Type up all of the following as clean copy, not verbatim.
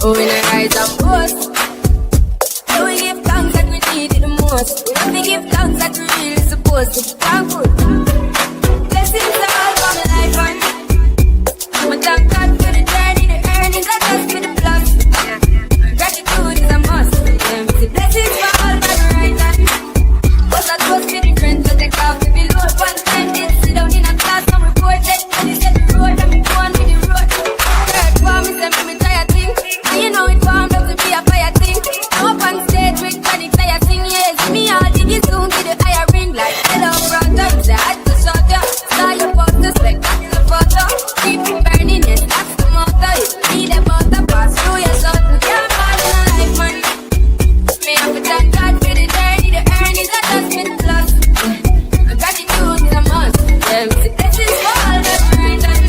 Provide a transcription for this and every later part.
Oh, we not rise up post. So we give thanks that we need it the most. We only give thanks that we really supposed to. Thankful. Blessings all for my life and I thank God for the journey, the earnings, I just for the plus. Gratitude is a must. Blessings for all my right hand. But that was the difference to take off the below. One time did sit down in a class and report that and he said the road and me go on with the road. Third one, me say me try a thing. And you know it warmed up to be a fire thing. I'm up on stage with panic, I sing, yes. Me all diggy soon to the higher ring. Like hello brother, say I just shot ya. Saw your poster, spectacular photo. Keep it burning, yes, that's the motto. If you need a butter, pass through your shot. You can't fall in a life, man. Me have to thank God for the journey, the earnings, I just been plus. Gratitude is a must. Yeah, me say this is for all the right hand.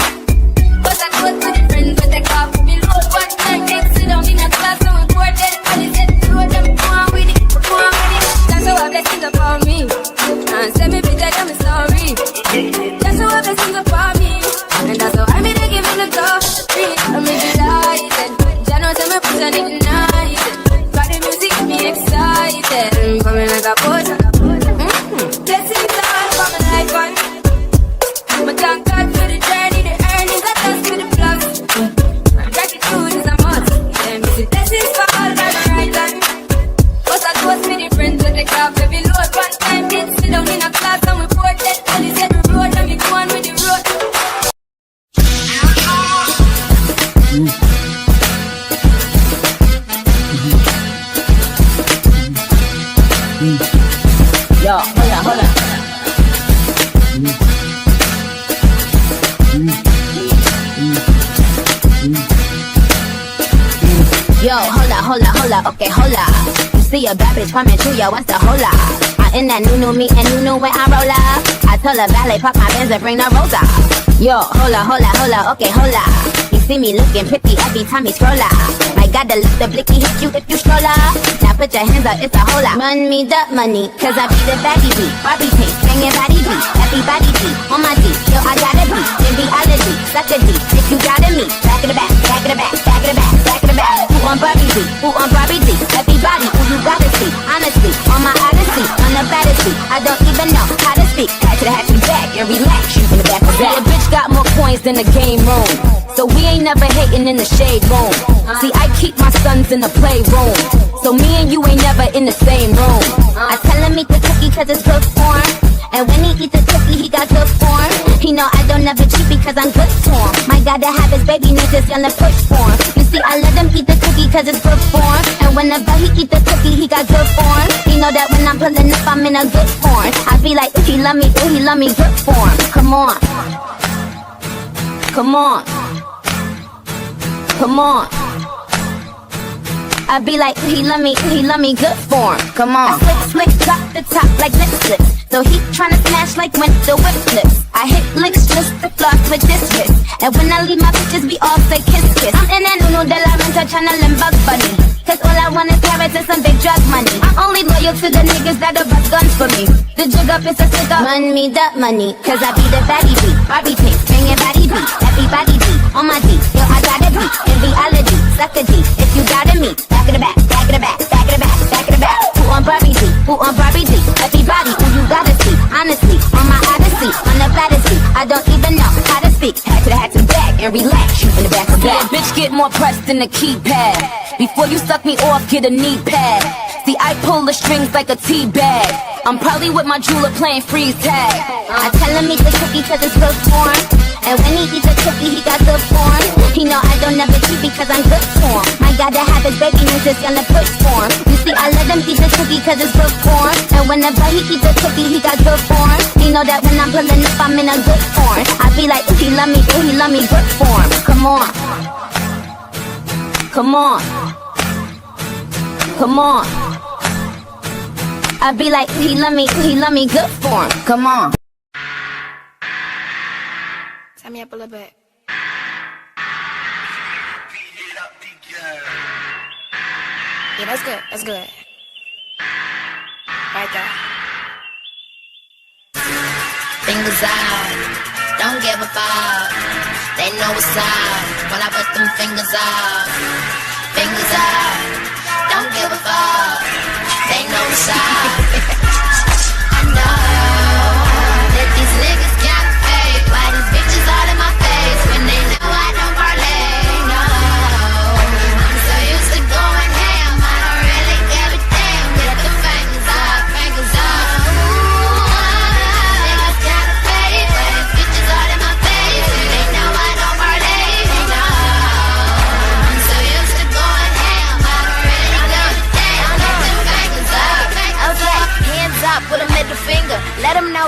But that was to the friends, but they call for me load. One time they sit down in a class and we pour that. And they said the road, and go on with it, go on with it. That's how I blessings upon me. And send me picture, tell me sorry. That's how I blessings upon me. And that's how I made to give him the go. I'm delighted. Jah knows I'm a person ignited. Got the music, get me excited. Coming like a boat. Blessings all for my life and I thank God for the journey, the earnings, I just for the plus. Gratitude is a must. Blessings for all by my right hand. But that was for the friends that they call every load. One time did sit down in a class and we poured that. And he said the road and we go on with the road. Yo, hold up. Yo, hold up, okay, hold up. You see a bad bitch coming through, yo, what's the hold up? I in that new me and new when I roll up. I tell a valet, park my Benz and bring the rosa. Yo, hold up, okay, hold up. You see me looking pretty every time he scroll up. I gotta let the blicky hit you if you stroll up. Now put your hands up, it's a whole lot. Run me the money, cause I be the baddie beat. Barbie taste, banging body beat. Everybody beat, on my feet, yo, I gotta be. In reality, suck a D, if you got me. Back of the back, back of the back, back of the back, back of the back. Who on Barbie beat, who on Barbie D? Everybody, who you gotta see. Honestly, on my odyssey, on the baddest I don't even know how to speak. Hat to the back and relax, you in the back of that. A bitch got more coins than the game room. So we ain't never hating in the shade room. See, I keep my sons in the playroom. So me and you ain't never in the same room. I tell him eat the cookie cause it's good form. And when he eat the cookie, he got good form. He know I don't never cheat because I'm good for him. My God to have his baby name just gonna push for him. You see, I let him eat the cookie cause it's good form. And whenever he eat the cookie, he got good form. He know that when I'm pulling up, I'm in a good form. I be like, ooh, he love me, good form. Come on. Come on. Come on. I be like, he love me, good form. Come on. I slick, drop the top like Netflix. So he tryna smash like when the whip flips. I hit licks just to floss with this wrist. And when I leave my bitches, we all say kiss, kiss. I'm in that Nuno de la Renta tryna limb bug buddy. Cause all I want is carrots and some big drug money. I'm only loyal to the niggas that'll bust guns for me. The jig up is a stick up. Run me the money, cause I be the baddie beat. Barbie tape, banging body beat. Everybody beat, on my D. Yo, I gotta be, in reality, suck a D. If you got me, back of the back, back of the back, back of the back, back of the back. Who on Barbie D? Who on Barbie D? Everybody, who you gotta see. Honestly, on my odyssey, on the baddest I don't even know how to speak. Hat to the back and relax, you in the back of that. Yeah, bitch get more pressed than the keypad. Before you suck me off, get a knee pad. See, I pull the strings like a tea bag. I'm probably with my jeweler playing freeze tag. I tell him eat the cookie cause it's good form. And when he eats the cookie, he got good form. He know I don't never cheat because I'm good form. My God to have his baby name just gonna push form. You see, I let him eat the cookie cause it's good form. And whenever he eats the cookie, he got good form. He know that when I'm pulling up, I'm in a good form. I be like, ooh, he love me, good form. Come on. Come on. Come on. I be like, ooh, he love me, good form. Come on. Turn me up a little bit. Yeah, that's good. That's good. Right there. Fingers out, don't give a fuck. They know what's up when I put them fingers up.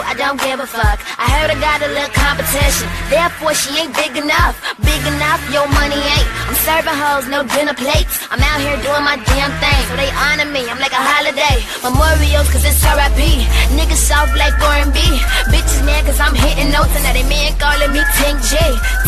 I don't give a fuck. I heard I got a little competition, therefore she ain't big enough. Big enough, your money ain't. I'm serving hoes, no dinner plates. I'm out here doing my damn thing, so they honor me, I'm like a holiday. Memorials, cause it's R.I.P. Niggas soft like R&B. Bitches mad cause I'm hitting notes, and now they man calling me Tank J.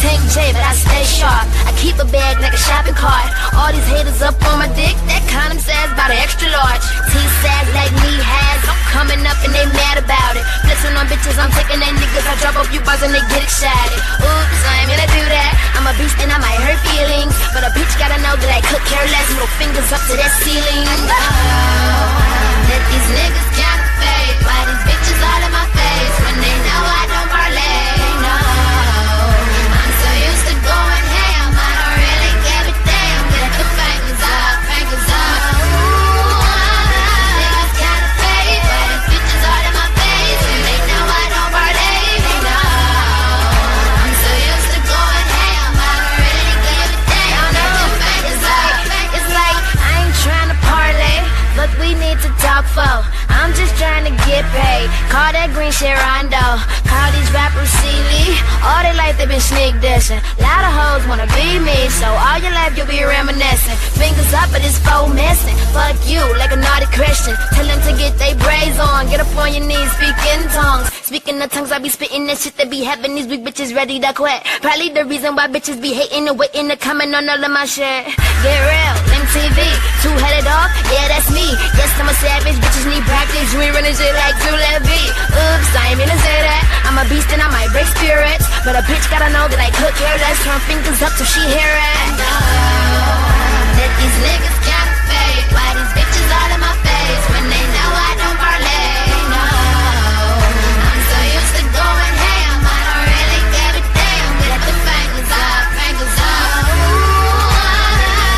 Tank J, but I stay sharp. I keep a bag like a shopping cart. All these haters up on my dick, that condom says by the extra large. T-says like me has, I'm coming up and they mad about it. Flexing on bitches, I'm taking they niggas. I drop up you bars and they get excited. Oops, I ain't gonna do that. I'm a beast and I might hurt feelings, but a bitch gotta know that I could care less. Middle fingers up to that ceiling. That these niggas can't fake. Why these bitches all in my face when they know I don't parlay? No, I'm so used to going ham, I don't really give a damn. Get the fingers up, fingers up. Niggas can't fake. Why these bitches all in my face when they know I don't parlay? No, I'm so used to going ham, I don't really give a damn. Get the fingers up. It's like I ain't trying to parlay, but we need to talk for. I'm just trying to get paid. Call that green shit Rondo. Call these rappers silly. All their life they been sneak dissing. Lot of hoes wanna be me, so all your life you'll be reminiscing. Fingers up, but it's phone missing. Fuck you, like a naughty Christian. Tell them to get they braids on. Get up on your knees, speak in tongues. Speaking of tongues, I be spitting that shit that be having these weak bitches ready to quit. Probably the reason why bitches be hating and waiting to comment on all of my shit. Get real, MTV, two-headed dog, yeah that's me. Yes, I'm a savage, bitches need practice. You ain't running shit like Drew Levy. Oops, I ain't mean to say that. I'm a beast and I might break spirits, but a bitch gotta know that I could care less. Turn fingers up till she hear it. No, that these niggas can't fake. Why these bitches all in my face when they know I don't parlay? No, I'm so used to going ham, I don't really give a damn. Get the fingers up, fingers up.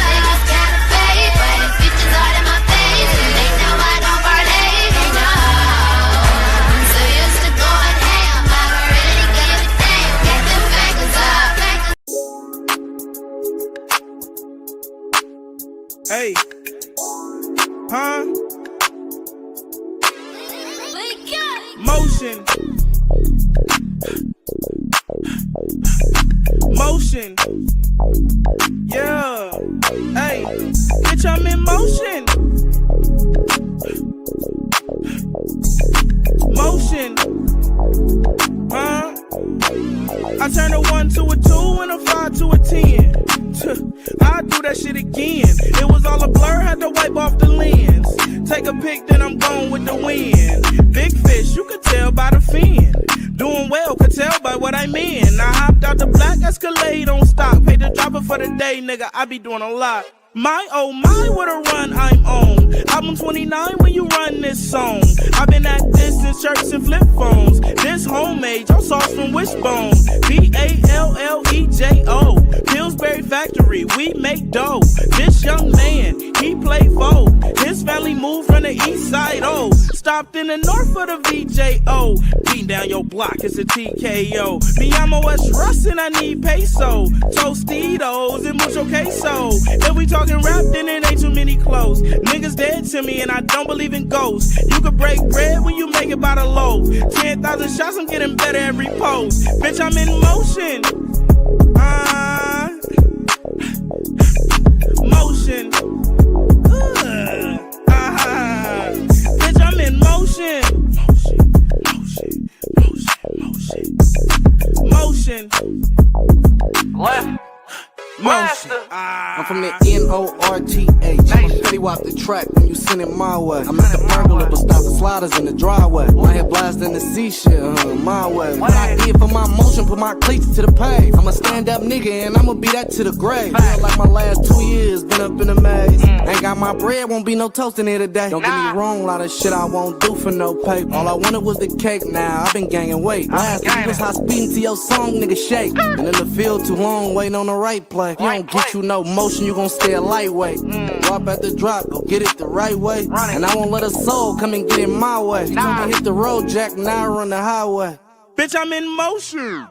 Niggas can't fake. Why these bitches all in my face when they know I don't parlay? No, I'm so used to going ham, I don't really give a damn. Get the fingers up. Hey, huh? Motion. Motion. Yeah. Hey, bitch, I'm in motion. Motion. Huh? I turn a 1 to a 2 and a 5 to a 10. I do that shit again. It was all a blur, had to wipe off the lens. Take a pic, then I'm gone with the wind. Big fish, you could tell by the fin. Doing well, could tell by what I mean. I hopped out the black Escalade on stock. Paid the dropper for the day, nigga, I be doing a lot. My oh my, what a run I'm on. Album 29 when you run this song. I've been at this in shirts and flip phones. This homemade, your sauce from Wishbone. Ballejo, Pillsbury Factory, we make dough. This young man, he play foe. His family moved from the east side, oh. Stopped in the north for the VJO. Beating down your block, it's a TKO. Me, I'm a West Russ and I need peso. Tostitos and mucho queso. If we talking rap, then it ain't too many clothes. Niggas dead to me and I don't believe in ghosts. You could break bread when you make it by the loaf. 10,000 shots, I'm getting better every post. Bitch, I'm in motion. Motion. Bitch, I'm in motion. Motion. Left. Motion. I'm from the N-O-R-T-H. I'm a petty wop the track when you send it my way. I'm at the pergola, but stop the sliders in the driveway. My head blasting the sea shit, my way. What I did for my motion, put my cleats to the pave. I'm a stand-up nigga and I'ma be that to the grave. Feel like my last 2 years been up in the maze. Ain't got my bread, won't be no toasting here today. Don't get me wrong, a lot of shit I won't do for no paper. All I wanted was the cake, now I've been gaining weight. Last week was high speeding to your song, nigga shake. And in the field too long, waiting on the right play. You don't get you no motion, you gon' stay a lightweight. Drop at the drop, go get it the right way. And I won't let a soul come and get in my way. You told me hit the road, Jack, now I run the highway. Bitch, I'm in motion.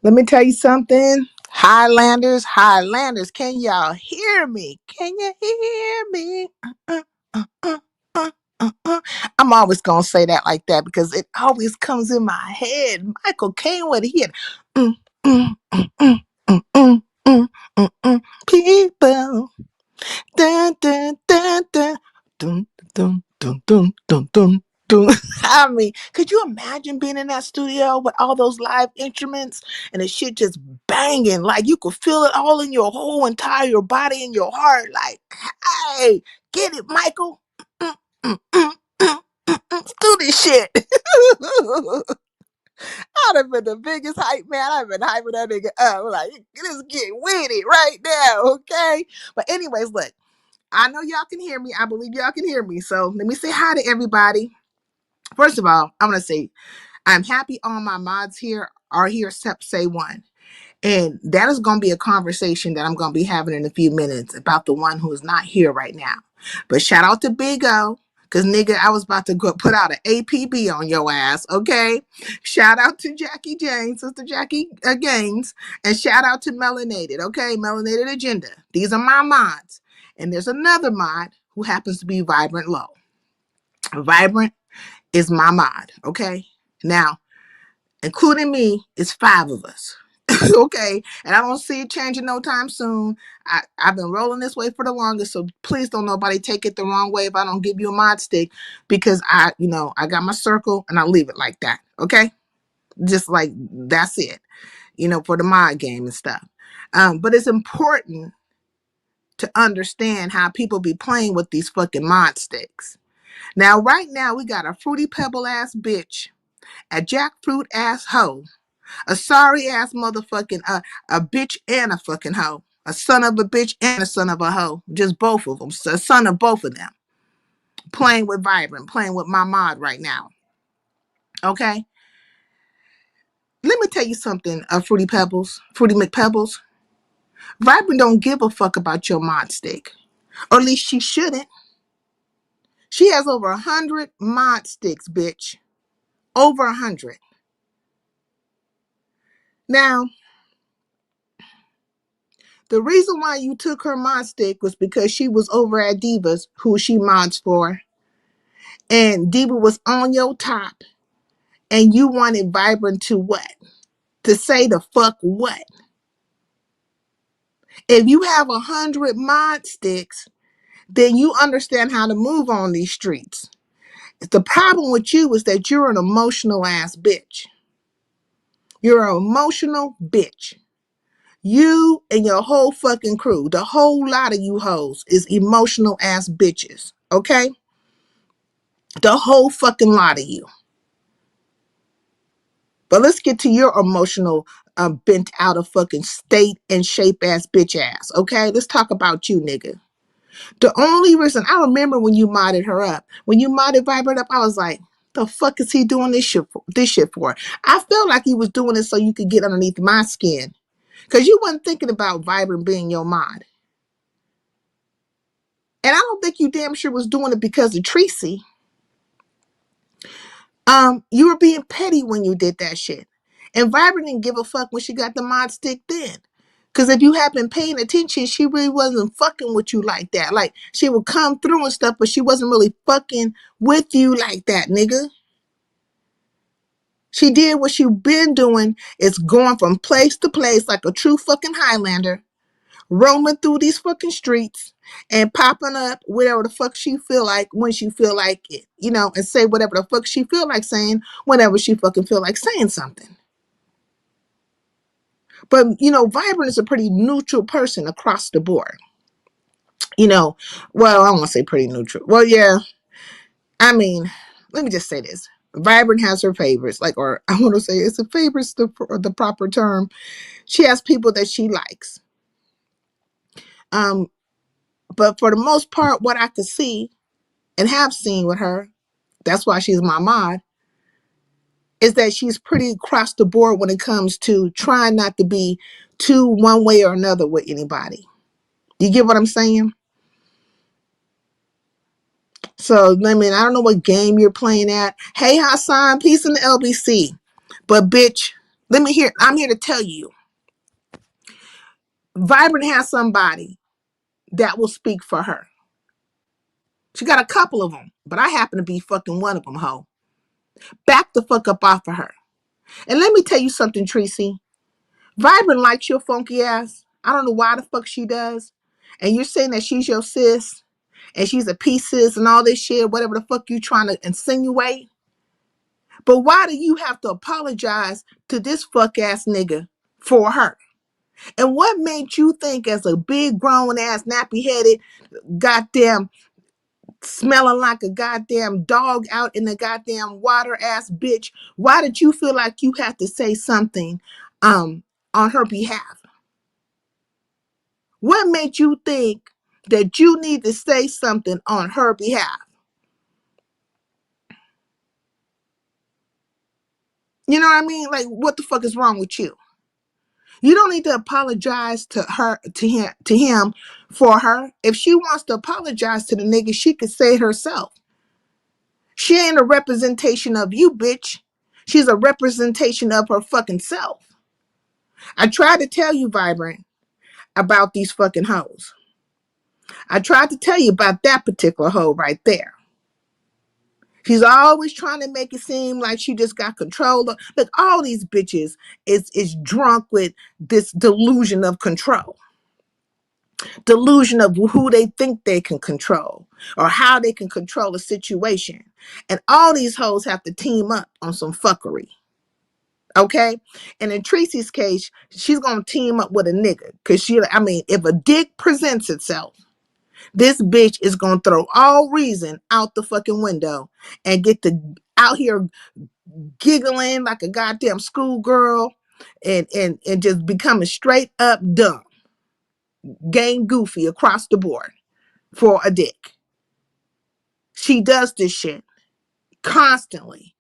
Let me tell you something. Highlanders, can y'all hear me? Can you hear me? I'm always gonna say that like that because it always comes in my head. Michael Caine would hit mm, mm, mm, mm, mm, mm, mm, mm, mm. People. Dun, dun, dun, dun, dun, dun, dun, dun, dun, dun, dun. I mean, could you imagine being in that studio with all those live instruments and the shit just banging? Like you could feel it all in your whole entire body and your heart. Like, hey, get it, Michael. Mm, mm, mm, mm, mm, mm. Let's do this shit. I'd have been the biggest hype man. I've been hyping that nigga up. Like, let's get with it right now, okay? But anyways, look. I know y'all can hear me. I believe y'all can hear me. So let me say hi to everybody. First of all, I'm going to say I'm happy all my mods here are here except say one. And that is going to be a conversation that I'm going to be having in a few minutes about the one who is not here right now. But shout out to Big O. Because, nigga, I was about to go put out an APB on your ass, okay? Shout out to Jackie Jane, Sister Jackie Gaines. And shout out to Melanated, okay? Melanated Agenda. These are my mods. And there's another mod who happens to be Vibrant Low. Vibrant is my mod, okay? Now, including me, it's 5 of us. Okay, and I don't see it changing no time soon. I've been rolling this way for the longest, so please don't nobody take it the wrong way if I don't give you a mod stick, because I got my circle and I leave it like that. Okay, just like that's it, for the mod game and stuff. But it's important to understand how people be playing with these fucking mod sticks. Now, right now, we got a fruity pebble ass bitch, a jackfruit ass hoe, a sorry ass motherfucking a bitch and a fucking hoe. A son of a bitch and a son of a hoe. Just both of them. A son of both of them. Playing with Vibrant. Playing with my mod right now. Okay? Let me tell you something, Fruity Pebbles. Fruity McPebbles. Vibrant don't give a fuck about your mod stick. Or at least she shouldn't. She has over 100 mod sticks, bitch. Over 100. Now, the reason why you took her mod stick was because she was over at Divas, who she mods for. And Diva was on your top. And you wanted Vibrant to what? To say the fuck what? If you have 100 mod sticks, then you understand how to move on these streets. The problem with you is that you're an emotional ass bitch. You're an emotional bitch. You and your whole fucking crew, the whole lot of you hoes, is emotional ass bitches. Okay? The whole fucking lot of you. But let's get to your emotional, bent out of fucking state and shape ass bitch ass. Okay? Let's talk about you, nigga. The only reason I remember when you modded her up, when you modded Vibrant up, I was like, the fuck is he doing this shit for? I felt like he was doing it so you could get underneath my skin. Because you wasn't thinking about Vibrant being your mod. And I don't think you damn sure was doing it because of Tracy. You were being petty when you did that shit. And Vibrant didn't give a fuck when she got the mod stick then. Because if you had been paying attention, she really wasn't fucking with you like that. Like, she would come through and stuff, but she wasn't really fucking with you like that, nigga. She did what she been doing, is going from place to place like a true fucking Highlander, roaming through these fucking streets and popping up whatever the fuck she feel like when she feel like it, and say whatever the fuck she feel like saying whenever she fucking feel like saying something. But, Vibrant is a pretty neutral person across the board. Well, I don't want to say pretty neutral. Well, yeah, I mean, let me just say this. Vibrant has her favorites, or I want to say it's a favorites, the proper term. She has people that she likes. But for the most part, what I could see and have seen with her, that's why she's my mod, is that she's pretty across the board when it comes to trying not to be too one way or another with anybody. You get what I'm saying? So, I don't know what game you're playing at. Hey, Hassan, peace in the LBC. But, bitch, I'm here to tell you. Vibrant has somebody that will speak for her. She got a couple of them, but I happen to be fucking one of them, ho. Back the fuck up off of her. And let me tell you something, Tracy. Vibrant likes your funky ass. I don't know why the fuck she does. And you're saying that she's your sis and she's a piece sis and all this shit, whatever the fuck you trying to insinuate. But why do you have to apologize to this fuck ass nigga for her? And what made you think as a big grown ass nappy headed goddamn smelling like a goddamn dog out in the goddamn water ass bitch, why did you feel like you had to say something on her behalf? What made you think that you need to say something on her behalf? You know what I mean? Like, what the fuck is wrong with you? You don't need to apologize to her, to him for her. If she wants to apologize to the nigga, she could say it herself. She ain't a representation of you, bitch. She's a representation of her fucking self. I tried to tell you, Vibrant, about these fucking hoes. I tried to tell you about that particular hoe right there. She's always trying to make it seem like she just got control of. Look, all these bitches is drunk with this delusion of control. Delusion of who they think they can control or how they can control a situation. And all these hoes have to team up on some fuckery. Okay? And in Tracy's case, she's going to team up with a nigga. Because if a dick presents itself, this bitch is going to throw all reason out the fucking window and get to out here giggling like a goddamn schoolgirl and just becoming straight up dumb. Game goofy across the board for a dick. She does this shit constantly.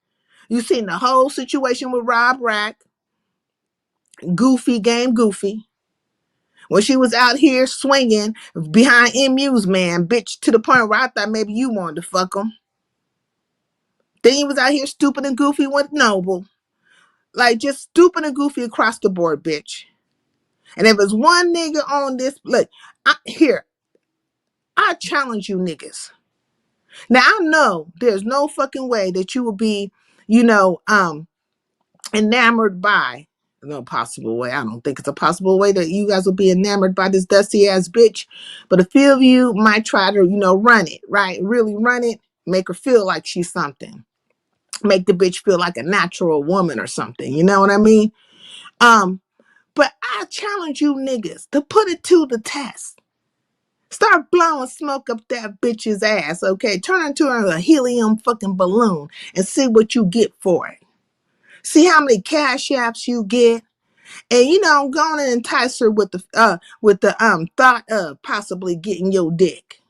You seen the whole situation with Rob Rack. Goofy, game goofy. When she was out here swinging behind MU's man, bitch, to the point where I thought maybe you wanted to fuck him. Then he was out here stupid and goofy with Noble. Like, just stupid and goofy across the board, bitch. And if there's one nigga on this, look, I challenge you niggas. Now, I know there's no fucking way that you will be, enamored by, no possible way. I don't think it's a possible way that you guys will be enamored by this dusty ass bitch. But a few of you might try to, run it, right? Really run it, make her feel like she's something. Make the bitch feel like a natural woman or something. You know what I mean? But I challenge you niggas to put it to the test. Start blowing smoke up that bitch's ass, okay? Turn into a helium fucking balloon and see what you get for it. See how many cash apps you get. And go on and entice her with the thought of possibly getting your dick.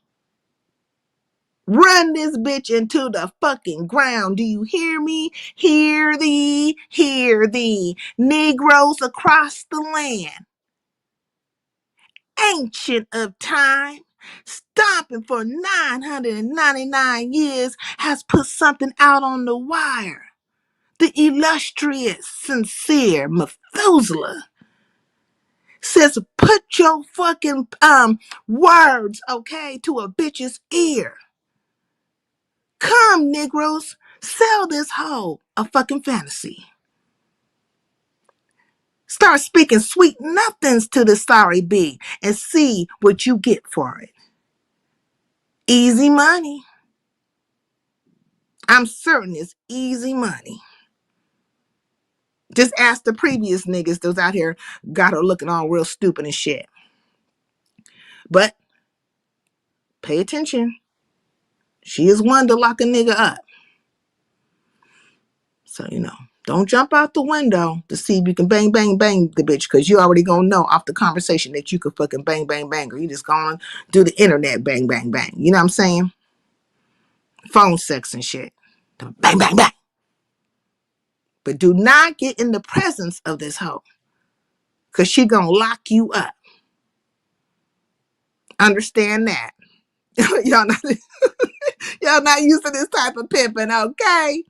Run this bitch into the fucking ground. Do you hear me? Hear thee, hear thee. Negroes across the land. Ancient of time, stomping for 999 years, has put something out on the wire. The illustrious, sincere Methuselah says, put your fucking words, okay, to a bitch's ear. Come, Negroes, sell this hoe a fucking fantasy. Start speaking sweet nothings to the sorry bee and see what you get for it. Easy money. I'm certain it's easy money. Just ask the previous niggas that was out here, got her looking all real stupid and shit. But pay attention. She is one to lock a nigga up. So, don't jump out the window to see if you can bang, bang, bang the bitch, because you already gonna know off the conversation that you could fucking bang, bang, bang, or you just gonna do the internet bang, bang, bang. You know what I'm saying? Phone sex and shit. Bang, bang, bang. But do not get in the presence of this hoe, because she gonna lock you up. Understand that. y'all not used to this type of pimping, okay?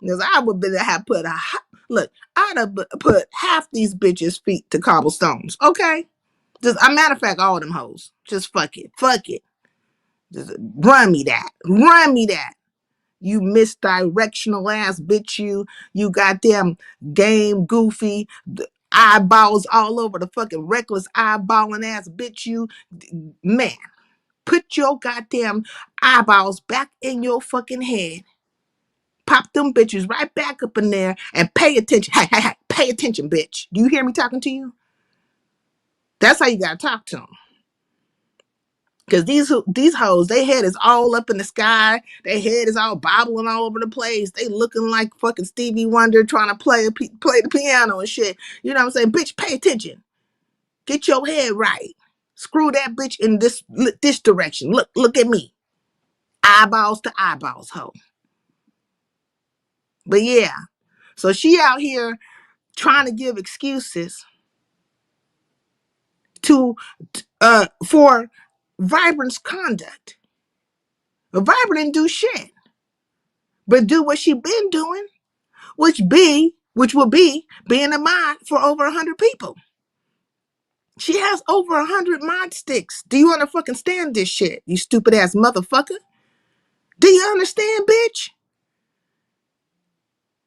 Because I would have put I'd have put half these bitches' feet to cobblestones, okay? Just a matter of fact, all them hoes. Just fuck it. Just run me that. Run me that. You misdirectional ass bitch. You goddamn game goofy. Eyeballs all over the fucking reckless eyeballing ass bitch. You man. Put your goddamn eyeballs back in your fucking head. Pop them bitches right back up in there and pay attention. Hey, hey, hey, pay attention, bitch. Do you hear me talking to you? That's how you gotta talk to them. Because these hoes, their head is all up in the sky. Their head is all bobbling all over the place. They looking like fucking Stevie Wonder trying to play the piano and shit. You know what I'm saying? Bitch, pay attention. Get your head right. Screw that bitch in this direction. Look at me. Eyeballs to eyeballs, hoe. But yeah, so she out here trying to give excuses to for Vibrant's conduct. But Vibrant didn't do shit, but do what she been doing, which will be being a mod for over 100 people. She has over 100 mod sticks. Do you want to fucking stand this shit, you stupid ass motherfucker? Do you understand, bitch?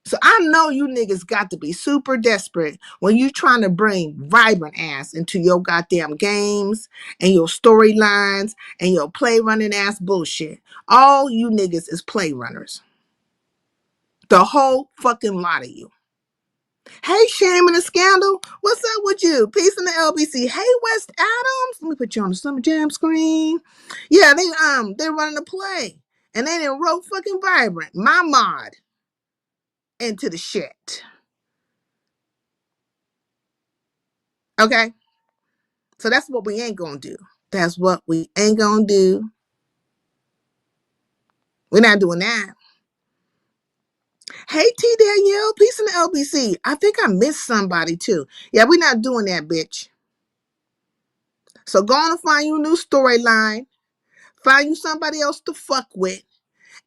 So I know you niggas got to be super desperate when you trying to bring Vibrant ass into your goddamn games and your storylines and your play running ass bullshit. All you niggas is play runners. The whole fucking lot of you. Hey, Shame and the Scandal. What's up with you? Peace in the LBC. Hey, West Adams. Let me put you on the Summer Jam screen. Yeah, they running a play. And they done wrote fucking Vibrant, my mod, into the shit. Okay? So that's what we ain't gonna do. That's what we ain't gonna do. We're not doing that. Hey, T. Danielle, peace in the LBC. I think I missed somebody too. Yeah, we're not doing that, bitch. So go on and find you a new storyline. Find you somebody else to fuck with.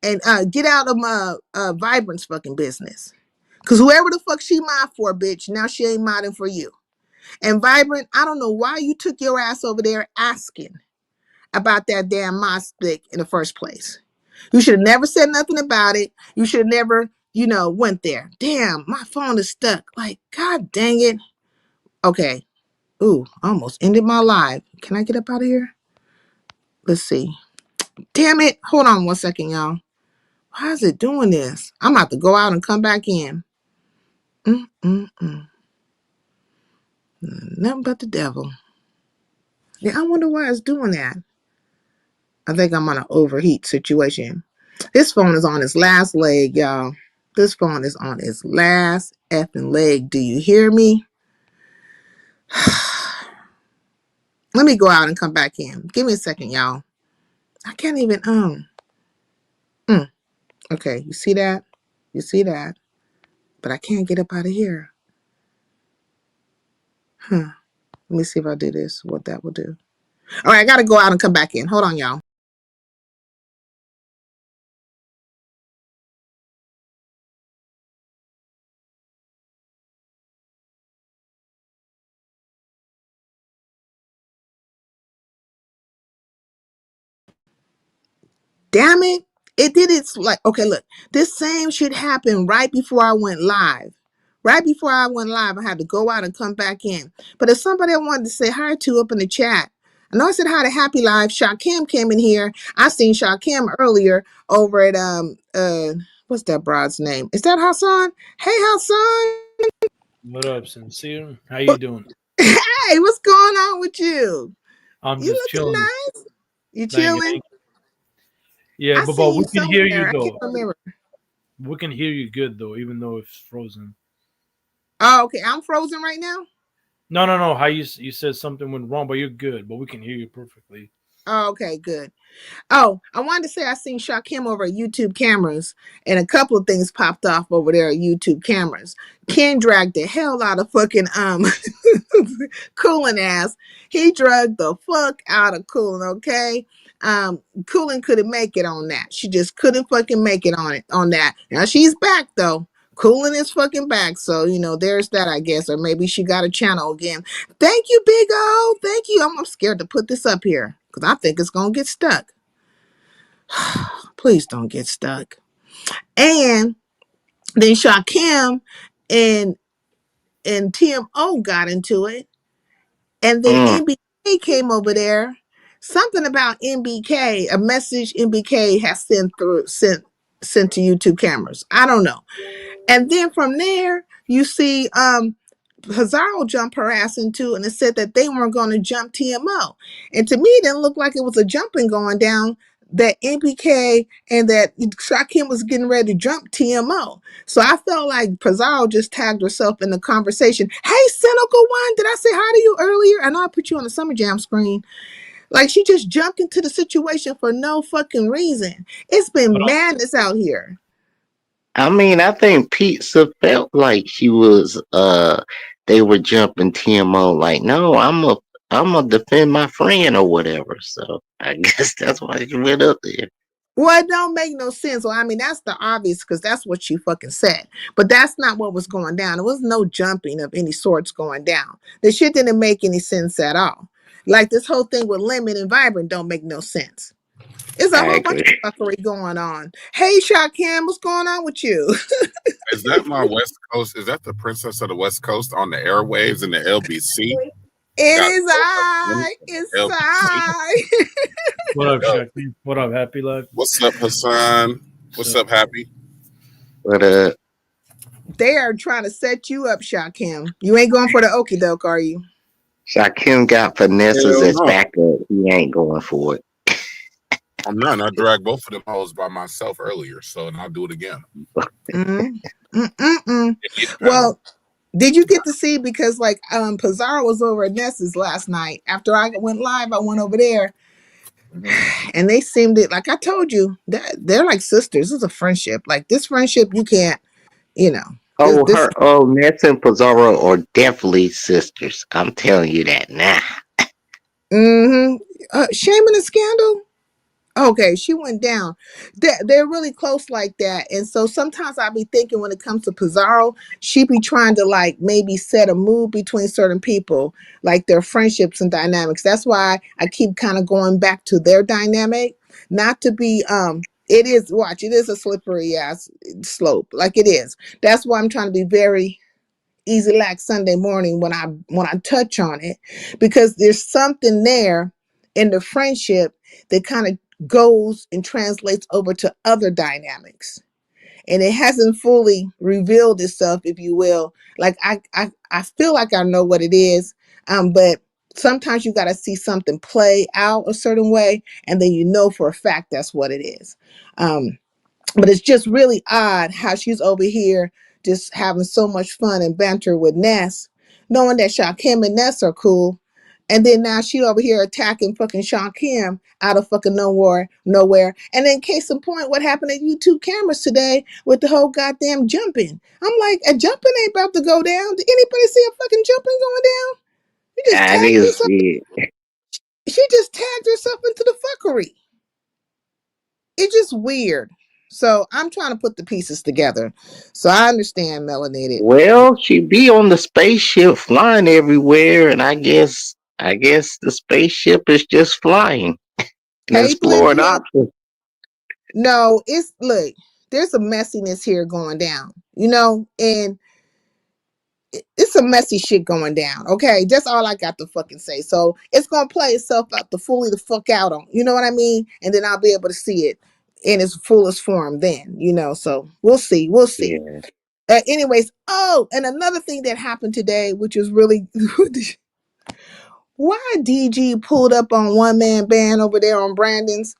And get out of my Vibrant's fucking business. Because whoever the fuck she mod for, bitch, now she ain't modding for you. And Vibrant, I don't know why you took your ass over there asking about that damn mod stick in the first place. You should have never said nothing about it. You should have never, went there. Damn, my phone is stuck. Like, god dang it. Okay. Ooh, almost ended my live. Can I get up out of here? Let's see. Damn it. Hold on 1 second, y'all. Why is it doing this? I'm about to go out and come back in. Nothing but the devil. Yeah, I wonder why it's doing that. I think I'm on an overheat situation. This phone is on its last leg, y'all. This phone is on its last effing leg. Do you hear me? Let me go out and come back in. Give me a second, y'all. I can't even, Okay, you see that? You see that? But I can't get up out of here. Let me see if I do this, what that will do. All right, I got to go out and come back in. Hold on, y'all. Damn it. It did it like, okay, look, this same shit happened right before I went live. Right before I went live, I had to go out and come back in. But if somebody I wanted to say hi to up in the chat, I know I said hi to Happy Life. Shakim came in here. I seen Shakim earlier over at what's that broad's name? Is that Hassan? Hey Hassan. What up, Sincere? How you doing? Hey, what's going on with you? I'm You just looking chilling. nice? You Thank you. chilling? Yeah, I but seen we you can hear you somewhere. I can't though. remember. We can hear you good though, even though it's frozen. Oh, okay. I'm frozen right now. No, no, no. How you said something went wrong, but you're good. But we can hear you perfectly. Oh, okay, good. Oh, I wanted to say I seen Shakim over at YouTube cameras, and a couple of things popped off over there at YouTube cameras. Ken dragged the hell out of fucking Coolin ass. He dragged the fuck out of Coolin, okay? Coolin couldn't make it on that. She just couldn't fucking make it on that. Now she's back though. Coolin is fucking back. So, there's that, I guess. Or maybe she got a channel again. Thank you, Big O. Thank you. I'm scared to put this up here because I think it's gonna get stuck. Please don't get stuck. And then Shakim and TMO got into it. And then Mm. NBK came over there. Something about NBK, a message NBK has sent to YouTube cameras. I don't know. And then from there, you see Hazaro jump her ass into, and it said that they weren't going to jump TMO. And to me, it didn't look like it was a jumping going down. That NPK and that Shakim was getting ready to jump TMO. So I felt like Pizarro just tagged herself in the conversation. Hey, cynical one, did I say hi to you earlier? I know I put you on the Summer Jam screen. Like she just jumped into the situation for no fucking reason. It's But been madness out here. I mean, I think Pizza felt like she was they were jumping TMO like, no, I'm a defend my friend or whatever. So I guess that's why she went up there. Well, it don't make no sense. Well, I mean, that's the obvious because that's what you fucking said. But that's not what was going down. There was no jumping of any sorts going down. The shit didn't make any sense at all. Like this whole thing with Lemon and Vibrant don't make no sense. It's a I whole bunch agree. of fuckery going on. Hey, Shakim, what's going on with you? Is that my West Coast? Is that the Princess of the West Coast on the airwaves in the LBC? It Got is I. It's LBC. I. what up, Yo, Shakti? What up, Happy Life? what's up, Hassan? What's up, Happy? But They are trying to set you up, Shakim. You ain't going for the okie doke, are you? Shakim got Vanessa's Hell as no. backup. He ain't going for it. I'm not. I dragged both of them hoes by myself earlier, so and I'll do it again. Mm. Mm-mm-mm. It depends. Well, did you get to see because like Pizarro was over at Ness's last night. After I went live, I went over there and they seemed it like I told you that they're like sisters. This is a friendship. Like this friendship, you can't, you know, Oh, this Ness and Pizarro are definitely sisters. I'm telling you that now. mm-hmm. Shame and a scandal. Okay, she went down. They're really close like that. And so sometimes I be thinking when it comes to Pizarro, she be trying to like maybe set a mood between certain people, like their friendships and dynamics. That's why I keep kind of going back to their dynamic. Not to be it is watch, it is a slippery ass slope. Like it is. That's why I'm trying to be very easy like Sunday morning when I touch on it because there's something there in the friendship that kind of goes and translates over to other dynamics and it hasn't fully revealed itself if you will like I feel like I know what it is but sometimes you got to see something play out a certain way and then you know for a fact that's what it is um but it's just really odd how she's over here just having so much fun and banter with Ness, knowing that Shakim and Ness are cool. And then now she over here attacking fucking Shakim out of fucking nowhere. And then case in point, what happened at YouTube cameras today with the whole goddamn jumping. I'm like, a jumping ain't about to go down. Did anybody see a fucking jumping going down? You just I tagged didn't yourself. see it. She just tagged herself into the fuckery. It's just weird. So I'm trying to put the pieces together. So I understand melanated. Well, she be on the spaceship flying everywhere, and I guess the spaceship is just flying and Hey, Blim exploring Blim. options. No, it's look, there's a messiness here going down, you know, and it's some messy shit going down. Okay, that's all I got to fucking say. So it's gonna play itself out to fully the fuck out on, you know what I mean? And then I'll be able to see it in its fullest form then, you know. So we'll see, we'll see. Yeah. Anyways, oh, and another thing that happened today, which is really why DG pulled up on one man band over there on Brandon's,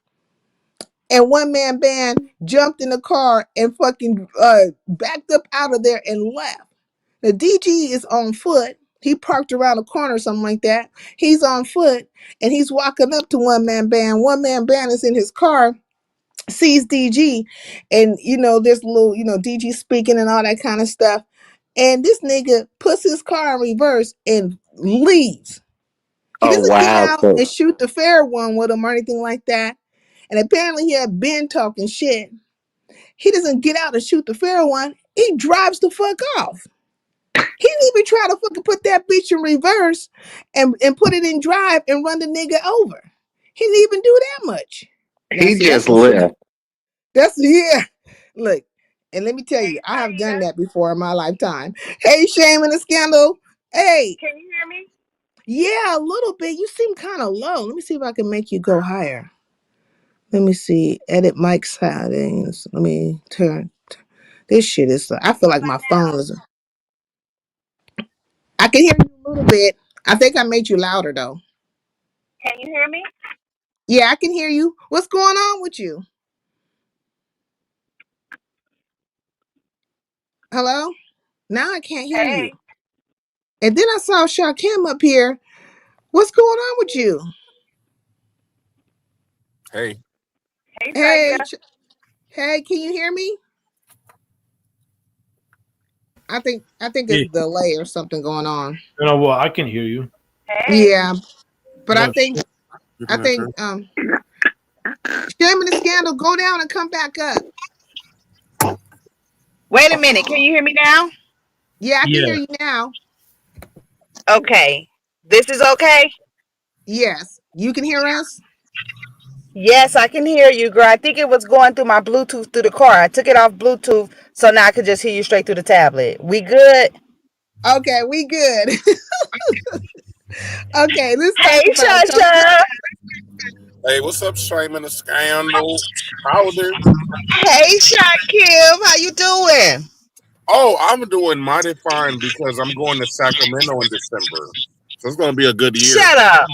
and one man band jumped in the car and fucking backed up out of there and left. The DG is on foot. He parked around the corner or something like that. He's on foot and he's walking up to one man band. One man band is in his car, sees DG, and you know, there's a little, you know, DG speaking and all that kind of stuff. And this nigga puts his car in reverse and leaves. He Oh doesn't get wow. out So and shoot the fair one with him or anything like that. And apparently he had been talking shit. He doesn't get out and shoot the fair one. He drives the fuck off. He didn't even try to fucking put that bitch in reverse and put it in drive and run the nigga over. He didn't even do that much. Now, He see, that's just some shit. left. That's yeah. Look, and let me tell you, I have done that before in my lifetime. Hey, shame and a scandal. Hey, Can you hear me? yeah, a little bit. You seem kind of low. Let me see if I can make you go higher. Let me see. Edit mic settings. Let me turn. This shit is. I feel like my phone is. I can hear you a little bit. I think I made you louder though. Can you hear me? Yeah, I can hear you. What's going on with you? Hello? Now I can't hear you. Hey. And then I saw Shakim up here. What's going on with you? Hey, Hey, Hey, Taika. hey, can you hear me? I think it's Yeah. delay or something going on. You know what? I can hear you. Hey. Yeah, but What I up? think you I can answer. think Shame and the Scandal, go down and come back up. Wait a minute. Can you hear me now? Yeah, I can Yeah. hear you now. Okay. This is okay? Yes, you can hear us. Yes, I can hear you, girl. I think it was going through my Bluetooth through the car. I took it off Bluetooth so now I could just hear you straight through the tablet. We good? Okay, we good. Okay, let's talk Hey, about some. Shasha. Hey, what's up, Shame and the Scandal? Powder. Hey, Shakim. How you doing? Oh, I'm doing mighty fine because I'm going to Sacramento in December. So it's going to be a good year. Shut up.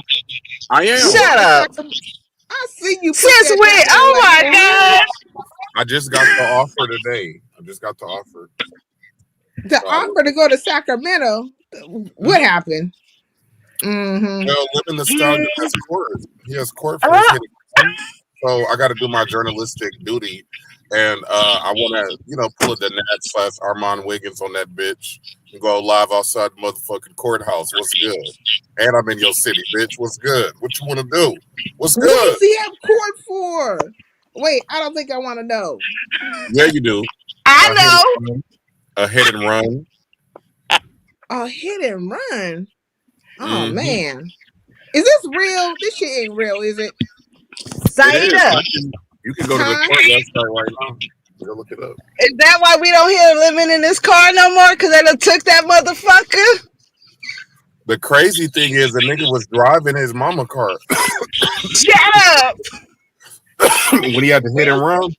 I You am. Shut going to up. Sacramento? I see you put Since that when? down there. Oh Like my for real. God. I just got the offer today. I just got the offer. The So offer to go to Sacramento. What Mhm. happened? Mm-hmm. Well, Living the Stallion has court. He has court for his Oh, hitting run. So I got to do my journalistic duty. And I want to, pull a Danette slash Armand Wiggins on that bitch and go live outside the motherfucking courthouse. What's good? And I'm in your city, bitch. What's good? What you want to do? What's What good? does he have court for? Wait, I don't think I want to know. Yeah, you do. I A hit and know. run. A hit and run. A hit and run. Oh Mm-hmm. man, is this real? This shit ain't real, is it? It is. Saida. You can go to the Huh? court website right now. Go look it up. Is that why we don't hear living in this car no more? Because they done took that motherfucker? The crazy thing is, the nigga was driving his mama car Shut up. when he had to hit and run.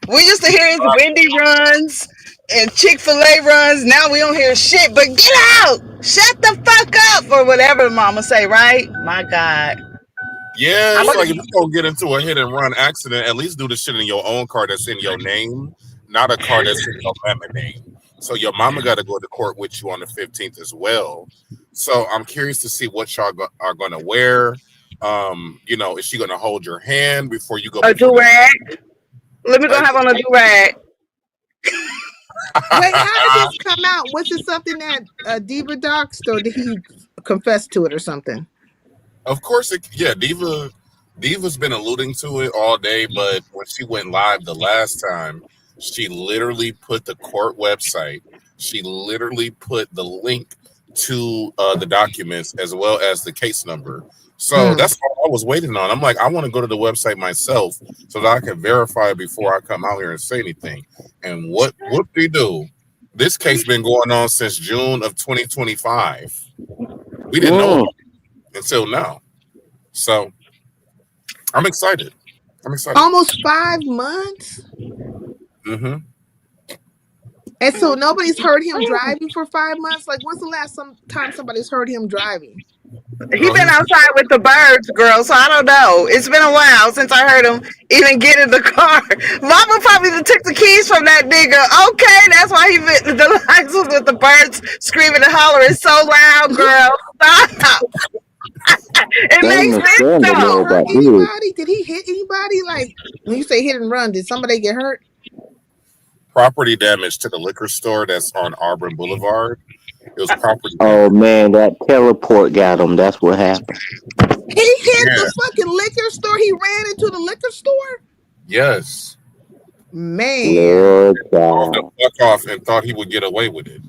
We used to hear his Wendy runs and Chick-fil-A runs. Now we don't hear shit, but get out. Shut the fuck up or whatever mama say, right? My God. Yeah, I'm it's a, like if you gonna get into a hit and run accident, at least do the shit in your own car that's in your name, not a car that's in your mama name. So your mama got to go to court with you on the 15th as well. So I'm curious to see what y'all are gonna wear. Is she gonna hold your hand before you go a before the do-rag. Let me go judge? have on a do-rag. Wait, how did this come out? Was it something that Diva doxed, or did he confess to it or something? Of course, Diva's been alluding to it all day, but when she went live the last time, she literally put the court website. She literally put the link to the documents as well as the case number. So Mm. that's all I was waiting on. I'm like, I want to go to the website myself so that I can verify before I come out here and say anything. And what they do? This case been going on since June of 2025. We didn't know Mm. until now. So I'm excited. I'm excited. Almost 5 months, Mm-hmm. and so nobody's heard him driving for 5 months. Like, when's the last time somebody's heard him driving? He Girl, been he's outside with the birds, girl, so I don't know. It's been a while since I heard him even get in the car. Mama probably done took the keys from that nigga. Okay, that's why he been the license with the birds screaming and hollering so loud, girl. Stop. It Shame makes and sense scandal Did he know though. hurt about this. anybody? Did he hit anybody? Like, when you say hit and run, did somebody get hurt? property damage to the liquor store that's on Auburn Boulevard. It was property Oh damage. man, that teleport got him. That's what happened. He hit Yeah. the fucking liquor store. He ran into the liquor store. Yes. Man, Lord Drove the God. fuck off and thought he would get away with it,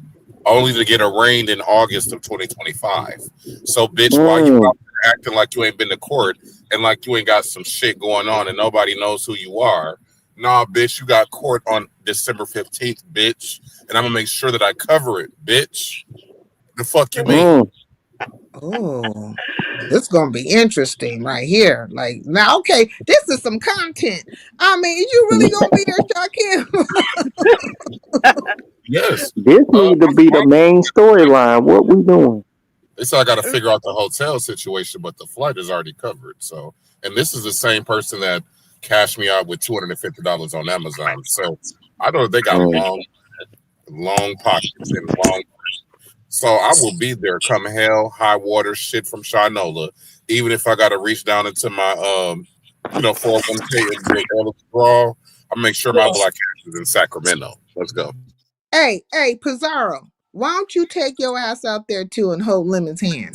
only to get arraigned in August of 2025. So, bitch, why you Mm. out acting like you ain't been to court and like you ain't got some shit going on and nobody knows who you are. Nah, bitch, you got court on December 15th, bitch. And I'm gonna make sure that I cover it, bitch. The fuck you mean? Oh, this is gonna be interesting right here. Like now, okay, this is some content. I mean, is you really gonna be there, Shaquille? Yes. This need to be the main storyline. What we doing? They said I got to figure out the hotel situation, but the flight is already covered. So, and this is the same person that cashed me out with $250 on Amazon. So I know they got long pockets and long. So I will be there come hell, high water, shit from Shinola. Even if I got to reach down into my 401k and do a withdrawal, I'll make sure my black ass is in Sacramento. Let's go. Hey, Pizarro, why don't you take your ass out there too and hold Lemon's hand?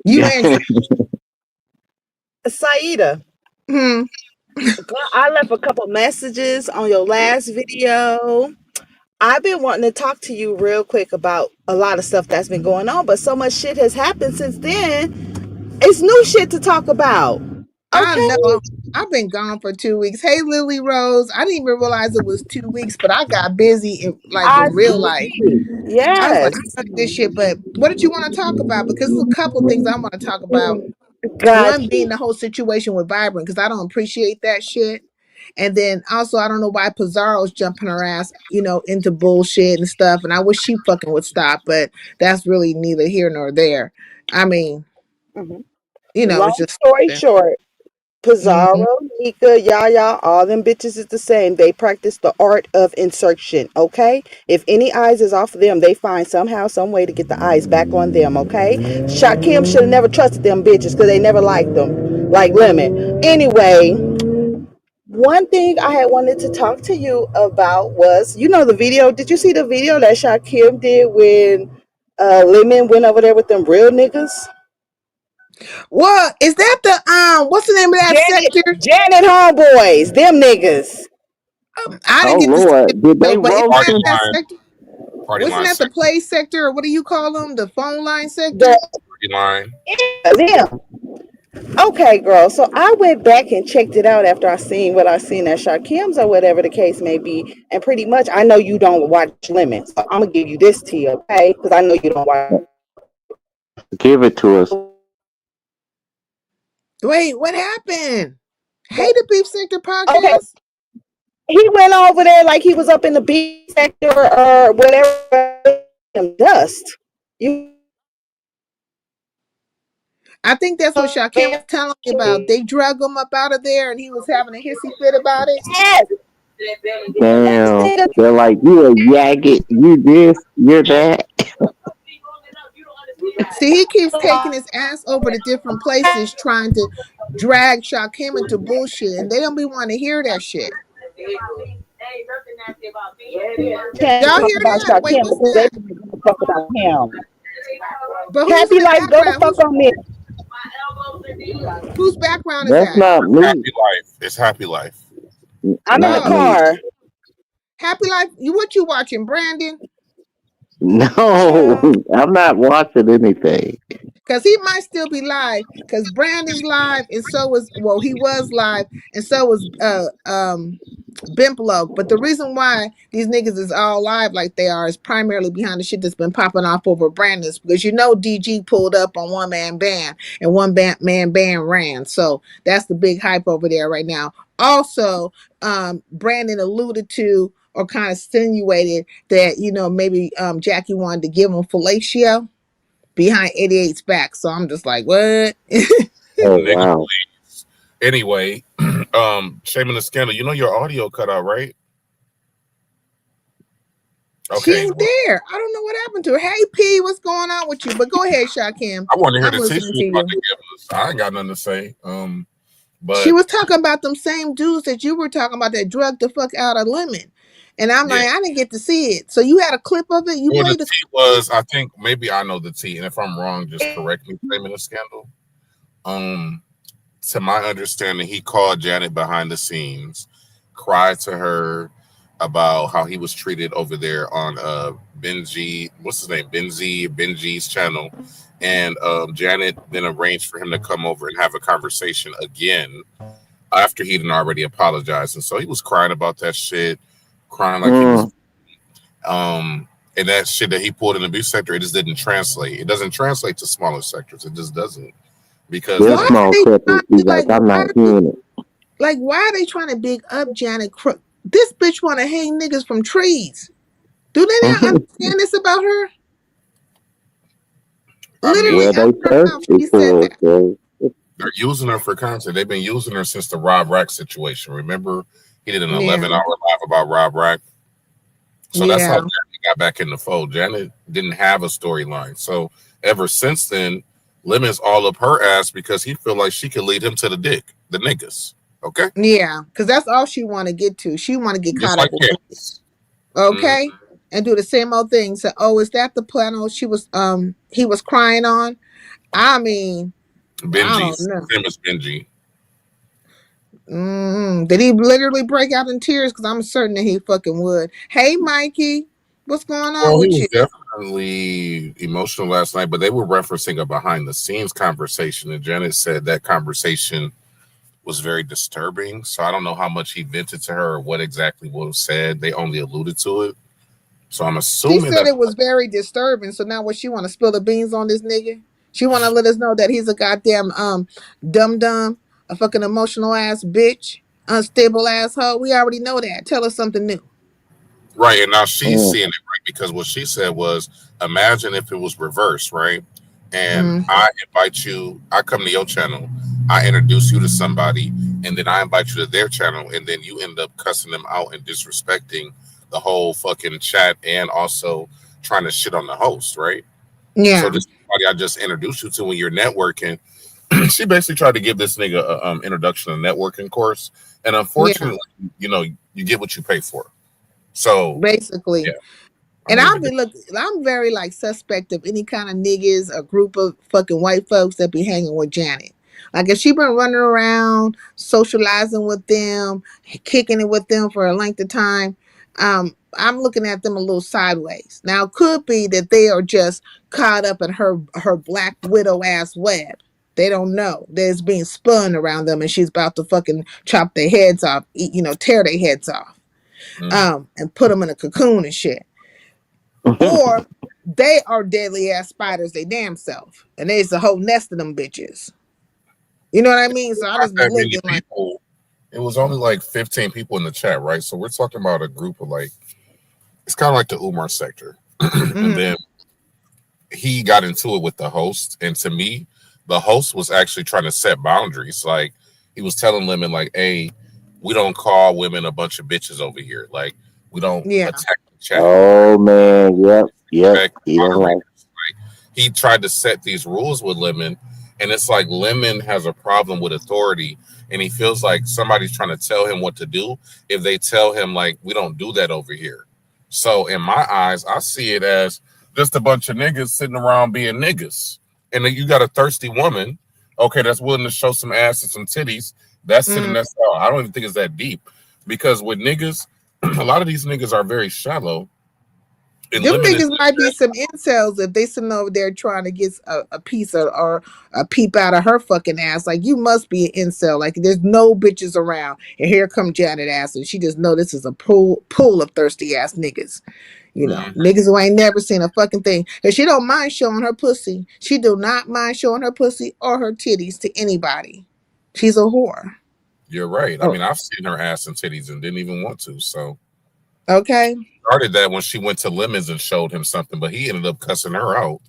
You and Saida. Hmm. Girl, I left a couple messages on your last video. I've been wanting to talk to you real quick about a lot of stuff that's been going on, but so much shit has happened since then. It's new shit to talk about. I Okay. know. I've been gone for 2 weeks. Hey, Lily Rose. I didn't even realize it was 2 weeks, but I got busy in real life. I was like, Yes. I know this shit, but what did you want to talk about? Because there's a couple of things I want to talk about. Got One being you. the whole situation with Vibrant, because I don't appreciate that shit. And then also, I don't know why Pizarro's jumping her ass, into bullshit and stuff. And I wish she fucking would stop, but that's really neither here nor there. I mean, it's Long just story something. short, Mhm. Pizarro, Nika, Yaya, all them bitches is the same. They practice the art of insertion, okay? If any eyes is off of them, they find somehow, some way to get the eyes back on them, okay? Shakim should have never trusted them bitches because they never liked them. Like Lemon. Anyway, one thing I had wanted to talk to you about was, the video. Did you see the video that Shakim did when Lemon went over there with them real niggas? What is that? What's the name of that sector? Janet homeboys, them niggas. I didn't Oh get to see it, Lord, did they but isn't roast Party that him? that line, sector? party Wasn't line, that the play sector, or what do you call them? The phone line sector? The party line. them. Okay, girl. So I went back and checked it out after I seen what I seen at Shakim's or whatever the case may be. And pretty much, I know you don't watch Lemon, so I'm gonna give you this tea, okay? Because I know you don't watch. Give it to us. Wait, what happened? Hey, the Beef Sector Okay, podcast. he went over there like he was up in the B sector or whatever. Dust. You. I think that's what Shakim was telling me about. They drug him up out of there, and he was having a hissy fit about it. Yes. Damn. They're like, you a yagget, you this, you're that. See, he keeps taking his ass over to different places, trying to drag Shakim into bullshit, and they don't be wanting to hear that shit. Can't Y'all talk hear about that? Wait, Shakim what's because they that? don't give a fuck about him. But who's in Happy the life, go the background? fuck Who's on me. whose background is That's that? not me. Happy life. It's happy life. I'm in the Not Oh, me. car. Happy Life. What you watching, Brandon? No, I'm not watching anything. Because he might still be live. Because Brandon's live, and so is he was live, and so was Bimplo. But the reason why these niggas is all live like they are is primarily behind the shit that's been popping off over Brandon's. Because DG pulled up on one man band, and man band ran. So that's the big hype over there right now. Also, Brandon alluded to or kind of insinuated that maybe Jackie wanted to give him fellatio behind 88's back. So I'm just like, what? Oh Nigga, wow. please. Anyway, shame in the scandal. You know your audio cut out, right? She Okay. ain't there. I don't know what happened to her. Hey P, what's going on with you? But go ahead, Shakim. I want to hear I'm the tea she listening was to about you. to give us. I ain't got nothing to say. She But was talking about them same dudes that you were talking about that drugged the fuck out of Lemon. And I'm yeah. like, I didn't get to see it. So you had a clip of it? You Well, the played the tea was, I think maybe I know the tea, and if I'm wrong, just correct me. Shame in the scandal. To my understanding, he called Janet behind the scenes, cried to her, about how he was treated over there on Benji, what's his name, Benji's channel, and Janet then arranged for him to come over and have a conversation again after he'd already apologized, and so he was crying about that shit, crying like he was and that shit that he pulled in the big sector, it just didn't translate. It doesn't translate to smaller sectors. It just doesn't, because Their small sectors be like, I'm not hearing it. Like, why are they trying to big up Janet Crook? This bitch want to hang niggas from trees. Do they not understand this about her? Literally, she said that. They're using her for content. They've been using her since the Rob Rack situation. Remember, he did an 11-hour live about Rob Rack. So that's how Janet got back in the fold. Janet didn't have a storyline. So ever since then, Lemon's all up her ass because he feel like she could lead him to the niggas. Okay? Yeah, because that's all she want to get to. She want to get caught up with niggas. Okay? And do the same old thing. So, is that the panel he was crying on? I mean, Benji's famous Benji. Did he literally break out in tears? Because I'm certain that he fucking would. Hey, Mikey, what's going on with you? He was definitely emotional last night, but they were referencing a behind the scenes conversation, and Janet said that conversation was very disturbing. So I don't know how much he vented to her or what exactly was said. They only alluded to it. So I'm assuming she said it was very disturbing. So now what, she want to spill the beans on this nigga? She want to let us know that he's a goddamn dum-dum, a fucking emotional ass bitch, unstable asshole. We already know that. Tell us something new. Right, and now she's seeing it, right? Because what she said was, imagine if it was reversed, right? And I invite you, I come to your channel, I introduce you to somebody, and then I invite you to their channel, and then you end up cussing them out and disrespecting the whole fucking chat and also trying to shit on the host, right? Yeah. So this somebody I just introduced you to when you're networking, she basically tried to give this nigga a introduction to networking course, and unfortunately, you know, you get what you pay for. So basically, and I'm very like suspect of any kind of niggas or group of fucking white folks that be hanging with Janet. Like if she been running around socializing with them, kicking it with them for a length of time, I'm looking at them a little sideways. Now it could be that they are just caught up in her black widow ass web. They don't know that it's being spun around them and she's about to fucking chop their heads off, tear their heads off. And put them in a cocoon and shit. Or they are deadly ass spiders they damn self. And there's a whole nest of them bitches. You know what I mean? So I just be looking like it was only like 15 people in the chat, right? So we're talking about a group of like, it's kind of like the Umar sector. And then he got into it with the host. And to me, the host was actually trying to set boundaries. Like he was telling Lemon, like, hey, we don't call women a bunch of bitches over here. Like we don't attack the chat. Oh man, yep. He tried to set these rules with Lemon, and it's like Lemon has a problem with authority, and he feels like somebody's trying to tell him what to do. If they tell him like we don't do that over here, so in my eyes, I see it as just a bunch of niggas sitting around being niggas, and then you got a thirsty woman, okay, that's willing to show some ass and some titties. That's sitting there. I don't even think it's that deep because with niggas, a lot of these niggas are very shallow. Them niggas might be some incels if they sitting over there trying to get a piece or a peep out of her fucking ass. Like you must be an incel. Like there's no bitches around, and here come Janet ass, and she just know this is a pool of thirsty ass niggas. You know, niggas who ain't never seen a fucking thing. And she don't mind showing her pussy. She do not mind showing her pussy or her titties to anybody. She's a whore. You're right. I mean, I've seen her ass and titties and didn't even want to. So, okay. Started that when she went to Lemons and showed him something, but he ended up cussing her out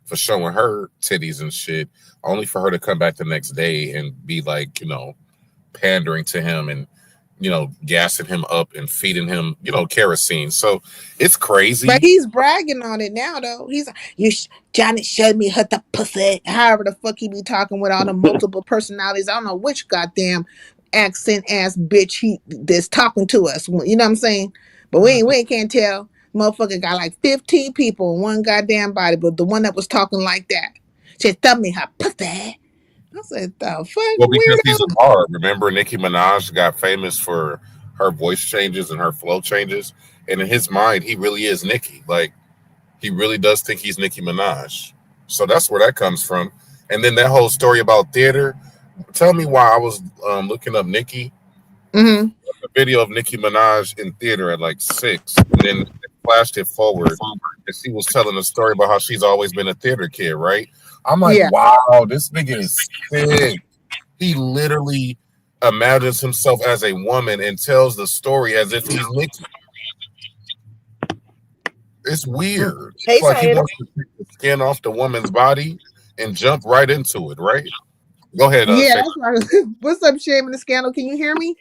for showing her titties and shit, only for her to come back the next day and be like, pandering to him and, gassing him up and feeding him, kerosene. So it's crazy. But he's bragging on it now, though. He's like, Johnny showed me her the pussy. However the fuck he be talking with all the multiple personalities. I don't know which goddamn accent ass bitch that's talking to us. You know what I'm saying? But we can't tell. Motherfucker got like 15 people in one goddamn body, but the one that was talking like that, she told me her pussy. I said, the fuck? Well, because he's a bar. Remember, Nicki Minaj got famous for her voice changes and her flow changes. And in his mind, he really is Nicki. Like, he really does think he's Nicki Minaj. So that's where that comes from. And then that whole story about theater. Tell me why I was looking up Nicki, Mm-hmm. a video of Nicki Minaj in theater at like 6, and then it flashed it forward, and she was telling a story about how she's always been a theater kid, right? I'm like, Yeah. wow, this nigga is sick. He literally imagines himself as a woman and tells the story as if he's Nicki. It's weird. Hey, It's like he Sayeda. wants to take the skin off the woman's body and jump right into it, right? Go ahead, Yeah, Shay. that's right. What's up, Shame and the Scandal? Can you hear me?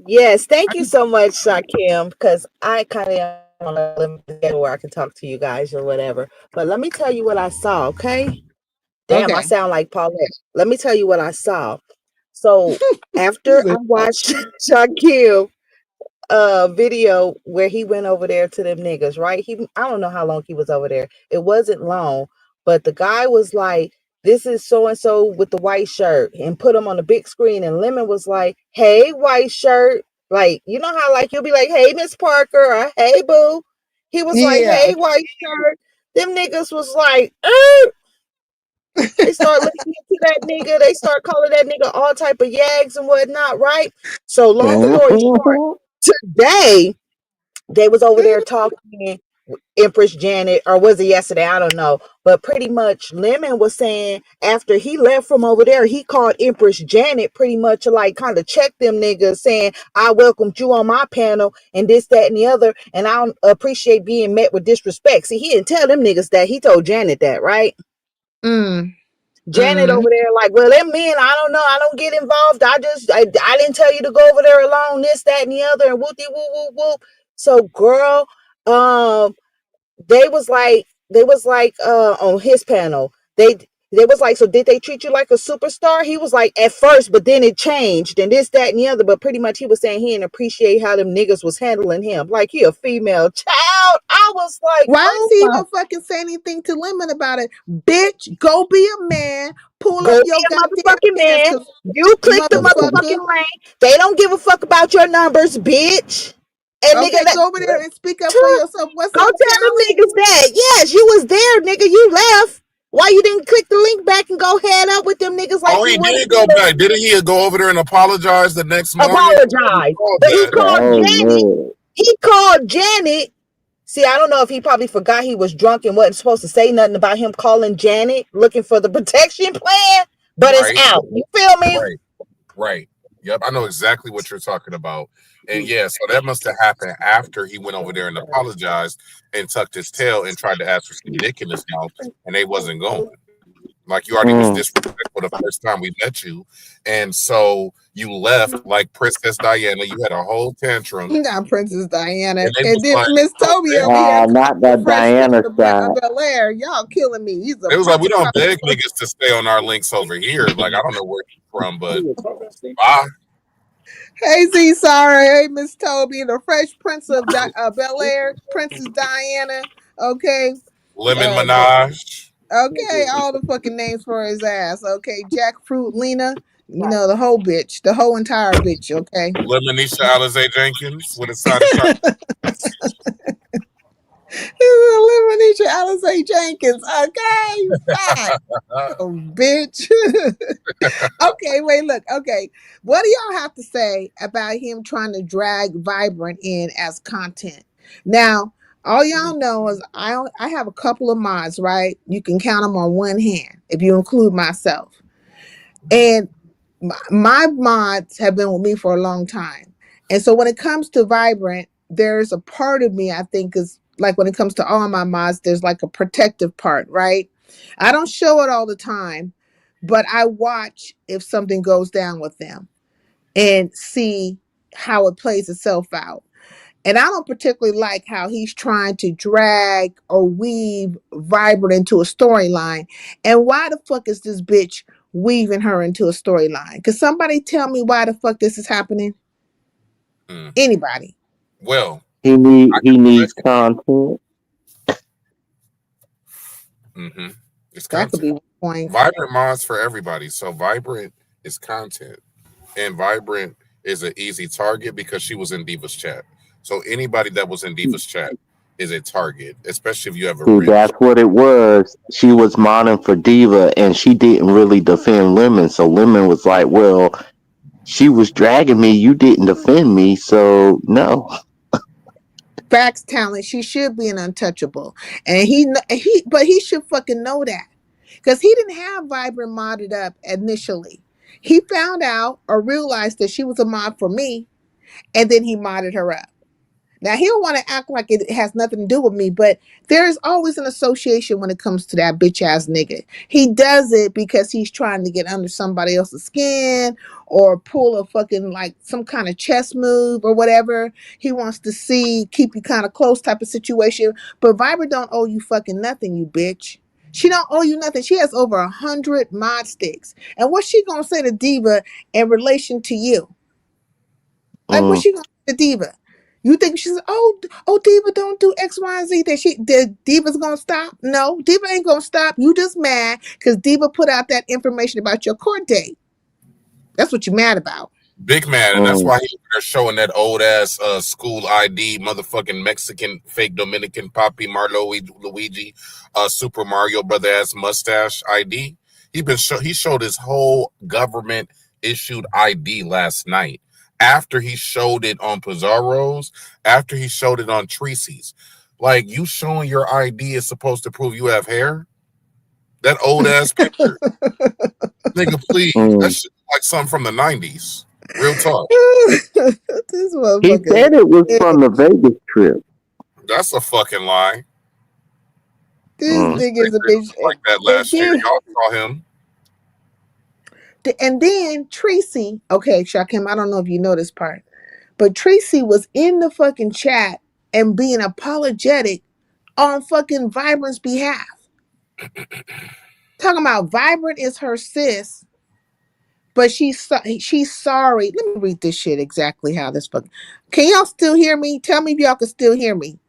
Yes, thank you so much, Shakim, because I kind of am on a limited schedule where I can talk to you guys or whatever. But let me tell you what I saw, okay? Damn, I Okay. sound like Paulette. Let me tell you what I saw. So after I watched Shakim video where he went over there to them niggas, right? I don't know how long he was over there. It wasn't long, but the guy was like, "This is so and so with the white shirt," and put him on the big screen. And Lemon was like, "Hey, white shirt." Like, you know how like you'll be like, "Hey, Miss Parker," or "Hey, boo." He was like, Yeah. "Hey, white shirt." Them niggas was like, they start listening to that nigga. They start calling that nigga all type of yags and whatnot, right? So long story short, today they was over there talking Empress Janet, or was it yesterday? I don't know. But pretty much Lemon was saying after he left from over there, he called Empress Janet pretty much like kind of check them niggas saying, "I welcomed you on my panel and this, that, and the other. And I don't appreciate being met with disrespect." See, he didn't tell them niggas that. He told Janet that, right? Mm. Janet Mm. over there, like, "Well, them men, I don't know. I don't get involved. I didn't tell you to go over there alone, this, that, and the other, and whoop de whoop, whoop, whoop." So, girl, um, they was like on his panel. They was like, "So did they treat you like a superstar?" He was like, "At first, but then it changed and this, that, and the other." But pretty much he was saying he didn't appreciate how them niggas was handling him. Like he a female child. I was like, Why oh does he my, even fucking say anything to Lemon about it? Bitch, go be a man. Pull go up be your a goddamn motherfucking pants, man. cause You click the motherfucker. motherfucking link. They don't give a fuck about your numbers, bitch. And nigga, Okay, go over there and speak up for go yourself. What's tell up, them Talent? niggas that. Yes, you was there, nigga. You left. Why you didn't click the link back and go head up with them niggas like Oh, you he would did go have back. Didn't he go over there and apologize the next morning? I apologize? recall But he that. called Oh Janet. yeah. He called Janet. See, I don't know if he probably forgot he was drunk and wasn't supposed to say nothing about him calling Janet looking for the protection plan, but it's Right, out. You feel me? right, right. Yep, I know exactly what you're talking about. And yeah, so that must have happened after he went over there and apologized and tucked his tail and tried to ask for some dick in his mouth, and they wasn't going. Like you already was Mm. disrespectful the first time we met you, and so you left like Princess Diana. You had a whole tantrum, Not Princess Diana. and they And was then like, Miss "We don't Toby beg over here, Not the that Fresh Prince Diana of side. Bel Air. Y'all killing me. He's a It was like we prince of don't color. beg niggas to stay on our links over here. Like I don't know where you're from, but bye. Hey, Z, sorry. Hey, Miss Toby, the Fresh Prince of Bel Air, Princess Diana. Okay. Lemon Uh, Minaj, okay, all the fucking names for his ass. Okay, Jackfruit Lena. You know, the whole bitch, the whole entire bitch. Okay. Lemonisha Alize Jenkins with a side of chocolate. Elimination Alice Jenkins. Okay, fine. Oh, bitch. Okay, wait, look. Okay. What do y'all have to say about him trying to drag Vibrant in as content? Now, all y'all know is I have a couple of mods, right? You can count them on one hand if you include myself. And my mods have been with me for a long time. And so when it comes to Vibrant, there's a part of me I think is like when it comes to all my mods, there's like a protective part, right? I don't show it all the time, but I watch if something goes down with them and see how it plays itself out. And I don't particularly like how he's trying to drag or weave Vibrant into a storyline. And why the fuck is this bitch weaving her into a storyline? Could somebody tell me why the fuck this is happening? Mm. Anybody? Well, I He can needs say content. it's That could content. be one point. Vibrant mods for everybody. So Vibrant is content, and Vibrant is an easy target because she was in Diva's chat. So anybody that was in Diva's chat is a target, especially if you have a See, rich. that's what it was. She was modding for Diva, and she didn't really defend Lemon. So Lemon was like, "Well, she was dragging me. You didn't defend me, so no." Facts, talent. She should be an untouchable, and but he should fucking know that, because he didn't have Vibrant modded up initially. He found out or realized that she was a mod for me, and then he modded her up. Now he'll want to act like it has nothing to do with me, but there's always an association when it comes to that bitch ass nigga. He does it because he's trying to get under somebody else's skin or pull a fucking like some kind of chess move or whatever. He wants to see keep you kind of close type of situation. But Viber don't owe you fucking nothing, you bitch. She don't owe you nothing. She has over 100 mod sticks. And what's she gonna say to Diva in relation to you? Like, what's Mm. she gonna do to Diva? You think she's oh Diva don't do X, Y, and Z? That Diva's gonna stop? No, Diva ain't gonna stop. You just mad because Diva put out that information about your court date. That's what you're mad about. Big man, and that's Mm. why they're showing that old ass school ID motherfucking Mexican fake Dominican Papi Marlo Luigi Super Mario brother ass mustache ID. He showed his whole government issued ID last night after he showed it on Pizarro's, after he showed it on Tracy's. Like, you showing your ID is supposed to prove you have hair? That old ass picture. Nigga, please. That Mm. shit like something from the 90s. Real talk. This He motherfucker. said it was from the Vegas trip. That's a fucking lie. This Mm. nigga is a bitch. Like that And last year. Y'all saw him. then Tracy. Okay, Shakim, I don't know if you know this part, but Tracy was in the fucking chat and being apologetic on fucking Vibrant's behalf. Talking about Vibrant is her sis, but she's sorry. Let me read this shit exactly how this fuck. Can y'all still hear me? Tell me if y'all can still hear me.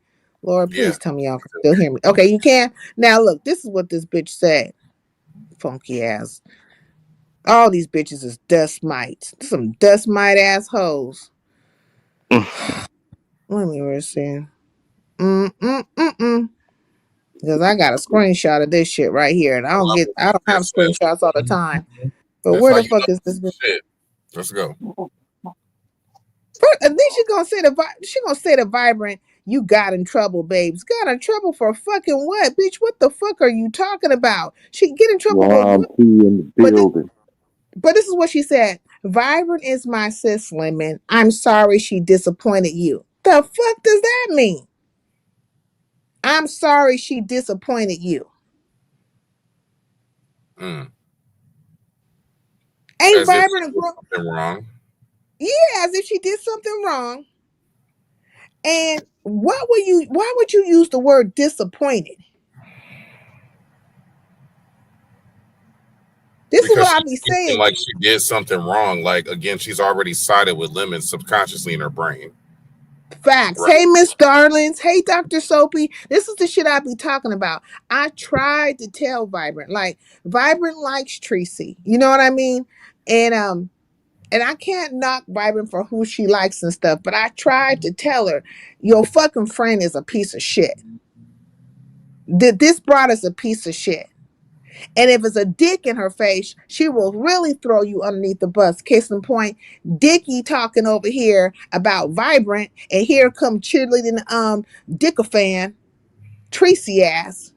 Lord, Yeah. please tell me y'all can still hear me. Okay, you can. Now look, this is what this bitch said. Funky ass. All these bitches is dust mites. Some dust mite assholes. Let me see. Because I got a screenshot of this shit right here, and I don't have screenshots all the time. But That's where how the you fuck know is this bitch? shit. Let's go. And then she gonna say to Vibrant, you got in trouble, babes. Got in trouble for fucking what, bitch? What the fuck are you talking about? She get in trouble with Rob what? P in the building. But this is what she said. Vibrant is my sis, Lemon. I'm sorry she disappointed you. The fuck does that mean? I'm sorry she disappointed you. Mm. Ain't As if she Vibrant did something wrong. Yeah, as if she did something wrong. And why would you use the word disappointed? This is what Because I she's be thinking saying. like she did something wrong. Like, again, she's already sided with Lemon subconsciously in her brain. Facts. Right. Hey, Miss Darlings. Hey, Dr. Soapy. This is the shit I be talking about. I tried to tell Vibrant, like Vibrant likes Tracy. You know what I mean? And I can't knock Vibrant for who she likes and stuff, but I tried to tell her, your fucking friend is a piece of shit. This broad is a piece of shit. And if it's a dick in her face, she will really throw you underneath the bus. Case in point, Dickie talking over here about Vibrant, and here come cheerleading Dickafan, Tracy ass.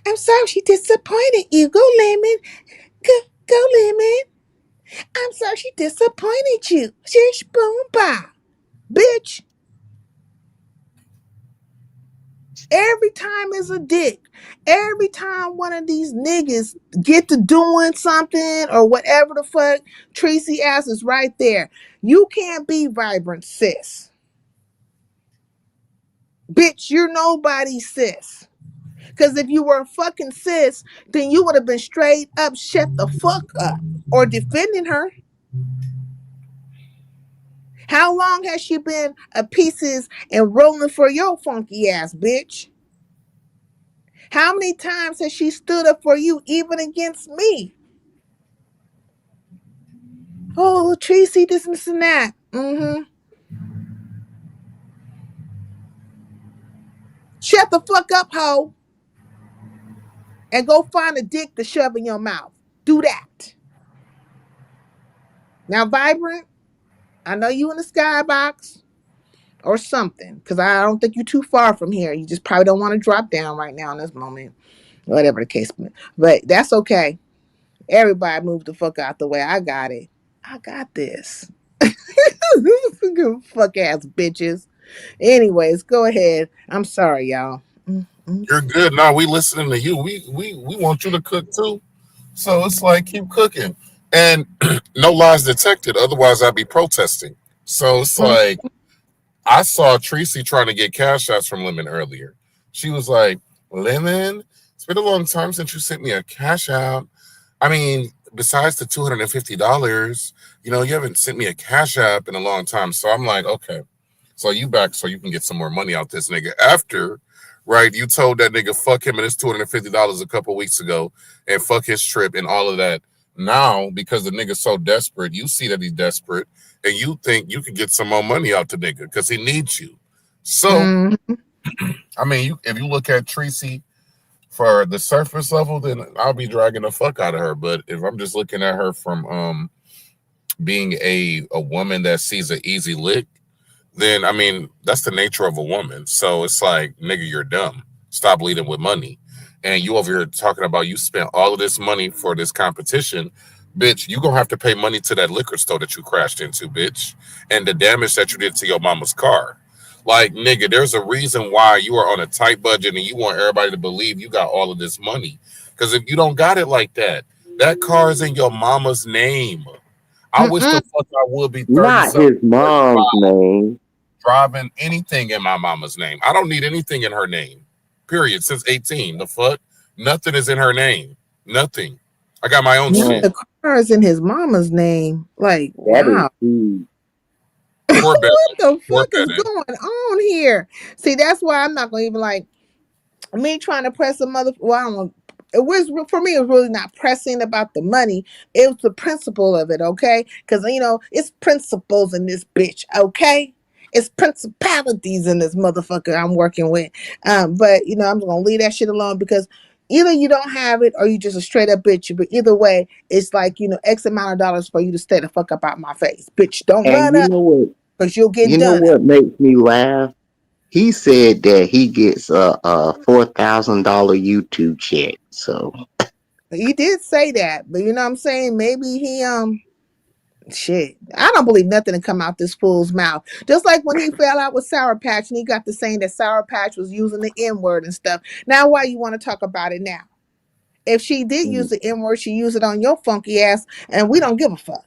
I'm sorry she disappointed you. Go Lemon. Go Lemon. I'm sorry she disappointed you. Shish boom ba. Bitch. Every time is a dick. Every time one of these niggas get to doing something or whatever the fuck, Tracy ass is right there. You can't be Vibrant, sis. Bitch, you're nobody's sis. Because if you were a fucking sis, then you would have been straight up shut the fuck up or defending her. How long has she been a pieces and rolling for your funky ass, bitch? How many times has she stood up for you, even against me? Oh, Tracy, this and that. Mm-hmm. Shut the fuck up, hoe, and go find a dick to shove in your mouth. Do that. Now, Vibrant, I know you in the skybox or something, because I don't think you're too far from here. You just probably don't want to drop down right now in this moment, whatever the case. But that's okay. Everybody move the fuck out the way. I got it. I got this. Fuck ass bitches. Anyways, go ahead. I'm sorry, y'all. You're good. Now we listening to you. We want you to cook too. So it's like keep cooking. And no lies detected. Otherwise I'd be protesting. So it's like I saw Tracy trying to get cash outs from Lemon earlier. She was like, Lemon, it's been a long time since you sent me a cash out. I mean, besides the $250, you haven't sent me a cash app in a long time. So I'm like, okay. So you back so you can get some more money out this nigga. After, right, you told that nigga fuck him and his $250 a couple weeks ago and fuck his trip and all of that. Now, because the nigga's so desperate, you see that he's desperate and you think you can get some more money out the nigga because he needs you. So, I mean, if you look at Tracy for the surface level, then I'll be dragging the fuck out of her. But if I'm just looking at her from being a woman that sees an easy lick, then I mean that's the nature of a woman. So it's like, nigga, you're dumb. Stop leading with money. And you over here talking about you spent all of this money for this competition. Bitch, you gonna have to pay money to that liquor store that you crashed into, bitch. And the damage that you did to your mama's car. Like, nigga, there's a reason why you are on a tight budget and you want everybody to believe you got all of this money. Because if you don't got it like that, that car is in your mama's name. I wish the fuck I would be 30 Not something. his mom's name. Driving anything in my mama's name. I don't need anything in her name. Period. Since 18. The fuck? Nothing is in her name. Nothing. I got my own shit. The car is in his mama's name. Like, wow. What the fuck is going on here? See, that's why I'm not gonna even like me trying to press a mother. Well, I don't. It was for me. It was really not pressing about the money. It was the principle of it, okay? Because it's principles in this bitch, okay? It's principalities in this motherfucker I'm working with. But I'm gonna leave that shit alone because either you don't have it or you just a straight up bitch. But either way, it's like X amount of dollars for you to stay the fuck up out my face, bitch. Don't And run up because you'll get you done. know what makes me laugh? He said that he gets a $4,000 YouTube check. So He did say that, but you know what I'm saying? Maybe he shit. I don't believe nothing to come out this fool's mouth. Just like when he fell out with Sour Patch and he got to saying that Sour Patch was using the N-word and stuff. Now why you want to talk about it now? If she did use the N-word, she used it on your funky ass, and we don't give a fuck.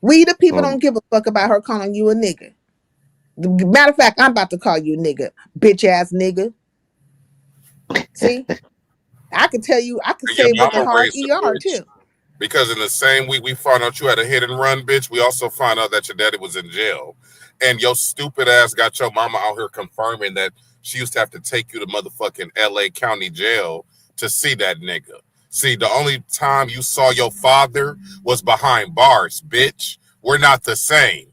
We the people don't give a fuck about her calling you a nigga. Matter of fact, I'm about to call you a nigga, bitch ass nigga. See? I can tell you, I can say it with a hard ER too. Because in the same week we found out you had a hit and run, bitch, we also found out that your daddy was in jail. And your stupid ass got your mama out here confirming that she used to have to take you to motherfucking LA County Jail to see that nigga. See, the only time you saw your father was behind bars, bitch. We're not the same.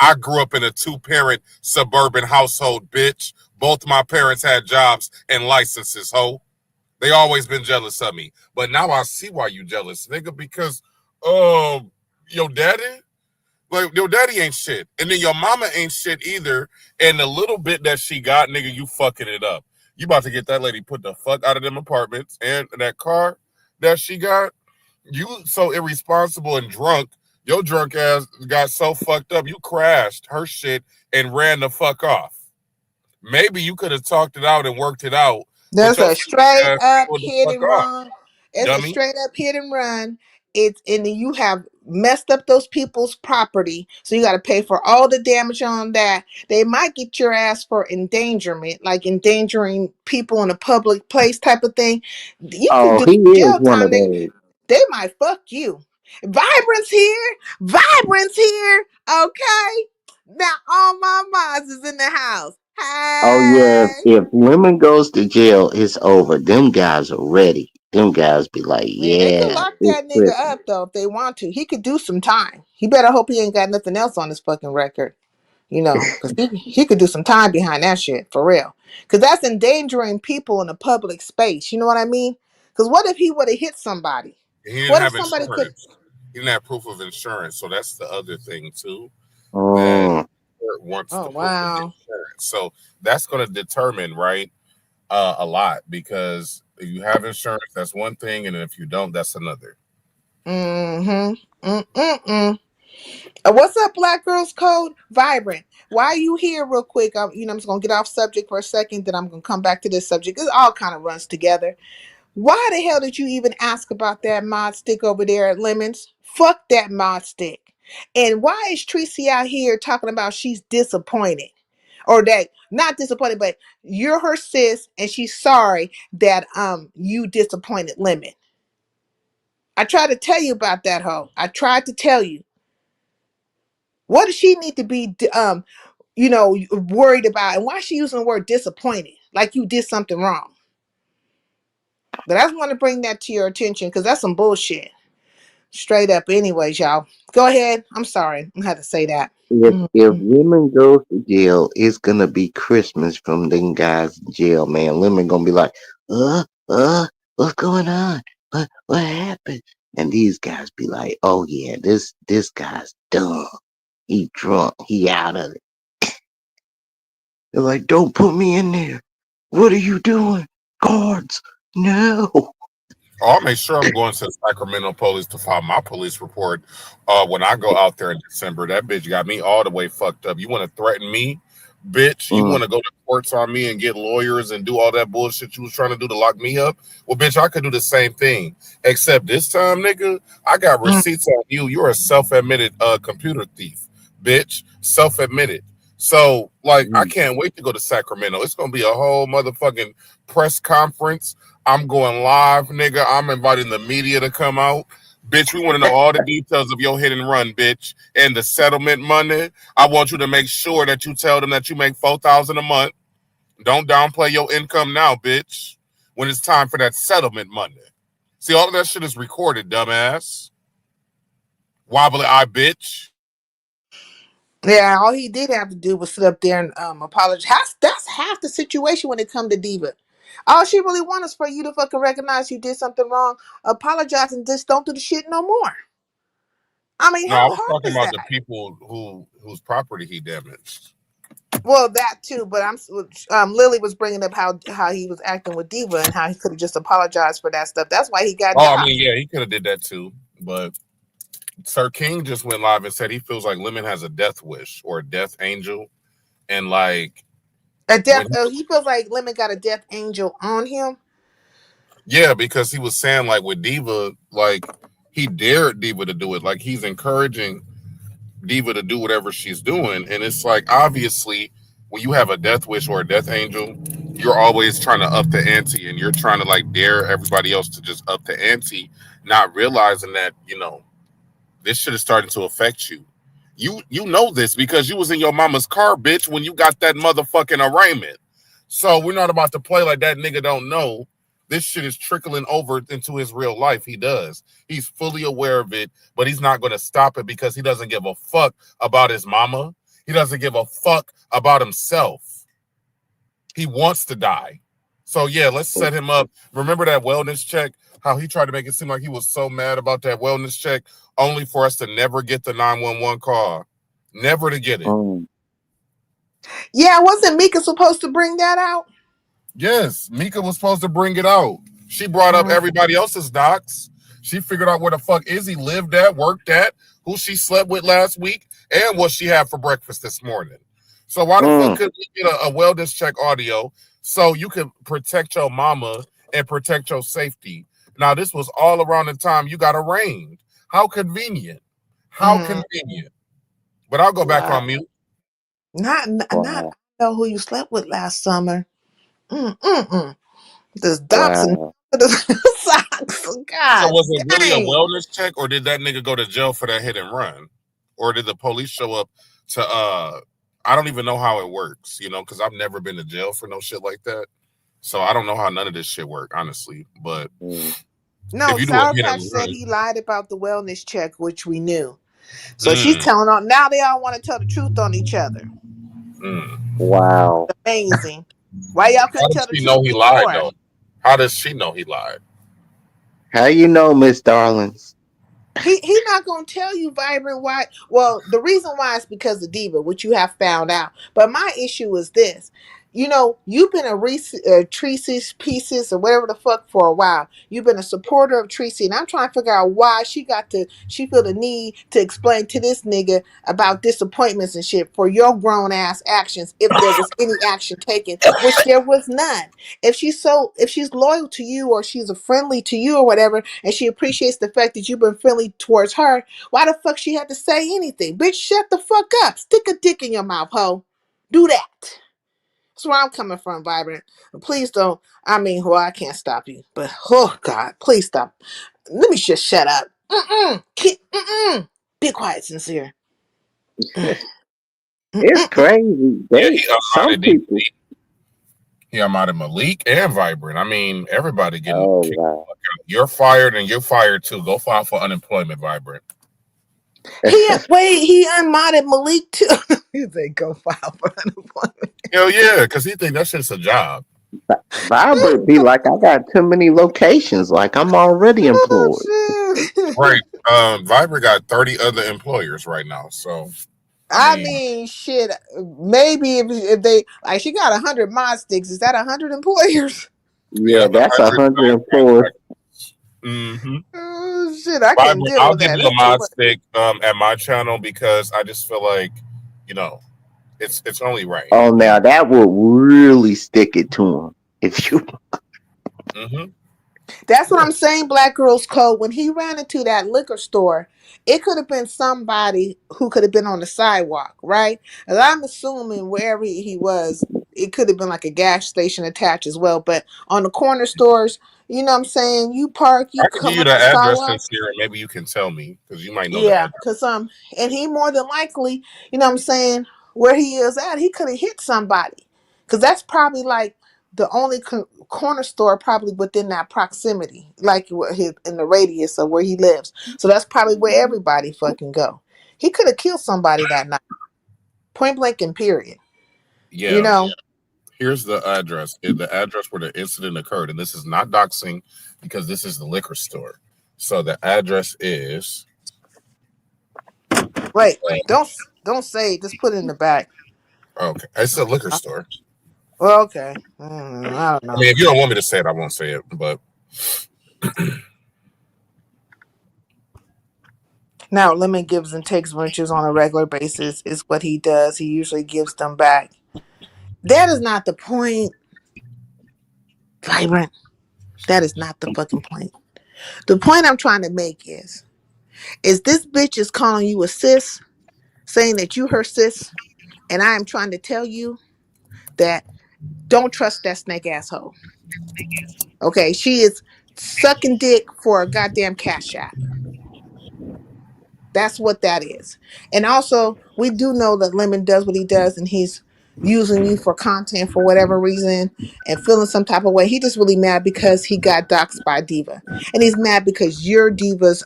I grew up in a 2-parent suburban household, bitch. Both my parents had jobs and licenses, ho. They always been jealous of me. But now I see why you jealous, nigga, because your daddy, like your daddy ain't shit. And then your mama ain't shit either. And the little bit that she got, nigga, you fucking it up. You about to get that lady put the fuck out of them apartments and that car that she got. You so irresponsible and drunk. Your drunk ass got so fucked up, you crashed her shit and ran the fuck off. Maybe you could have talked it out and worked it out. There's a straight up hit and run. It's Dummy. a straight up hit and run. It's and you have messed up those people's property, so you got to pay for all the damage on that. They might get your ass for endangerment, like endangering people in a public place type of thing. You can do he is jail one time. of those. They might fuck you. Vibrance here. Vibrance here. Okay. Now all my moms is in the house. Oh yeah, Hey. if Lemon goes to jail, it's over. Them guys are ready. them guys be like, Man, they could yeah, lock it's that nigga Christmas. up though if they want to. He could do some time. He better hope he ain't got nothing else on his fucking record. Because he could do some time behind that shit for real. Because that's endangering people in a public space. You know what I mean? Because what if he would have hit somebody? He didn't What if have somebody could? insurance. He didn't have proof of insurance, so that's the other thing too. That Mm. court wants Oh the proof of wow. insurance, so that's going to determine right a lot because if you have insurance, that's one thing, and if you don't, that's another. Mm-hmm. Mm-mm-mm. What's up, Black Girls Code? Vibrant. Why are you here, real quick? I'm just gonna get off subject for a second, then I'm gonna come back to this subject. It all kind of runs together. Why the hell did you even ask about that mod stick over there at Lemons? Fuck that mod stick. And why is Tracy out here talking about she's disappointed? Or that not disappointed, but you're her sis and she's sorry that you disappointed Lemon. I tried to tell you about that hoe. I tried to tell you. What does she need to be worried about? And why is she using the word disappointed? Like you did something wrong. But I just want to bring that to your attention because that's some bullshit. Straight up. Anyways, y'all. Go ahead. I'm sorry. I had to say that. If Lemon goes to jail, it's gonna be Christmas from them guys in jail, man. Lemon gonna be like, what's going on? What happened? And these guys be like, oh yeah, this guy's dumb. He drunk. He out of it. They're like, don't put me in there. What are you doing? Guards, no. Oh, I'll make sure I'm going to the Sacramento police to file my police report when I go out there in December. That bitch got me all the way fucked up. You want to threaten me, bitch? You want to go to courts on me and get lawyers and do all that bullshit you was trying to do to lock me up? Well, bitch, I could do the same thing. Except this time, nigga, I got receipts on you. You're a self-admitted computer thief, bitch. Self-admitted. So, like, I can't wait to go to Sacramento. It's going to be a whole motherfucking press conference. I'm going live, nigga. I'm inviting the media to come out. Bitch, we want to know all the details of your hit and run, bitch. And the settlement money. I want you to make sure that you tell them that you make $4,000 a month. Don't downplay your income now, bitch. When it's time for that settlement money. See, all of that shit is recorded, dumbass. Wobbly eye, bitch. Yeah, all he did have to do was sit up there and apologize. That's half the situation when it come to Diva. All she really wants is for you to fucking recognize you did something wrong, apologize, and just don't do the shit no more. I mean, No, I how was hard talking is about the that? people whose property he damaged. Well, that too, but Lily was bringing up how he was acting with Diva and how he could have just apologized for that stuff. That's why he got Oh, I dropped. mean, yeah, he could have did that too, but Sir King just went live and said he feels like Lemon has a death wish or a death angel, and like A death. when He feels like Lemon got a death angel on him. yeah, because he was saying like with Diva, like he dared Diva to do it, like he's encouraging Diva to do whatever she's doing, and it's like obviously when you have a death wish or a death angel, you're always trying to up the ante, and you're trying to like dare everybody else to just up the ante, not realizing that this shit is starting to affect you. You know this because you was in your mama's car, bitch, when you got that motherfucking arraignment. So we're not about to play like that nigga don't know. This shit is trickling over into his real life. He does. He's fully aware of it, but he's not going to stop it because he doesn't give a fuck about his mama. He doesn't give a fuck about himself. He wants to die. So yeah, let's set him up. Remember that wellness check? How he tried to make it seem like he was so mad about that wellness check, only for us to never get the 911 call. Never to get it. Yeah, wasn't Mika supposed to bring that out? Yes, Mika was supposed to bring it out. She brought up everybody else's docs. She figured out where the fuck Izzy lived at, worked at, who she slept with last week, and what she had for breakfast this morning. So why the fuck could we get a wellness check audio so you can protect your mama and protect your safety? Now, this was all around the time you got arraigned. How convenient. How convenient. But I'll go back on mute. Not I know who you slept with last summer. This docs and socks. So God was it really a dang. wellness check, or did that nigga go to jail for that hit and run? Or did the police show up to I don't even know how it works, because I've never been to jail for no shit like that. So I don't know how none of this shit work, honestly. But Mm. No, if you do a Sour hit Patch and said run, he lied about the wellness check, which we knew. So she's mm, telling on now they all want to tell the truth on each other. mm. Wow. Amazing. Why y'all How couldn't does tell the she know truth he lied before? though? How does she know he lied? How you know, Miss Darlings? He not gonna tell you, Vibrant, why. Well, the reason why is because of Diva, which you have found out. But my issue is this. You know, you've been a Tracy's Pieces or whatever the fuck for a while. You've been a supporter of Tracy, and I'm trying to figure out why she feel the need to explain to this nigga about disappointments and shit for your grown ass actions, if there was any action taken, which there was none. If she's loyal to you or she's a friendly to you or whatever, and she appreciates the fact that you've been friendly towards her, why the fuck she had to say anything? Bitch, shut the fuck up. Stick a dick in your mouth, hoe. Do that. That's where I'm coming from, Vibrant. Please don't. I mean, well, I can't stop you, but oh God, please stop. Let me just shut up. Be quiet, sincere. It's crazy. Yeah, They he some unmodded people. DB. He unmodded Malik and Vibrant. I mean, everybody getting Oh kicked. wow. You're fired and you're fired too. Go file for unemployment, Vibrant. He unmodded Malik too. He said, "Go file for unemployment." Hell yeah, because he think that shit's a job. Robert be like, I got too many locations. Like I'm already employed. Oh, Right. shit. Vibrant got 30 other employers right now. So I I mean, mean, shit. Maybe if they like, she got 100 mod sticks. Is that 100 employers? yeah, Yeah, but that's 100 100 employees. mm-hmm. Oh shit! I can't Vibrant, deal I'll with give that. you a That's too mod much. stick at my channel because I just feel like, you know, it's only right. Oh, now that would really stick it to him. If you, Mm-hmm. That's what Yeah. I'm saying, Black Girls Code. When he ran into that liquor store, it could have been somebody who could have been on the sidewalk, right? And I'm assuming wherever he was, it could have been like a gas station attached as well. But on the corner stores, you know what I'm saying? You park, I you can give come you up the the address sidewalk. since here, and maybe you can tell me because you might know the Yeah, address. cause and he more than likely, you know what I'm saying, where he is at, he could have hit somebody, cause that's probably like the only corner store probably within that proximity, like in the radius of where he lives. So that's probably where everybody fucking go. He could have killed somebody that night, point blank and period. You Yeah. know, Here's the address. The address where the incident occurred, and this is not doxing because this is the liquor store. So the address is wait, uh, don't say it, just put it in the back. okay. It's a liquor store. Well, okay, I don't I know. mean, if you don't want me to say it, I won't say it. But Now, Lemon gives and takes wrenches on a regular basis is what he does. He usually gives them back. That is not the point, Vibrant. That is not the fucking point. The point I'm trying to make is this bitch is calling you a sis, saying that you her sis, and I am trying to tell you that don't trust that snake asshole. Okay, she is sucking dick for a goddamn cash app. That's what that is. And also, we do know that Lemon does what he does, and he's using you for content for whatever reason and feeling some type of way. He just really mad because he got doxxed by Diva. And he's mad because you're Diva's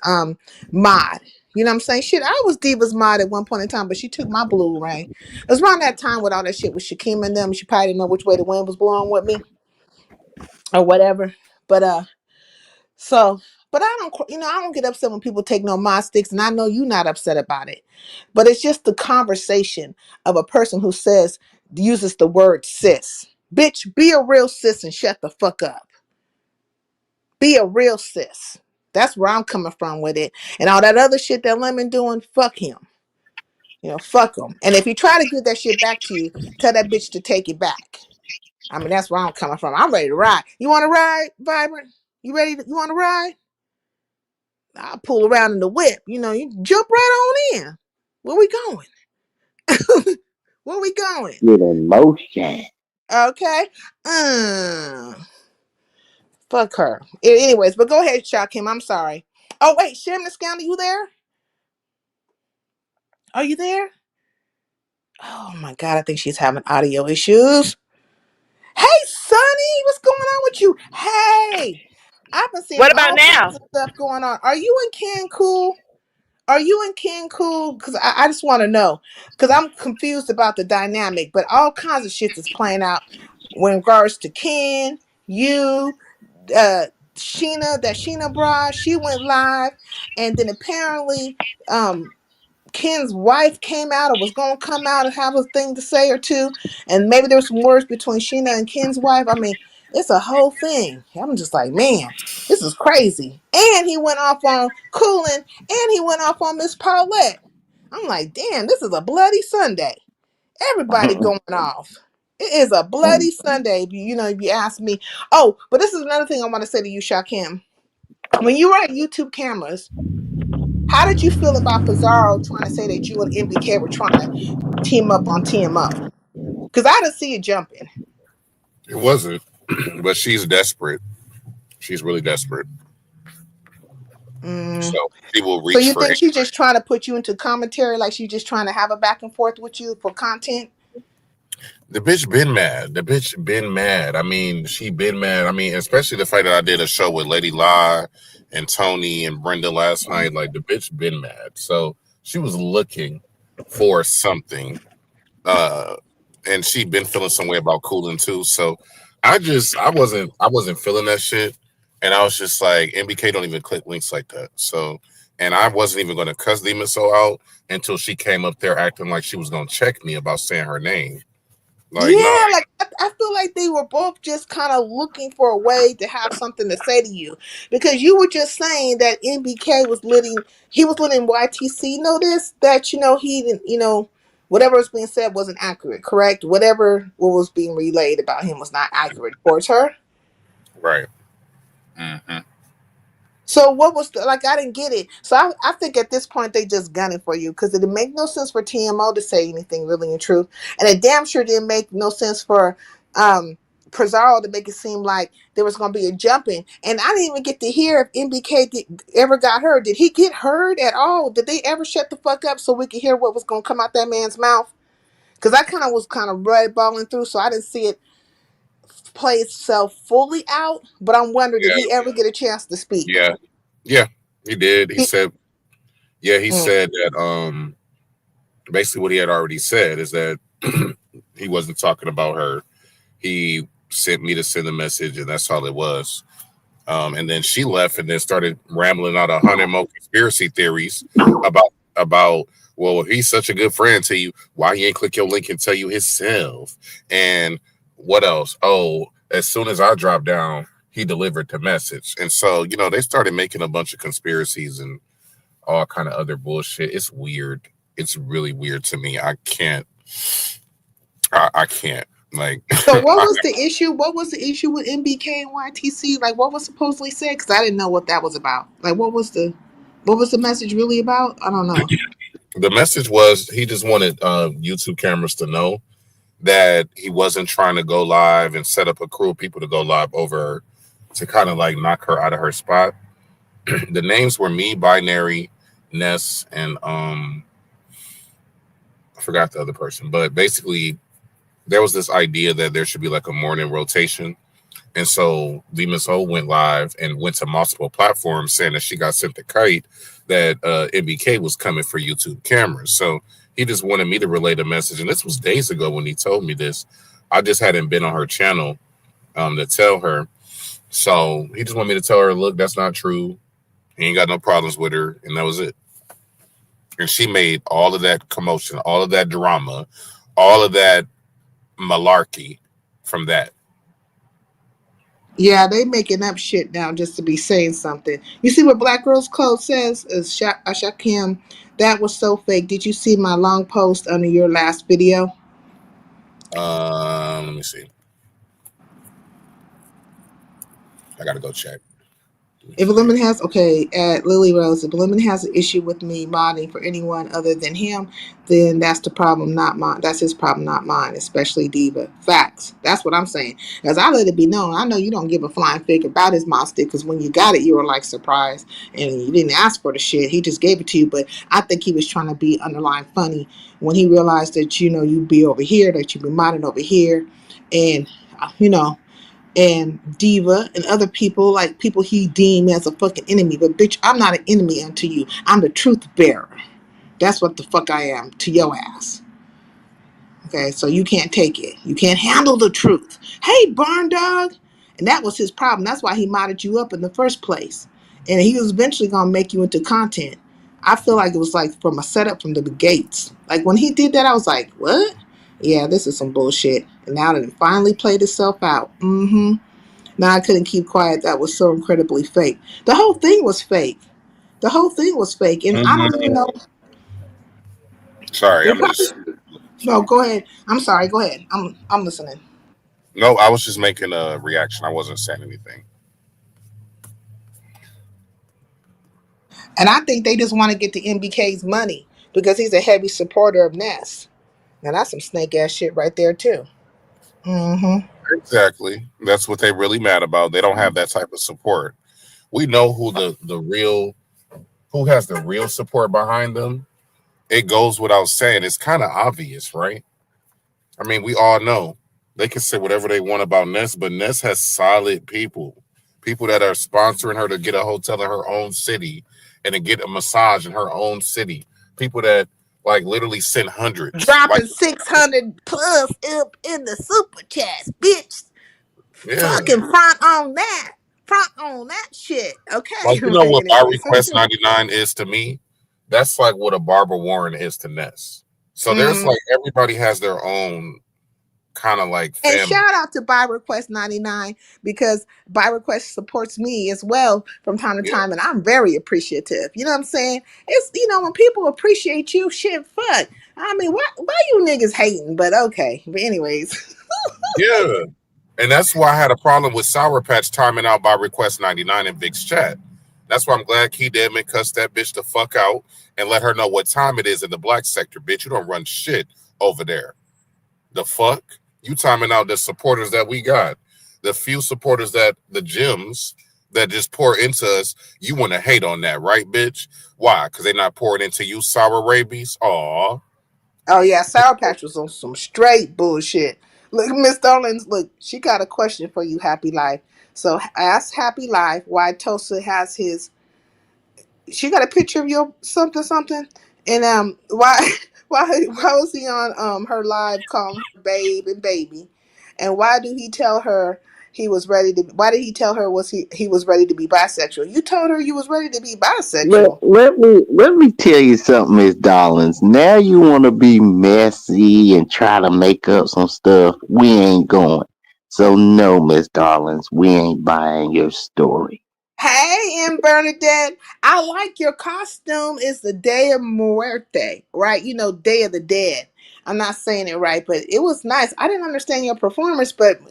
mod. You know what I'm saying? Shit, I was Diva's mod at one point in time, but she took my blue ray. It was around that time with all that shit with Shakim and them. She probably didn't know which way the wind was blowing with me or whatever. But so, but I don't, I don't get upset when people take no mod sticks, and I know you're not upset about it. But it's just the conversation of a person who uses the word sis. Bitch, be a real sis and shut the fuck up. Be a real sis. That's where I'm coming from with it. And all that other shit that Lemon doing, fuck him. Fuck him. And if he try to give that shit back to you, tell that bitch to take it back. I mean, that's where I'm coming from. I'm ready to ride. You want to ride, Vibrant? You ready? You want to ride? I'll pull around in the whip. You jump right on in. Where we going? Where we going? get in motion. Okay. Fuck her. Anyways, but go ahead, Shakim. I'm sorry. Oh, wait. Shem the Scoundrel, you there? Are you there? Oh, my God. I think she's having audio issues. Hey, Sonny, what's going on with you? Hey, I've been seeing What about all now? kinds of stuff going on. Are you in Cancun? Are you in Cancun? Because I just want to know. Because I'm confused about the dynamic, but all kinds of shit is playing out when regards to Ken, you, uh, Sheena bra, she went live, and then apparently, Ken's wife came out or was going to come out and have a thing to say or two. And maybe there was some words between Sheena and Ken's wife. I mean, it's a whole thing. I'm just like, man, this is crazy. And he went off on Coolin and he went off on Miss Paulette. I'm like, damn, this is a bloody Sunday. Everybody going off. It is a bloody Sunday, if you ask me. Oh, but this is another thing I want to say to you, Shakim. When you were at YouTube cameras, how did you feel about Pizarro trying to say that you and MBK were trying to team up on TMO? Because I didn't see it jumping. It wasn't, but she's desperate. She's really desperate. Mm. So she will So reach you for think she's anything. just trying to put you into commentary, like she's just trying to have a back and forth with you for content? The bitch been mad. The bitch been mad. I mean, she been mad. I mean, especially the fact that I did a show with Lady La and Tony and Brenda last night. Like the bitch been mad. So she was looking for something. Uh and she been feeling some way about cooling too. So I wasn't feeling that shit. And I was just like, MBK don't even click links like that. So and I wasn't even gonna cuss Demon Soul out until she came up there acting like she was gonna check me about saying her name. Like, no, Yeah, like I feel like they were both just kind of looking for a way to have something to say to you, because you were just saying that MBK was letting YTC know this, that he didn't, whatever was being said wasn't accurate, correct? Whatever what was being relayed about him was not accurate towards her. right. Mm-hmm. So what was like? I didn't get it. So I think at this point they just gunning for you, because it didn't make no sense for TMO to say anything really in truth, and it damn sure didn't make no sense for Pizarro to make it seem like there was going to be a jumping. And I didn't even get to hear if MBK ever got heard. Did he get heard at all? Did they ever shut the fuck up so we could hear what was going to come out that man's mouth? Because I was kind of red balling through, so I didn't see it play itself fully out. But I'm wondering, did he Yeah, ever get a chance to speak? yeah, yeah. He did. He He, said, yeah, he mm, said that basically what he had already said is that he wasn't talking about her. He sent me to send a message, and that's all it was. And then she left and then started rambling out 100 more conspiracy theories about well, if he's such a good friend to you, why he ain't click your link and tell you himself? And what else? Oh, as soon as I dropped down, he delivered the message. And so, they started making a bunch of conspiracies and all kind of other bullshit. It's weird. It's really weird to me. I can't. I can't. Like, so what was the issue? What was the issue with MBK and YTC? Like, what was supposedly said? Because I didn't know what that was about. Like, what was the message really about? I don't know. the message was he just wanted YouTube cameras to know that he wasn't trying to go live and set up a crew of people to go live over her to kind of like knock her out of her spot. The names were me, Binary, Ness, and I forgot the other person. But basically, there was this idea that there should be like a morning rotation. And so Demon Soul went live and went to multiple platforms saying that she got sent the kite that MBK was coming for YouTube cameras. So he just wanted me to relay the message. And this was days ago when he told me this. I just hadn't been on her channel to tell her. So he just wanted me to tell her, look, that's not true. He ain't got no problems with her. And that was it. And she made all of that commotion, all of that drama, all of that malarkey from that. Yeah, they making up shit now just to be saying something. You see what Black Girls Code says? Shakim, that was so fake. Did you see my long post under your last video? Let me see. I gotta go check. If a lemon has at Lily Rose, if a lemon has an issue with me modding for anyone other than him, then that's the problem, not mine. That's his problem, not mine, especially Diva. Facts. That's what I'm saying. As I let it be known, I know you don't give a flying fig about his mod stick, because when you got it, you were like surprised and you didn't ask for the shit. He just gave it to you. But I think he was trying to be underlying funny when he realized that you'd be over here, that you'd be modding over here, and and Diva and other people, like people he deemed as a fucking enemy. But bitch, I'm not an enemy unto you. I'm the truth bearer. That's what the fuck I am to your ass. Okay, so you can't take it. You can't handle the truth. Hey, barn dog. And that was his problem. That's why he modded you up in the first place. And he was eventually gonna make you into content. I feel like it was like from a setup from the gates. Like when he did that, I was like, what? Yeah, this is some bullshit. And now that it finally played itself out. Now I couldn't keep quiet. That was so incredibly fake. The whole thing was fake. The whole thing was fake. And I don't even know. Sorry, It I'm just. probably, no, go ahead. I'm sorry. Go ahead. I'm listening. No, I was just making a reaction. I wasn't saying anything. And I think they just want to get the MBK's money because he's a heavy supporter of Ness. Now that's some snake ass shit right there too. Mm-hmm. Exactly. That's what they really mad about. They don't have that type of support. We know who the real who has the real support behind them. It goes without saying. It's kind of obvious, right? I mean, we all know they can say whatever they want about Ness, but Ness has solid people that are sponsoring her to get a hotel in her own city and to get a massage in her own city. People that like literally send hundreds. Like, Dropping 600 plus up in the super chats, bitch. yeah. Fucking front on that. Front on that shit. Okay. Like, you know what my Anyways. request 99 is to me? That's like what a Barbara Warren is to Ness. So there's like everybody has their own kind of like And family. shout out to Buy Request 99 because Buy Request supports me as well from time to time, and I'm very appreciative. You know what I'm saying? It's when people appreciate you, shit, fuck. I mean, why you niggas hating? But okay. But anyways. Yeah. And that's why I had a problem with Sour Patch timing out by Request 99 in Vic's chat. That's why I'm glad Key Deadman cussed that bitch the fuck out and let her know what time it is in the black sector. Bitch, you don't run shit over there. The fuck? You timing out the supporters that we got. The few supporters that the gyms that just pour into us, you want to hate on that, right, bitch? Why? Because they not pouring into you, sour rabies? Aw. Oh yeah, Sour Patch was on some straight bullshit. Look, Miss Dolan's look, she got a question for you, Happy Life. So ask Happy Life why Tosa has his she got a picture of your something and why why was he on her live calling her babe and baby, and why do he tell her he was ready to why did he tell her he was ready to be bisexual? You told her you was ready to be Let, bisexual. let me tell you something, Miss Dollins. Now you want to be messy and try to make up some stuff. We ain't going. So no, Miss Dollins, we ain't buying your story. Hey, M. Bernadette, I like your costume. It's the Day of Muerte, right? Day of the Dead. I'm not saying it right, but it was nice. I didn't understand your performance, but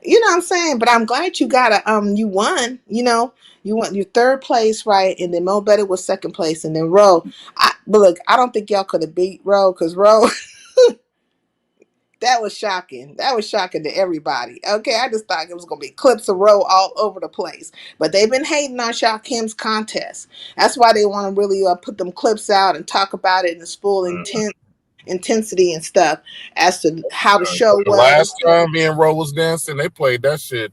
you know what I'm saying. But I'm glad you got you won. You won your third place, right? And then Mo Better was second place, and then Ro. But look, I don't think y'all could have beat Ro because Ro. That was shocking. That was shocking to everybody. Okay, I just thought it was gonna be clips of Row all over the place, but they've been hating on Shaw Kim's contest. That's why they want to really put them clips out and talk about it in its full intensity and stuff as to how the show The was and last stuff. time me and Ro was dancing, they played that shit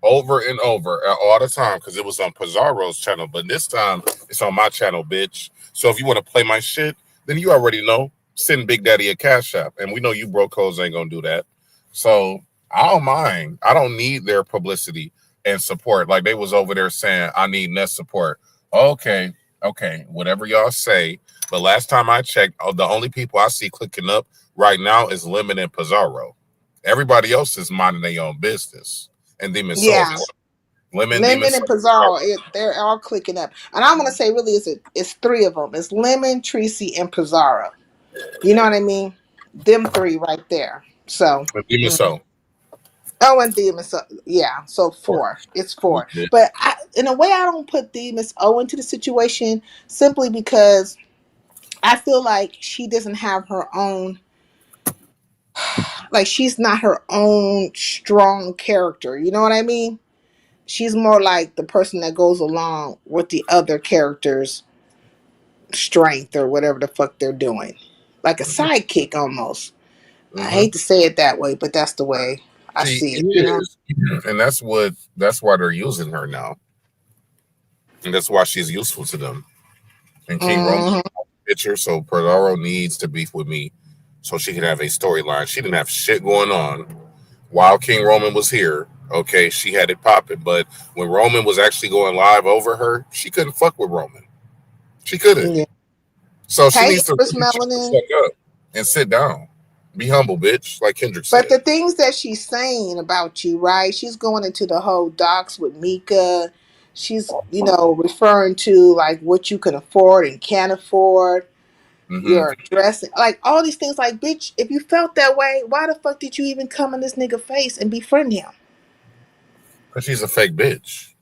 over and over all the time because it was on Pizarro's channel. But this time it's on my channel, bitch. So if you want to play my shit, then you already know. Send Big Daddy a cash app. And we know you broke codes ain't gonna do that. So I don't mind. I don't need their publicity and support. Like they was over there saying, I need net support. Okay, whatever y'all say. But last time I checked, the only people I see clicking up right now is Lemon and Pizarro. Everybody else is minding their own business. And Demon Soul. Yeah, Lemon, Demon Lemon Soul. and Pizarro, they're all clicking up, and I want to say really, it's three of them. It's Lemon, Tracy, and Pizarro. You know what I mean? Them three right there. So. Demon Soul. Oh, and Demas, yeah, so four. It's four. Yeah. But in a way, I don't put Demas O into the situation simply because I feel like she doesn't have her own, like she's not her own strong character. You know what I mean? She's more like the person that goes along with the other characters' strength or whatever the fuck they're doing. Like a sidekick almost. I hate to say it that way, but that's the way I She see it. is, and that's why they're using her now, and that's why she's useful to them. And King Roman Mhm. picture, so Perdaro needs to beef with me, so she can have a storyline. She didn't have shit going on while King Roman was here. Okay, she had it popping, but when Roman was actually going live over her, she couldn't fuck with Roman. She couldn't. Yeah. So she Hey, needs to Empress really shut the Melanin. fuck up and sit down. Be humble, bitch, like Kendrick But said. the things that she's saying about you, right? She's going into the whole docs with Mika. She's, referring to like what you can afford and can't afford, Mm-hmm. your dressing, like all these things. Like, bitch, if you felt that way, why the fuck did you even come in this nigga face and befriend him? Because she's a fake bitch.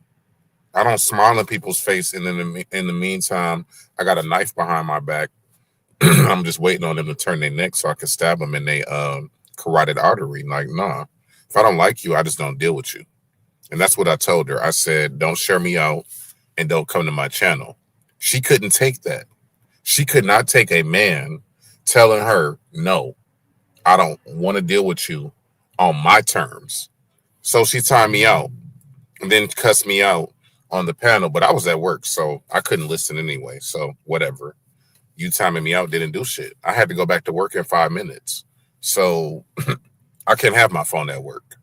I don't smile in people's face, and in the meantime, I got a knife behind my back. I'm just waiting on them to turn their neck so I can stab them in their carotid artery. Like, nah, if I don't like you, I just don't deal with you. And that's what I told her. I said, don't share me out and don't come to my channel. She couldn't take that. She could not take a man telling her, no, I don't want to deal with you on my terms. So she timed me out and then cussed me out on the panel. But I was at work, so I couldn't listen anyway. So whatever. You timing me out didn't do shit. I had to go back to work in 5 minutes. So I can't have my phone at work.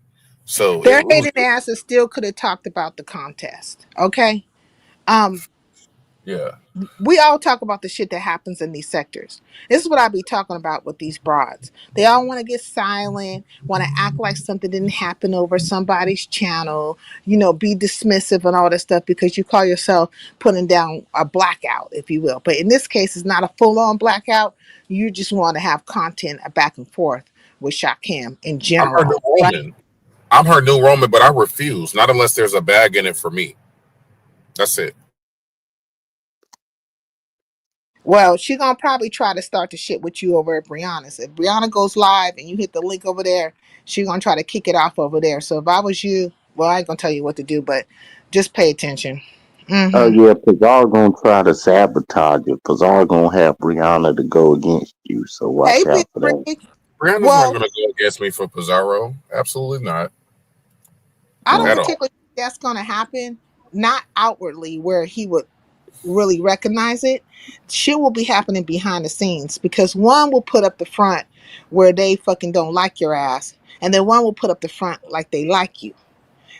So it Their was, hating asses still could have talked about the contest. Okay. Um, yeah. we all talk about the shit that happens in these sectors. This is what I be talking about with these broads. They all want to get silent, want to act like something didn't happen over somebody's channel, be dismissive and all that stuff because you call yourself putting down a blackout, if you will. But in this case, it's not a full on blackout. You just want to have content back and forth with Shakim in I'm her new general, right? Roman. I'm her new Roman, but I refuse. Not unless there's a bag in it for me. That's it. Well, she gonna probably try to start the shit with you over at Brianna's. If Brianna goes live and you hit the link over there, she gonna try to kick it off over there. So if I was you, well, I ain't gonna tell you what to do, but just pay attention. Oh Mm-hmm. yeah, Pazar gonna try to sabotage you. Pazar gonna have Brianna to go against you, so Hey, watch Big out for that. Rig. Brianna's not Well, going to go against me for Pizarro. Absolutely not. I don't At Mm. all. particularly think that's gonna happen. Not outwardly, where he would really recognize it. Shit will be happening behind the scenes because one will put up the front where they fucking don't like your ass, and then one will put up the front like they like you.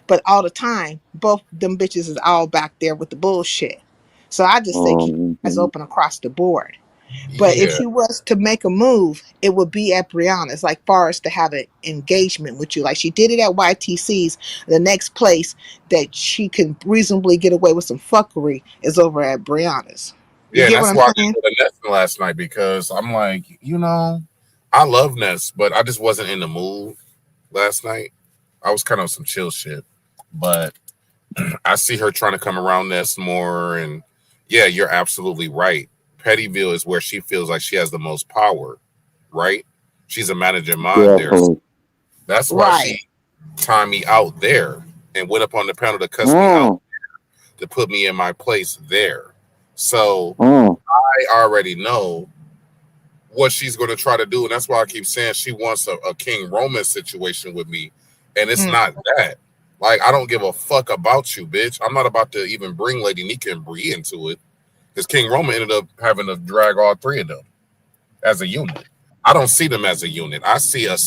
But all the time, both them bitches is all back there with the bullshit. So I just say keep your eyes Mhm. open across the board. But if Yeah. she was to make a move, it would be at Brianna's, like far as to have an engagement with you. Like she did it at YTC's. The next place that she can reasonably get away with some fuckery is over at Brianna's. You Yeah, and get what that's I'm why I didn't saying? go to Ness last night because I'm like, I love Ness, but I just wasn't in the mood last night. I was kind of some chill shit. But I see her trying to come around Ness more. And yeah, you're absolutely right. Pettyville is where she feels like she has the most power, right? She's a managing mind there. So Definitely. that's why Right. she timed me out there and went up on the panel to cuss me out Mm, to put me in my place there. So mm, I already know what she's going to try to do. And that's why I keep saying she wants a King Roman situation with me. And it's Mm. not that. Like, I don't give a fuck about you, bitch. I'm not about to even bring Lady Nika and Bree into it. Because King Roman ended up having to drag all three of them as a unit. I don't see them as a unit. I see a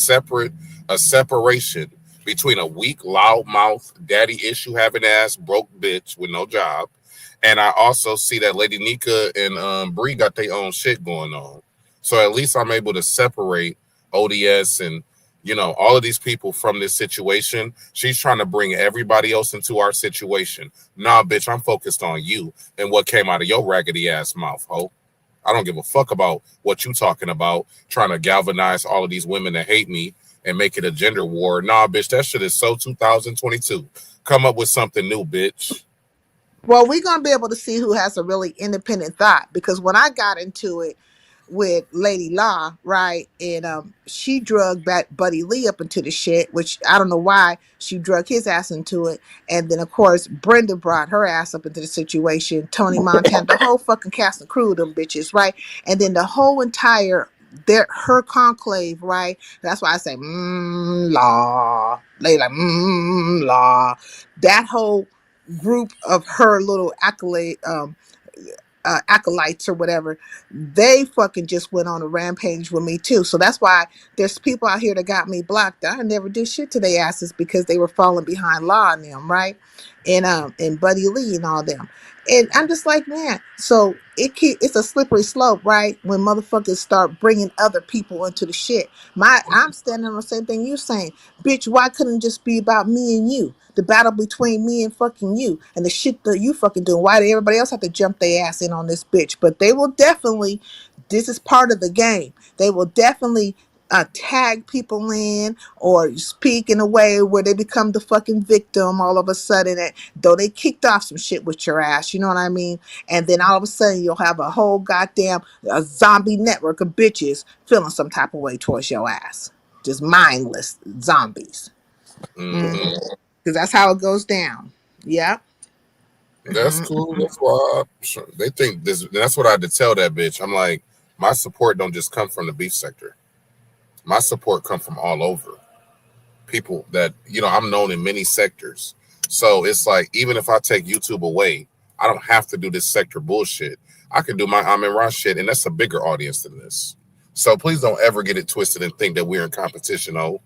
separation between a weak, loudmouth, daddy issue having ass, broke bitch with no job. And I also see that Lady Nika and Bree got their own shit going on. So at least I'm able to separate ODS and all of these people from this situation. She's trying to bring everybody else into our situation. Nah, bitch, I'm focused on you and what came out of your raggedy ass mouth, ho. I don't give a fuck about what you talking about, trying to galvanize all of these women that hate me and make it a gender war. Nah, bitch, that shit is so 2022. Come up with something new, bitch. Well, we're gonna be able to see who has a really independent thought because when I got into it with Lady Law, right, and she drugged that Buddy Lee up into the shit, which I don't know why she drug his ass into it, and then of course Brenda brought her ass up into the situation. Tony Montana, the whole fucking cast and crew of them bitches, right, and then the whole entire they're her conclave, right? That's why I say law. They like law. That whole group of her little accolade acolytes or whatever, they fucking just went on a rampage with me too. So that's why there's people out here that got me blocked. I never did shit to their asses because they were falling behind law and them, right? And Buddy Lee and all them. And I'm just like, man, so it's a slippery slope, right? When motherfuckers start bringing other people into the shit. I'm standing on the same thing you're saying. Bitch, why couldn't it just be about me and you? The battle between me and fucking you and the shit that you fucking doing. Why did everybody else have to jump their ass in on this bitch? But they will definitely, this is part of the game. They will definitely tag people in or speak in a way where they become the fucking victim all of a sudden, though they kicked off some shit with your ass, you know what I mean? And then all of a sudden you'll have a whole goddamn zombie network of bitches feeling some type of way towards your ass. Just mindless zombies. Mm-hmm. Because that's how it goes down. Yeah. That's cool. That's why they think this. That's what I had to tell that bitch. I'm like, my support don't just come from the beef sector. My support come from all over. People that, I'm known in many sectors. So it's like, even if I take YouTube away, I don't have to do this sector bullshit. I can do my Amin Ra shit, and that's a bigger audience than this. So please don't ever get it twisted and think that we're in competition. Oh,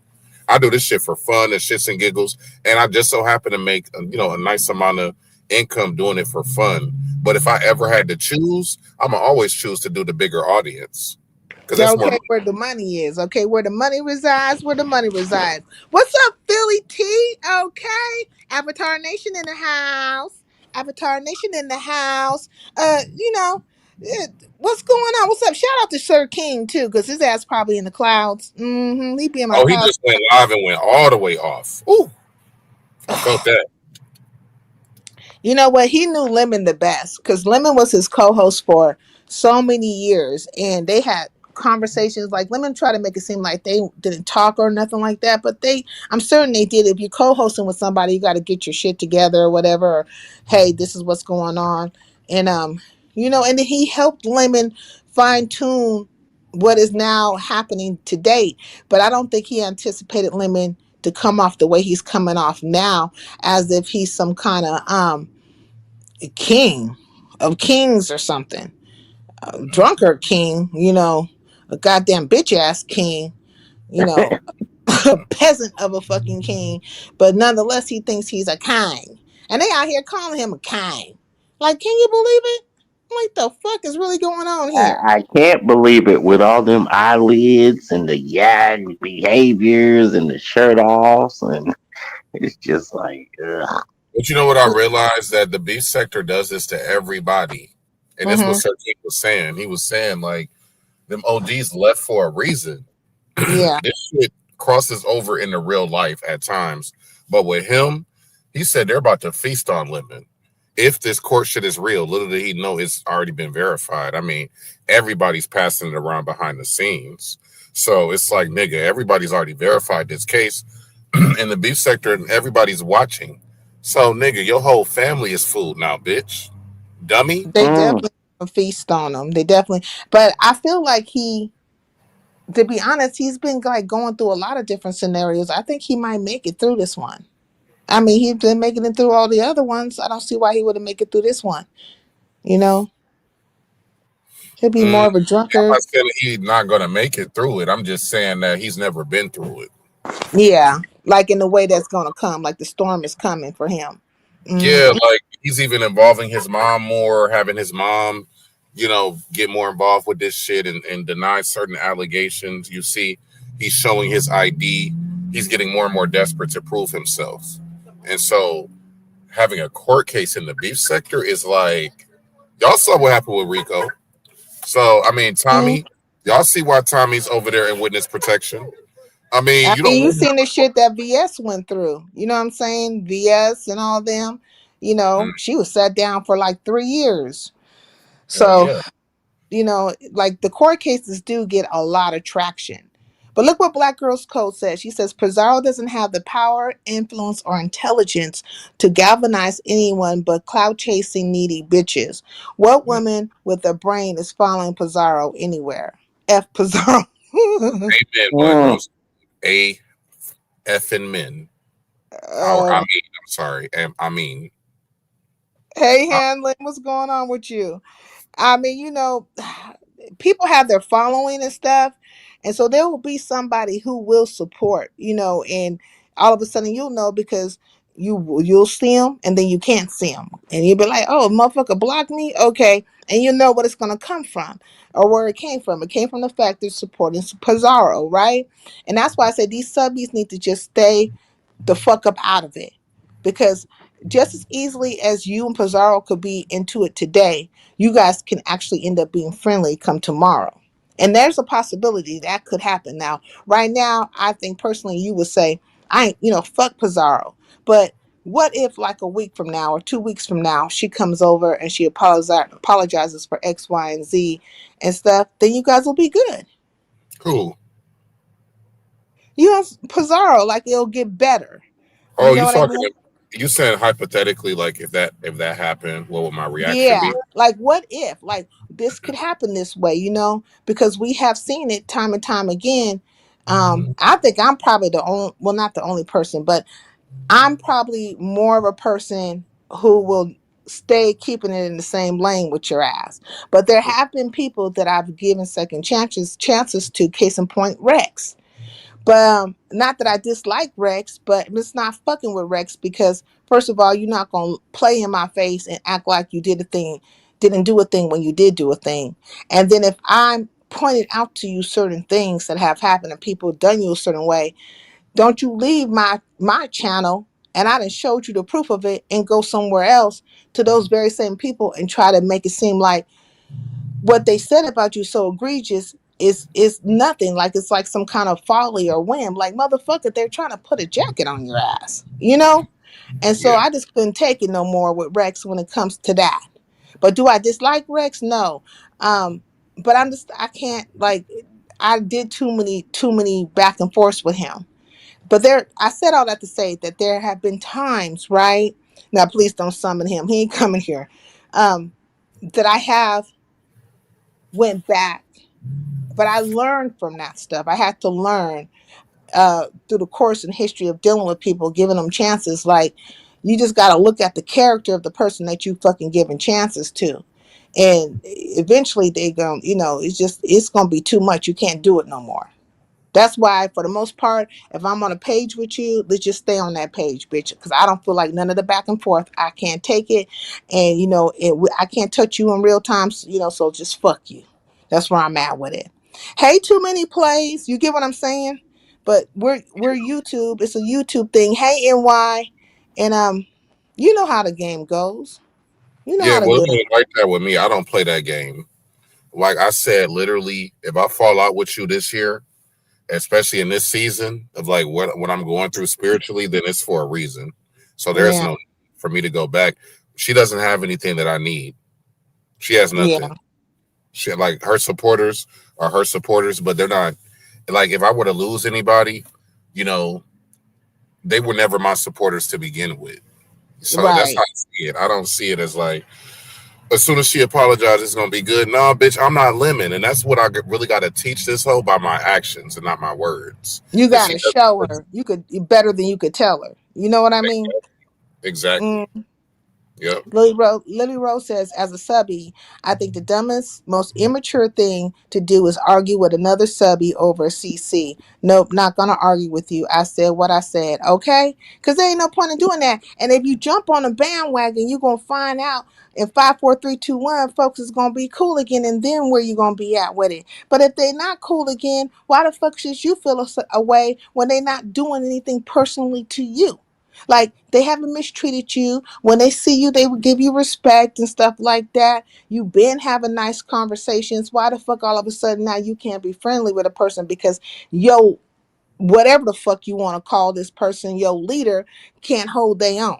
I do this shit for fun and shits and giggles, and I just so happen to make a nice amount of income doing it for fun. But if I ever had to choose, I'm gonna always choose to do the bigger audience because that's more. Okay, where the money is. Okay, where the money resides, where the money resides. What's up, Philly T? Okay. Avatar Nation in the house. Avatar Nation in the house. What's going on? What's up? Shout out to Sir King too, because his ass probably in the clouds. He be in my Oh, he clouds. just went live and went all the way off. Ooh, I felt that. You know what? He knew Lemon the best because Lemon was his co-host for so many years, and they had conversations. Like Lemon tried to make it seem like they didn't talk or nothing like that, but I'm certain they did. If you're co-hosting with somebody, you got to get your shit together or whatever. Or, hey, this is what's going on, and and then he helped Lemon fine tune what is now happening today. But I don't think he anticipated Lemon to come off the way he's coming off now, as if he's some kind of king of kings or something, a drunkard king, a goddamn bitch ass king, a peasant of a fucking king, but nonetheless he thinks he's a king, and they out here calling him a king. Like, can you believe it? Like, the fuck is really going on here? I can't believe it with all them eyelids and the yag behaviors and the shirt offs, and it's just like, ugh. But you know what I realized? That the beef sector does this to everybody. And that's what Sir King was saying. He was saying, like, them OGs left for a reason. Yeah. This shit crosses over into real life at times. But with him, he said they're about to feast on Lemon. If this court shit is real, little did he know it's already been verified. I mean, everybody's passing it around behind the scenes. So it's like, nigga, everybody's already verified this case in the beef sector, and everybody's watching. So, nigga, your whole family is food now, bitch. Dummy. They definitely feast on them. They definitely, but I feel like to be honest, he's been like going through a lot of different scenarios. I think he might make it through this one. I mean, he's been making it through all the other ones. I don't see why he wouldn't make it through this one. He'll be more of a I'm drunkard. not saying he's not going to make it through it. I'm just saying that he's never been through it. Yeah, like in the way that's going to come, like the storm is coming for him. Yeah, like he's even involving his mom more, having his mom, get more involved with this shit and deny certain allegations. You see, he's showing his ID. He's getting more and more desperate to prove himself. And so having a court case in the beef sector is like, y'all saw what happened with Rico. So, I mean, Tommy, y'all see why Tommy's over there in witness protection. I mean, you seen the shit that VS went through. You know what I'm saying? VS and all them. She was sat down for like 3 years. So, like the court cases do get a lot of traction. But look what Black Girls Code says. She says Pizarro doesn't have the power, influence, or intelligence to galvanize anyone but clout chasing needy bitches. What woman with a brain is following Pizarro anywhere? F Pizarro. Amen, Black Rose. A effing men. I um, mean, I'm sorry. I mean, hey, uh, Hanlon, what's going on with you? I mean, people have their following and stuff, and so there will be somebody who will support, and all of a sudden you'll know because you'll see them and then you can't see them, and you'll be like, "Oh, motherfucker, blocked me." Okay, and you know what it's gonna come from or where it came from. It came from the fact they're supporting Pizarro, right? And that's why I say these subbies need to just stay the fuck up out of it, because just as easily as you and Pizarro could be into it today, you guys can actually end up being friendly come tomorrow. And there's a possibility that could happen. Now, right now, I think personally you would say, I ain't, fuck Pizarro. But what if like a week from now or 2 weeks from now, she comes over and she apologizes for X, Y, and Z and stuff, then you guys will be good. cool. Pizarro, like it'll get better. You Oh, know you what I talking? mean? You said hypothetically, like if that happened, what would my reaction Yeah. be? Like what if like this could happen this way, because we have seen it time and time again. Mhm. I think I'm probably the only, well, not the only person, but I'm probably more of a person who will stay keeping it in the same lane with your ass. But there have been people that I've given second chances to, case in point, Rex. But not that I dislike Rex, but it's not fucking with Rex because first of all, you're not gonna play in my face and act like you didn't do a thing when you did do a thing. And then if I'm pointed out to you certain things that have happened and people done you a certain way, don't you leave my channel and I done showed you the proof of it and go somewhere else to those very same people and try to make it seem like what they said about you so egregious is nothing, like it's like some kind of folly or whim, like motherfucker, they're trying to put a jacket on your ass. And so Yeah, I just couldn't take it no more with Rex when it comes to that. But do I dislike Rex? No. But I can't, like, I did too many back and forths with him. But I said all that to say that there have been times, right? Now please don't summon him, he ain't coming here. That I have went back, but I learned from that stuff. I had to learn through the course and history of dealing with people, giving them chances. Like, you just got to look at the character of the person that you fucking giving chances to. And eventually they going, it's going to be too much. You can't do it no more. That's why, for the most part, if I'm on a page with you, let's just stay on that page, bitch. Because I don't feel like none of the back and forth. I can't take it, and I can't touch you in real time. So just fuck you. That's where I'm at with it. Hey, too many plays. You get what I'm saying? But we're YouTube. It's a YouTube thing. Hey, NY, and you know how the game goes. You know yeah. how to Well, do it it. ain't like that with me. I don't play that game. Like I said, literally, if I fall out with you this year, especially in this season of like what I'm going through spiritually, then it's for a reason. So there's Yeah, no need for me to go back. She doesn't have anything that I need. She has yeah, nothing. She like her supporters are her supporters, but they're not like if I were to lose anybody, you know, they were never my supporters to begin with. So that's how right. I see it. I don't see it as like as soon as she apologizes, it's gonna be good. No, bitch, I'm not lemon, and that's what really got to teach this hoe by my actions and not my words. You If got she to doesn't show listen, her. You could better than you could tell her. You know what I mean? exactly. Mm. Yep. Lily Rose says, as a subby, I think the dumbest, most immature thing to do is argue with another subby over CC. Nope, not gonna argue with you. I said what I said, okay? Because there ain't no point in doing that. And if you jump on a bandwagon, you're gonna find out in 5, 4, 3, 2, 1, folks is gonna be cool again, and then where you gonna be at with it. But if they not cool again, why the fuck should you feel a way when they not doing anything personally to you? Like, they haven't mistreated you. When they see you, they will give you respect and stuff like that. You've been having nice conversations. Why the fuck all of a sudden now you can't be friendly with a person because yo, whatever the fuck you want to call this person, your leader can't hold their own.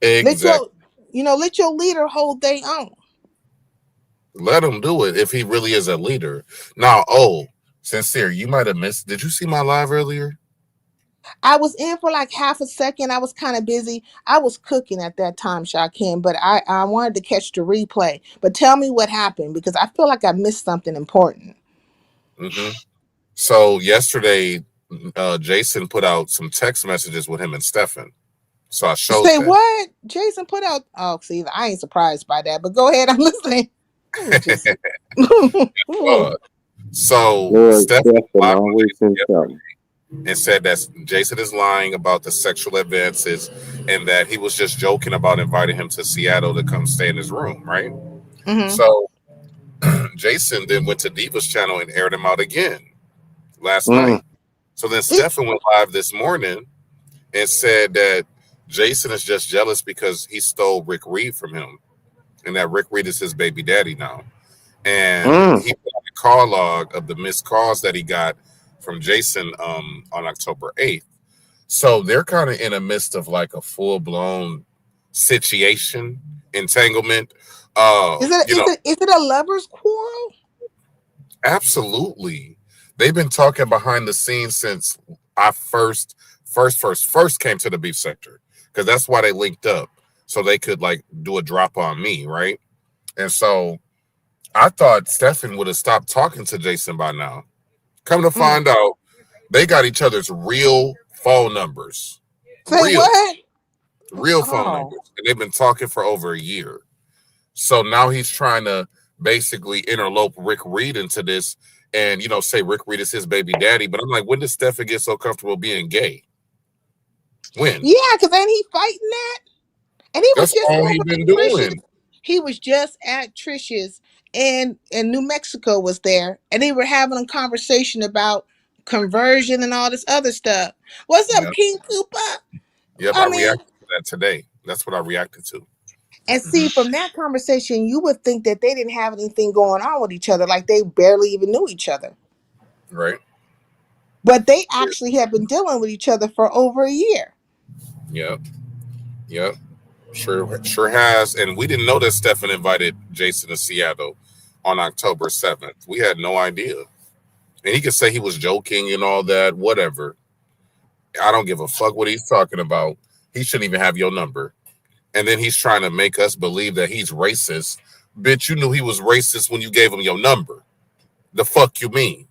Let Exactly. your leader hold their own. Let him do it if he really is a leader. Now, oh, sincere, you might have missed. Did you see my live earlier? I was in for like half a second. I was kind of busy. I was cooking at that time, Shaquem, but I wanted to catch the replay. But tell me what happened because I feel like I missed something important. Hmm. So yesterday, Jason put out some text messages with him and Stefan. So I showed Say that. what? Jason put out. Oh, see, I ain't surprised by that. But go ahead. I'm listening. Let me just. Uh, so Lord Stefan Stephen live on always Jason in something. yesterday and said that Jason is lying about the sexual advances and that he was just joking about inviting him to Seattle to come stay in his room, right? Hmm. So Jason then went to Diva's channel and aired him out again last Mm, night. So then Stefan went live this morning and said that Jason is just jealous because he stole Rick Reed from him and that Rick Reed is his baby daddy now. And mm. he put a call log of the missed calls that he got from Jason on October 8th. So they're kind of in the midst of like a full blown situation, entanglement. Is it You know, is it a lovers quarrel? absolutely. They've been talking behind the scenes since I first came to the beef sector because that's why they linked up so they could like do a drop on me, right? And so I thought Stefan would have stopped talking to Jason by now. Come to Mm. find out, they got each other's real phone numbers, Say real, what? real phone Oh. numbers, and they've been talking for over a year. So now he's trying to basically interlope Rick Reed into this, and say Rick Reed is his baby daddy. But I'm like, when did Stefan get so comfortable being gay? When? Yeah, because ain't he fighting that? And he was That's just all he over been at Trisha's. doing. He was just at Trisha's, and New Mexico was there, and they were having a conversation about conversion and all this other stuff. What's up, Yep, King Koopa? yep. I I mean, reacted to that today. That's what I reacted to. and see, from that conversation, you would think that they didn't have anything going on with each other, like they barely even knew each other. Right? But they actually have been dealing with each other for over a year. Yep. Yep. Sure has. And we didn't know that Stefan invited Jason to Seattle on October 7th. We had no idea. And he could say he was joking and all that, whatever. I don't give a fuck what he's talking about. He shouldn't even have your number. And then he's trying to make us believe that he's racist. Bitch, you knew he was racist when you gave him your number. The fuck you mean?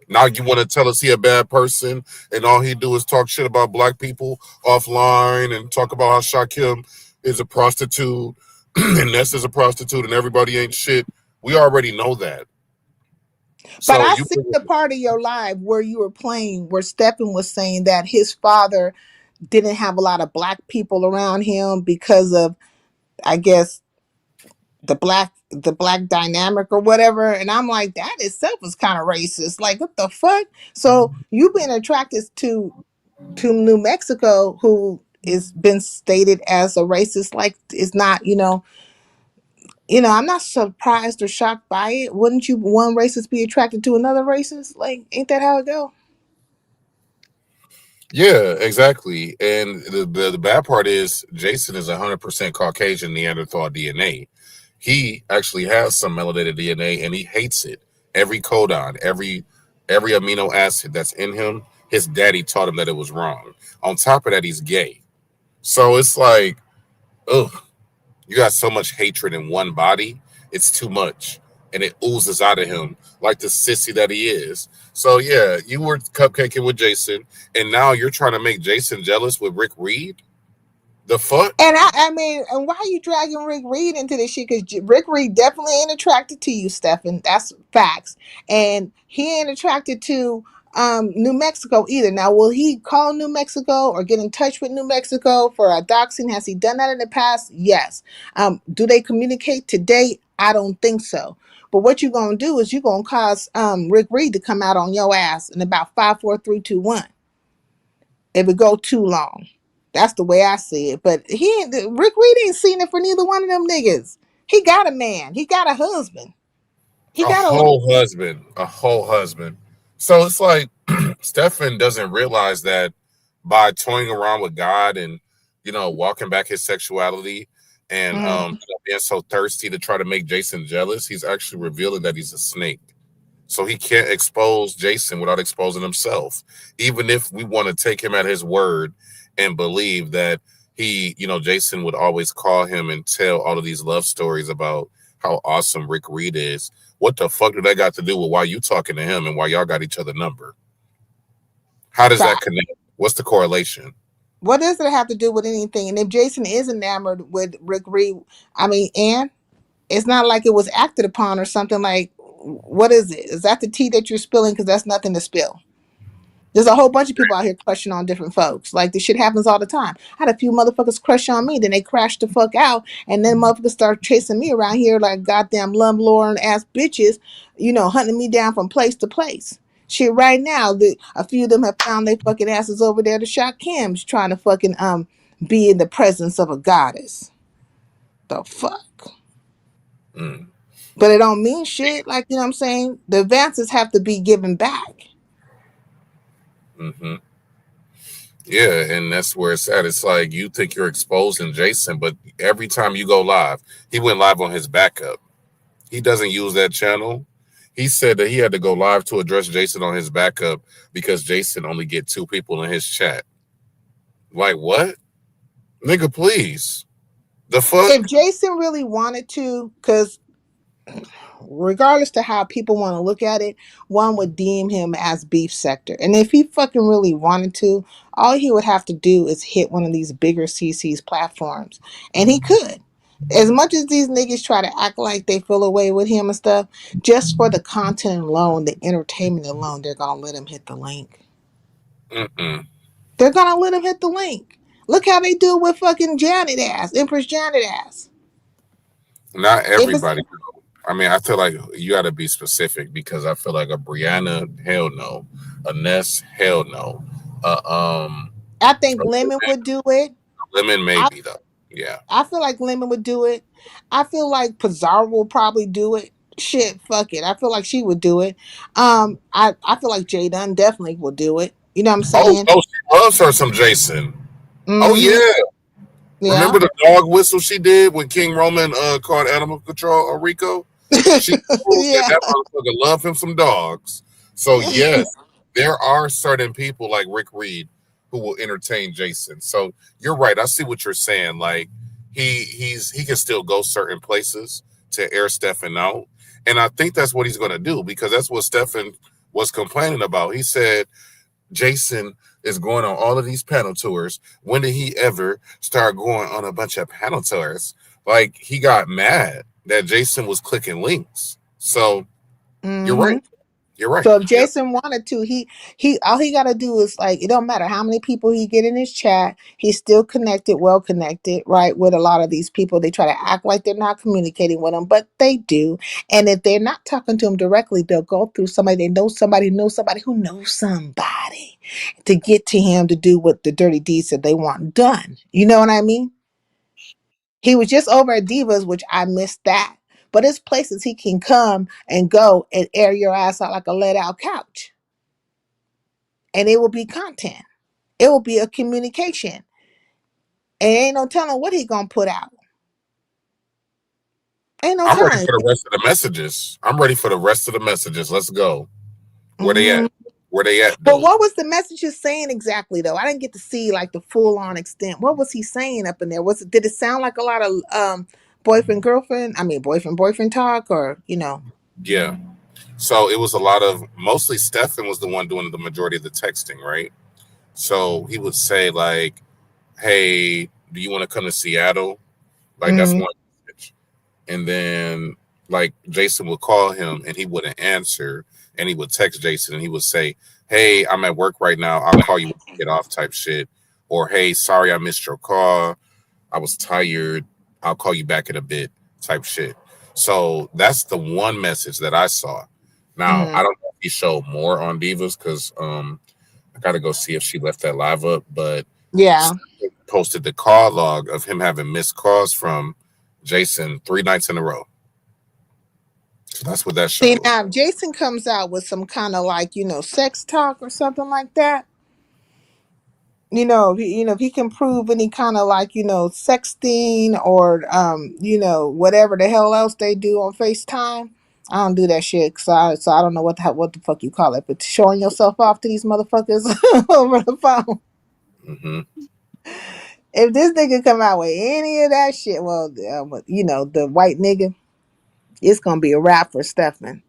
Now you want to tell us he a bad person and all he do is talk shit about black people offline and talk about how Shakim is a prostitute and Ness is a prostitute and everybody ain't shit. We already know that. But So I you see the part of your live where you were playing where Stephen was saying that his father didn't have a lot of black people around him because of, I guess, the black dynamic or whatever. And I'm like, that itself is kind of racist. Like, what the fuck? So you being attracted to New Mexico, who is been stated as a racist, like is not, I'm not surprised or shocked by it. Wouldn't you one racist be attracted to another racist? Like, ain't that how it go? Yeah, exactly. And the bad part is Jason is 100% Caucasian Neanderthal DNA. He actually has some melanated DNA and he hates it. Every codon, every amino acid that's in him, his daddy taught him that it was wrong. On top of that, he's gay. So it's like, ugh, you got so much hatred in one body, it's too much. And it oozes out of him like the sissy that he is. So yeah, you were cupcaking with Jason, and now you're trying to make Jason jealous with Rick Reed? The fuck? And I mean, and why are you dragging Rick Reed into this shit? Because Rick Reed definitely ain't attracted to you, Stefan. That's facts. And he ain't attracted to New Mexico either. Now, will he call New Mexico or get in touch with New Mexico for a doxing? Has he done that in the past? Yes. Do they communicate today? I don't think so. But what you're gonna do is you're gonna cause Rick Reed to come out on your ass in about 5, 4, 3, 2, 1 if it go too long. That's the way I see it. But Rick Reed ain't seen it for neither one of them niggas. He got a man. He got a husband. He A got a whole husband. A whole husband. So it's like Stefan doesn't realize that by toying around with God and walking back his sexuality and mm, being so thirsty to try to make Jason jealous, he's actually revealing that he's a snake. So he can't expose Jason without exposing himself. Even if we want to take him at his word and believe that Jason would always call him and tell all of these love stories about how awesome Rick Reed is. What the fuck do that got to do with why you talking to him and why y'all got each other number? How does that Fact. connect? What's the correlation? What does it have to do with anything? And if Jason is enamored with Rick Reed, I mean, and it's not like it was acted upon or something. Like, what is it? Is that the tea that you're spilling? Because that's nothing to spill. There's a whole bunch of people out here crushing on different folks. Like, this shit happens all the time. I had a few motherfuckers crush on me, then they crash the fuck out, and then motherfuckers start chasing me around here like goddamn lumlord ass bitches, hunting me down from place to place. Shit, right now, a few of them have found their fucking asses over there to shot cams trying to fucking be in the presence of a goddess. The fuck? Mm. But it don't mean shit. Like, you know what I'm saying? The advances have to be given back. Mm-hmm. Yeah, and that's where it's at. It's like you think you're exposing Jason, but every time you go live, he went live on his backup. He doesn't use that channel. He said that he had to go live to address Jason on his backup because Jason only get 2 people in his chat. Like what? Nigga, please. The fuck? If Jason really wanted to, because regardless to how people want to look at it, one would deem him as beef sector. And if he fucking really wanted to, all he would have to do is hit one of these bigger CC's platforms. And he could. As much as these niggas try to act like they feel away with him and stuff, just for the content alone, the entertainment alone, they're gonna let him hit the link. Mm-mm. They're gonna let him hit the link. Look how they do with fucking Janet ass, Empress Janet ass. Not If it's everybody. I mean, I feel like you got to be specific because I feel like a Brianna, hell no. A Ness, hell no. I think Lemon would do it. Lemon I maybe though. Yeah. I feel like Lemon would do it. I feel like Pizarro will probably do it. Shit, fuck it. I feel like she would do it. I feel like Jay Dunn definitely will do it. You know what I'm Oh, saying? oh, she loves her some Jason. Oh Mm-hmm. yeah. Yeah. Remember the dog whistle she did when King Roman called Animal Control or Rico? She proved that Yeah. that motherfucker love him some dogs. So yes, there are certain people like Rick Reed who will entertain Jason. So you're right. I see what you're saying. Like he can still go certain places to air Stefan out. And I think that's what he's gonna do because that's what Stefan was complaining about. He said Jason is going on all of these panel tours. When did he ever start going on a bunch of panel tours? Like he got mad that Jason was clicking links. So you're Mm-hmm. right. You're right. So if Yep. Jason wanted to, he all he gotta do is like it don't matter how many people he get in his chat, he's still connected, well connected, right? With a lot of these people. They try to act like they're not communicating with him, but they do. And if they're not talking to him directly, they'll go through somebody, they know somebody, who knows somebody to get to him to do what the dirty deeds that they want done. You know what I mean? He was just over at Divas, which I missed that. But it's places he can come and go and air your ass out like a let out couch. And it will be content. It will be a communication. And ain't no telling what he gonna put out. Ain't no I'm ready telling. for the rest of the messages. I'm ready for the rest of the messages. Let's go. Where they Mm-hmm. at? Where they at, But dude? what was the messages saying exactly though? I didn't get to see like the full on extent. What was he saying up in there? Did it sound like a lot of boyfriend girlfriend? I mean boyfriend talk or Yeah. So it was a lot of mostly Stefan was the one doing the majority of the texting, right? So he would say like, "Hey, do you want to come to Seattle?" Like that's Mm-hmm. one message. And then like Jason would call him and he wouldn't answer, and he would text Jason and he would say, "Hey, I'm at work right now. I'll call you when you get off," type shit. Or, "Hey, sorry I missed your call. I was tired. I'll call you back in a bit," type shit. So that's the one message that I saw. Now Mm-hmm. I don't know if he showed more on Divas because I gotta go see if she left that live up, but Yeah. posted the call log of him having missed calls from Jason 3 nights in a row. So that's what that See showed. now if Jason comes out with some kind of like, sex talk or something like that. If he can prove any kind of like, sexting or whatever the hell else they do on FaceTime, I don't do that shit, so I don't know what the fuck you call it, but showing yourself off to these motherfuckers over the phone. Mm-hmm. If this nigga come out with any of that shit, well, the white nigga, it's gonna be a wrap for Stefan.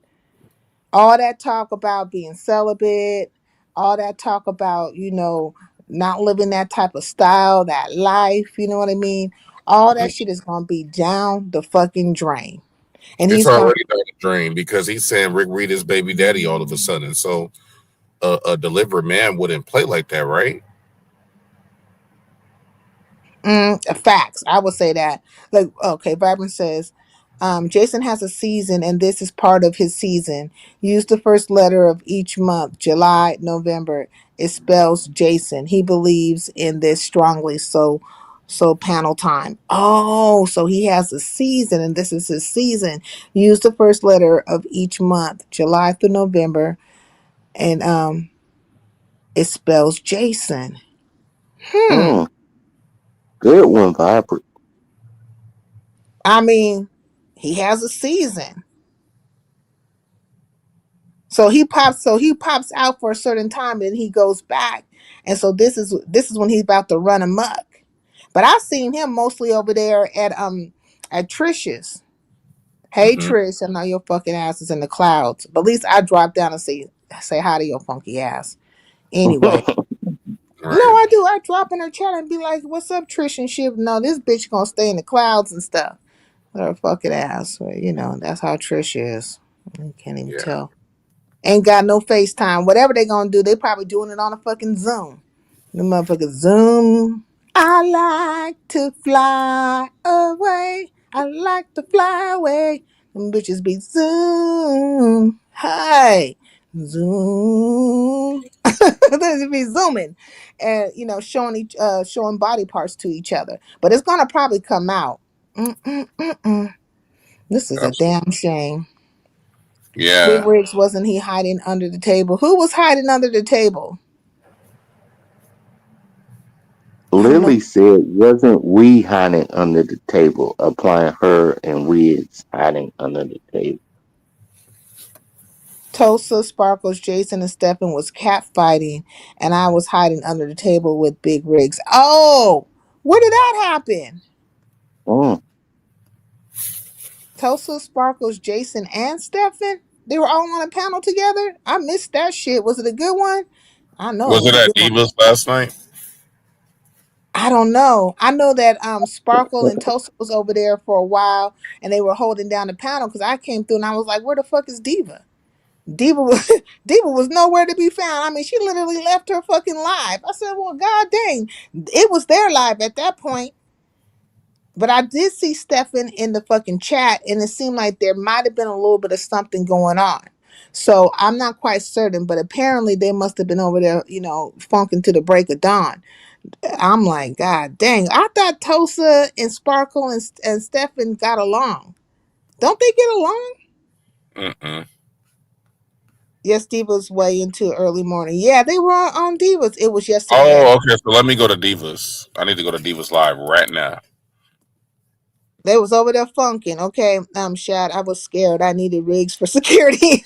All that talk about being celibate, all that talk about not living that type of style, that life. You know what I mean? All that shit is gonna be down the fucking drain, and It's he's gonna. already down the drain because he's saying Rick Reed is baby daddy all of a sudden. So a delivered man wouldn't play like that, right? Facts. I would say that. Like, okay, Vibrant says, Jason has a season, and this is part of his season. Use the first letter of each month, July, November. It spells Jason. He believes in this strongly. So panel time. Oh, so he has a season, and this is his season. Use the first letter of each month, July through November, and it spells Jason. Mm, good one, Vibrant. I mean, he has a season. So he pops out for a certain time and he goes back. And so this is when he's about to run amok. But I've seen him mostly over there at Trisha's. Hey Mm-hmm. Trish, I know your fucking ass is in the clouds. But at least I drop down and say hi to your funky ass. Anyway. No, Right. I do. I drop in her chat and be like, "What's up, Trish and shit?" No, this bitch gonna stay in the clouds and stuff. Her fucking ass. Well, that's how Trish is. You can't even Yeah. tell. Ain't got no FaceTime. Whatever they gonna do, they probably doing it on a fucking Zoom. The motherfucker Zoom. I like to fly away. I like to fly away. Them bitches be Zoom. Hey. Zoom. They be zooming and showing body parts to each other. But it's gonna probably come out. Mm-mm-mm-mm. This is a Absolutely. damn shame. Big Yeah. Riggs, wasn't he hiding under the table? Who was hiding under the table? I don't know. Lily said, wasn't we hiding under the table, applying her and Wiz hiding under the table. Tulsa, Sparkles, Jason, and Stephen was catfighting, and I was hiding under the table with Big Riggs. Oh, where did that happen? Mm. Tulsa, Sparkles, Jason, and Stephen? They were all on a panel together? I missed that shit. Was it a good one? I know it Was was it a at good one. Divas last night? I don't know. I know that Sparkle and Tulsa was over there for a while, and they were holding down the panel because I came through and I was like, "Where the fuck is Diva?" Diva was Diva was nowhere to be found. I mean, she literally left her fucking live. I said, "Well, god dang, it was their live at that point." But I did see Stefan in the fucking chat, and it seemed like there might have been a little bit of something going on. So I'm not quite certain, but apparently they must have been over there, funking to the break of dawn. I'm like, God dang! I thought Tosa and Sparkle and Stefan got along. Don't they get along? Mm-mm. Yes, Divas way into early morning. Yeah, they were on Divas. It was yesterday. Oh, okay. So let me go to Divas. I need to go to Divas Live right now. They was over there funking. Okay, Shad, I was scared. I needed rigs for security.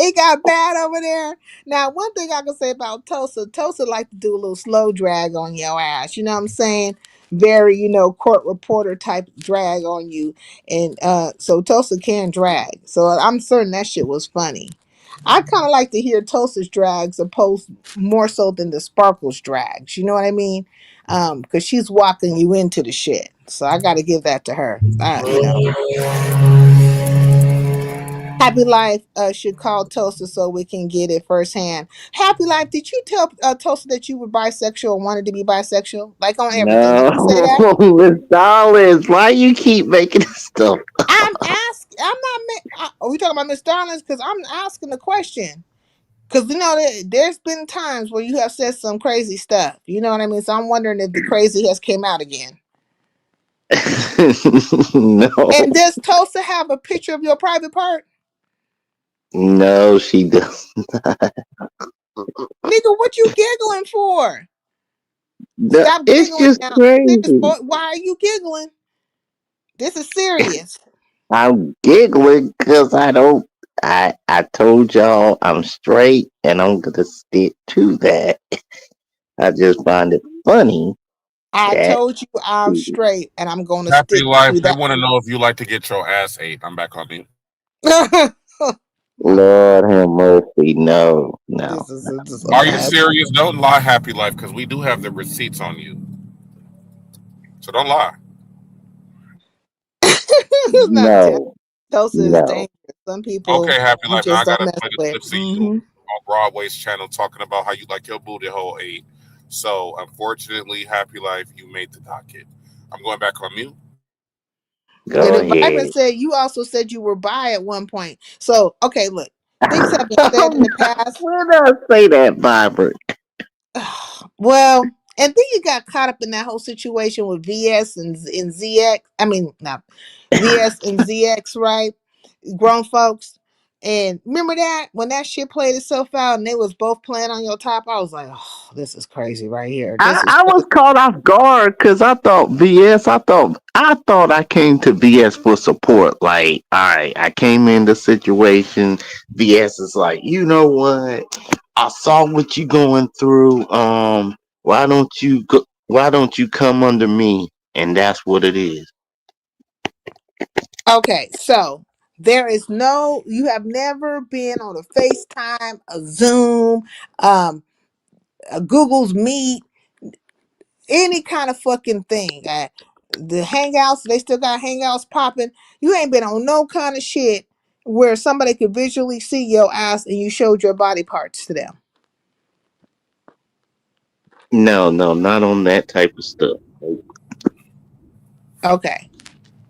It got bad over there. Now, one thing I can say about Tosa like to do a little slow drag on your ass. You know what I'm saying? Very, court reporter type drag on you. And so Tosa can drag. So I'm certain that shit was funny. I kind of like to hear Tosa's drags opposed more so than the Sparkles drags. You know what I mean? Because she's walking you into the shit. So I got to give that to her. Happy Life should call Toaster so we can get it firsthand. Happy Life, did you tell Toaster that you were bisexual or wanted to be bisexual? Like on everything. Did you say that? No, Miss Dollars, why you keep making this stuff? I'm asking. I'm not. Are we talking about Miss Darlings? Because I'm asking the question. Because there's been times where you have said some crazy stuff. You know what I mean? So I'm wondering if the crazy has came out again. No, And does Toaster have a picture of your private part? no, she does. Nigga, what you giggling for? No, Stop it's giggling just now. crazy. Why are you giggling? This is serious. I'm giggling because I don't. I told y'all I'm straight and I'm gonna stick to that. I just find it funny I that told you I'm straight, and I'm going to Happy stick life. to They that. want to know if you like to get your ass ate. I'm back on you. Lord have mercy. No, no. This is a Are you mess. serious? Don't lie, Happy Life, because we do have the receipts on you. So don't lie. It's not telling. No, Tulsa is no. dangerous. Some people Okay, Happy you Life. Now just I don't gotta mess play the with. clip of you Hmm. on Broadway's channel talking about how you like your booty hole ate. So unfortunately, Happy Life, you made the docket. I'm going back on mute. And Go then Byron ahead. said you also said you were bi at one point. So okay, look, things have been said in the past. When I say that, Vibrant. Well, and then you got caught up in that whole situation with VS and ZX. I mean, not VS and ZX, right? Grown folks. And remember that when that shit played itself out and they was both playing on your top, I was like, oh, this is crazy right here. This is I was crazy. caught off guard because I thought VS. I thought I came to VS for support. Like, all right, I came in the situation. VS is like, you know what? I saw what you going through. Why don't you go? Why don't you come under me? And that's what it is. Okay, so there is no, you have never been on a FaceTime, a Zoom, um, a Google's Meet, any kind of fucking thing. The Hangouts, they still got Hangouts popping. You ain't been on no kind of shit where somebody could visually see your ass and you showed your body parts to them. No, no, not on that type of stuff. Okay,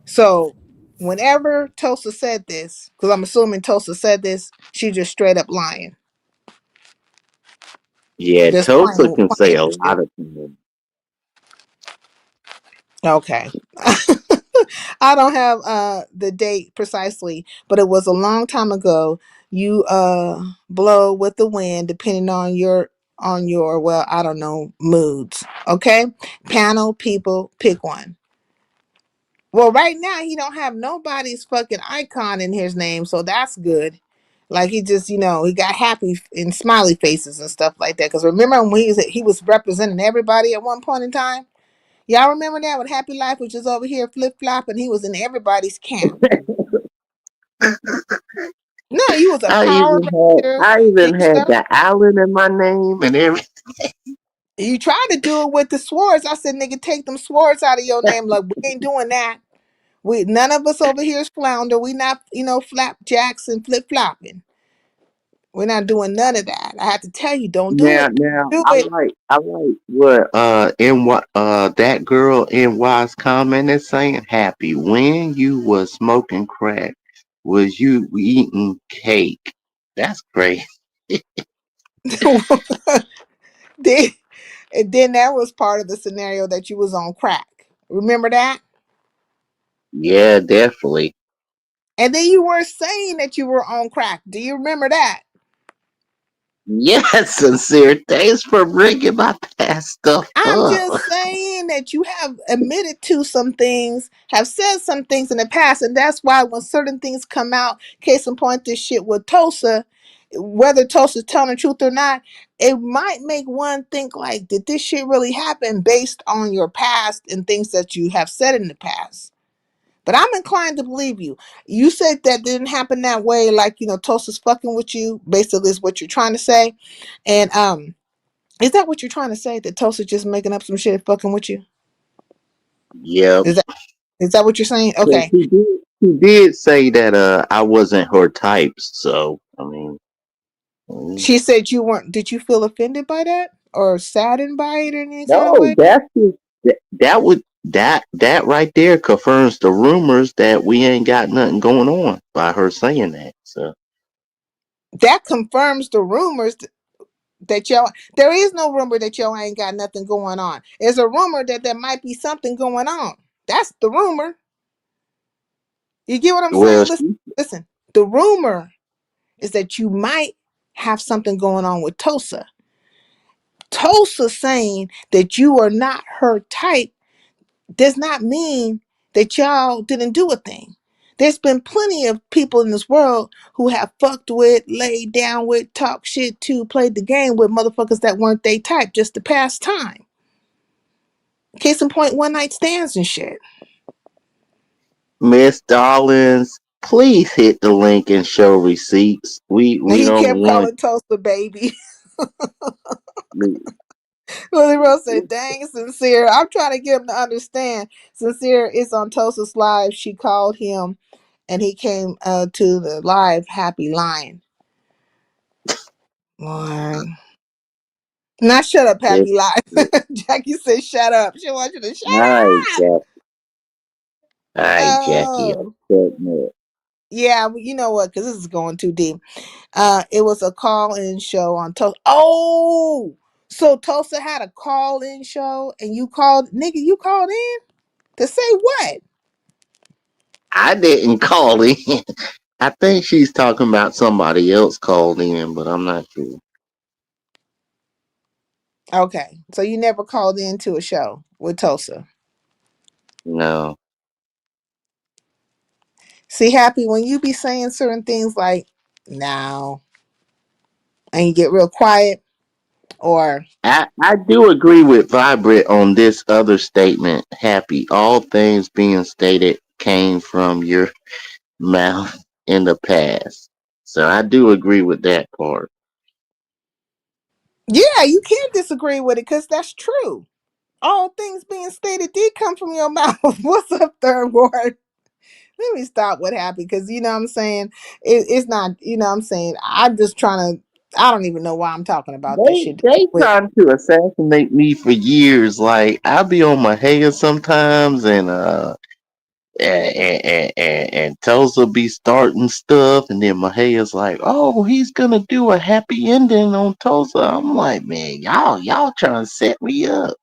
so whenever Tosa said this, because I'm assuming Tosa said this, she just straight up lying, Yeah, just Tulsa can say plain a bullshit. lot of things. Okay. I don't have the date precisely, but it was a long time ago. You blow with the wind depending on your well, I don't know, moods. Okay? Panel people, pick one. Well, right now he don't have nobody's fucking icon in his name, so that's good. Like he just, he got happy and smiley faces and stuff like that. Because remember when he was representing everybody at one point in time? Y'all remember that when Happy Life was just over here flip flop and he was in everybody's camp? No, he was a Power Ranger. I He even had stuff. the Allen in my name and everything. You tried to do it with the swords. I said, nigga, take them swords out of your name. Like we ain't doing that. We none of us over here is flounder. We not, flapjacks and flip flopping. We're not doing none of that. I have to tell you, don't do Now, it. now, Don't do it. I like what in what that girl in Wise comment is saying. Happy when you was smoking crack, was you eating cake? That's crazy. then, and then that was part of the scenario that you was on crack. Remember that? Yeah, definitely. And then you were saying that you were on crack. Do you remember that? Yes, sincere. Thanks for bringing my past stuff I'm up. just saying that you have admitted to some things, have said some things in the past, and that's why when certain things come out, case in point, this shit with Tosa, whether Tosa's telling the truth or not, it might make one think like, did this shit really happen based on your past and things that you have said in the past? But I'm inclined to believe you. You said that didn't happen that way, like Tosa's fucking with you. Basically, is what you're trying to say, and is that what you're trying to say? That Tosa's just making up some shit, fucking with you? Yep. Is that is that what you're saying? 'Cause Okay. he did say that I wasn't her type, so I mean, mm, She said you weren't. Did you feel offended by that or saddened by it in any kind of no, way? that's just that would that right there confirms the rumors that we ain't got nothing going on by her saying that. So That confirms the rumors that y'all. There is no rumor that y'all ain't got nothing going on. There's a rumor that there might be something going on. That's the rumor. You get what I'm well, saying? Listen, listen. The rumor is that you might have something going on with Tosa. Tosa saying that you are not her type does not mean that y'all didn't do a thing. There's been plenty of people in this world who have fucked with, laid down with, talk shit to, played the game with motherfuckers that weren't they type just to pass time. Case in point, one night stands and shit. Miss Darlings, please hit the link and show receipts. We And we he don't kept want. calling Toaster baby. Willie Rose said, dang, Sincere. I'm trying to get him to understand. Sincere is on Toaster's live. She called him and he came to the live happy line. Boy. Not shut up, It's, happy live. Jackie said, shut up. She wants you to shut all right, up. Jack. All right, Jackie. Oh. Up. Yeah, well, you know what? Because this is going too deep. It was a call-in show on Toast. Oh, so Toaster had a call-in show, and you called, nigga. You called in to say what? I didn't call in. I think she's talking about somebody else called in, but I'm not sure. Okay, so you never called into a show with Tosa. No. See, Happy, when you be saying certain things like now, and you get real quiet, or I do agree with Vibrate on this other statement. Happy, all things being stated came from your mouth in the past. So I do agree with that part. yeah, you can't disagree with it because that's true. All things being stated did come from your mouth. What's up, third ward? Let me stop what happened because you know what I'm saying it's not, you know what I'm saying, I'm just trying to, I don't even know why I'm talking about this shit They with. trying to assassinate me for years. Like I be on my hair sometimes, and Tulsa be starting stuff, and then my hair's like, "Oh, he's gonna do a happy ending on Tulsa." I'm like, man, y'all trying to set me up.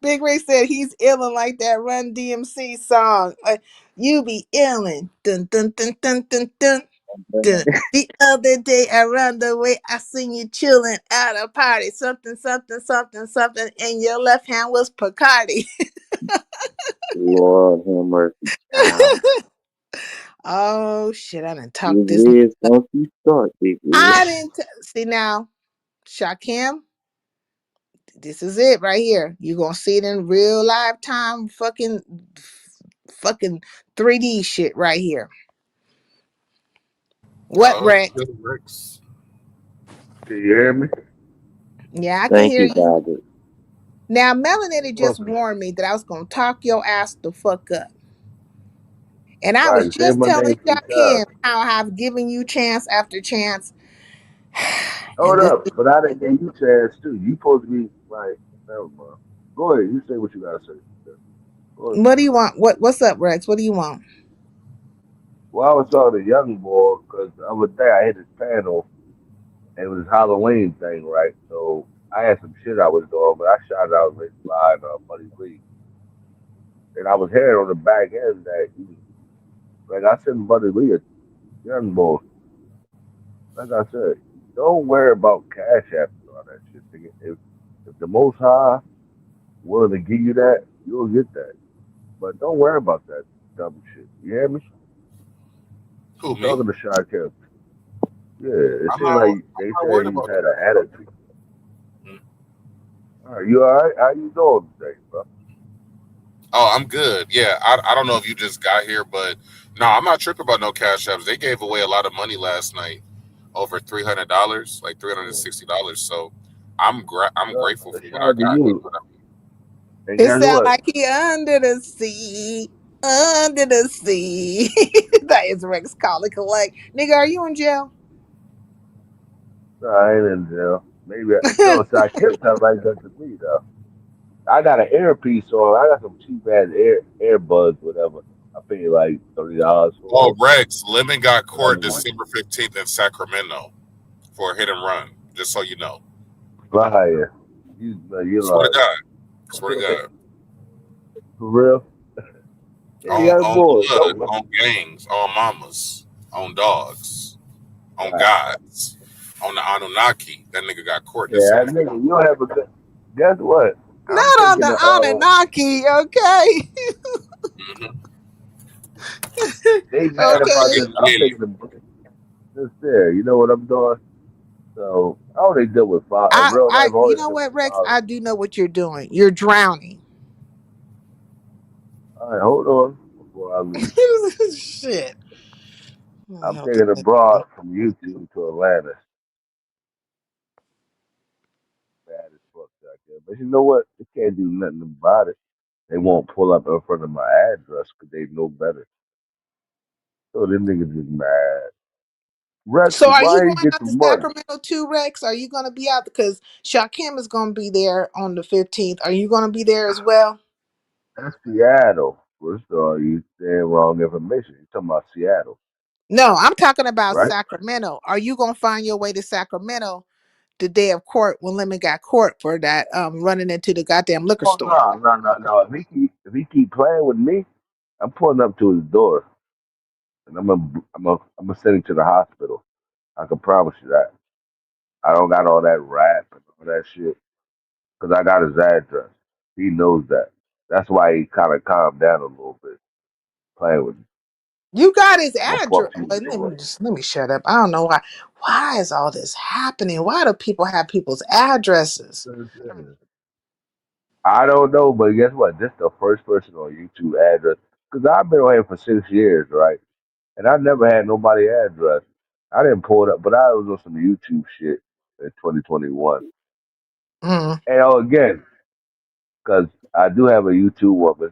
Big Ray said he's illin' like that Run DMC song. You be illin'. Dun dun dun dun dun dun dun. The other day around the way I seen you chillin' at a party. Something, something, something, something. And your left hand was Picardi. Lord have mercy, child. Oh shit, I done talked Big this. Wiz, don't you start, Big I Wiz. didn't see now, Shakim. This is it right here. You gonna see it in real live time, fucking 3D shit right here. What, Oh, Rex? good Rex. Can you hear me? Yeah, I can Thank hear you, you. Bobby. Now, Melanie just Welcome. warned me that I was gonna talk your ass the fuck up. And I was Right, say just my telling name 3 times. Shakim how I've given you chance after chance. Hold And this up, but I didn't give you chance too. You supposed to be like, never mind. Go ahead, you say what you gotta say. Go ahead. what do you want? What's up, Rex? What do you want? Well, I was talking to young boy because the other day I hit his panel and it was Halloween thing, right? So I had some shit I was doing, but I shot out Rick Fly and Buddy Lee. And I was hearing on the back end that he was, like I said, Buddy Lee, a young boy. Like I said, don't worry about cash apps and all that shit. Nigga. If the Most High willing to give you that, you'll get that. But don't worry about that dumb shit. You hear me? Who, me? Talking to Shy Kemp. Yeah, it I'm seemed not. like I'm they not said worried he's about had that. an attitude. Mm. All right, you all right? How you doing today, bro? Oh, I'm good. Yeah, I don't know if you just got here, but no, I'm not tripping about no cash apps. They gave away a lot of money last night, over $300, like $360. So I'm Yeah, grateful for shout what I out to got. You you. know what And It guess sounds what? like he under the sea. Under the sea. That is Rex calling collect. Nigga, are you in jail? No, I ain't in jail. Maybe, no, Shy Kemp sounds like that to me, though. I got an earpiece on. I got some cheap ass earbuds, whatever. I paid like $30 for Oh, them. Rex, Lemon got But I court mean, December 15th in Sacramento for a hit and run. Just so you know. fire. You Swear to lying. God. Swear to God. For real? Hey, young On boy, blood, don't. on gangs, on mamas, on dogs, on Right. gods, on the Anunnaki. That nigga got court Yeah, December. nigga, you have a good. Guess what? I'm Not on thinking the of Anunnaki, okay? Mm-hmm. They mad That's about Okay. big this. I'm game. taking the break. Just there. You know what I'm doing? So I only deal with father. In real life, I You always know deal what, with Rex? father. I do know what you're doing. You're drowning. All right, hold on before I leave. Shit. I'm Oh, taking a goodness. broad from YouTube to Atlanta. Bad as fuck out there. But you know what? They can't do nothing about it. They won't pull up in front of my address because they know better. So them niggas is mad. Rex, So are you why you going get out the to money? Sacramento too, Rex? Are you going to be out? Because Shakim is going to be there on the 15th. Are you going to be there as well? That's Seattle. First of all, you saying wrong information. You talking about Seattle, No, I'm talking about right? Sacramento. Are you going to find your way to Sacramento the day of court when Lemon got court for that running into the goddamn liquor Oh store? no. If he keep playing with me, I'm pulling up to his door, and I'm gonna send him to the hospital. I can promise you that. I don't got all that rap and all that shit because I got his address. He knows that. That's why he kind of calmed down a little bit playing with me. You got his I'm gonna address. fuck you Let door. me let me shut up. I don't know why. Why is all this happening? Why do people have people's addresses? I don't know, but guess what? This the first person on YouTube address because I've been on here for 6 years, right? And I never had nobody address. I didn't pull it up, but I was on some YouTube shit in 2021. Mm. And again, because I do have a YouTube woman.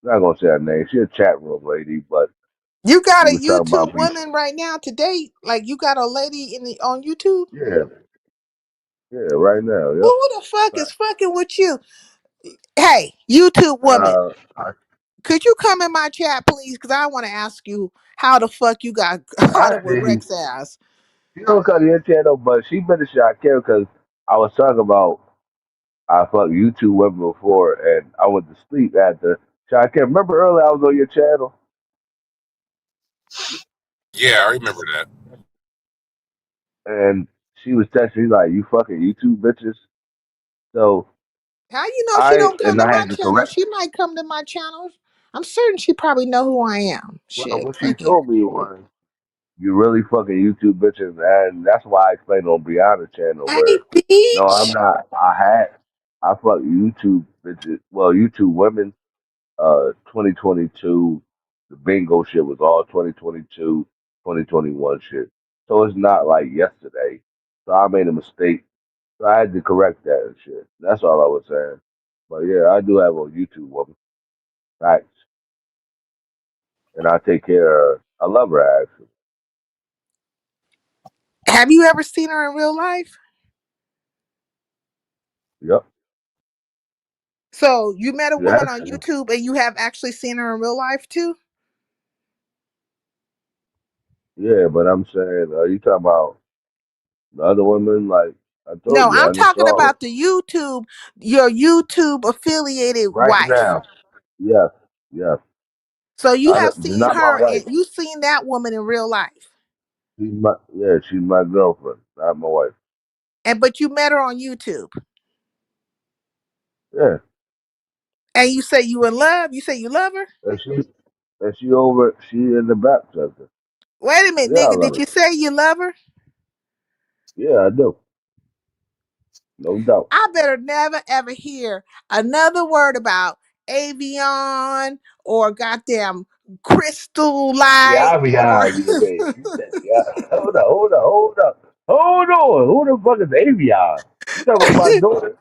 I'm not gonna say her name. She's a chat room lady, but You got she a was talking YouTube about me. woman right now today? Like you got a lady in the on YouTube? Yeah, yeah, right now. Yep. Who the fuck is Right. fucking with you? Hey, YouTube woman, I, could you come in my chat, please? Because I want to ask you how the fuck you got caught I up with did. Rex ass. She don't cut the channel, but she been a shot care because I was talking about I fucked YouTube women before, and I went to sleep after. Shot care. Remember earlier I was on your channel, Yeah, I remember that. and she was texting me like, "You fucking YouTube bitches." So How you know she I don't come and to I my had to channel? correct. She might come to my channel. I'm certain she probably know who I am. Well, Shit, what she fuck it. told me was, "You really fucking YouTube bitches," and that's why I explained on Brianna channel Hey, where, no, I'm bitch. not. I fuck YouTube bitches. Well, YouTube women. 2022, the bingo shit was all 2022, 2021 shit. So it's not like yesterday. So I made a mistake. So I had to correct that and shit. That's all I was saying. But yeah, I do have a YouTube woman. Facts. And I take care of her. I love her actually. Have you ever seen her in real life? Yep. So you met a You woman have on to. YouTube and you have actually seen her in real life too? Yeah, but I'm saying, you talking about the other women? Like I told No, you, I'm I just talking saw her about your YouTube affiliated right wife. now. Yes, yes. So you have She's seen not my her wife. and you seen that woman in real life. She's my girlfriend, not my wife. And but you met her on YouTube. Yeah, And you say you in love? You say you love her? and she in the back center. Wait a minute, Yeah, I nigga. love Did her. you say you love her? Yeah, I do, no doubt. I better never ever hear another word about Avion or goddamn Crystal Light Yeah, I be or you wait. You said yeah. Hold on. Who the fuck is Avion? You talking about my daughter?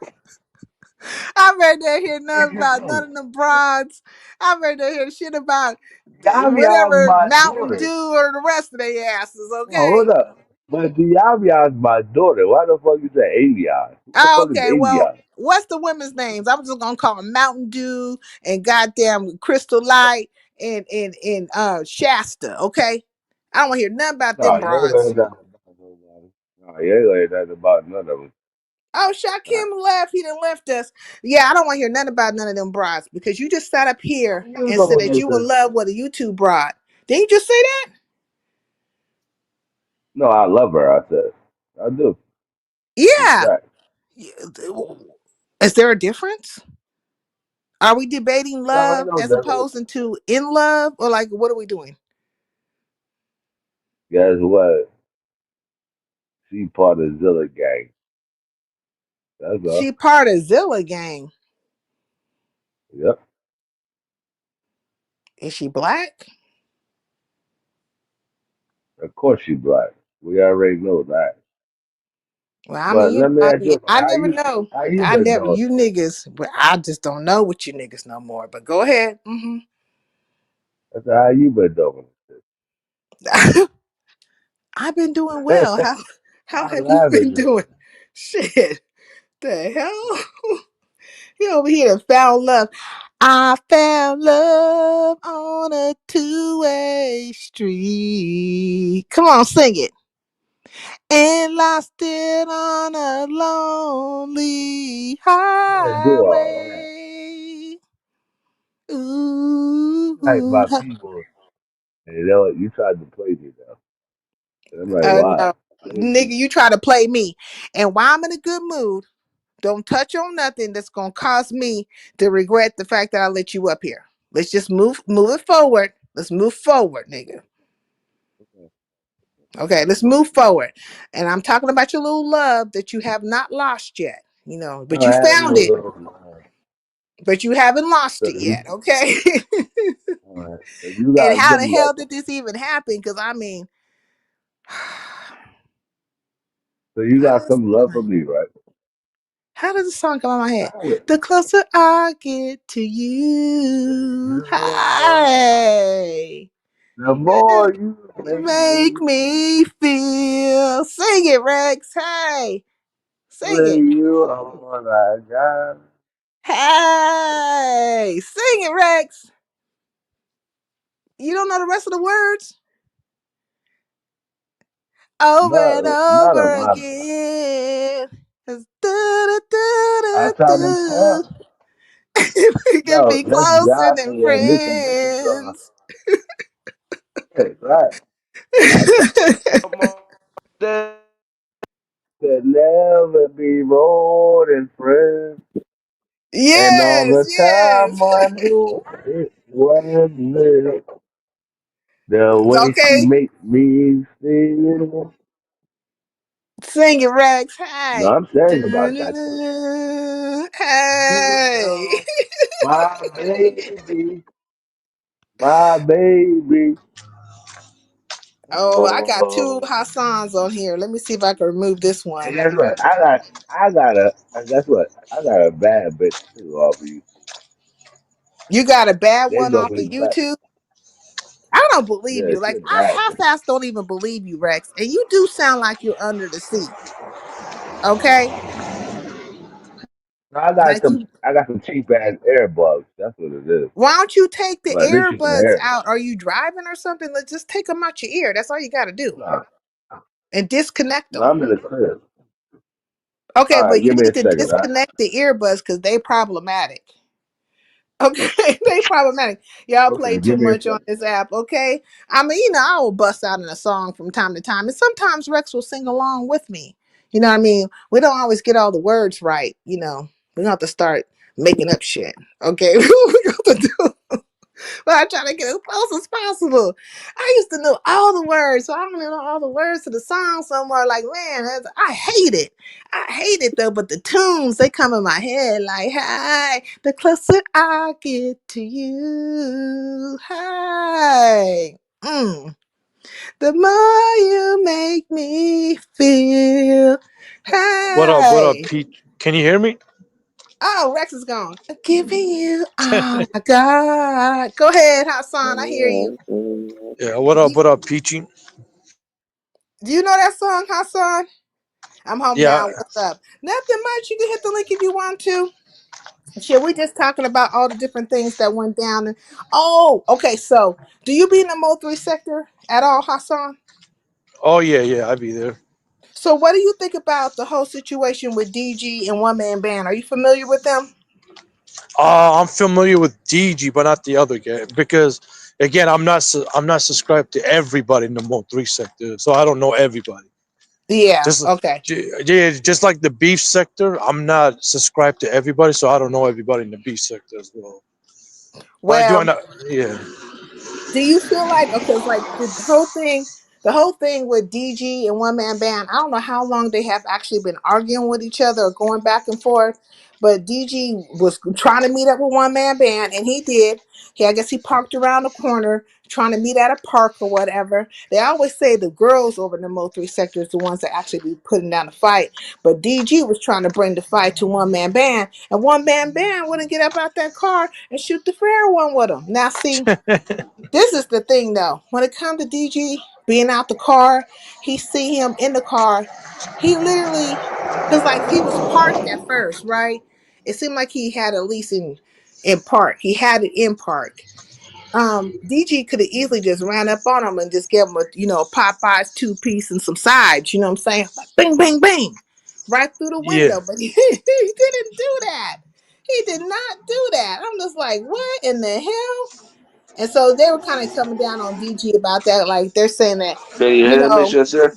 I ready to hear What nothing you about none know? of them broads. I ready to hear shit about Yavion's whatever my Mountain daughter. Dew or the rest of their asses, No, hold okay? up. But the Yavion's my daughter. Why the fuck you say Avion? Who the Oh, fuck is okay, well, Avion? what's the women's names? I'm just gonna call them Mountain Dew and goddamn Crystal Light and Shasta, okay? I don't want to hear nothing about No, them you ain't heard broads. nothing about nobody. No, you ain't heard nothing about none of them. Oh, Right. Shakim left. He done left us. Yeah, I don't want to hear nothing about none of them broads because you just sat up here You and said gonna that do you in this? love with a YouTube broad. Didn't you just say that? No, I love her. I said, I do. It's Yeah. fact. Is there a difference? Are we debating No, ain't love no as difference. opposed to in love, or like what are we doing? Guess what? She part of Zilla gang. That's all. She part of Zilla gang. Yep. Is she black? Of course she black. We already know that. Well, I mean, But let me ask you, I how never you know. how you I been never doing? you niggas. But I just don't know what you niggas no more. But go ahead. I said, how you been doing? I've been doing well. I'm How have you laughing been at doing? Shit. The hell? He over here and found love. I found love on a two-way street. Come on, sing it. And lost it on a lonely you. Do all that. highway. Like Ooh. my people. And you know what? You tried to play me though. And I'm like, why? No. Nigga, you try to play me. And while I'm in a good mood, don't touch on nothing that's gonna cause me to regret the fact that I let you up here. Let's just move it forward. Let's move forward, nigga. Okay, let's move forward. And I'm talking about your little love that you have not lost yet, I but don't you have found no it, little. but you haven't lost So it you, yet, okay? so you And got how the some love hell for did me. this even happen? Because I mean, So you how got does some love for me, right? how does the song come in my head? I would. The closer I get to you, hey, The more you you make make me me feel. Sing it, Rex. Hey, sing with it. you, I'm all I got. Hey, sing it, Rex. You don't know the rest of the words? Over and Not a over lot. again. It's do, do, I do, try to do, tell. do. We can No, be let's closer dive than in and this is friends. right. I told myself to never be more than friends. And all Yes, the yes. time I knew it wasn't real. The way she Okay, makes me feel. sing it, Rex. No, Hey. I'm serious Do, about do, that too. do. You Hey. know, my baby, my baby. Oh, I got two Oh. Hassans on here. Let me see if I can remove this And one. guess what? And guess what? I got a bad bitch too off of you. You got a bad They one gonna off be of back. YouTube? I don't believe Yeah, you. she Like a I bad bitch. half-ass don't even believe you, Rex. And you do sound like you're under the sea. Okay? No, Like you I got some cheap ass airbuds. That's what it is. why don't you take the But at least you can earbuds hear. out? Are you driving or something? Let's just take them out your ear. That's all you got to do. No, And disconnect no, them. I'm in the crib. Okay, All right, but you give me need a to second. All right? disconnect the earbuds because they problematic. Okay, they problematic. Y'all play Okay, too give me a much on second. this app. Okay, I mean, I will bust out in a song from time to time, and sometimes Rex will sing along with me. You know what I mean? We don't always get all the words right. We don't have to start making up shit. Okay, we got to do. But I try to get as close as possible. I used to know all the words, so I don't even know all the words to the song somewhere. Like, man, I hate it. I hate it though, but the tunes, they come in my head like, hi, the closer I get to you, hi. The more you make me feel, What up, hi. Pete? Can you hear me? Oh, Rex is gone. Giving you all I got. Go ahead, Hassan. I hear you. Yeah, You what up, Peachy? Do you know that song, Hassan? I'm home Yeah. now. What's up? Nothing much. You can hit the link if you want to. Shit, we just talking about all the different things that went down. Oh, okay. So, do you be in the Mo 3 sector at all, Hassan? Oh yeah, yeah, I'll be there. So, what do you think about the whole situation with DG and One Man Band? Are you familiar with them? I'm familiar with DG, but not the other guy because again, I'm not subscribed to everybody in the Mo 3 sector, so I don't know everybody. Yeah. Just Okay. yeah, just like the beef sector, I'm not subscribed to everybody, so I don't know everybody in the beef sector as well. But I do. I Well, know. Yeah. do you feel like okay, it's like the whole thing with DG and One Man Band? I don't know how long they have actually been arguing with each other or going back and forth, but DG was trying to meet up with One Man Band, and he did. I guess he parked around the corner trying to meet at a park or whatever. They always say the girls over in the Mo three sector is the ones that actually be putting down the fight, but DG was trying to bring the fight to One Man Band, and One Man Band wouldn't get up out that car and shoot the fair one with him. Now see, this is the thing though. When it comes to DG being out the car, he see him in the car. He literally, cause like he was parked at first, right? It seemed like he had a lease in park. He had it in park. DG could have easily just ran up on him and just gave him a Popeyes 2 piece and some sides. You know what I'm saying? Like, bing, bing, bing, right through the Yeah. window. But he didn't do that. He did not do that. I'm just like, what in the hell? And so they were kind of coming down on DG about that. Like they're saying that, Can you you hear me, know, sister?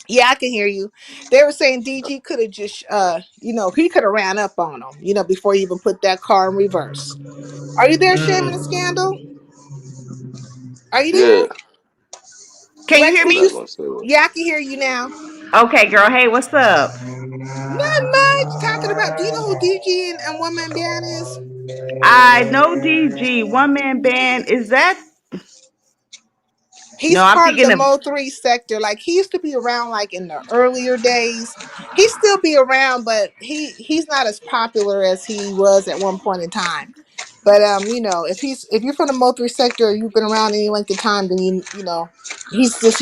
yeah, I can hear you. They were saying DG could have just, he could have ran up on him, before he even put that car in reverse. Are you there, Shame and Scandal? Are you Yeah, there? Can you Lex, hear I'm did me? not you? gonna say what. Yeah, I can hear you now. Okay, girl. Hey, what's up? Not much. Talking about, do you know who DG and One Man Band is? I know DG, one man band. Is that? He's No, I'm part of the thinking of. Mo three sector. Like he used to be around, like in the earlier days. He still be around, but he's not as popular as he was at one point in time. But if you're from the Mo three sector, or you've been around any length of time, then he's just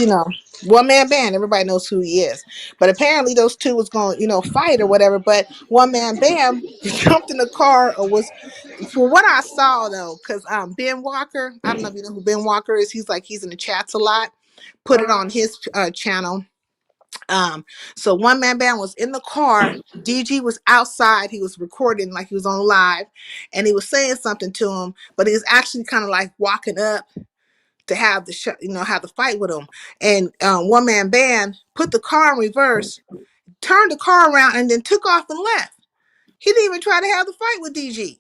one man band. Everybody knows who he is. But apparently those two was going fight or whatever. But One Man Band jumped in the car or was for what I saw though, because Ben Walker, I don't know if you know who Ben Walker is. He's in the chats a lot. Put it on his channel. Um, so One Man Band was in the car. DG was outside. He was recording like he was on live, and he was saying something to him, but he was actually kind of like walking up to have have the fight with him. And One Man Band put the car in reverse, turned the car around, and then took off and left. He didn't even try to have the fight with DG.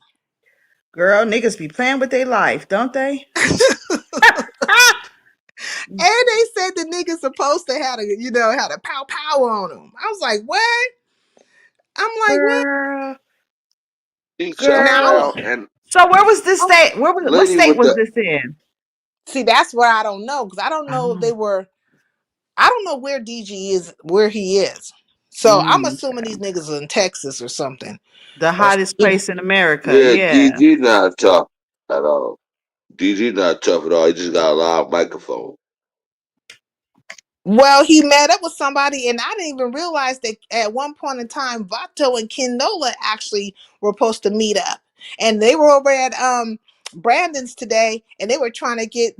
Girl, niggas be playing with their life, don't they? And they said the nigga supposed to had a pow pow on him. I was like, what? I'm like, what? Girl, He shot him Now, girl. down, and So where was this oh, state? Where was what lady state with was the this in? see, that's where I don't know because I don't know if they Oh, were. I don't know where DG is, where he is. So I'm assuming these niggas are in Texas or something. the Or hottest place in America. yeah, Yeah. DG not tough at all. DG not tough at all. He just got a loud microphone. well, he met up with somebody, and I didn't even realize that at one point in time, Vato and Ken Nola actually were supposed to meet up, and they were over at Brandon's today, and they were trying to get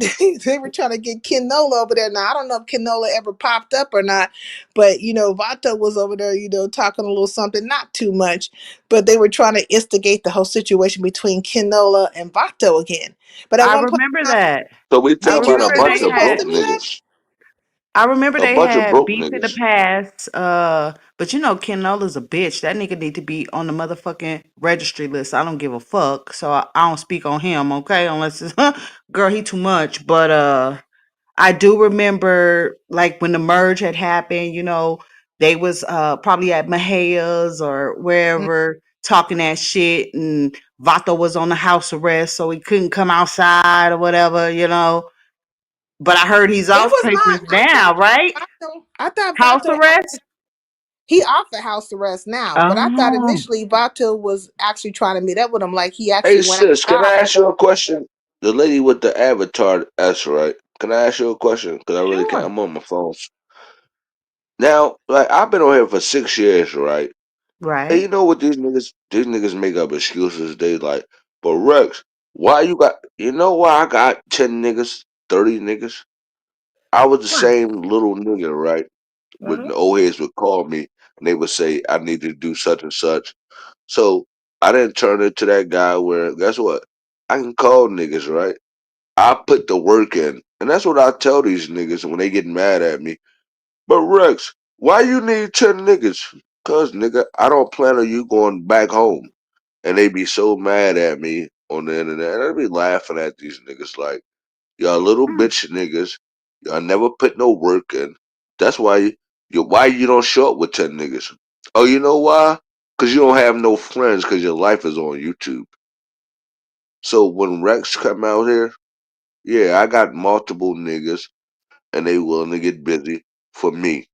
Ken Nola over there. Now I don't know if Ken Nola ever popped up or not, but Vato was over there, talking a little something, not too much, but they were trying to instigate the whole situation between Ken Nola and Vato again. But at I one point remember in time, that. So we I did talking you about know a remember they were bunch they of supposed had broke to meet up? niggas. I remember A they bunch of had broke beef in the niggas. past. But Ken Nola's a bitch. That nigga need to be on the motherfucking registry list. I don't give a fuck. So I don't speak on him, okay? Unless it's girl, he too much. But I do remember like when the merge had happened, they was probably at Mahia's or Mm. wherever talking that shit and Vato was on the house arrest, so he couldn't come outside or whatever. But I heard he's It off was not. papers now, right? I thought House Vato arrest? he off the house arrest now, but I thought Oh, initially Vato was actually trying to meet up with him. Like he Hey actually went sis, can I outside. ask you a question? The lady with the avatar S, right? Can I ask you a question? Because I really can't. sure. I'm on my phone. Now, like I've been on here for 6 years, right? And Right. you know what these niggas? These niggas make up excuses. They like, but Rex, why you got? You know why I got 10 niggas, 30 niggas? I was the Why? same little nigga, right? When Uh-huh. the old heads would call me and they would say I need to do such and such. So I didn't turn into that guy where guess what? I can call niggas, right? I put the work in. And that's what I tell these niggas when they get mad at me. But Rex, why you need 10 niggas? Cause nigga, I don't plan on you going back home. And they be so mad at me on the internet. And I be laughing at these niggas like, y'all little bitch niggas. Y'all never put no work in. That's why why you don't show up with 10 niggas. Oh, you know why? Cause you don't have no friends cause your life is on YouTube. So when Rex come out here, yeah, I got multiple niggas and they willing to get busy for me.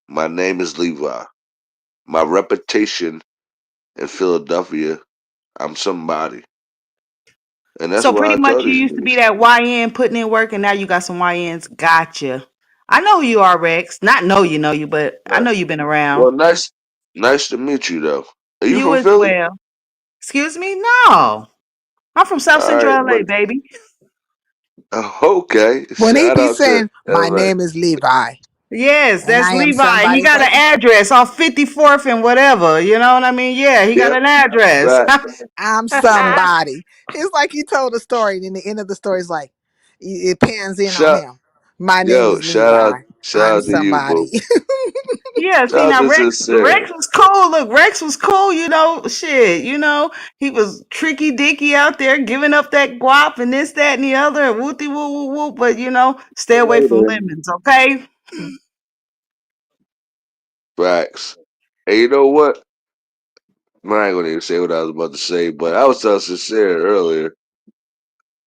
My name is Levi. My reputation in Philadelphia, I'm somebody. And that's So why pretty I much tell you these used to be niggas. that YN putting in work, and now you got some YNs. Gotcha. I know who you are, Rex. Not know you, but I Right. know you've been around. Well, nice to meet you though. Are you You from as Philly? well. Excuse me? No. I'm from South All right, Central LA, but baby. okay. When he Shout be out to saying, "My LA. name is Levi, Yes, and that's I am Levi. He somebody," it's got like an address off 54th and whatever. You know what I mean? Yeah, he got Yep. an address. Right. I'm somebody. It's like he told a story, and in the end of the story is like it pans in on Shout him. My name yo, is Levi. shout I'm out to you, boo. somebody. Yeah, Shout see out now to Sincere. Rex was cool. Look, Rex was cool, shit, he was tricky dicky out there giving up that guap and this, that, and the other, and whoopty whoop whoop whoop, but stay away from lemons, okay? Facts. And you know what? I ain't gonna even say what I was about to say, but I was telling Sincere earlier.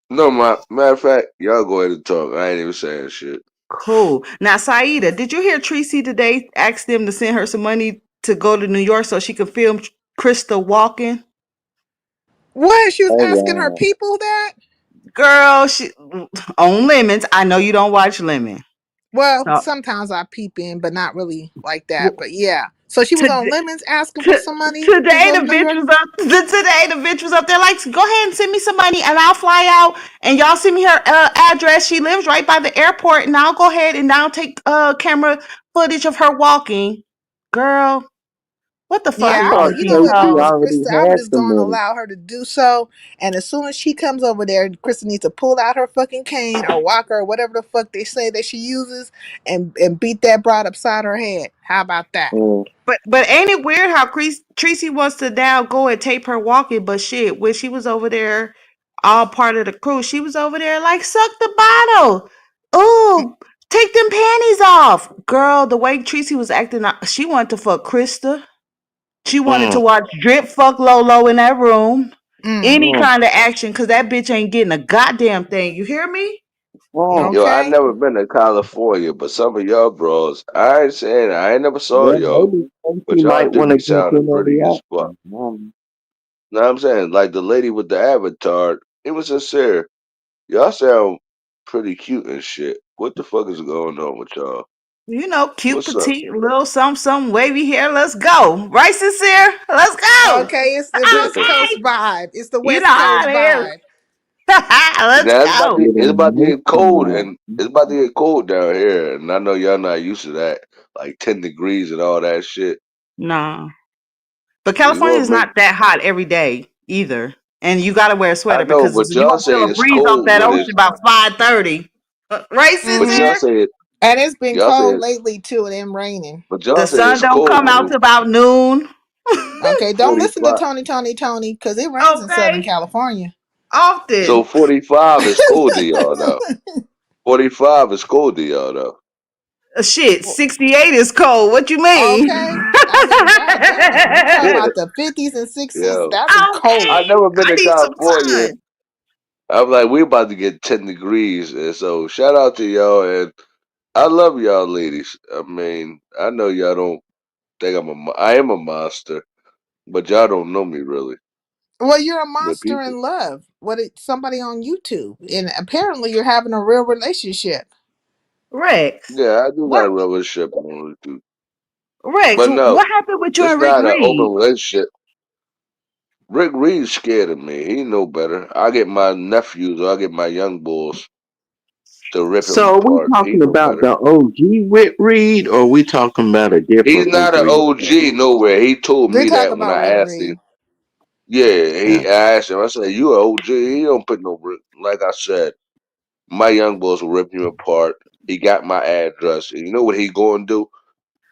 No, matter of fact, y'all go ahead and talk. I ain't even saying shit. Cool. Now, Saida, did you hear Tracy today ask them to send her some money to go to New York so she could film Krista walking? What? She was Oh asking her wow. people that? Girl, she on lemons. I know you don't watch lemon. Well, So, sometimes I peep in, but not really like that. But yeah. So she was on today, Lemons asking for T- some money to today go the to New bitch York. was up. Today the bitch was up there like, go ahead and send me some money, and I'll fly out, and y'all send me her address. She lives right by the airport, and I'll go ahead and I'll take camera footage of her walking. Girl, what the I fuck Yeah, wrong thought with you know these what, Tracy hoes? already Krista, I'm had just the going to money. allow her to do so. And as soon as she comes over there, Krista needs to pull out her fucking cane or walker or whatever the fuck they say that she uses and beat that broad upside her head. How about that? Mm, But ain't it weird how Tracy wants to now go and tape her walking? But shit, when she was over there, all part of the crew, she was over there like, suck the bottle. Ooh, take them panties off. Girl, the way Tracy was acting, she wanted to fuck Krista. She wanted to mm, watch Drip fuck Lolo in that room. Mm, Any mm, kind of action, because that bitch ain't getting a goddamn thing. You hear me? mm. Yo, I okay. never been to California, but some of y'all bros, I ain't saying I ain't never saw Yeah, y'all, maybe but Tracy y'all might do want to be get sounding in on pretty the as fuck. action. Know what I'm saying? Like the lady with the avatar, it was sincere. Y'all sound pretty cute and shit. What the fuck is going on with y'all? Cute, What's up? petite, little some wavy hair. Let's go. Right, sincere? Let's go. Okay, it's the West Coast vibe. It's the You know West how Coast it is. vibe. Let's Now go. Get it's a about to mix get cold of and it's about to get cold down here, and I know y'all not used to that, like 10 degrees and all that shit. Nah. But We California gonna is make. not that hot every day either. And you got to wear a I sweater know, because but you're y'all going to say feel a it's breeze off cold that when ocean it's. about 5:30. Right, But Hmm. y'all sincere? say it. And it's been Y'all say cold it. lately too, and it raining. But The y'all say sun it's don't cold come when out it's till about noon. Okay, don't listen to 45. Tony, because it rains in Southern Okay. California. So Often. 45 is cold to y'all though. 45 is cold to y'all though. Shit, 68 is cold. What you mean? Okay, I mean, goddamn, you talking about the 50s and 60s? Yo, That'd be Okay. cold. I never been I to need some California. sun. I'm like, we about to get 10 degrees, and so shout out to y'all, and I love y'all ladies. I mean, I know y'all don't think I am a monster, but y'all don't know me really. Well, you're a But monster people, in love. What? Somebody on YouTube, and apparently you're having a real relationship. Rex. yeah, I do got What a relationship on YouTube, Rex, but no, what happened with you it's and Rick not an Reed? open relationship. Rick Reed's scared of me. He know better. I get my nephews or I get my young bulls to rip him So are we apart. He talking know about better. the OG Whit Reed, or are we talking about a He's different Rick not an Reed? OG nowhere. He told They're me talking that when about I Rick asked him. Reed. Yeah, Yeah. I asked him. I said, "You an OG? He don't put no Rick." Like I said, my young bulls will rip him apart. He got my address. And you know what he going to do?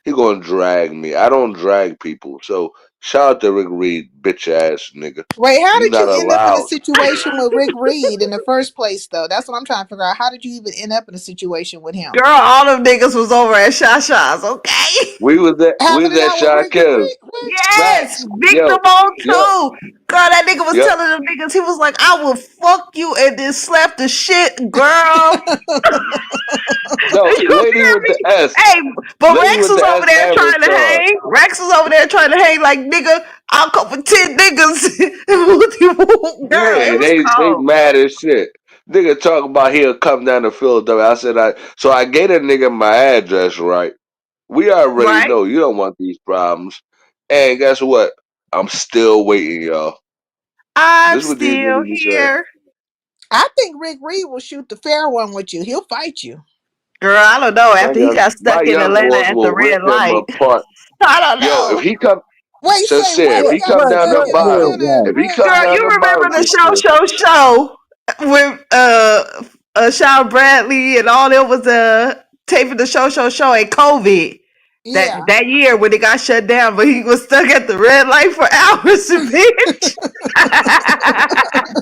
He going to drag me. I don't drag people. So shout out to Rick Reed, bitch ass nigga. Wait, how You did you not end up in a allowed. situation with Rick Reed in the first place, though? That's what I'm trying to figure out. How did you even end up in a situation with him? Girl, all them niggas was over at Shasha's, okay? We Having was it at out with Shy Rick and Kim. Reed? What? Yes, Facts. Victor Yo, Mo yo, too. Girl, that nigga was yo. telling them niggas, he was like, I will fuck you and then slap the shit, girl. No, You lady hear with me? the S. Hey, but Lady Rex with was the over S there trying to avatar. hang. Rex was over there trying to hang like, nigga, I'll come for 10 niggas. Girl, it Yeah, was they cold. mad as shit. Nigga talk about he'll come down to Philadelphia. I said I gave a nigga my address, right? We already Right? know you don't want these problems. And guess what? I'm still waiting, y'all. I'm This is what these still niggas be saying. here. I think Rick Reed will shoot the fair one with you. He'll fight you. Girl, I don't know. After he Nigga, got my stuck in young Atlanta boys at the will rip red him light, apart. I don't Yo, if know. he come Wait, say sincere, if what? He he got come down the stuck in bottom, Atlanta at the if he red come Girl, light. down you the remember bottom, the sister, show with Sean Bradley and all that was taping the show and COVID Yeah. that year when it got shut down, but he was stuck at the red light for hours, bitch.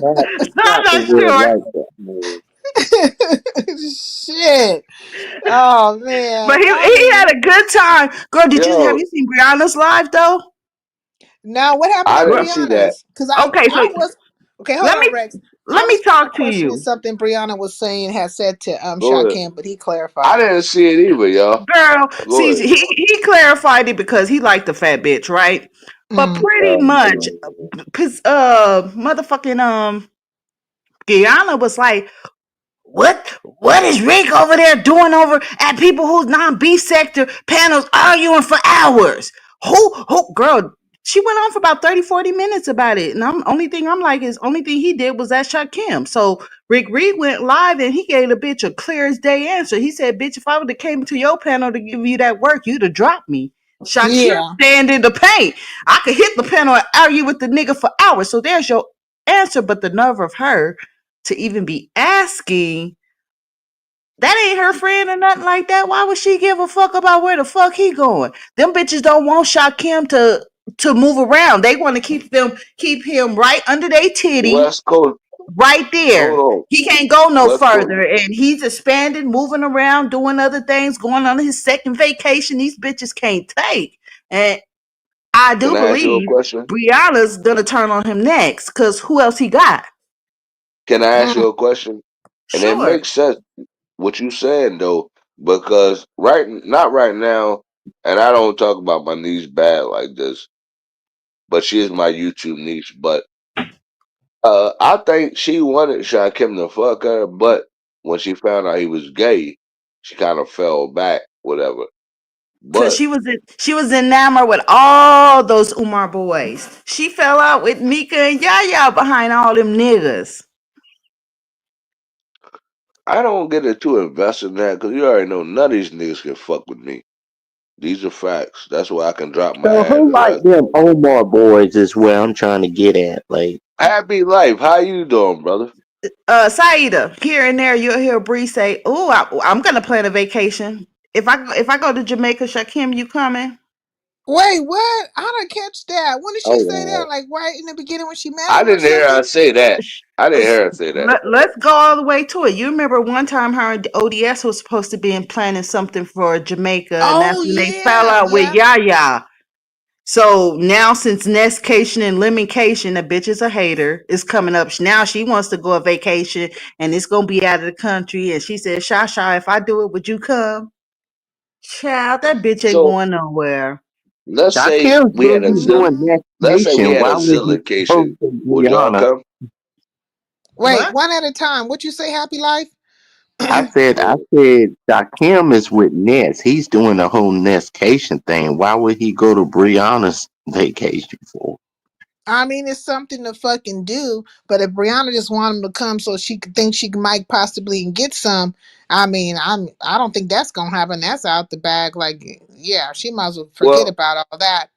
Not, I'm not the not red sure, like that, man. Shit. Oh man. but I he mean, had a good time. Girl, did you have yo, you seen Brianna's live though? now what happened I to didn't Girl, see that. Brianna's? Because okay, so I was okay. Hold let me on, Rex. I let me was kind of talk to questioning you. something Brianna was saying had said to Go ahead. Shakim, but he I clarified. didn't see it either, y'all. Girl, Go see, ahead. he clarified it because he liked the fat bitch, right? But Mm. pretty much, cause motherfucking Guyana was like, what is Rick over there doing over at people who's non-beef sector panels arguing for hours? Who girl, she went on for about 30, 40 minutes about it. And only thing I'm like is only thing he did was that shot Kim. So Rick Reed went live and he gave the bitch a clear as day answer. He said, bitch, if I would have came to your panel to give you that work, you'd have dropped me. Shakim Yeah. stand in the paint. I could hit the panel and argue with the nigga for hours. So there's your answer. But the nerve of her to even be asking that ain't her friend or nothing like that. Why would she give a fuck about where the fuck he going? Them bitches don't want Shakim to move around. They want to keep him right under their titty, West Coast, right hold there. on. He can't go no West Coast. further. And he's expanding, moving around, doing other things, going on his second vacation. These bitches can't take. And I Can do I ask you a believe question? Brianna's gonna turn on him next. Cause who else he got? Can I ask Mm. you a question? And it Sure. makes sense what you saying though, because not right now, and I don't talk about my niece bad like this, but she is my YouTube niece. But I think she wanted Shakim to fuck her, but when she found out he was gay, she kind of fell back, whatever. Cause But she was enamored with all those Umar boys. She fell out with Mika and Yaya behind all them niggas. I don't get it too invested in that because you already know none of these niggas can fuck with me. These are facts. That's why I can drop my So who like address. them Omar boys is where I'm trying to get at. Like, Happy life. How you doing, brother? Saida, here and there you'll hear Bree say, "Oh, I'm gonna plan a vacation. If I go to Jamaica, Shakim, you coming?" Wait, what? I didn't catch that. When did she oh say that? wow. Like right in the beginning when she met I him or didn't hear her something? say that. Sh- I didn't hear her say that. Let's go all the way to it. You remember one time her and ODS was supposed to be planning something for Jamaica, and that's Oh when they fell yeah, out with yeah. Yaya. So now, since Nestcation and Limitation, the bitch is a hater, is coming up. Now she wants to go on vacation and it's gonna be out of the country. And she said, Shasha, if I do it, would you come? Child, that bitch ain't So going nowhere. let's say Shakim's we had a busy zil. doing Mm. Next Let's say we Nation. had a Why would he go zillication. to Would y'all Guyana? come? Wait, What? one at a time. What you say, Happy Life? I said Shakim is with Ness. He's doing a whole Nestcation thing. Why would he go to Brianna's vacation for? I mean, it's something to fucking do. But if Brianna just wanted him to come so she could think she might possibly get some, I mean, I don't think that's gonna happen. That's out the bag. Like, yeah, she might as well forget Well, about all that.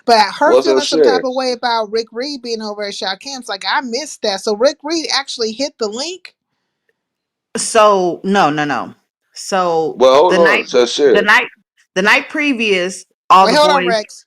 But her wasn't feeling some type sure. of way about Rick Reed being over at Shakim's, like I missed that. So Rick Reed actually hit the link. So no. So Well, hold on. So the shit. night, the night previous, all Wait, the hold on, boys, Rex.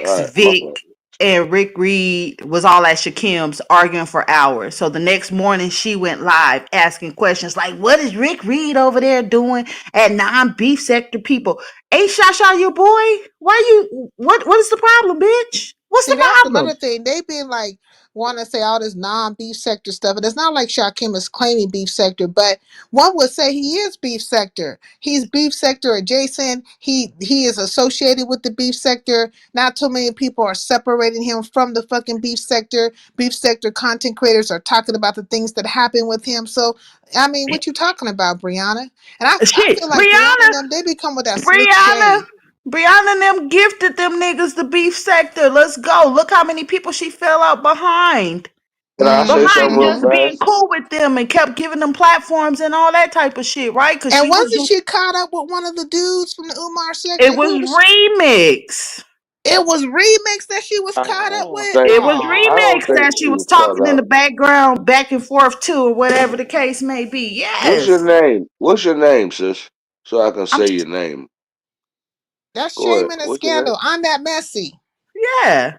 All Rex, right, my Vic, fault. and Rick Reed was all at Shakim's arguing for hours. So the next morning she went live asking questions like, what is Rick Reed over there doing at non-beef sector people? Hey Shasha, your boy, why you what is the problem, bitch? What's See, the that's problem? another thing. They've been like want to say all this non-beef sector stuff, and it's not like Shakim is claiming beef sector, but one would say he is beef sector. He's beef sector adjacent. He is associated with the beef sector. Not too many people are separating him from the fucking beef sector. Beef sector content creators are talking about the things that happen with him. So, I mean, what you talking about, Brianna? And I Shit, feel like Brianna and them, they become with that slick Brianna, shade. Brianna and them gifted them niggas the beef sector. Let's go. Look how many people she fell out behind. Can I say something real Mm-hmm. Just being fast? cool with them and kept giving them platforms and all that type of shit, right? Because And she was wasn't doing she caught up with one of the dudes from the Umar it section? was Who was remix. it? Was Remix that she was I caught up don't with? think. It was Oh, I don't remix think that she she was was caught talking in up. the background back and forth to, or whatever the case may be. What's your Yes. name? What's your name, sis? So I can I'm say your name. that's Go ahead. shaming and What's your name? scandal. I'm that messy. yeah.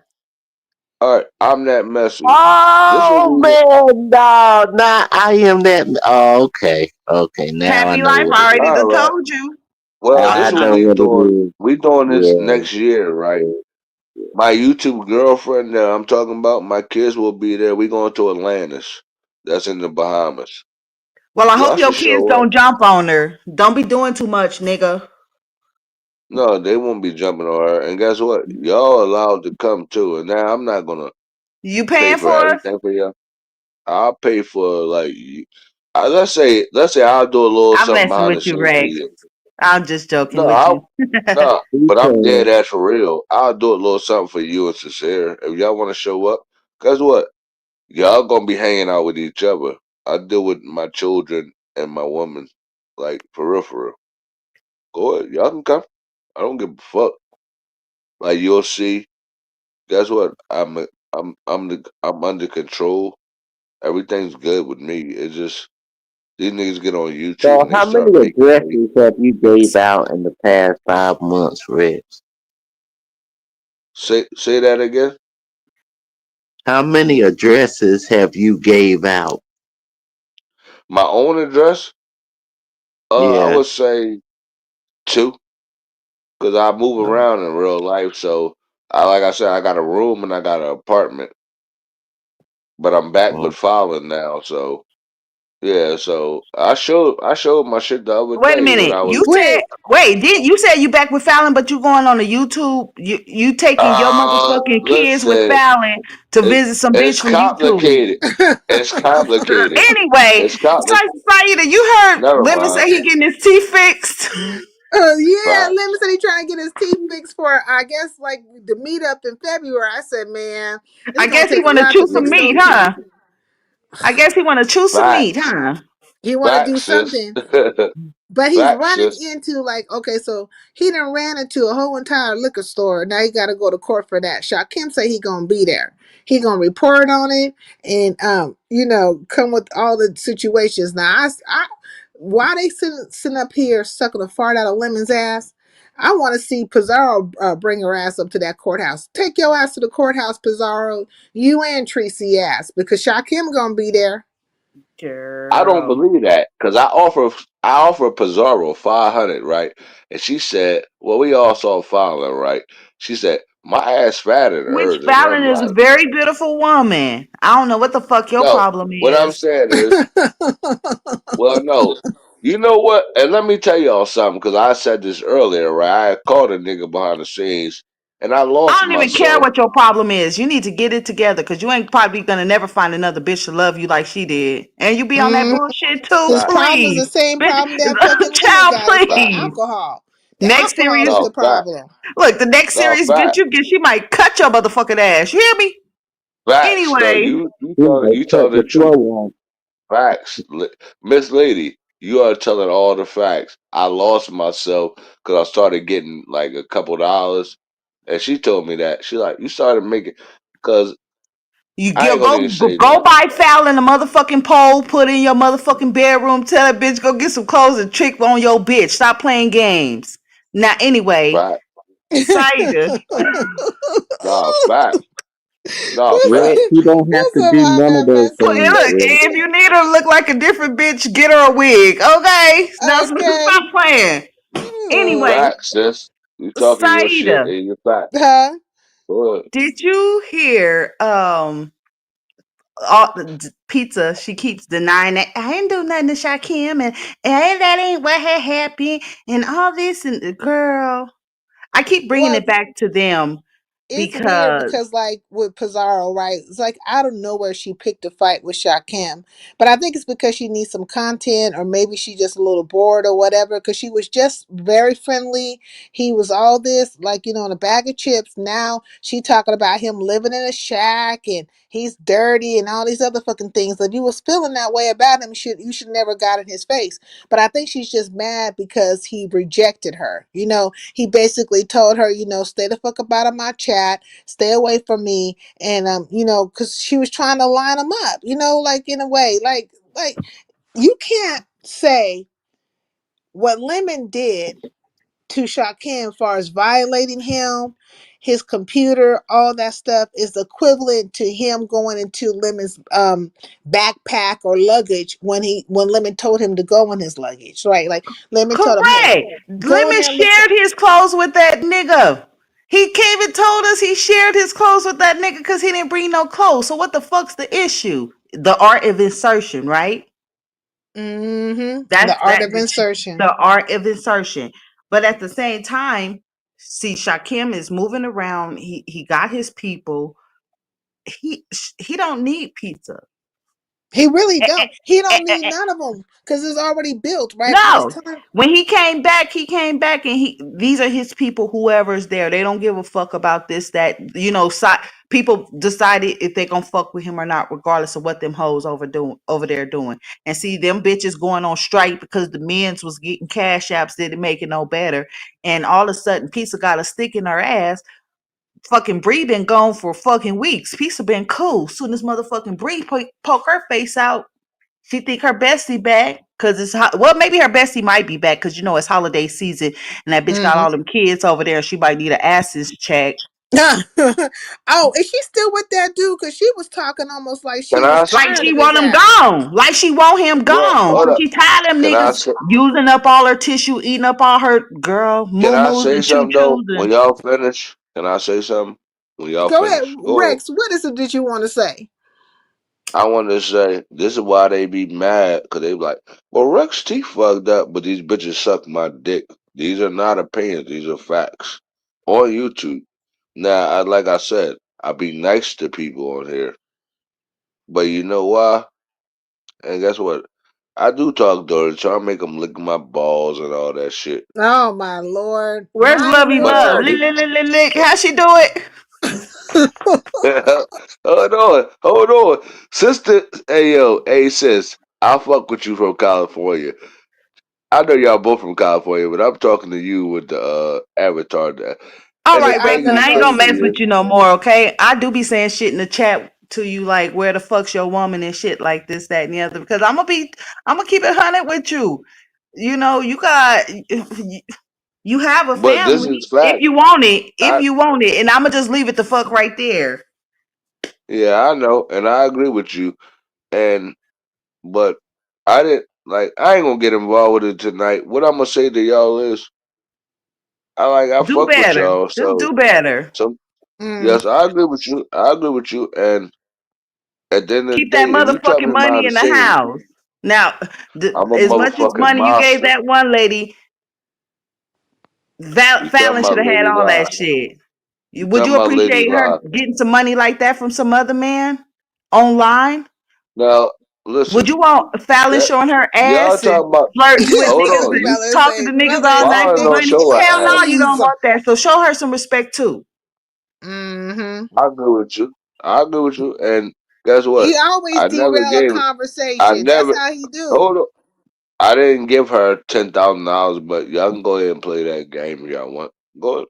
All right. I'm that messy. This will Oh be. man, no, nah, I am that. Oh, okay, okay. Now I Happy know life. what I it already is. All done right. told you. Well, Y'all this I what stop. know we what it doing. is. We doing this Yeah, next year, right? yeah. My YouTube girlfriend that I'm talking about, my kids will be there. We going to Atlantis. That's in the Bahamas. Well, I Y'all hope your should kids show up. don't jump on her. Don't be doing too much, nigga. No, they won't be jumping on her. And guess what? Y'all allowed to come too. And now I'm not gonna You pay paying for for us? everything for y'all. I'll pay for like let's say I'll do a little I'm something messing behind the with you, scenes for Rex. you. I'm just joking No, with you. no, He but I'm dead can. ass for real. I'll do a little something for you and Sincere. If y'all want to show up, guess what? Y'all gonna be hanging out with each other. I deal with my children and my woman, like for real, for real. Go ahead, y'all can come. I don't give a fuck. Like you'll see. Guess what? I'm under control. Everything's good with me. It's just these niggas get on YouTube So, and they how start many making fake. addresses have you gave out in the past 5 months, Rex? Say that again. How many addresses have you gave out? My own address. I Yeah. would say two, cause I move around in real life. So like I said, I got a room and I got an apartment, but I'm back Mm. with filing now. So yeah. So I showed my shit the other Wait a day when minute. I You was. said Wait, wait, did you said you back with Fallon, but you going on a YouTube, you taking your motherfucking kids with Listen, Fallon to it, visit some it's bitch from YouTube. complicated. It's complicated. Anyway, It's complicated. Saida, you heard Never Lemon say mind. he getting his teeth fixed. yeah, Facts. Lemon said he trying to get his teeth fixed for, I guess, like the meetup in February. I said, man, it's I gonna guess he take a want to lot to chew some fix meat, those huh? teeth. I guess he want to chew some meat, Facts. huh? He want to do Facts, sis. something. But he's Facts, running sis. into like, okay, so he done ran into a whole entire liquor store. Now he got to go to court for that. Shakim say he gonna be there. He gonna report on it and come with all the situations. Now why they sitting up here sucking a fart out of Lemon's ass? I want to see Pizarro bring her ass up to that courthouse. Take your ass to the courthouse, Pizarro. You and Tracy ass because Shakim gonna be there. I don't Girl. believe that because I offer Pizarro 500, right? And she said, "Well, we all saw Fowler, right?" She said, "My ass fatter than Which hers," and Fallon I'm is a like, very beautiful woman. I don't know what the fuck your "No." problem What I'm is. saying is, well, no. You know what? And let me tell y'all something because I said this earlier, right? I called a nigga behind the scenes, and I I lost don't even care myself. what your problem is. You need to get it together because you ain't probably gonna never find another bitch to love you like she did. And you be on that Mm, bullshit too, his problem is the please. same Bitch, problem that fucking Lemon child, got. It's the please. alcohol. The Next alcohol is series, the No, fact. problem. look, the next No, series bitch fact. you get, she might cut your motherfucking ass. You hear me? Facts. No, Anyway, you He tell might you cut tell the the truth. flow on. Facts. Miss Lady, you are telling all the facts. I lost myself because I started getting like a couple dollars. And she told me that. She like, you started making, because You I ain't gonna even say go that. buy Fallon a motherfucking pole, put it in your motherfucking bedroom, tell that bitch go get some clothes and trick on your bitch. Stop playing games. Now anyway, Fact. Saida. Nah, fact. Nah, What's Red, fact. you don't have to up, do hot none of air those balloon? Well, things, look, Red. if you need her to look like a different bitch, get her a wig. Okay? Now Okay. stop playing. Ew. Anyway, Fact, sis. You talking your shit Saida, and your fact. Huh? Go ahead. did you hear pizza? She keeps denying that I didn't do nothing to Shakim and that ain't what had happened and all this and girl. I keep bringing Well, it back to them it's weird because because like with Pizarro, right? It's like out of nowhere she picked a fight with Shakim. But I think it's because she needs some content or maybe she just a little bored or whatever. Cause she was just very friendly. He was all this, like, in a bag of chips. Now she talking about him living in a shack and he's dirty and all these other fucking things. If you was feeling that way about him, you should never got in his face. But I think she's just mad because he rejected her. He basically told her, stay the fuck up out of my chat, stay away from me, and because she was trying to line him up, like in a way, like you can't say what Lemon did to Shaquem as far as violating him, his computer, all that stuff is equivalent to him going into Lemon's backpack or luggage when Lemon told him to go in his luggage, right? Like Lemon told him, hey, correct. go in Lemon there and look for. shared his clothes with that nigga. He came and told us he shared his clothes with that nigga because he didn't bring no clothes. So what the fuck's the issue? The art of insertion, right? The That's art of insertion. the art of insertion. But at the same time, see, Shakim is moving around. He got his people. He don't need pizza. He really Eh, don't. eh, He eh, don't eh, need eh, none of them because it's already built, right? By the No. time. When he came back and these are his people, whoever's there. They don't give a fuck about this, that, people decided if they gonna fuck with him or not, regardless of what them hoes over there doing. And see them bitches going on strike because the men's was getting cash apps, didn't make it no better. And all of a sudden, Pizza got a stick in her ass. Fucking Bree been gone for fucking weeks. Pizza been cool. Soon as motherfucking Bree poke her face out, she think her bestie back because well, maybe her bestie might be back because it's holiday season and that bitch got Mhm. all them kids over there. She might need an asses check. Oh, is she still with that dude? Because she was talking almost like Can she I was s- Like tired she of his want him ass. gone. Like she want him well gone. hold Cause up. she tired of them Can I niggas say using up all her tissue, eating up all her girl can I moo say and choo something though? choos When and y'all finish, can I say something? When y'all Go ahead, finish. Go ahead. Rex. What is it that you want to say? I want to say this is why they be mad because they be like, well, Rex T fucked up, but these bitches suck my dick. These are not opinions; these are facts on YouTube. Now, like I said, I be nice to people on here, but you know why? And guess what? I do talk dirty, so I make them lick my balls and all that shit. Oh my lord, where's my Lovey But Love? lord. Lick, lick, lick, lick, lick. How she do it? hold on, sister. Hey yo, hey sis, I fuck with you from California. I know y'all both from California, but I'm talking to you with the avatar there. All And the right, I Rex, thing and know is I ain't gonna crazy mess Bussy. with is, you no more, okay? I do be saying shit in the chat to you, like where the fuck's your woman and shit like this, that, and the other. Because I'm gonna keep it 100 with you. You have a but this is family if fact. you want it, I and I'm gonna just leave it the fuck right there. Yeah, I know, and I agree with you. And but I didn't like. I ain't gonna get involved with it tonight. What I'm gonna say to y'all is, I Do fuck with better. y'all. Just So do better. some Mm. yes, I agree with you. I agree with you. And at the end of the Keep that day, if you tell motherfucking me my money in the decision, house. Now, I'm a as much as motherfucking money you gave monster. that one lady, You talking Fallon should about have had Lady all Live? that shit. You Would talking you about Lady appreciate her Live? getting some money like that from some other man online? Now Would listen, you want Fallon that showing her y'all ass and talking about. flirting with Hold niggas on, and you Fellas talking to say, niggas brother all say, night Fallon for don't nigga, money? show Hell her no, ass. you please. don't want that. So show her some respect too. Mm-hmm. I agree with you. I agree with you. And guess what? He always I never derail a gave. I conversation. That's never. how he do. Hold on. I didn't give her $10,000, but y'all can go ahead and play that game if y'all want. Go ahead.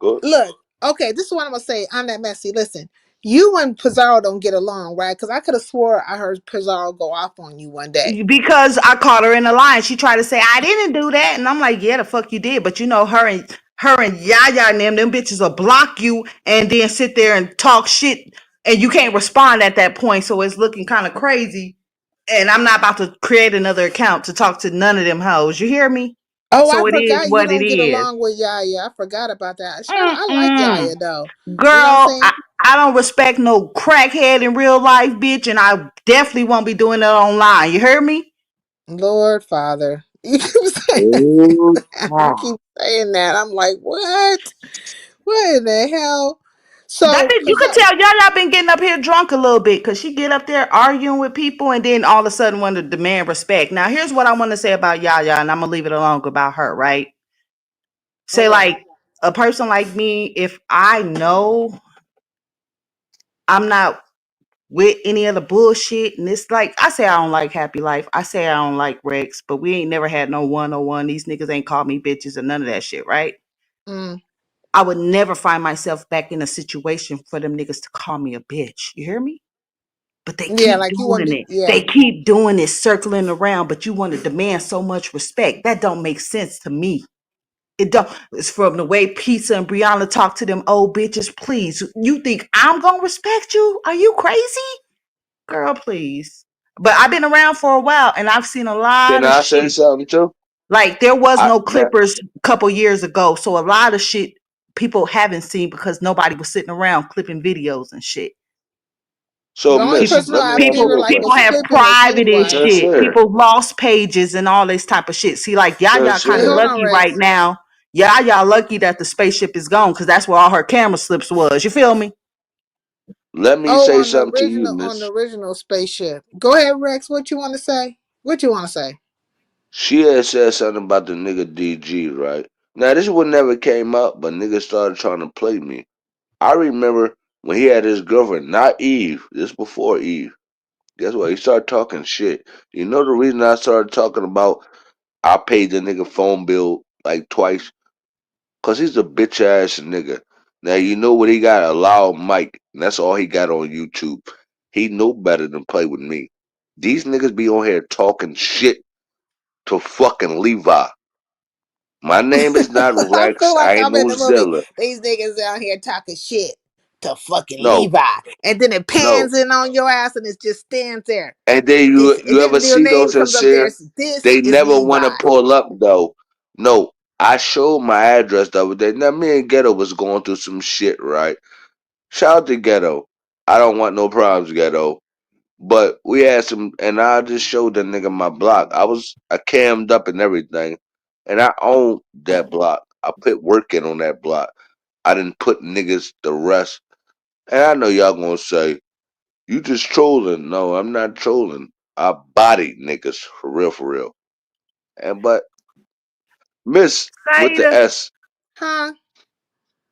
Go ahead. Look, Okay, this is what I'm gonna say. I'm that messy. Listen, you and Pizarro don't get along, right? Because I could have swore I heard Pizarro go off on you one day. Because I caught her in a lie. She tried to say I didn't do that, and I'm like, yeah, the fuck you did. But you know, her and Yaya and them bitches will block you and then sit there and talk shit, and you can't respond at that point. So it's looking kind of crazy. And I'm not about to create another account to talk to none of them hoes. You hear me? Oh, I So it is forgot you what it don't get is. along with Yaya. I forgot about that. I like Mm-mm. Yaya though. You know what I'm Girl, saying? I don't respect no crackhead in real life, bitch, and I definitely won't be doing it online. You heard me? Lord Father. You keep saying Ooh, that. You keep saying that. I'm like, what? What in the hell? That So, bitch, you can tell y'all been getting up here drunk a little bit because she get up there arguing with people and then all of a sudden want to demand respect. Now, here's what I want to say about Yaya, and I'm gonna leave it alone about her, right? Say okay. like a person like me, if I know I'm not with any of the bullshit, and it's like I say I don't like Happy Life, I say I don't like Rex, but we ain't never had no 101. These niggas ain't called me bitches or none of that shit, right? Mm, I would never find myself back in a situation for them niggas to call me a bitch. You hear me? But they yeah, keep like you want to doing be. it. Yeah. They keep doing it, circling around, but you want to demand so much respect. That don't make sense to me. It don't. It's from the way Pizza and Brianna talk to them old bitches. Please, you think I'm gonna respect you? Are you crazy, girl? Please. But I've been around for a while, and I've seen a Can lot of I say shit. something too? Like there was I no that Clippers a couple years ago, so a lot of shit people haven't seen because nobody was sitting around clipping videos and shit. The so only People, Miss, person let me I've ask seen you her people, a like people was question. have clipping her private and Since Pennywise. shit. here, People lost pages and all this type of shit. See, like y'all since kind Wait, of here, hold on, lucky right Rex. now. Y'all lucky that the spaceship is gone because that's where all her camera slips was. You feel me? let me Oh, say something to you, on the Miss. original spaceship. Go ahead, Rex. What you want to say? What you want to say? She had said something about the nigga DG, right? Now this one never came up, but niggas started trying to play me. I remember when he had his girlfriend, not Eve, this before Eve. Guess what? He started talking shit. You know the reason I started talking about I paid the nigga phone bill like twice? Cause he's a bitch ass nigga. Now you know what he got? A loud mic. And that's all he got on YouTube. He know better than play with me. These niggas be on here talking shit to fucking Levi. My name is not I feel Rex. like I ain't I'm in no the movie. Zilla. These niggas out here talking shit to fucking No, Levi, and then it no. pans in on your ass, and it just stands there. And then This, and you ever then your see name those comes up there. sincere? This They is never want to Levi. pull up though. No, I showed my address the other day. Now me and Ghetto was going through some shit, right? Shout out to Ghetto. I don't want no problems, Ghetto. But we had some, and I just showed that nigga my block. I cammed up and everything, and I owned that block. I put work in on that block. I didn't put niggas the rest. And I know y'all gonna say, you just trolling. No, I'm not trolling. I body niggas for real, for real. And but Miss with the Saida, S, Huh?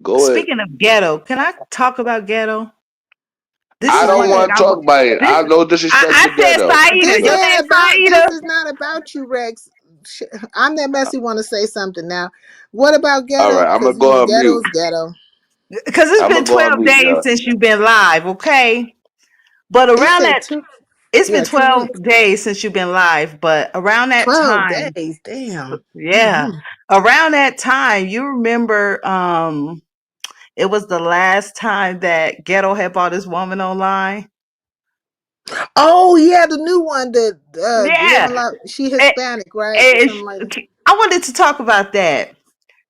go ahead. speaking of ghetto, can I talk about ghetto? This I is Go one don't thing want ahead. to I talk want. about it. This I no disrespect I to said Ghetto. Saida. This Your ain't name about. This Saida is not about you, Rex. I'm that messy. Want to say something now? What about All ghetto? right, I'm Because gonna you know go on mute. ghetto's ghetto. because it's I'm been gonna go on 12 mute, days y'all. since you've been live. Okay, but It around said that two. it's been Yeah, 12 2 weeks. days since you've been live. But around that 12 time, days. Damn. yeah, Mhm. around that time, you remember it was the last time that Ghetto had bought his woman online. Oh yeah, the new one that Yeah, living like she and, Hispanic, right, or and something like that. I wanted to talk about that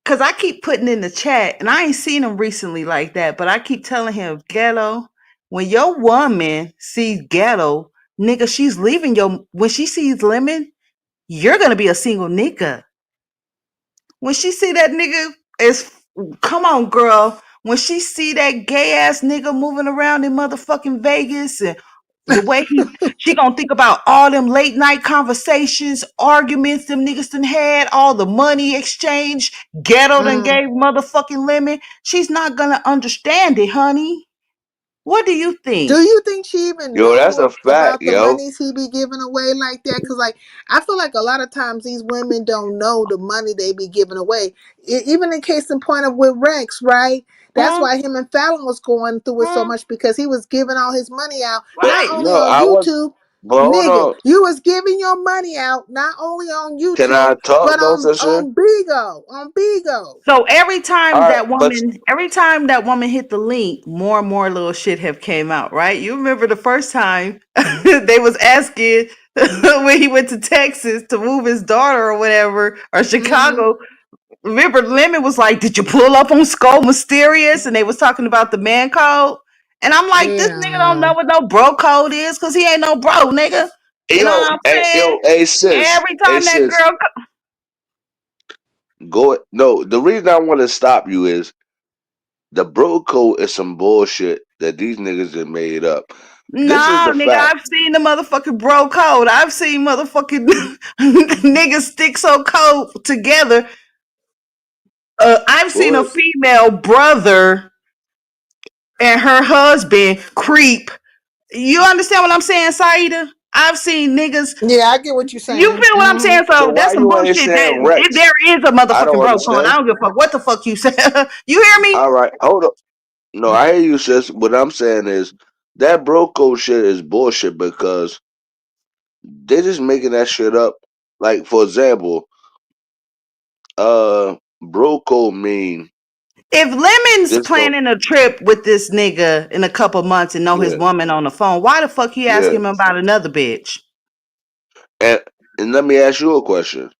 because I keep putting in the chat, and I ain't seen him recently like that. But I keep telling him, Ghetto, when your woman sees Ghetto, nigga, she's leaving your. When she sees Lemon, you're gonna be a single nigga. When she see that nigga is, come on, girl. When she see that gay ass nigga moving around in motherfucking Vegas and the way she gonna think about all them late night conversations, arguments them niggas done had, all the money exchange, ghetto done Mm. gave motherfucking Lemon. She's not gonna understand it, honey. What do you Do think? you think she even Yo, that's know a fact, about the yo. monies he be giving away like that? Cause like I feel like a lot of times these women don't know the money they be giving away. Even in case in point of with Rex, right? That's Huh? why him and Fallon was going through it so Huh? much because he was giving all his money out, But not Right. only no, on I was. YouTube, But hold nigga. on. You was giving your money out not only on Can YouTube I talk but though, on sister? Bigo, on Bigo. So All right, but every time that woman hit the link, more and more little shit have came out, right? You remember the first time they was asking when he went to Texas to move his daughter or whatever, or Mm-hmm. Chicago. Remember, Lemon was like, "Did you pull up on Skull Mysterious?" And they was talking about the man code. And I'm like, this nigga don't Yeah. know what no bro code is, cause he ain't no bro, nigga. You know yo, what I'm hey, saying? yo, hey sis, Every hey time that sis, girl, go. No, the reason I want to stop you is the bro code is some bullshit that these niggas have made up. This is nah, the nigga, fact. I've seen the motherfucking bro code. I've seen motherfucking niggas stick so cold together. I've seen a What? female brother and her husband creep. You understand what I'm saying, Saida? I've seen niggas. Yeah, I get what you're You saying. feel what I'm Mm-hmm. saying? So So why that's some you ain't bullshit. That saying if Rex? there is a I don't motherfucking bro code, I understand. don't give a fuck what the fuck you said. You hear me? All right, hold on. No, I hear you, sis. What I'm saying is that bro code shit is bullshit because they just making that shit up. Like for example, bro code mean If Lemon's this go. planning a trip with this nigga in a couple months and know his Yeah, woman on the phone, why the fuck he yeah. asking him about another bitch? And and let me ask you a question.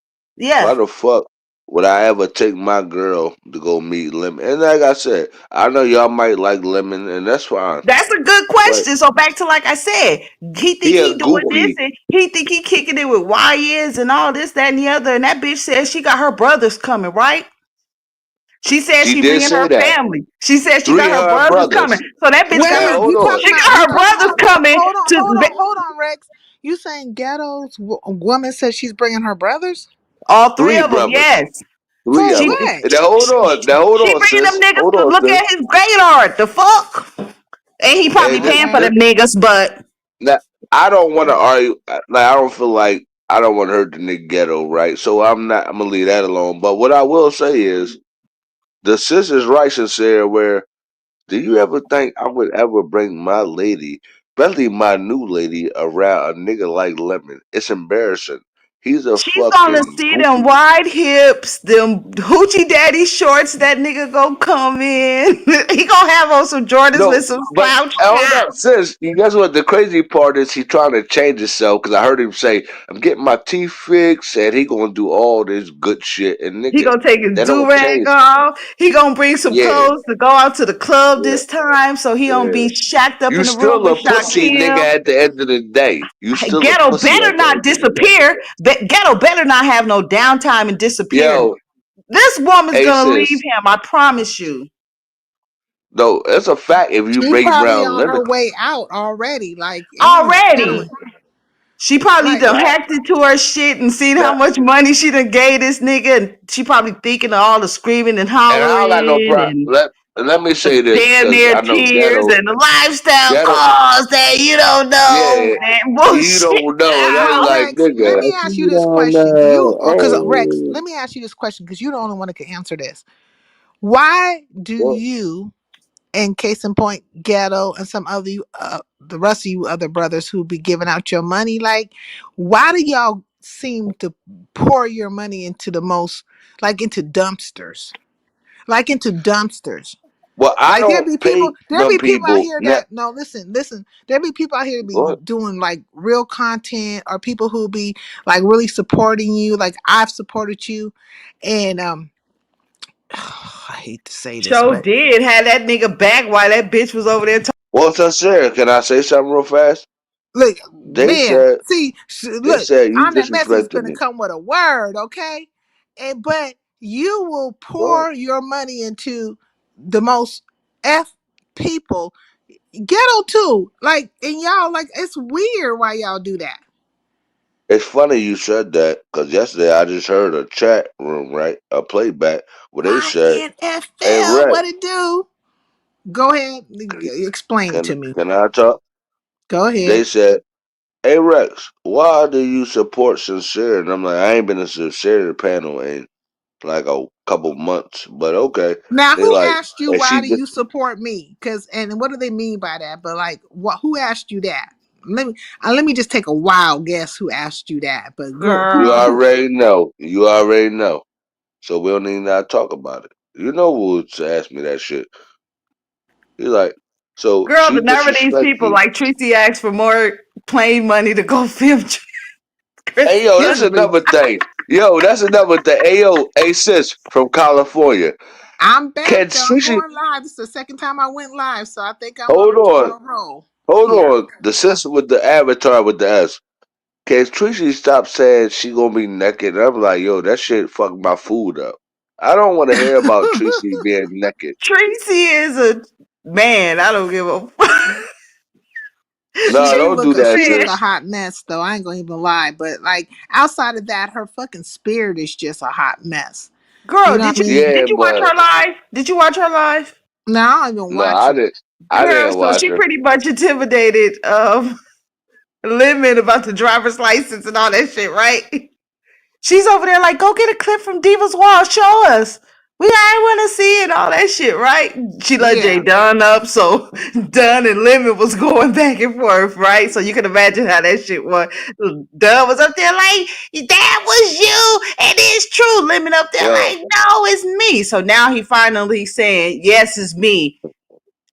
Why Yeah. the fuck would I ever take my girl to go meet Lemon? And like I said, I know y'all might like Lemon, and that's fine. That's a good But question. So back to like I said, he think he a he doing this goofy. and he think he kicking it with YNs and all this, that, and the other. And that bitch says she got her brothers coming, right? She said She she did bringing say her that. family. She said she Three got of her her brothers coming. brothers. So that bitch Wait a got Now her. minute, hold you on. talking She about got her brothers coming to hold on, Rex. You saying Ghetto's woman said she's bringing her brothers all three Three of them. brothers. Yes, Three for of she them. what? Now hold on. Now hold she on, bringing them sis. niggas Hold to on, look sis. at his radar. The fuck? And he probably And paying for this, them Okay. niggas, but now, I don't want to argue. Like I don't feel like I don't want to hurt the nigga ghetto, right? So I'm not. I'm gonna leave that alone. But what I will say is the sis is right, sincere. Where do you ever think I would ever bring my lady, especially my new lady, around a nigga like Lemon? It's embarrassing. He's a she's gonna fucking see them goofy. wide hips, them hoochie daddy shorts. That nigga gonna come in. He gonna have on some Jordans No, with some but slouch hold top. up, sis. You guess what? The crazy part is he trying to change himself because I heard him say, "I'm getting my teeth fixed," and he gonna do all this good shit. And He nigga, gonna take his that do don't rag change. off. He gonna bring some Yeah, clothes to go out to the club yeah, this time, so he don't yeah. be shacked up You in the room still with a pussy nigga Shaquille. at the end of the day. You still a Ghetto pussy better at the not end of the day. disappear. Ghetto better not have no downtime and disappear. Yo, This woman's hey gonna leave sis. him. I promise you. No, it's a fact. If you She bring probably around on her lemon, way out already. Like I Already. don't She probably like. done hacked into her shit and seen how now, much money she done gave this nigga, and she probably thinking of all the screaming and and I don't got no hollering problem. and Let me the say this damn because near I know tears and the lifestyle ghetto, cars that you don't know yeah. that You bullshit. don't know. That's Well, like Rex, let nigga. me ask you You this don't question. You know. because Rex, Oh. let me ask you this question because you're the only one that can answer this. Why do What? you, and case in point, Ghetto and some other you, the rest of you other brothers who be giving out your money, like, why do y'all seem to pour your money into the most, like into dumpsters, like into dumpsters? Well, I Like don't pay there them be people out people. here that no, listen. There be people out here to be What? doing like real content, or people who be like really supporting you. Like I've supported you, and I hate to say this, Show but did had that nigga back while that bitch was over there talking. Well, sincere, can I say something real fast? look, They man, said see, they look, said you I'm that message is disrespected gonna me. come with a word, okay? And but you will What? pour your money into the most f people, ghetto too. Like, and y'all like it's weird why y'all do that. It's funny you said that because yesterday I just heard a chat room, right, a playback where they said, "Hey, YNFL, Rex, what it do? Go ahead, explain it Can to me. can I talk? Go They ahead. said, "Hey Rex, why do you support Sincere?" And I'm like, I ain't been in Sincerity panel in like a couple months, but okay. Now, They who like, asked you and why she do just, you support me? Cause and what do they mean by that? But like, what? Who asked you that? Let me just take a wild guess who asked you that. But go you who? Girl. already know, you already know. So we don't need to talk about it. You know who would ask me that shit. He's like, so Girl, the she nerve of these disrespect people, you. like Tracy asked for more plane money to go film Hey Chris yo, This that's is another thing. Yo, that's another thing. Hey yo, hey sis from California. I'm back Can though. I'm Sushi going live. This is the second time I went live, so I think I'm hold on on. a roll Hold here. on. The sister with the avatar with the S. Can Tracy stop saying she gonna be naked? And I'm like, yo, that shit fucked my food up. I don't want to hear about Tracy being naked. Tracy is a man. I don't give a fuck. No, She don't look do a that, she look Man, a sis. hot mess though. I ain't gonna even lie. But like outside of that, her fucking spirit is just a hot mess. girl, You know what did I you mean? did Yeah, you watch but her live? Did you watch her live? No, I don't even no, watch I her. didn't. I Girl, didn't so watch she her. pretty much intimidated Lemon about the driver's license and all that shit, right? She's over there like, go get a clip from Diva's Wall, show us. I want to see it, all that shit, right? She let Jay Yeah. Dunn up, so Dunn and Lemon was going back and forth, right? So you can imagine how that shit was. Dunn was up there like, that was you, and it's true. Lemon up there Yo, like, no, it's me. So now he finally saying, yes, it's me.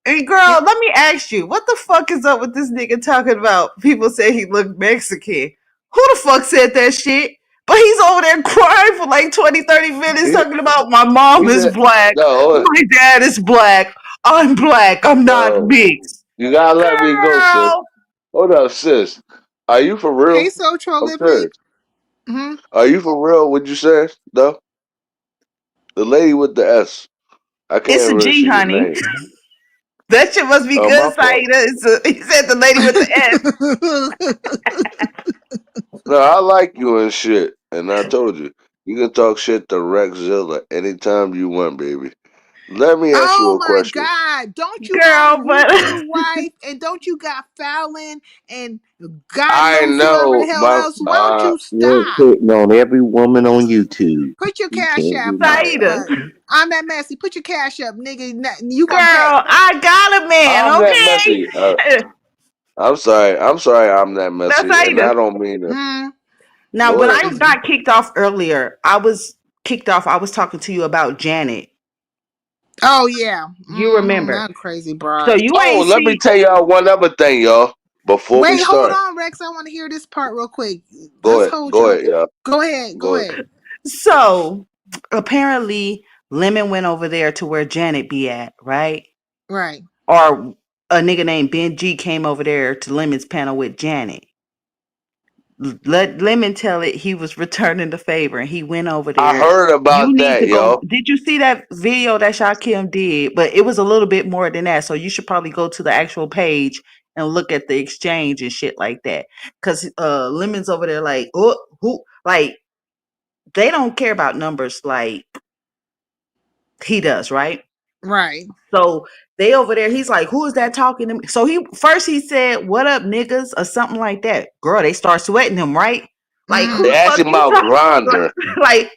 Hey, girl, let me ask you, what the fuck is up with this nigga talking about? People say he looked Mexican. Who the fuck said that shit? But he's over there crying for like 20, 30 minutes he, talking about my mom he is said, black, no, my dad is black, I'm black, I'm not no. mixed. You gotta let me go, sis. Girl, Hold up, sis. Are you for Hey, real? so I'm Trollific. serious. Hmm. Are you for real? What you said? No, the lady with the S. I it's can't a really G, see the honey. name. That shit must be Oh, my good, fault. Saida. He said the lady with the S. No, I like you and shit, and I told you you can talk shit to Rexzilla anytime you want, baby. Let me ask you Oh a my question. God! Don't you have a Girl, but YouTube wife? And don't you got Fallon and God I knows whoever the know hell my else? Why don't you You're stop? hitting on every woman on YouTube. Put your You cash can't app deny up. it. Saida. I'm that messy. Put your cash up, nigga. You Girl, gonna pay? I got a man, I'm that messy. okay? I'm sorry. I'm sorry. I'm that That's messy, and Saida. I don't mean it. Hmm. Now, You Go when ahead. I crazy? got kicked off earlier, I was talking to you about Janet. Oh yeah. You remember. That crazy So broad. you Oh, ain't let me see. tell y'all one other thing, y'all. Before we Wait, hold start, on, Rex. I want to hear this part real quick. go Let's ahead. hold Go your. ahead, y'all. Go ahead. Go Go ahead. ahead. So apparently, Lemon went over there to where Janet be at, right? Right. Or a nigga named Ben G came over there to Lemon's panel with Janet. Let Lemon tell it he was returning the favor and he went over I there. heard You about need that, to go. y'all. Did you see that video that Shaquem did? But it was a little bit more than that. So you should probably go to the actual page and look at the exchange and shit like that. Cause Lemon's over there like, oh, who like they don't care about numbers like he does, right? Right. So they over there, he's like, who is that talking to me? So he said, what up, niggas, or something like that. Girl, they start sweating him, right? Like, who They the Mm. fuck asking you about talking? Grinder. Like,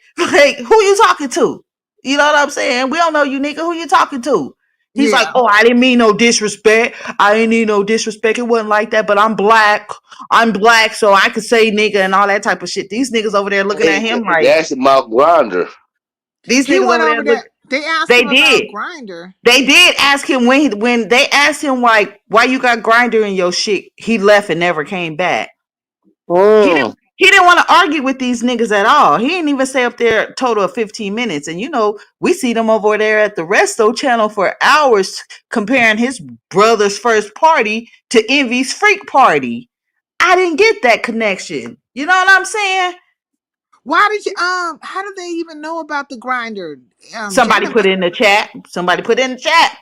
who you talking to? You know what I'm saying? We don't know you, nigga. Who you talking to? He's like, Yeah. oh, I didn't mean no disrespect. I didn't mean no disrespect. It wasn't like that, but I'm black. I'm black, so I could say nigga and all that type of shit. These niggas over there looking at him They like, asking about Grinder. these He niggas went over there over look. there. They asked They him did. about Grinder. They did ask him when they asked him like why you got Grinder in your shit. He left and never came back. He Mm. didn't. He didn't want to argue with these niggas at all. He didn't even stay up there a total of 15 minutes. And you know, we see them over there at the Resto channel for hours comparing his brother's first party to Envy's freak party. I didn't get that connection. You know what I'm saying? Why did you how did they even know about the Grinder? Somebody Janet put it in the chat. Somebody put it in the chat.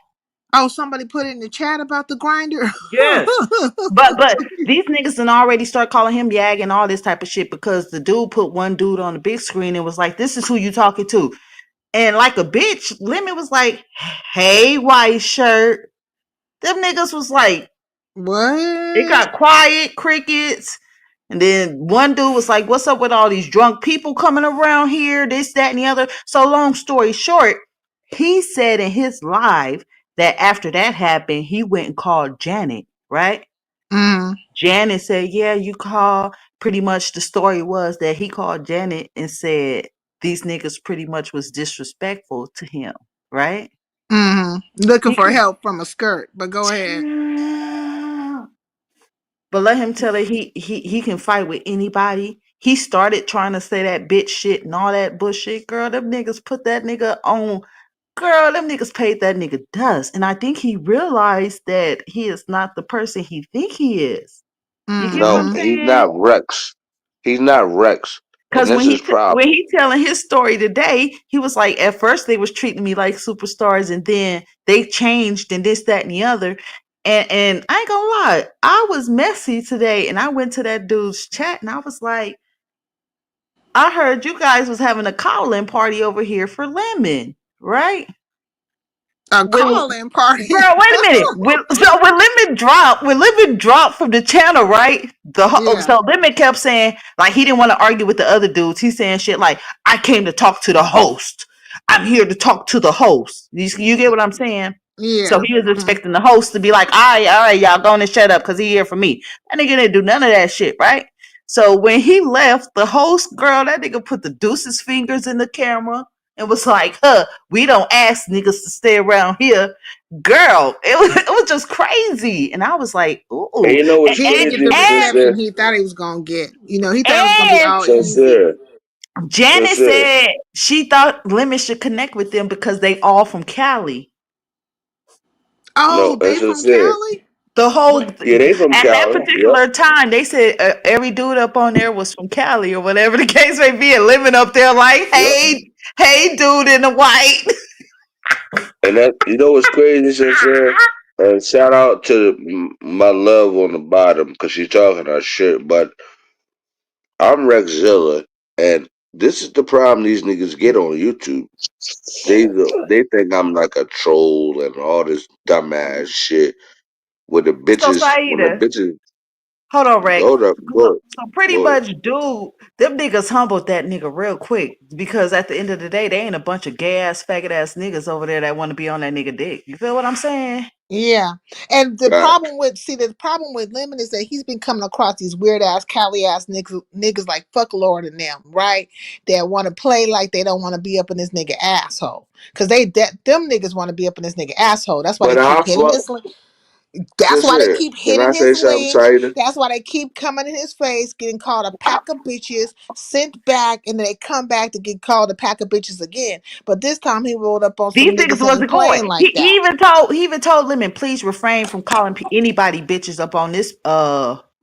Oh, somebody put it in the chat about the Grinder. Yes. But these niggas done already start calling him Yag and all this type of shit because the dude put one dude on the big screen and was like, this is who you talking to. And like a bitch, Lemon was like, "Hey, white shirt." Them niggas was like, it What? got quiet, crickets. And then one dude was like, "What's up with all these drunk people coming around here? This, that, and the other." So, long story short, he said in his live that after that happened, he went and called Janet, right? Mm. Janet said, "Yeah, you call." Pretty much the story was that he called Janet and said these niggas pretty much was disrespectful to him, right? Mm. Looking He for could, help from a skirt, but go ahead. but let him tell her he can fight with anybody. He started trying to say that bitch shit and all that bullshit. Girl, them niggas put that nigga on. Girl, them niggas paid that nigga dust. And I think he realized that he is not the person he think he is. You get what I'm No, Mm-hmm. he's saying? not Rex. He's not Rex, and Cause this is when problem. he telling his story today, he was like, at first they was treating me like superstars, and then they changed and this, that, and the other. And I ain't gonna lie, I was messy today, and I went to that dude's chat, and I was like, I heard you guys was having a call-in party over here for Lemon, right? A When call-in party. Girl, wait a minute. When Lemon dropped from the channel, right? Yeah. So Lemon kept saying like he didn't want to argue with the other dudes. He's saying shit like, "I came to talk to the host. I'm here to talk to the host." You get what I'm saying? So Yeah. he was Mm. expecting the host to be like, all right, y'all go on and shut up because he here for me. That nigga didn't do none of that shit, right? So when he left, the host girl, that nigga put the deuces fingers in the camera and was like, we don't ask niggas to stay around here. Girl, it was just crazy. And I was like, And ooh. you know what's He didn't get the crazy, reception sincere, he thought he was gonna get. You know, he thought it was gonna be And all easy. sincere, Janet sincere. said she thought Lemon should connect with them because they all from Cali. Oh, No, they that's from sincere. Cali? The whole What? at Yeah, they from that Cali. Yep. particular time, they said every dude up on there was from Cali or whatever the case may be, and living up there like, Yep. hey, dude in the white. And that, you know what's crazy, sincere? And shout out to my love on the bottom because she's talking her shit. But I'm Rexzilla, and this is the problem these niggas get on YouTube. They think I'm like a troll and all this dumbass shit. With the So bitches, when the Saida, bitches hold on, Rex. go up, So, go, so pretty go. much, dude, them niggas humbled that nigga real quick because at the end of the day, they ain't a bunch of gay ass, faggot ass niggas over there that want to be on that nigga dick. You feel what I'm saying? Yeah. And the Right. problem with the problem with Lemon is that he's been coming across these weird ass Cali ass niggas like fuck Lord and them, right? That want to play like they don't want to be up in this nigga asshole. Cause them niggas want to be up in this nigga asshole. That's why they But keep how hitting fuck, his That's why they sincere? keep Can I hitting say his something, links. Saida? That's why they keep coming in his face, getting called a pack of bitches, sent back, and then they come back to get called a pack of bitches again. But this time he rolled up on some These niggas niggas and ain't wasn't going. playing like He that. even told Lemon, please refrain from calling anybody bitches up on this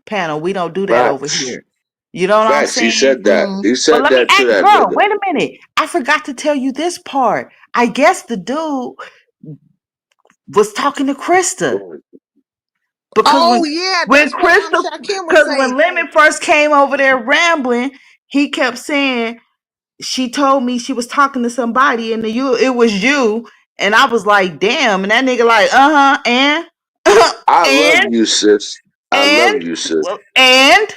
panel. We don't do that over Facts. here. You know what I'm Facts. He saying? said that. Mm. He But said let me that to ask, that girl, nigga. wait a minute. I forgot to tell you this part. I guess the dude was talking to Krista because Oh yeah, when that's what Krista, Shakim was because when saying. Lemon first came over there rambling, he kept saying she told me she was talking to somebody and it was you, and I was like, damn. And that nigga like, and I love and you, sis. I love and you, sis. and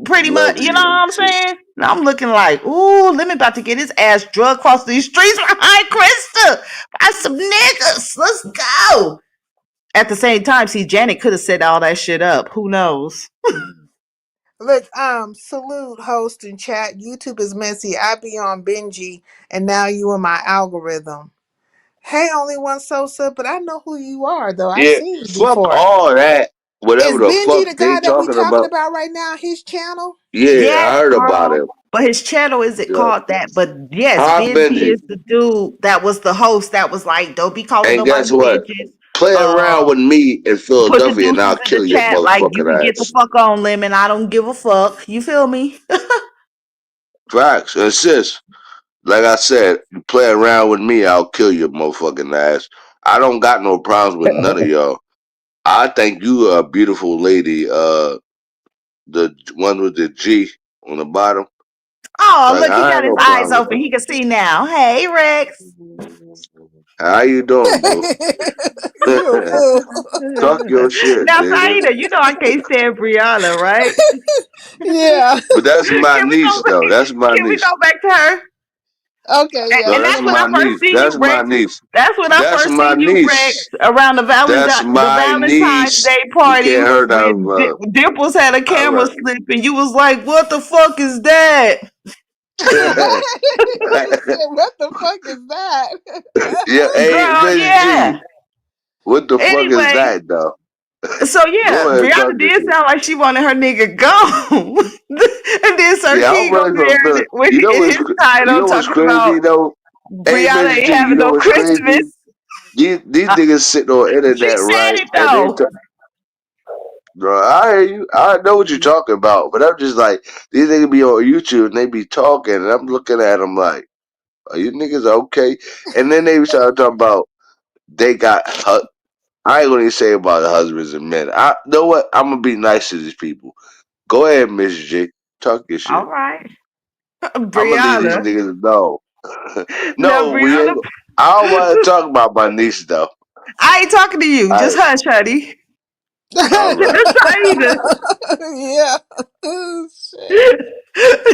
pretty much, Love you know what you, I'm sis. saying? And I'm looking like, ooh, let me about to get his ass drug across these streets behind Krista by some niggas. Let's go. At the same time, see, Janet could have set all that shit up. Who knows? Look, salute host and chat. YouTube is messy. I be on Benji, and now you in my algorithm. Hey, only one Sosa, but I know who you are though. I've Yeah, seen you fuck before. all that. Whatever Is the Benji fuck the they guy that we talking talking about. about right now? His channel? Yeah, I Yes, heard about girl. him. But his channel isn't Yeah. called that. But yes, Hi, Benji Benji. is the dude that was the host that was like, don't be calling And nobody guess what? bitches. Play around Uh with me in put the Philadelphia and deuces I'll in the kill your chat like you can motherfucking get the ass. fuck on, Lemon. I don't give a fuck. You feel me? Facts. And sis, like I said, you play around with me, I'll kill your motherfucking ass. I don't got no problems with none of y'all. I think you are a beautiful lady. The one with the G on the bottom. Oh, Like look, he I got ain't his no eyes problem with open. that. He can see now. Hey, Rex. How you doing, boo? You a fool. Talk your shit, Now, nigga. Saida, you know I can't stand Brianna, right? Yeah. But that's my Can we go niece, back? though. That's my Can we niece. go back to her? Okay, yeah, No, And let's that's that's go when back I my to first niece. her. seen That's you, my Rex. niece. That's when I That's first my seen you, Rex, niece. around the That's my Valentine's niece. Day You party can't hurt that. when Dimples had a All camera right. slip, and you was like, "What the fuck is that?" He said, "What the fuck is that?" Yeah, hey, Girl, Miss yeah. G, what the fuck is Anyway, that, though? so yeah, Go ahead and Brianna talk your did shit. sound like she wanted her nigga gone, and then Sir Yeah, I'm King ready over for a there minute. with You know in what's his title talking about crazy though? Hey, Brianna Miss ain't G, you having know no what's Christmas. crazy? These Uh, niggas sitting on she internet, said right? it And they though. bro, I hear you. I know what you're talking about, but I'm just like these niggas be on YouTube and they be talking, and I'm looking at them like, are you niggas okay? And then they be trying to talk about they got. I ain't gonna even say about the husbands and men. I know what? I'm gonna be nice to these people. Go ahead, Miss J. Talk your All shit. right, I'm gonna leave these Brianna. niggas know. Now, No, we Brianna, ain't. I don't want to talk about my niece though. I ain't talking to you. I Just hush, honey. all right. Saida. Yeah. Oh, shit.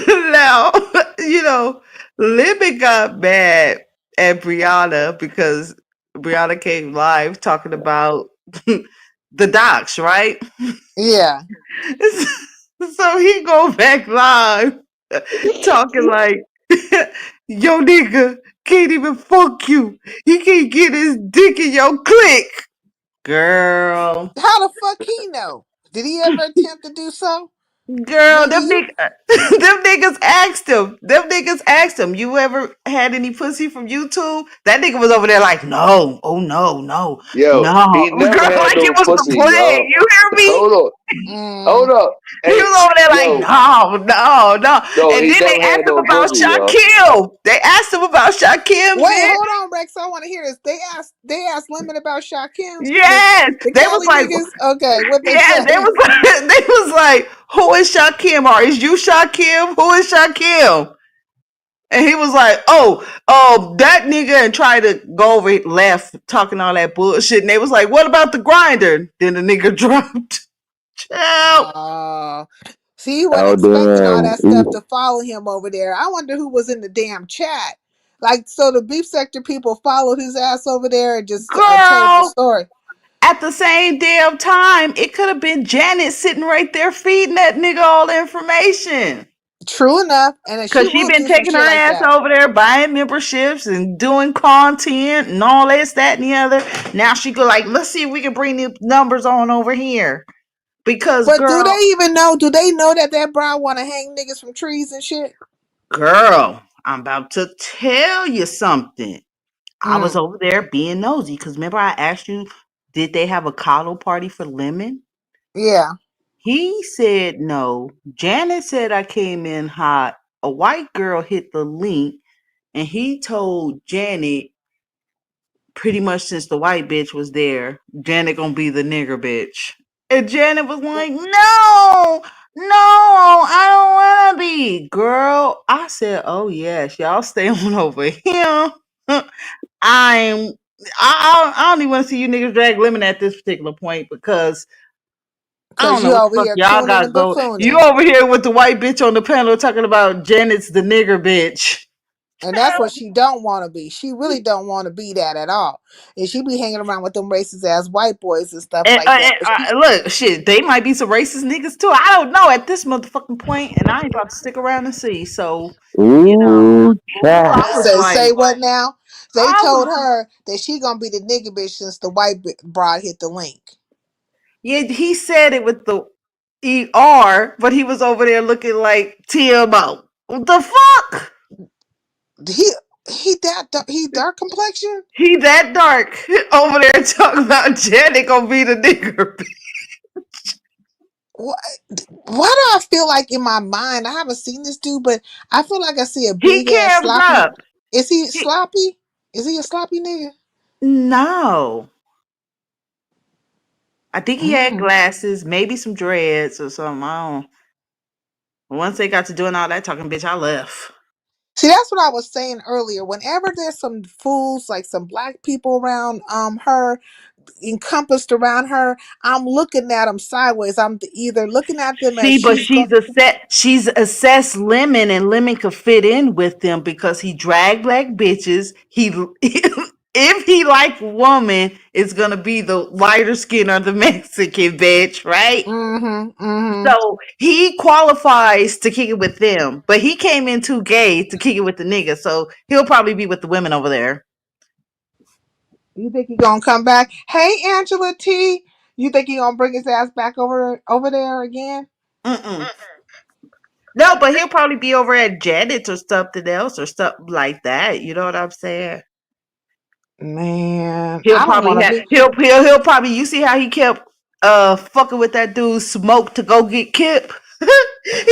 Now, you know, Libby got mad at Brianna because Brianna came live talking about the docs, right? Yeah. So he go back live talking like, yo nigga can't even fuck you. He can't get his dick in your click. Girl. How the fuck he know? Did he ever attempt to do so? Girl, Nigga, you them niggas asked him. Them niggas asked him, you ever had any pussy from YouTube? That nigga was over there like, no, oh no, no, Yo, no. he never Girl, had like it no was the pussy, play. yo. You hear me? Hold on, hold mm, up. He Hey, was over there like, yo, no, no, no. no, And he then they never had asked him no about pussy, yo. Shaquille. They asked him about Shaquille, wait, bitch. hold on, Rex. I want to hear this. They asked Lemon about Shaquem, Yes. the They was Cali like, niggas. Okay, what they yeah, they say? was like, they was like, who is Shaquille? Or is you Shaquille? Who is Shaquille? And he was like, that nigga, and tried to go over, laugh, talking all that bullshit. And they was like, what about the grinder? Then the nigga dropped. Child. Uh, see, he wasn't Oh expecting all that stuff damn! to follow him over there. I wonder who was in the damn chat. Like, so the beef sector people followed his ass over there and just told the Girl, story. at the same damn time, it could have been Janet sitting right there feeding that nigga all the information. True enough, and then she Cause she will been do some taking her shit like ass that. over there buying memberships and doing content and all this, that, and the other. Now she go like, let's see if we can bring the numbers on over here. Because But do they girl, even know? Do they know that bro want to hang niggas from trees and shit? girl, I'm about to tell you something. I was Mm, over there being nosy because remember I asked you, did they have a coddle party for Lemon? yeah. He said no. Janet said I came in hot. A white girl hit the link and he told Janet pretty much since the white bitch was there, Janet gonna be the nigger bitch. And Janet was like, no, no, I don't wanna be. Girl, I said, oh yes, y'all stay on over here. I'm I don't even want to see you niggas drag Lemon at this particular point because I Cause don't know you what the over fuck here y'all cooning got and go. You buffooning. over here with the white bitch on the panel talking about Janet's the nigger bitch. And that's what she don't want to be. She really don't want to be that at all. And she be hanging around with them racist ass white boys and stuff And, like that. But she, look, shit, they might be some racist niggas too. I don't know at this motherfucking point, and I ain't about to stick around and see. So, you know, Ooh, ooh, I child. was say like, what now? They I told was, her that she gonna be the nigga bitch since the white broad hit the link. yeah, he said it with the ER, but he was over there looking like TMO. What the fuck? He he dark complexion. He that dark over there talking about Janet gonna be the nigger. What? Why do I feel like in my mind I haven't seen this dude, but I feel like I see a He big ass cams sloppy. up. Is he He, sloppy? Is he a sloppy nigga? no. I think he had Mm. glasses, maybe some dreads or something. I don't. Once they got to doing all that talking, bitch, I left. See, that's what I was saying earlier. Whenever there's some fools, like some black people around her, encompassed around her, I'm looking at them sideways. I'm either looking at them as See, but she's going. she's assessed Lemon, and Lemon could fit in with them because he dragged black bitches. He if he like woman, it's gonna be the lighter skin or the Mexican bitch, right? Mm-hmm. Mm-hmm. So he qualifies to kick it with them, but he came in too gay to kick it with the niggas. So he'll probably be with the women over there. You think he gonna come back? Hey, Angela T. You think he gonna bring his ass back over there again? Mm-mm. No, but he'll probably be over at Janet's or something else or something like that. You know what I'm saying? Man, He'll I don't probably want to have be. he'll probably you see how he kept fucking with that dude Smoke to go get Kip?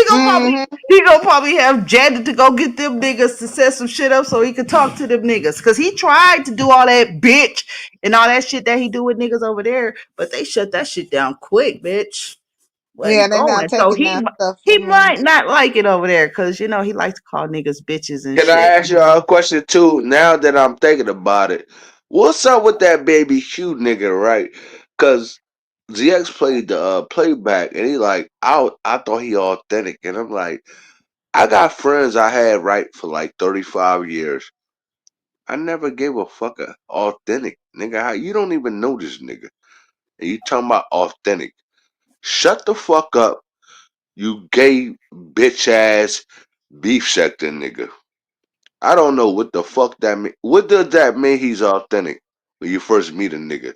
Mm-hmm. He gonna probably have Janet to go get them niggas to set some shit up so he could talk to them niggas. Cause he tried to do all that bitch and all that shit that he do with niggas over there, but they shut that shit down quick, bitch. Yeah, Wasn't they not going. So taking that stuff he from him. might not like it over there because you know he likes to call niggas bitches and Can I shit. ask you a question too? Now that I'm thinking about it, what's up with that baby Q nigga, right? Because ZX played the playback, and he like, I thought he authentic, and I'm like, I got friends I had right for like 35 years. I never gave a fuck authentic nigga. How you don't even know this nigga? And you talking about authentic? Shut the fuck up, you gay bitch ass beef sector nigga. I don't know what the fuck that mean. What does that mean? He's authentic when you first meet a nigga.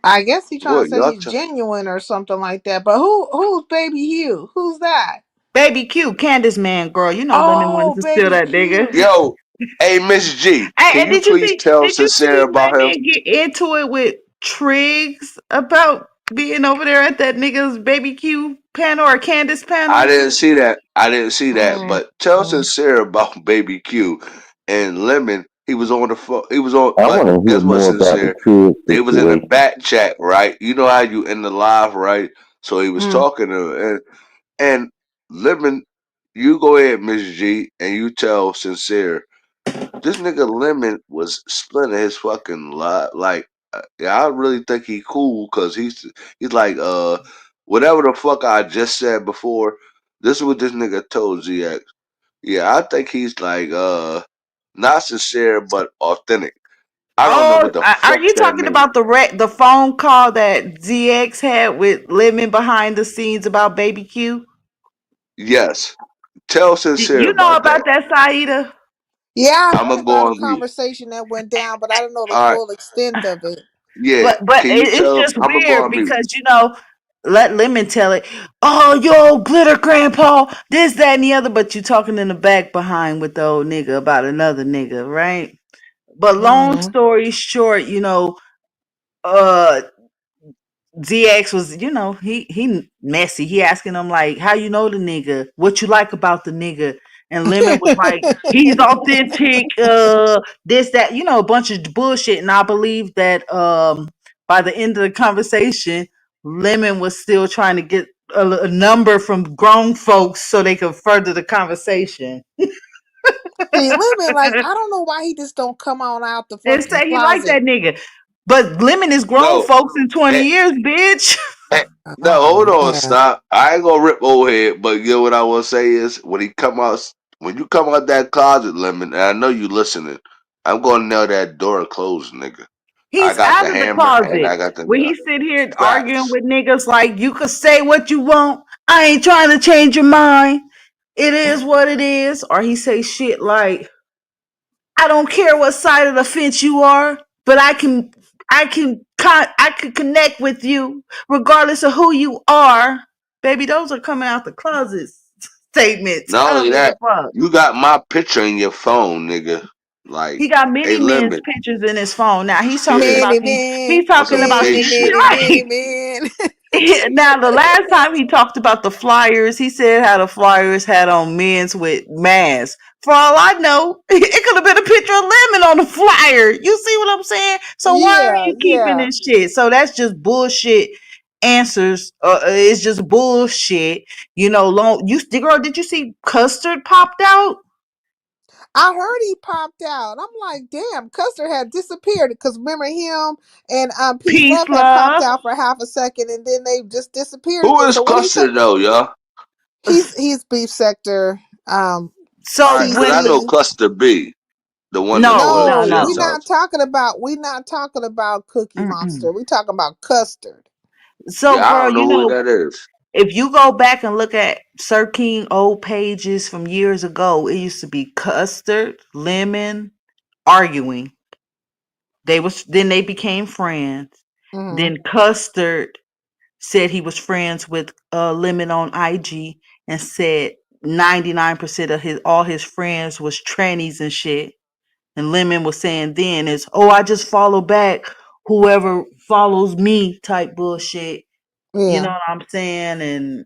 I guess he trying What to say y'all? he's genuine or something like that. But who's Baby Hugh? Who's that? Baby Q, Candace man, girl. You know Lemon wanted Oh, to steal Baby that nigga. Q. Yo, hey Miss G, Hey, can and you please tell did you Sincere see about him? Lemon get into it with Triggs about being over there at that nigga's Baby Q panel or Candace I panel? didn't see that. I didn't see that. Mm, But tell mm. Sincere about Baby Q and Lemon. He was on the phone. He was on. I But want to hear guess what, more about the Sincere? Trigg They was in the situation. back chat, right? You know how you in the live, right? So he was Mm. talking to and Lemon. You go ahead, Miss G, and you tell Sincere. This nigga Lemon was splitting his fucking lot. Like, yeah, I really think he cool because he's like, whatever the fuck I just said before. This is what this nigga told ZX. Yeah, I think he's like, not sincere but authentic. I don't know Oh, what the are fuck you that talking means. about the phone call that ZX had with Lemon behind the scenes about Baby Q? Yes, tell sincere You know about about that. that, Saida? Yeah, I I'm heard gonna go about a on mute. conversation that went down, but I don't know the All right, full extent of it. yeah. But Can you it's tell? just I'm gonna go weird on mute. because you know, let Lemon tell it. Oh, yo, glitter grandpa, this, that, and the other. But you talking in the back behind with the old nigga about another nigga, right? But long Mm. story short, you know, uh, ZX was, you know, he messy. He asking him like, how you know the nigga? What you like about the nigga? And Lemon was like, he's authentic, this, that, you know, a bunch of bullshit. And I believe that by the end of the conversation, Lemon was still trying to get a number from grown folks so they could further the conversation. See, Lemon, like, I don't know why he just don't come on out the And fucking say he like closet. that nigga. But Lemon is grown No, folks in 20 eh, years, bitch. no, Oh hold on, man. stop. I ain't gonna rip old head, but you know what I will say is when you come out that closet, Lemon, and I know you listening, I'm gonna nail that door closed, nigga. I He's got the out of the hammer and closet. I got the When nail. he sit here arguing Facts. with niggas like you could say what you want. I ain't trying to change your mind. It is what it is. Or he say shit like, I don't care what side of the fence you are, but I can connect with you regardless of who you are. Baby, those are coming out the closet statements. Not I only don't give a that, fuck. you got my picture in your phone, nigga. Like, He got hey, many men's Lemon. pictures in his phone. Now he's talking Yeah, about Many these. men, He's on talking some about gay many, these. shit. many, many Right. men. Now the last time he talked about the flyers, he said how the flyers had on men's with masks. For all I know, it could have been a picture of Lemon on the flyer. You see what I'm saying? So why are Yeah, you keeping yeah. this shit? So that's just bullshit. answers. It's just bullshit. Long girl, did you see Custard popped out? I heard he popped out. I'm like, damn, Custer had disappeared because remember him and Peace Peace Love had popped love. out for half a second and then they just disappeared Who again. is So what he took? Custer though, y'all? He's Beef Sector, All So right, because I when know CC. Cluster B, the one that no, was no, No, we no. not Gentiles. talking about Cookie Mm-mm. Monster. We talking about Custard. So Yeah, I girl, don't know who that is. if you go back and look at Sir King old pages from years ago, it used to be Custard, Lemon arguing. They became friends. Mm-hmm. Then Custard said he was friends with Lemon on IG and said 99% of his all his friends was trannies and shit. And Lemon was saying then is, oh, I just follow back whoever follows me type bullshit. You know Yeah. what I'm saying? And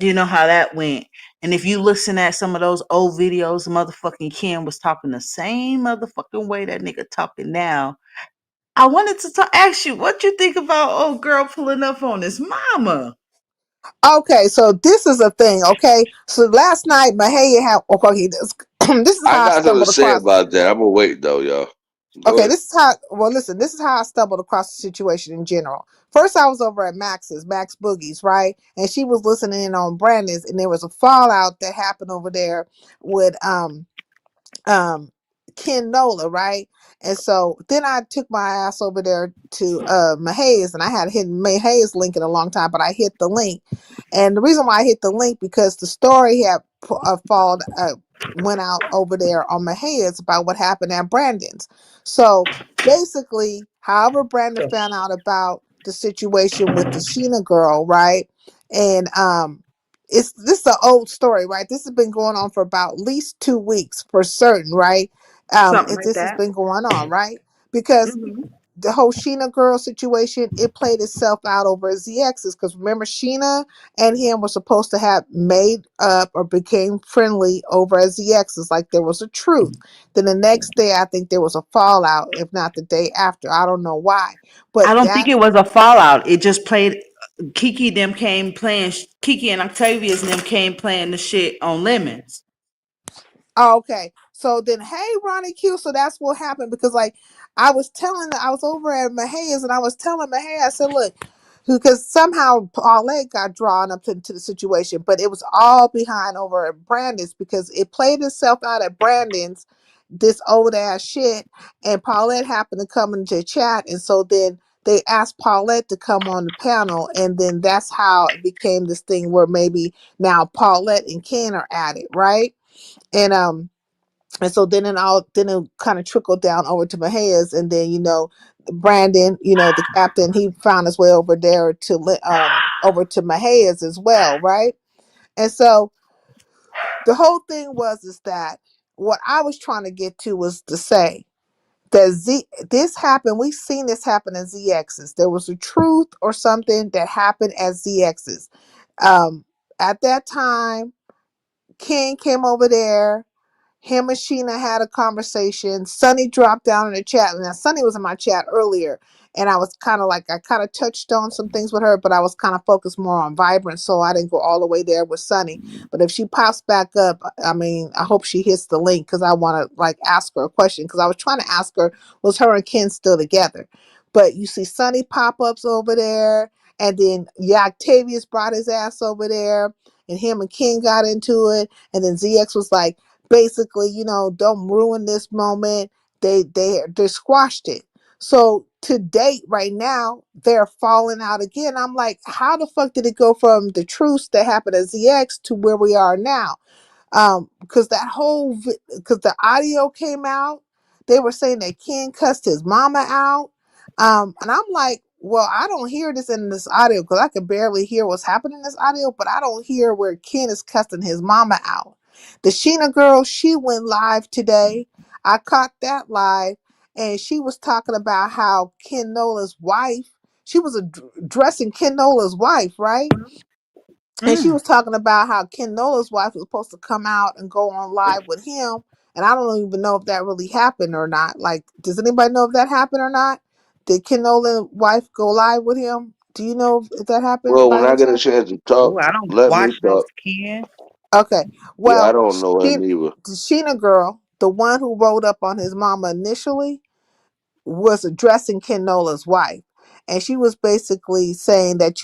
you know how that went. And if you listen at some of those old videos, motherfucking Ken was talking the same motherfucking way that nigga talking now. I wanted to ask you what you think about old girl pulling up on his mama. Okay, so this is a thing. Okay, so last night Mahaya had. Okay, this is I how I got something to stumbled say across. about that. I'm gonna wait though, y'all. Go Okay, ahead. this is how. Well, listen, this is how I stumbled across the situation in general. First, I was over at Max Boogie's, right, and she was listening in on Brandon's, and there was a fallout that happened over there with um Ken Nola, right? And so then I took my ass over there to Mahay's, and I had hit Mahay's link in a long time, but I hit the link. And the reason why I hit the link because the story had went out over there on Mahay's about what happened at Brandon's. So basically, however Brandon found out about the situation with the Sheena girl, right? And it's this is an old story, right? This has been going on for about at least 2 weeks for certain, right? Something If like this has that. been going on, right? Because Hmm. the whole Sheena girl situation, it played itself out over ZXs. Because remember, Sheena and him were supposed to have made up or became friendly over as ZXs, like there was a truth. Then the next day, I think there was a fallout, if not the day after. I don't know why, I but don't think that's it was a fallout. It just played. Kiki and Octavius and them came playing the shit on Lemons. oh, okay. So then, hey, Ronnie Q. So that's what happened because, like, I was over at Mahaya's and I was telling Mahaya, I said, look, because somehow Paulette got drawn up to the situation, but it was all behind over at Brandon's because it played itself out at Brandon's, this old ass shit, and Paulette happened to come into chat, and so then they asked Paulette to come on the panel, and then that's how it became this thing where maybe now Paulette and Ken are at it, right? And and so then it kind of trickled down over to Mahia's, and then Brandon, the captain, he found his way over there to over to Mahia's as well, right? And so the whole thing was is that what I was trying to get to was to say that this happened. We've seen this happen in ZXs. There was a truth or something that happened at ZXs. Um, at that time, King came over there. Him and Sheena had a conversation. Sunny dropped down in the chat. Now, Sunny was in my chat earlier, and I was kind of like, I kind of touched on some things with her, but I was kind of focused more on Vibrant, so I didn't go all the way there with Sunny. But if she pops back up, I mean, I hope she hits the link because I want to like ask her a question because I was trying to ask her, was her and Ken still together? But you see Sunny pop ups over there, and then Octavius brought his ass over there, and him and Ken got into it, and then ZX was like, basically, don't ruin this moment. They squashed it. So to date, right now, they're falling out again. I'm like, how the fuck did it go from the truce that happened at ZX to where we are now? Because because the audio came out, they were saying that Ken cussed his mama out. And I'm like, well, I don't hear this in this audio because I can barely hear what's happening in this audio, but I don't hear where Ken is cussing his mama out. The Sheena girl, she went live today. I caught that live, and she was talking about how Ken Nola's wife, she was addressing Ken Nola's wife, right? And she Mm. was talking about how Ken Nola's wife was supposed to come out and go on live with him. And I don't even know if that really happened or not. Like, does anybody know if that happened or not? Did Ken Nola's wife go live with him? Do you know if that happened Well, by when any I get a chance? chance to talk, Ooh, I don't let watch me those talk. Ken. Okay. Yeah, I Well, don't know him either. The Sheena girl, the one who rode up on his mama initially, was addressing Ken Nola's wife. And she was basically saying that,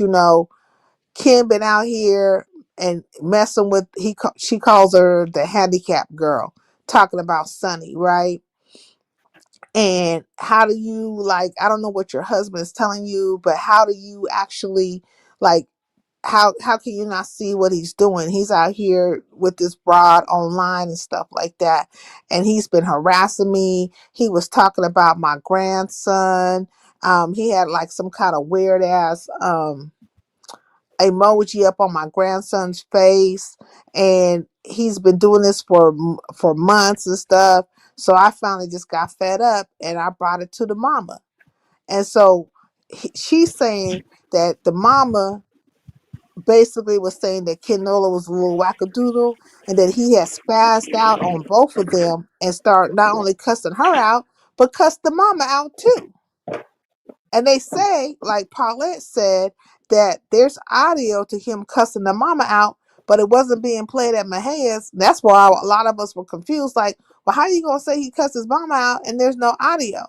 Ken been out here and messing with, she calls her the handicapped girl, talking about Sonny, right? And how do you, like, I don't know what your husband is telling you, but how do you actually, like, how can you not see what he's doing? He's out here with this broad online and stuff like that, and he's been harassing me. He was talking about my grandson. He had like some kind of weird ass emoji up on my grandson's face, and he's been doing this for months and stuff. So I finally just got fed up, and I brought it to the mama. And so she's saying that the mama basically was saying that Ken Nola was a little wackadoodle, and that he had spazzed out on both of them and started not only cussing her out, but cussed the mama out too. And they say, like Paulette said, that there's audio to him cussing the mama out, but it wasn't being played at Mahea's. That's why a lot of us were confused. Like, well, how you gonna say he cussed his mama out and there's no audio?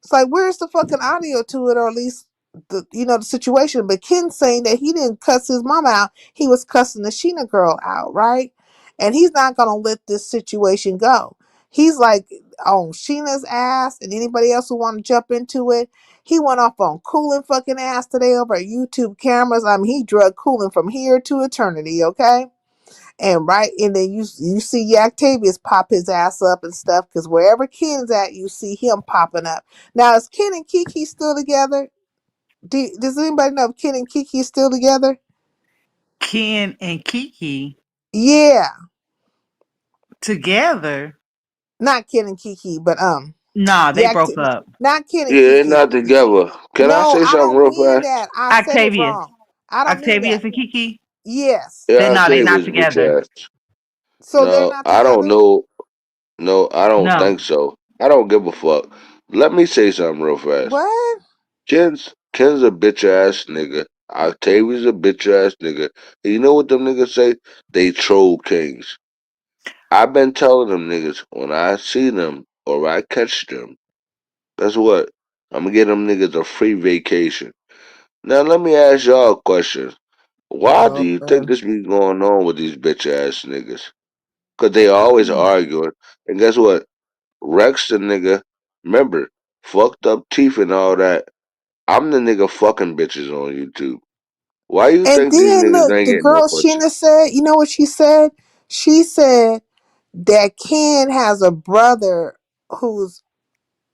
It's like, where's the fucking audio to it, or at least the situation? But Ken's saying that he didn't cuss his mama out; he was cussing the Sheena girl out, right? And he's not gonna let this situation go. He's like on Sheena's ass, and anybody else who want to jump into it. He went off on Cooling fucking ass today over at YouTube cameras. I mean, he drug Cooling from here to eternity, okay? And then you see Octavius pop his ass up and stuff, because wherever Ken's at, you see him popping up. Now, is Ken and Kiki still together? Does anybody know if Ken and Kiki is still together? Ken and Kiki Yeah, together. not Ken and Kiki, but Nah, they yeah, broke up. not Ken and Yeah, they're Kiki. not together. Can I No, say I something don't real mean fast? that. I said it Octavius. wrong. I don't mean that. Octavius and Kiki. Yes. Yeah, They I'll nah, tell they you not this bitch together. ass. So they're No, not I don't together. know. No, I don't No. think so. I don't give a fuck. Let me say something real fast. What? Ken's a bitch ass nigga. Octavia's a bitch ass nigga. And you know what them niggas say? They troll kings. I've been telling them niggas when I see them or I catch them, guess what? I'm gonna get them niggas a free vacation. Now let me ask y'all a question. Why do Oh, you think man. this be going on with these bitch ass niggas? Cause they always arguing. And guess what? Rex the nigga, remember, fucked up teeth and all that. I'm the nigga fucking bitches on YouTube. Why you And think these then niggas look, ain't the getting no girl pussy? Sheena said, you know what she said? She said that Ken has a brother who's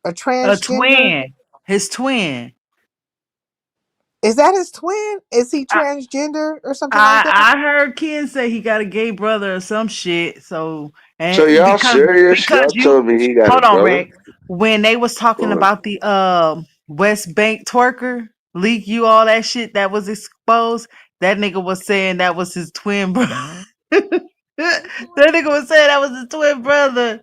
a A transgender. twin. His twin. Is that his twin? Is he transgender or something like that? I heard Ken say he got a gay brother or some shit. So So and y'all because serious? because Y'all you telling me he got a hold on, brother? Rex. When they was talking Or about the West Bank twerker, leak you all that shit that was exposed, that nigga was saying that was his twin brother. That Which one? nigga was saying that was his twin brother.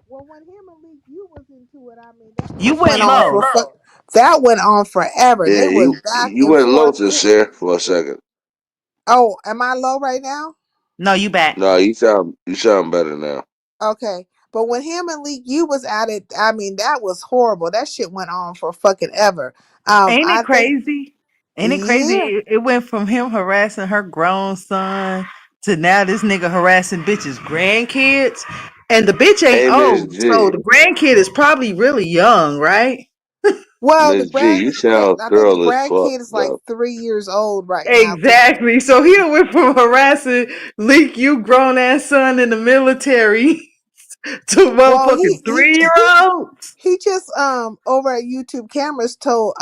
Well, when him and Leak you was into it, I mean, You that went went on for low. that went on forever. yeah, They was you back you and went low forth. sincere for a second. Oh, am I low right now? No, you back. No, you sound better now. Okay. But when him and Leak you was at it, I mean, that was horrible. That shit went on for fucking ever. Ain't it I think, crazy? Ain't it crazy? yeah. It went from him harassing her grown son to now this nigga harassing bitches' grandkids. And the bitch ain't Hey Miss old. So G. the grandkid is probably really young, right? Well, Miss G, you sound I think the girl as fuck grandkid is like though. 3 years old right now. Exactly. So he done went from harassing Leak, you grown ass son in the military to Well, motherfucking 3 year olds. he just over at YouTube cameras told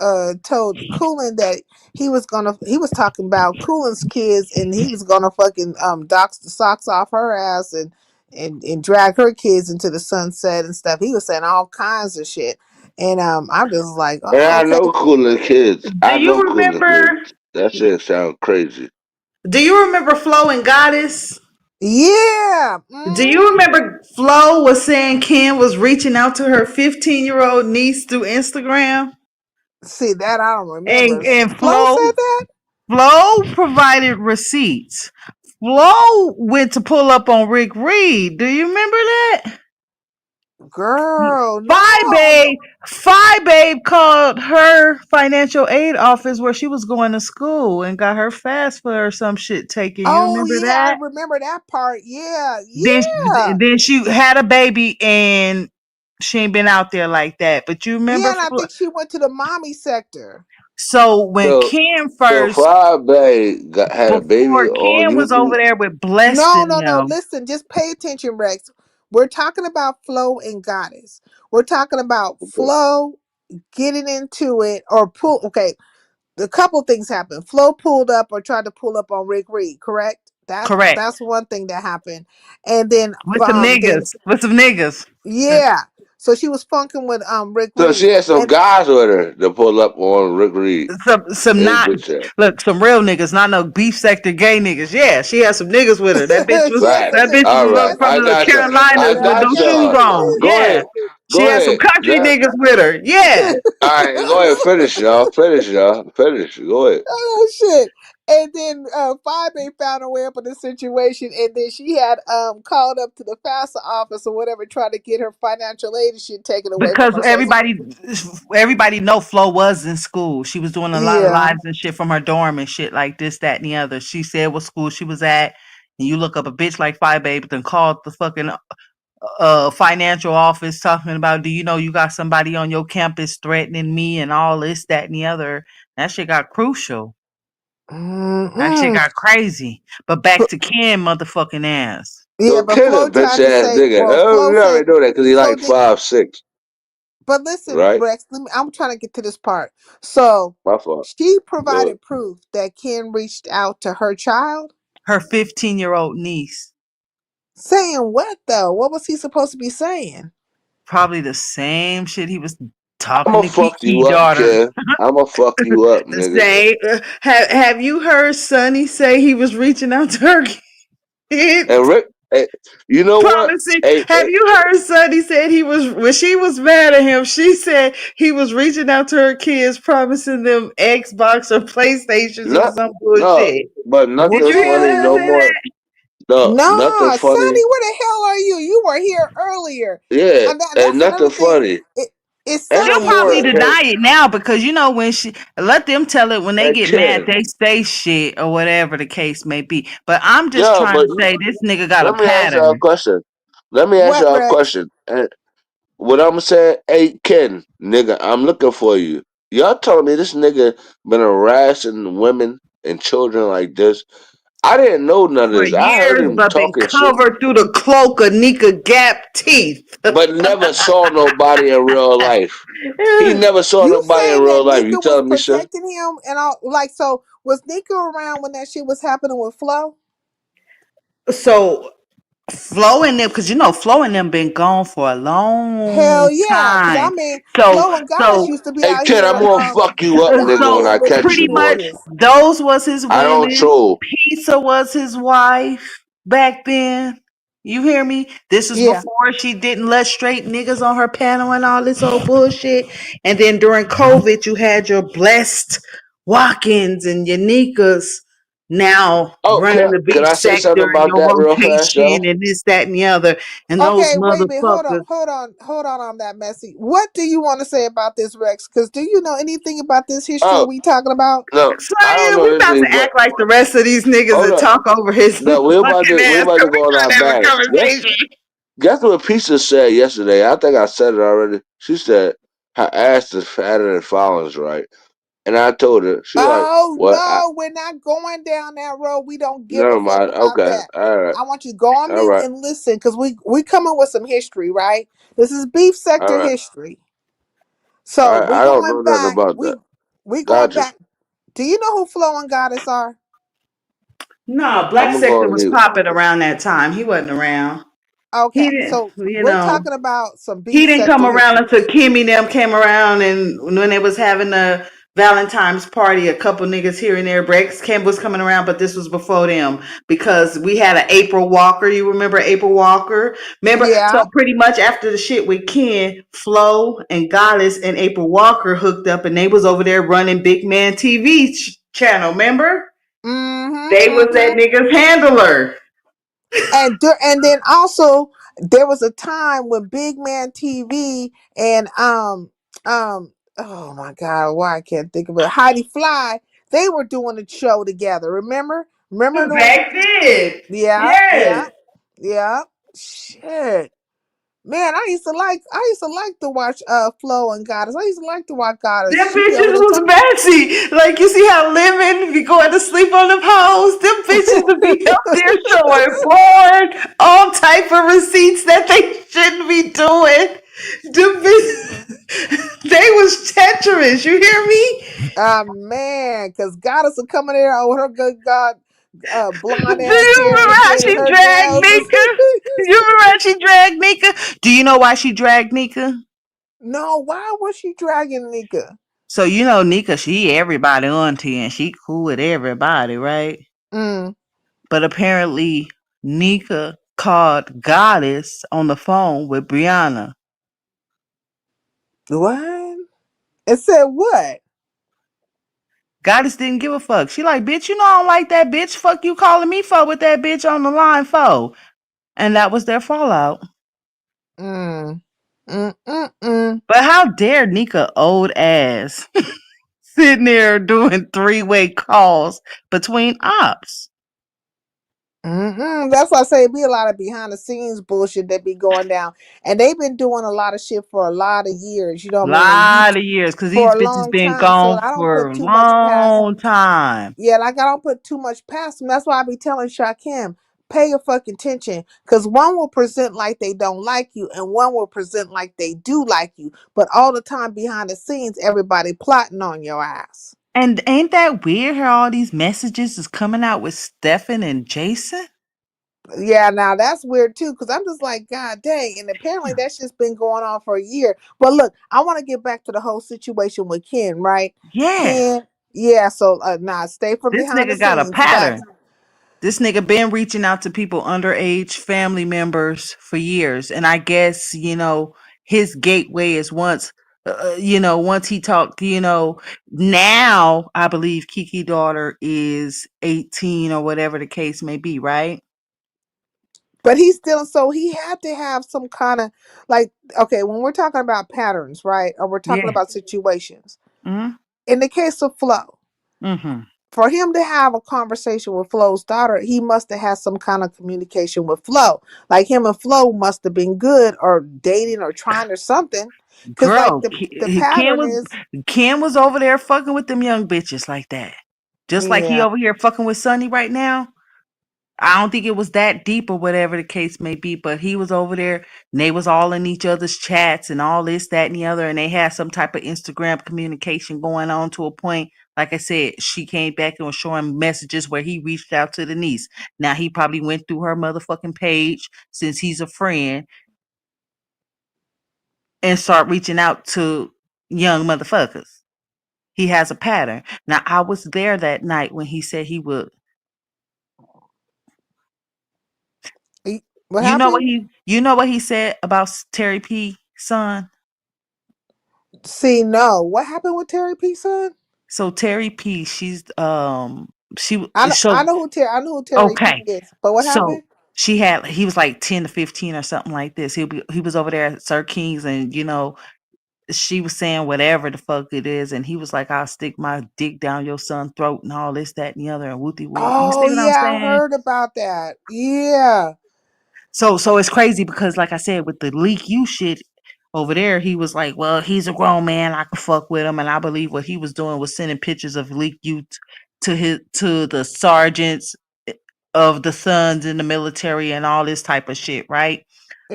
Coolin that he was talking about Coolin's kids, and he was gonna fucking dox the socks off her ass and drag her kids into the sunset and stuff. He was saying all kinds of shit. And I'm just like, And oh, I okay. know cooler kids. Do I you know cooler remember? kids. That shit sound crazy. Do you remember Flo and Goddess? Yeah. Do you Hmm. remember Flo was saying Kim was reaching out to her 15-year-old niece through Instagram? See that I don't remember. And Flo said that? Flo provided receipts. Flo went to pull up on Rick Reed. Do you remember that? Girl, Phi no. Babe, Phi Babe called her financial aid office where she was going to school and got her FAFSA or some shit taken. You Oh remember yeah, I that? remember that part. Yeah, Then, yeah. then she had a baby and she ain't been out there like that. But you Yeah, remember, and I think she went to the mommy sector. so when So Ken so first, Friday had a baby before on Ken was over YouTube. there with Blessed No, and no, no. them, Listen, just pay attention, Rex. We're talking about Flo and Goddess. We're talking about Okay. Flo getting into it or pull. Okay, a couple things happened. Flo pulled up or tried to pull up on Rick Reed. Correct. correct, That's one thing that happened. And then then with some niggas, yeah. So she was funking with Rick So she Reed. had some And guys with her to pull up on Rick Reed. some His not bitch ass. look some real niggas, not no beef sector gay niggas. Yeah, she had some niggas with her. she had Right. some That niggas. bitch All was She right. had from some I the got you. niggas with I Carolinas her. with got no shoes y'all. on. Go Yeah, ahead. she Go had some ahead. country niggas with her. Yeah, All right. Go ahead. Finish, y'all. Finish, y'all. Finish. Go ahead. Oh shit! And then Five Bay found her way up in the situation, and then she had called up to the FAFSA office or whatever, trying to get her financial aid and shit taken away from because her. So everybody know Flo was in school. She was doing a lot of yeah. lives and shit from her dorm and shit like this, that, and the other. She said what school she was at. And you look up a bitch like Phi Babe, then called the fucking financial office talking about, do you know you got somebody on your campus threatening me and all this, that, and the other. That shit got crucial. That shit Mm-mm. got crazy. But back to Ken motherfucking ass. Yeah, So but Ken a Flo bitch tried to ass say, nigga. well, Oh, Flo you said, already know that because he so like then, 5'6", but listen, right? Rex, I'm trying to get to this part. So My fault. she Go provided proof that Ken reached out to her child. Her 15-year-old niece. Saying what though? What was he supposed to be saying? Probably the same shit he was I'ma talking to fuck Kiki you up, daughter. Ken. I'ma fuck you up, The nigga. same. Have you heard Sonny say he was reaching out to her And kids? Rick, hey, you know what? Promising. Hey, Have hey, you heard Sonny said he was when she was mad at him? She said he was reaching out to her kids, promising them Xbox or PlayStations or not, some no, bullshit. but Did nothing you hear funny her no say more. that? No, nothing Nah, funny. Sonny, where the hell are you? You were here earlier. Yeah, And and that's nothing another thing. funny. It And She'll no sounded probably more. good. And, deny it now because you know when she let them tell it when they and get mad, Ken, they say shit or whatever the case may be. But I'm just yeah, trying but to say this nigga got a let me ask y'all a pattern. question. Let me ask What, y'all a Rex? question. And what I'm saying, hey Ken, nigga, I'm looking for you. Y'all telling me this nigga been harassing women and children like this? I didn't know none of For this. I heard years, him but been talking shit, covered through the cloak of Nika Gap teeth. but never saw nobody in real life. He never saw You nobody in saying that real life. You Nika was telling me, sir? protecting him and all like so was Nika around when that shit was happening with Flo? So Flo and them, because you know Flo and them been gone for a long Hell yeah. Cause I time. mean So Flo and Goddess so used to be Hey out Ken, I'm here gonna fuck you up, nigga, when I so with catch these you, pretty boy. much bitches. those was his I don't women. troll. Pizza was his wife back then. You hear me? This was Yeah. before she didn't let straight niggas on her panel and all this old bullshit. And then during COVID, you had your blessed walk-ins and your Nikas now Oh, running the can beef I say something sector and about your that real fast, rotation y'all? and this, that, and the other. And those Okay, wait a minute. motherfuckers. Hold on that messy. What do you want to say about this, Rex? Because do you know anything about this history Oh we talking about? no, I don't Slam, know we about anything, to but act like the rest of these niggas hold and up. talk over his No, fucking we ass. about to We go on trying our to have a bags. conversation. Guess what Pizza said yesterday? I think I said it already. She said her ass is fatter than Fallon's, right? And I told her, she like, Oh what? no, we're not going down that road. We don't give a Never fuck mind. about Okay. that. All right. I want you to go on All mute right. and listen because we coming with some history, right? This is beef All sector right. history. All So right. we I don't going know nothing back. about that. We going Got you. back. Do you know who Flo and Goddess are? No, I'm Black gonna go Sector on was mute. popping around that time. He wasn't around. He Okay, didn't, so you we're know. talking about some beef He didn't come sector around history. until Kimmy them came around and when they was having the Valentine's party, a couple niggas here and there. Brex Kim was coming around, but this was before them because we had an April Walker. You remember April Walker? Remember? Yeah. So pretty much after the shit with Ken, Flo and Goddess and April Walker hooked up, and they was over there running Big Man TV channel. Remember? They was that Mm-hmm. nigga's handler. And then also there was a time when Big Man TV and oh my god, why I can't think of it. Heidi Fly, they were doing a show together. Remember? Remember doing Back then. yeah, yeah, Yes. yeah. Shit. Man, I used to like to watch Flo and Goddess. I used to like to watch Goddess. Them She be over bitches the was top. messy. Like you see how Lemon be going to sleep on them hoes. Them bitches to be up there showing porn, all type of receipts that they shouldn't be doing. Them bitches, they was treacherous. You hear me? Man, because Goddess would come in there with her good God Do blonde ass you hair remember and how painted she her dragged nails. Nika? You remember how she dragged Nika? Do you know why she dragged Nika? No, why was she dragging Nika? So you know Nika, she everybody auntie and she cool with everybody, right? Mm, But apparently Nika called Goddess on the phone with Brianna. what? It said what? Goddess didn't give a fuck. She like, bitch, you know I don't like that bitch. Fuck you calling me for with that bitch on the line for. And that was their fallout. Mm, mm. But how dare Nika old ass sitting there doing three-way calls between ops? That's why I say it be a lot of behind the scenes bullshit that be going down, and they've been doing a lot of shit for a lot of years. You know what I mean? And you Lot of years, because for these a bitches long been time. So gone I don't for put a too much past. long time. Yeah, like I don't put too much past them. That's why I be telling Shakim, pay your fucking attention. Cause one will present like they don't like you, and one will present like they do like you. But all the time behind the scenes, everybody plotting on your ass. And ain't that weird how all these messages is coming out with Stefan and Jason? Yeah, now that's weird too, because I'm just like, God dang. And apparently that's just been going on for a year. But look, I want to get back to the whole situation with Ken, right? Yeah. Ken, yeah, so nah, stay from This behind the nigga got a scenes. Facts. pattern. This nigga been reaching out to people underage family members for years. And I guess, his gateway is once he talked, now I believe Kiki daughter is 18 or whatever the case may be, right? But he's still, so he had to have some kind of, like, okay, when we're talking about patterns, right? Or we're talking Yeah. about situations. Mm-hmm. In the case of Flo, Mm-hmm. for him to have a conversation with Flo's daughter, he must have had some kind of communication with Flo. Like him and Flo must have been good or dating or trying or something. Cause like Girl, the Ken pattern was is, Ken was over there fucking with them young bitches like that. Just like he yeah. over here fucking with Sonny right now. I don't think it was that deep or whatever the case may be, but he was over there and they was all in each other's chats and all this, that, and the other, and they had some type of Instagram communication going on to a point. Like I said, she came back and was showing messages where he reached out to the niece. Now he probably went through her motherfucking page since he's a friend and start reaching out to young motherfuckers. He has a pattern. Now I was there that night when he said he would. What You know what happened? he said about Terry P. son? See, no. What happened with Terry P. son? So Terry P, she's she I so know who Terry. I know who Terry P. okay. is. But what So happened? he was like 10 to 15 or something like this. He was over there at Sir King's and she was saying whatever the fuck it is, and he was like, I'll stick my dick down your son's throat and all this, that, and the other, and whoopty whoop. You Oh see what I'm yeah, I saying? heard about that. Yeah. So it's crazy because like I said, with the leak you shit over there, he was like, well, he's a grown man. I can fuck with him. And I believe what he was doing was sending pictures of leak you to the sergeants of the sons in the military and all this type of shit, right?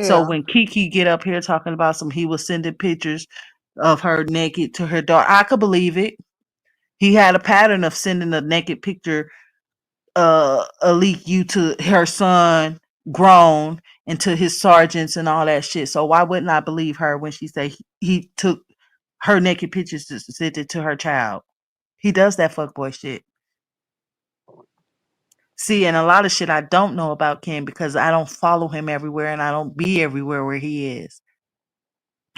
So Yeah. when Kiki get up here talking about he was sending pictures of her naked to her daughter, I could believe it. He had a pattern of sending a naked picture a leak you to her son grown and to his sergeants and all that shit. So why wouldn't I believe her when she say he took her naked pictures to send it to her child. He does that fuckboy shit. See, and a lot of shit I don't know about Ken because I don't follow him everywhere and I don't be everywhere where he is.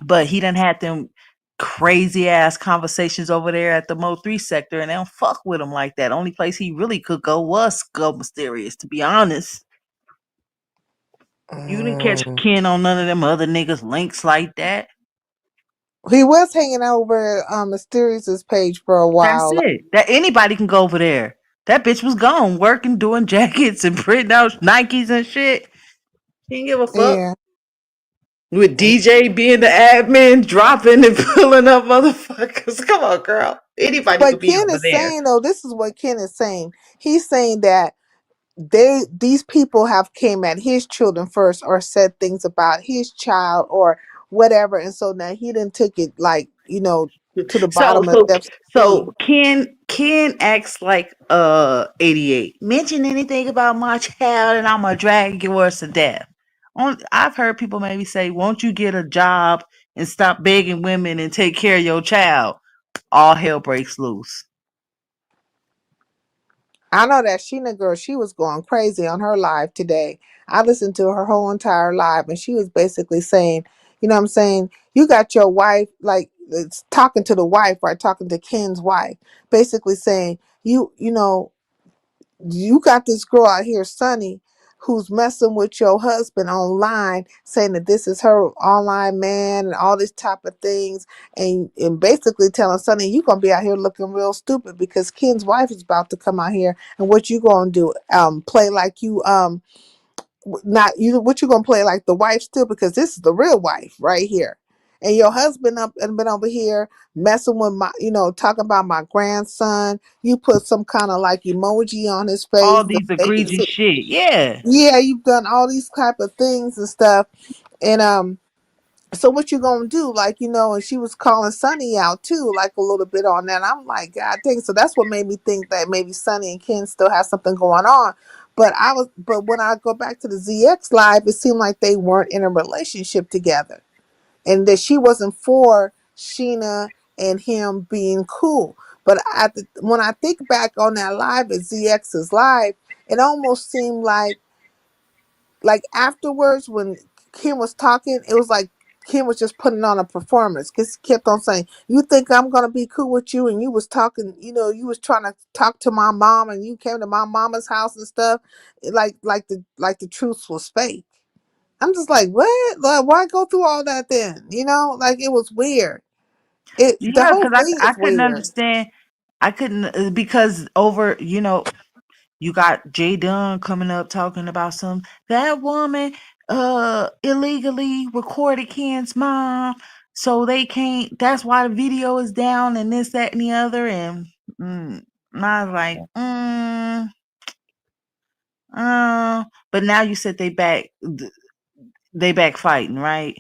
But he done had them crazy ass conversations over there at the Mo 3 sector and they don't fuck with him like that. Only place he really could go was Skull Mysterious, to be honest. You didn't catch Mm. Ken on none of them other niggas' links like that. He was hanging over Mysterious's page for a That's while. it. That anybody can go over there. That bitch was gone working, doing jackets and printing out Nikes and shit. He didn't give a fuck. Yeah. With DJ being the admin, dropping and pulling up motherfuckers. Come on, girl. Anybody But could be Ken over is there. saying though, this is what Ken is saying. He's saying that these people have came at his children first or said things about his child or whatever, and so now he didn't took it like to the So bottom of so depths of the sea. so Ken acts like 88. Mention anything about my child and I'm gonna drag yours to death. I've heard people maybe say, won't you get a job and stop begging women and take care of your child? All hell breaks loose. I know that Sheena girl, she was going crazy on her live today. I listened to her whole entire live, and she was basically saying, you know what I'm saying? You got your wife, like, it's talking to the wife, right? Talking to Ken's wife, basically saying, you got this girl out here, Sunny, who's messing with your husband online, saying that this is her online man and all these type of things, and basically telling Sunny you gonna be out here looking real stupid because Ken's wife is about to come out here, and what you gonna do? Play like you not you? What you gonna play like the wife still? Because this is the real wife right here. And your husband up and been over here messing with my, talking about my grandson. You put some kind of like emoji on his All face, the these face. egregious shit. Yeah. Yeah, you've done all these type of things and stuff. And so what you gonna do? Like, and she was calling Sunny out too, like a little bit on that. I'm like, God dang. So that's what made me think that maybe Sunny and Ken still have something going on. But when I go back to the ZX live, it seemed like they weren't in a relationship together, and that she wasn't for Sheena and him being cool. But when I think back on that live at ZX's live, it almost seemed like afterwards when Kim was talking, it was like Kim was just putting on a performance because he kept on saying, "You think I'm gonna be cool with you?" And you was talking, you was trying to talk to my mom, and you came to my mama's house and stuff, like the truth was fake. I'm just like, what? Like, why go through all that then? Like it was weird. The Yeah, whole because thing I is couldn't weird. understand. I couldn't because over, you got Jay Dunn coming up talking about that woman illegally recorded Ken's mom, so they can't. That's why the video is down and this, that, and the other. And I was like, but now you said they back fighting, right?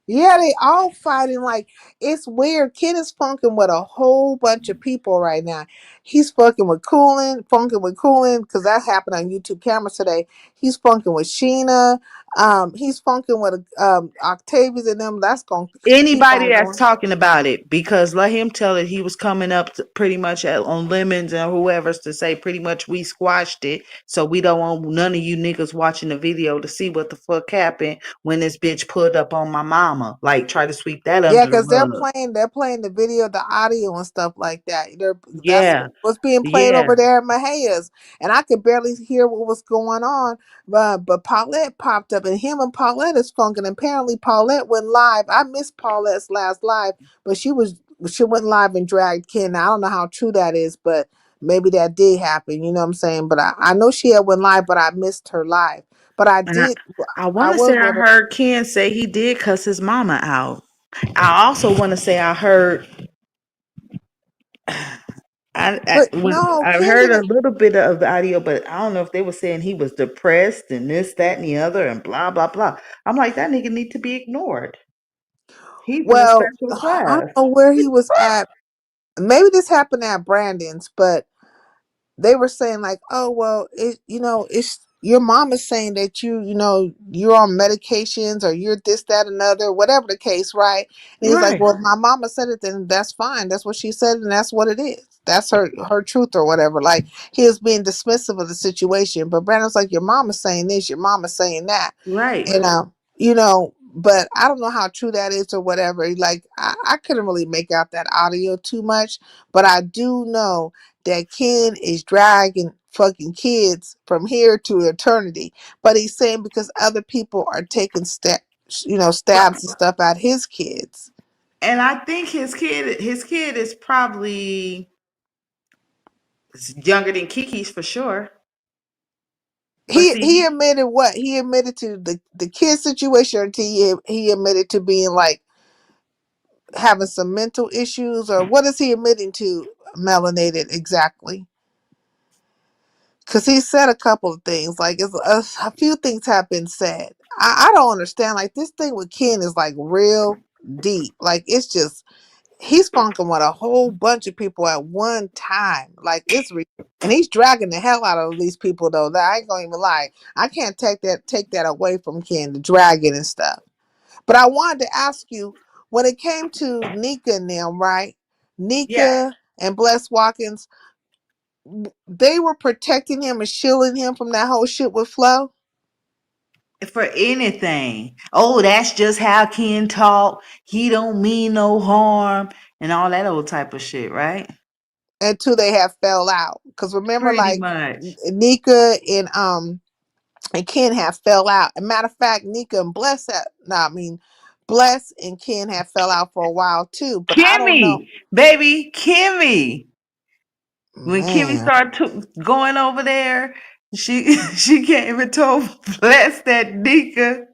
Yeah, they all fighting like it's weird. Kid is funking with a whole bunch of people right now. He's funking with Coolin, because that happened on YouTube cameras today. He's funking with Sheena. He's funking with Octavius and them. That's gonna keep Anybody on that's going. talking about it, because let him tell it, he was coming up to pretty much on Lemons and whoever's to say pretty much we squashed it, so we don't want none of you niggas watching the video to see what the fuck happened when this bitch pulled up on my mama, like try to sweep that Yeah, under the because they're rug. playing the video, the audio and stuff like that. That's Yeah, what's being played yeah. over there at Mahia's, and I could barely hear what was going on. But Paulette popped up, and him and Paulette is funking. Apparently, Paulette went live. I missed Paulette's last live, but she went live and dragged Ken. Now, I don't know how true that is, but maybe that did happen. You know what I'm saying? But I know she had went live, but I missed her live. But I And did. I I want to say was I with her. heard Ken say he did cuss his mama out. I also want to say I heard But no, I Ken heard a didn't. little bit of the audio, but I don't know if they were saying he was depressed and this, that, and the other, and blah blah blah. I'm like, that nigga need to be ignored. He's in a Well, special I don't class. know where he was at. Maybe this happened at Brandon's, but they were saying like, oh well, it's your mom is saying that you know, you're on medications or you're this, that, another, whatever the case, right? And he's like, Right. well, if my mama said it, then that's fine. That's what she said, and that's what it is. That's her truth or whatever. Like he was being dismissive of the situation, but Brandon's like, your mama's saying this, your mama's saying that, Right. and you know. But I don't know how true that is or whatever. Like I couldn't really make out that audio too much, but I do know that Ken is dragging fucking kids from here to eternity. But he's saying because other people are taking stabs and stuff at his kids. And I think his kid is probably younger than Kiki's for sure. But He see, admitted what? He admitted to the kid situation, or he admitted to being like having some mental issues, or what is he admitting to, melanated exactly? Because he said a couple of things, like a few things have been said. I don't understand. Like this thing with Ken is like real deep. Like it's just he's funking with a whole bunch of people at one time. Like and he's dragging the hell out of these people though. That I ain't gonna even lie. I can't take that away from Ken, the dragging and stuff. But I wanted to ask you, when it came to Nika and them, right? yeah, Nika and Bless Watkins, they were protecting him and shielding him from that whole shit with Flo for anything. Oh, that's just how Ken talk. He don't mean no harm and all that old type of shit, right? until they have fell out. Because remember, Pretty like much. Nika and Ken have fell out. As a matter of fact, Nika and Bless and Ken have fell out for a while too. But I don't know, Kimmy, baby, Kimmy. When Kimmy man. started going over there, she she came and told Bless that Nika.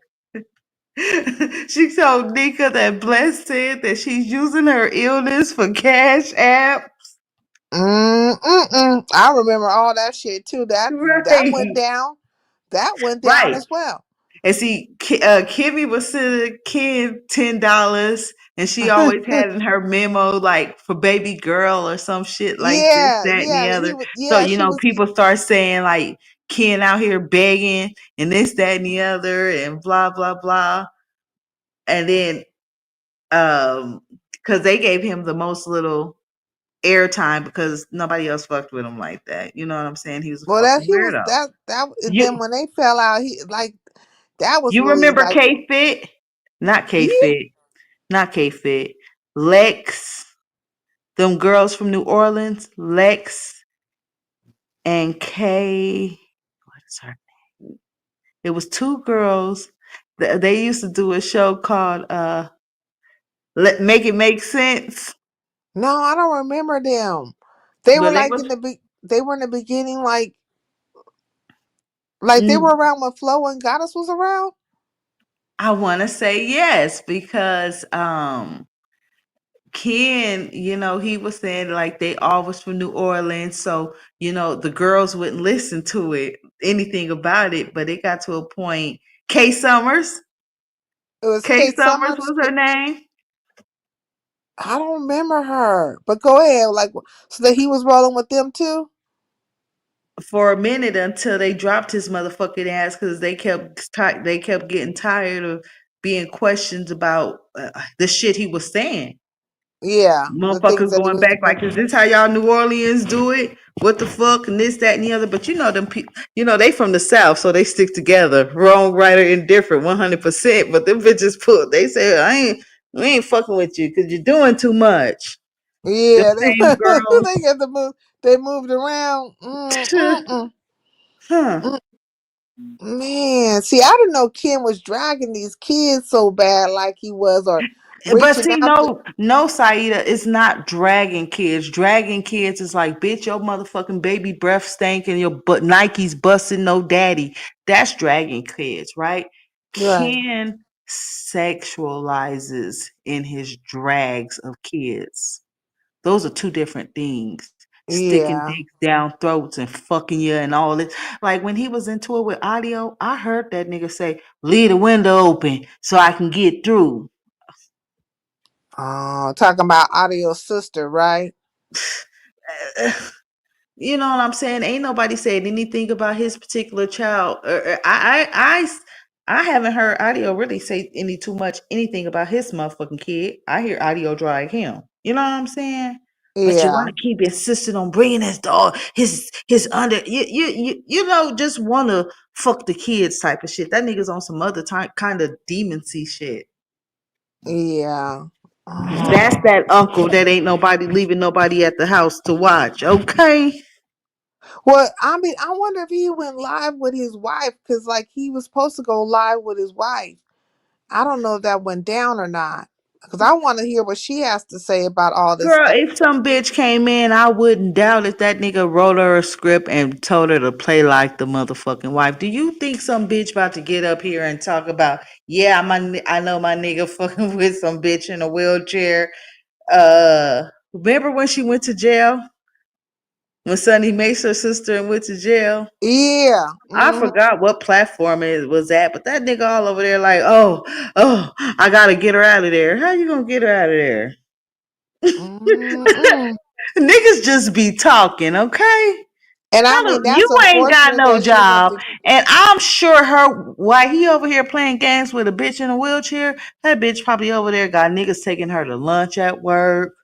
She told Nika that Bless said that she's using her illness for cash app. I remember all that shit too. That went Right. down. That went down Right. as well. And see, Kimmy was sending Kim $10, and she always had in her memo like for baby girl or some shit like this, Yeah, that, and the yeah. He other. was. So Yeah, you she know, was. people start saying like Ken out here begging and this, that, and the other, and blah blah blah. And then, because they gave him the most little airtime because nobody else fucked with him like that. You know what I'm saying? He was a Well, that fucking he was weirdo. that. And then You when they fell out, he like that was you really remember like K Fit? Not K yeah. Fit. Not K Fit. Lex, them girls from New Orleans, Lex and Kay. What is her? It was two girls. They used to do a show called Make It Make Sense. No, I don't remember them. They were But they like was they were in the beginning, like they mm, were around when Flo and Goddess was around. I want to say yes because Ken, he was saying like they all was from New Orleans, so the girls wouldn't listen to it, anything about it. But it got to a point. Kay Summers, It was Kay Kate Summers Summers. was her name. I don't remember her, but go ahead. Like so that he was rolling with them too. For a minute until they dropped his motherfucking ass because they kept getting tired of being questions about the shit he was saying. Yeah, the things Motherfuckers that he going was back doing. like, is this how y'all New Orleans do it? What the fuck and this, that, and the other. But them people, they from the South, so they stick together. Wrong, right, or indifferent, 100%. But them bitches they say, we ain't fucking with you because you're doing too much. The Yeah, they same girls. they got the move. They moved around. Huh. Mm. Man, see, I didn't know Ken was dragging these kids so bad, like he was, or But reaching see, out to. no, Saida, it's not dragging kids. Dragging kids is like, bitch, your motherfucking baby breath stank and your butt Nike's busting no daddy. That's dragging kids, right? Right. Ken sexualizes in his drags of kids. Those are two different things. Sticking Yeah. dicks down throats and fucking you and all this. Like when he was into it with audio, I heard that nigga say, leave the window open so I can get through. Talking about Audio's sister, right? You know what I'm saying? Ain't nobody said anything about his particular child. I haven't heard Audio really say any too much anything about his motherfucking kid. I hear Audio drag him. You know what I'm saying? But you want Yeah, to keep insisting on bringing his dog, his under, just want to fuck the kids type of shit. That nigga's on some other kind of demoncy shit. yeah. That's that uncle that ain't nobody leaving nobody at the house to watch. Okay. Well, I mean, I wonder if he went live with his wife because, like, he was supposed to go live with his wife. I don't know if that went down or not because I want to hear what she has to say about all this Girl, stuff. if some bitch came in, I wouldn't doubt if that nigga wrote her a script and told her to play like the motherfucking wife. Do you think some bitch about to get up here and talk about, yeah, I know my nigga fucking with some bitch in a wheelchair? Remember when she went to jail? When Sonny maced her sister and went to jail? Yeah. I Hmm. forgot what platform it was at, but that nigga all over there like, oh, I gotta get her out of there. How you gonna get her out of there? Mm-mm. Niggas just be talking, okay? And I mean, You that's ain't got unfortunate no that she went job. to. And I'm sure while he over here playing games with a bitch in a wheelchair, that bitch probably over there got niggas taking her to lunch at work,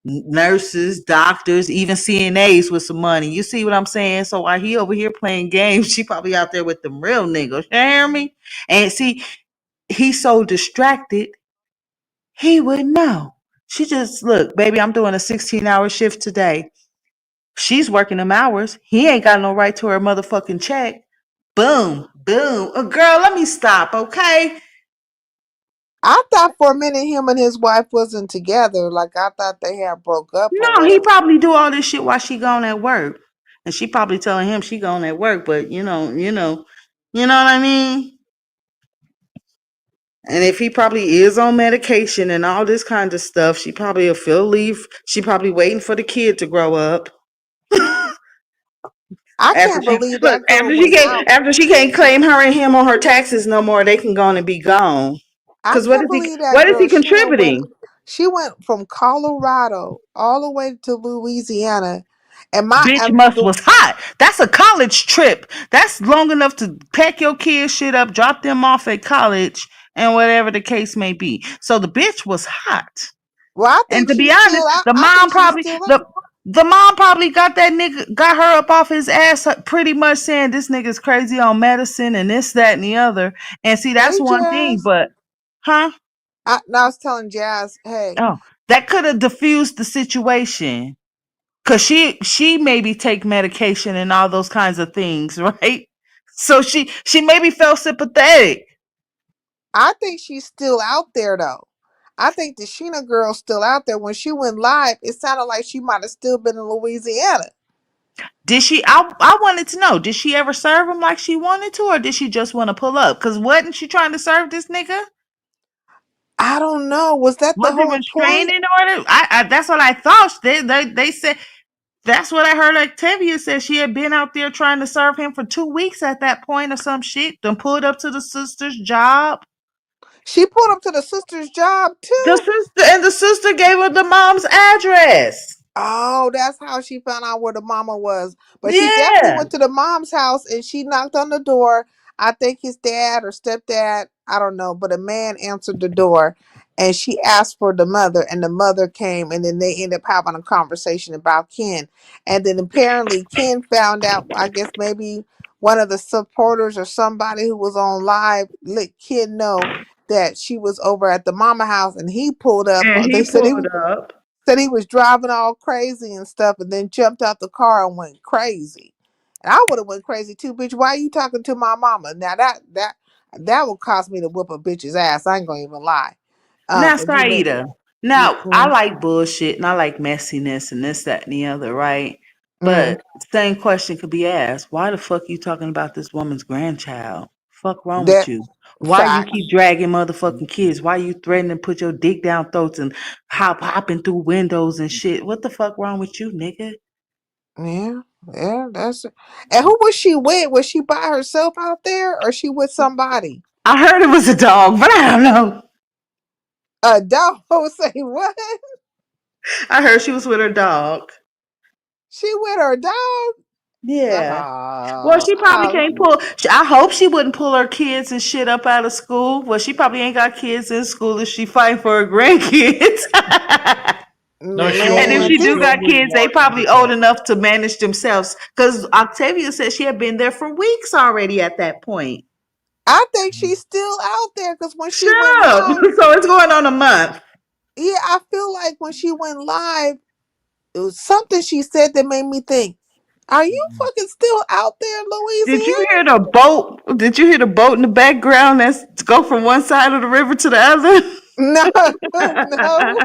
nurses, doctors, even CNAs with some money. You see what I'm saying? So while he over here playing games, she probably out there with them real niggas. You hear me? And see, he's so distracted, he wouldn't know. She just, look, baby, I'm doing a 16-hour shift today. She's working them hours. He ain't got no right to her motherfucking check. Boom, boom. Girl, let me stop, okay? I thought for a minute him and his wife wasn't together. Like I thought they had broke up or No, he whatever. probably do all this shit while she gone at work. And she probably telling him she gone at work, but you know what I mean? And if he probably is on medication and all this kind of stuff, she probably will feel leave. She probably waiting for the kid to grow up. I After can't she believe look, that girl went out. after she can't claim her and him on her taxes no more, they can go on and be gone. I Cause can't believe that what is he girl. contributing? She went from Colorado all the way to Louisiana, and my Bitch and must the was hot. That's a college trip. That's long enough to pack your kids shit up, drop them off at college, and whatever the case may be. So the bitch was hot. well, I And think to be she's honest, still out. the I mom think she's probably still out. the mom probably got that nigga got her up off his ass pretty much saying this nigga's crazy on medicine and this, that, and the other. And see, that's Hey, one thing, Jazz. but huh? I was telling Jazz, hey, Oh, that could have diffused the situation. Cause she maybe take medication and all those kinds of things, right? So she maybe felt sympathetic. I think she's still out there though. I think the Sheena girl's still out there. When she went live, it sounded like she might have still been in Louisiana. Did she? I wanted to know. Did she ever serve him like she wanted to, or did she just want to pull up? Cause wasn't she trying to serve this nigga? I don't know. Was that the Was it whole point? restraining order? I that's what I thought. They said that's what I heard. Octavia said she had been out there trying to serve him for 2 weeks at that point or some shit. Then pulled up to the sister's job. She pulled up to the sister's job The too. sister and the sister gave her the mom's address. Oh, that's how she found out where the mama was. But she definitely Yeah. went to the mom's house and she knocked on the door. I think his dad or stepdad, I don't know, but a man answered the door and she asked for the mother and the mother came and then they ended up having a conversation about Ken. And then apparently Ken found out, I guess maybe one of the supporters or somebody who was on live let Ken know that she was over at the mama house and he pulled up. And They he pulled up. said he was driving all crazy and stuff and then jumped out the car and went crazy. And I would have went crazy too, bitch. Why are you talking to my mama? Now that would cause me to whip a bitch's ass. I ain't gonna even lie. Now, If you make Saida. Now, I mm, like bullshit and I like messiness and this, that, and the other, right? mm, But same question could be asked. Why the fuck you talking about this woman's grandchild? Fuck wrong with that you? Why you keep facts. dragging motherfucking kids? Why you threatening to put your dick down throats and hopping through windows and shit? What the fuck wrong with you, nigga? Yeah, yeah, that's it. And who was she with? Was she by herself out there or she with somebody? I heard it was a dog, but I don't know. A dog. Say what? I heard she was with her dog. She with her dog. Yeah. Well, Oh, she probably can't pull. I hope she wouldn't pull her kids and shit up out of school. Well, she probably ain't got kids in school if she fight for her grandkids. No, And if man, she she do this. got always kids, they watches probably the old dog. enough to manage themselves. Because Octavia said she had been there for weeks already at that point. I think she's still out there because when she went Shut up. live, So it's going on a month. yeah, I feel like when she went live, it was something she said that made me think, "Are you fucking still out there in Did you Louisiana?" hear the boat? Did you hear the boat in the background that's to go from one side of the river to the other? No, no.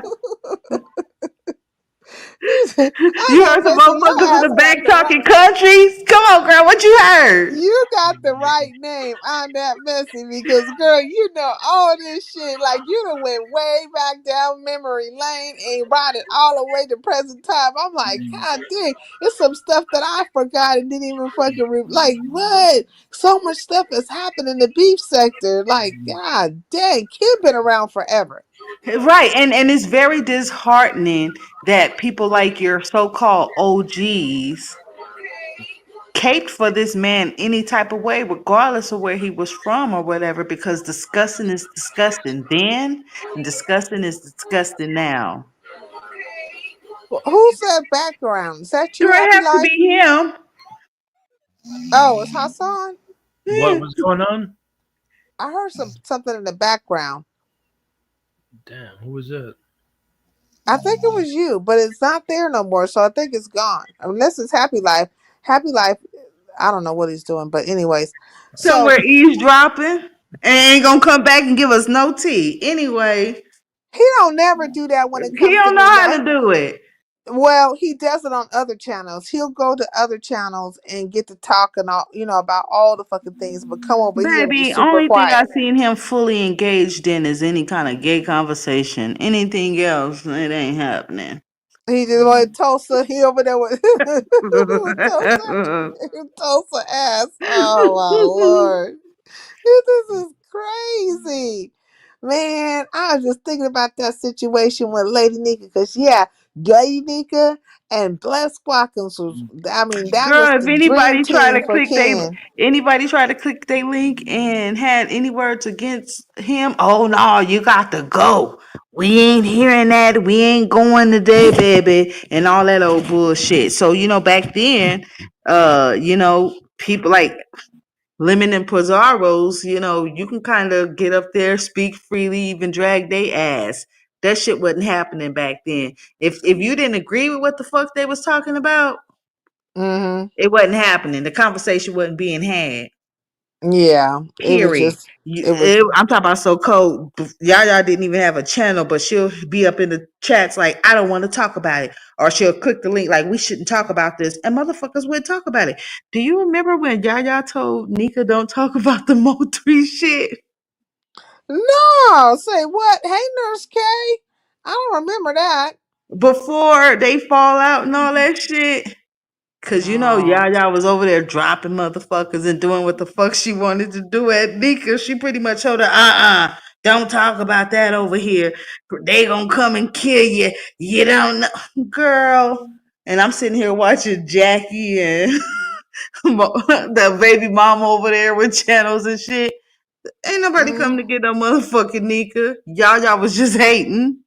I You know, heard some Missy, motherfuckers your in ass the got back the right. talking countries. Come on, girl, what you heard? You got the right name on that Missy because, girl, you know all this shit. Like, you done went way back down memory lane and brought it all the way to present time. I'm like, God dang, it's some stuff that I forgot and didn't even fucking like, what? So much stuff has happened in the beef sector. Like, God dang, Kid been around forever. Right, and it's very disheartening that people like your so-called OGs caped for this man any type of way, regardless of where he was from or whatever, because disgusting is disgusting then, and disgusting is disgusting now. Who's that background? Is that you, Sure, it Happy has to Life? be him. Oh, it's Hassan? What was going on? I heard something in the background. Damn, who was that? I think it was you, but it's not there no more. So I think it's gone. Unless it's Happy Life. Happy Life, I don't know what he's doing. But anyways, so Somewhere eavesdropping and ain't gonna come back and give us no tea. Anyway, he don't never do that when it he comes to don't know me. how Now, to do it. well, he does it on other channels. He'll go to other channels and get to talk and all, about all the fucking things. But come over here and be Baby, super only thing quiet. I've seen him fully engaged in is any kind of gay conversation. Anything else, it ain't happening. He just went Tulsa. He over there with Tulsa, Tulsa ass. Oh my lord. This is crazy. Man, I was just thinking about that situation with Lady Nika because, yeah, Lady Nika and Bless Watkins was, I mean, that was Girl, if the dream anybody try team to for click they Ken. link and had any words against him, oh no, you got to go. We ain't hearing that. We ain't going today, baby, and all that old bullshit. So back then, people like Lemon and Pizarro's, you can kind of get up there, speak freely, even drag they ass. That shit wasn't happening back then. If you didn't agree with what the fuck they was talking about, Mm-hmm. it wasn't happening. The conversation wasn't being had. Yeah, it was Period. just, it was, I'm talking about so cold. Y'all didn't even have a channel, but she'll be up in the chats like, I don't want to talk about it. Or she'll click the link like, we shouldn't talk about this. And motherfuckers would talk about it. Do you remember when Yaya told Nika don't talk about the Mo3 shit? no, say what? Hey, Nurse K. I don't remember that. Before they fall out and all that shit? Cause Oh, Yaya was over there dropping motherfuckers and doing what the fuck she wanted to do at Nika. She pretty much told her, don't talk about that over here. They gonna come and kill you. You don't know, girl. And I'm sitting here watching Jackie and the baby mama over there with channels and shit. Ain't nobody mm. coming to get no motherfucking Nika. Yaya was just hating.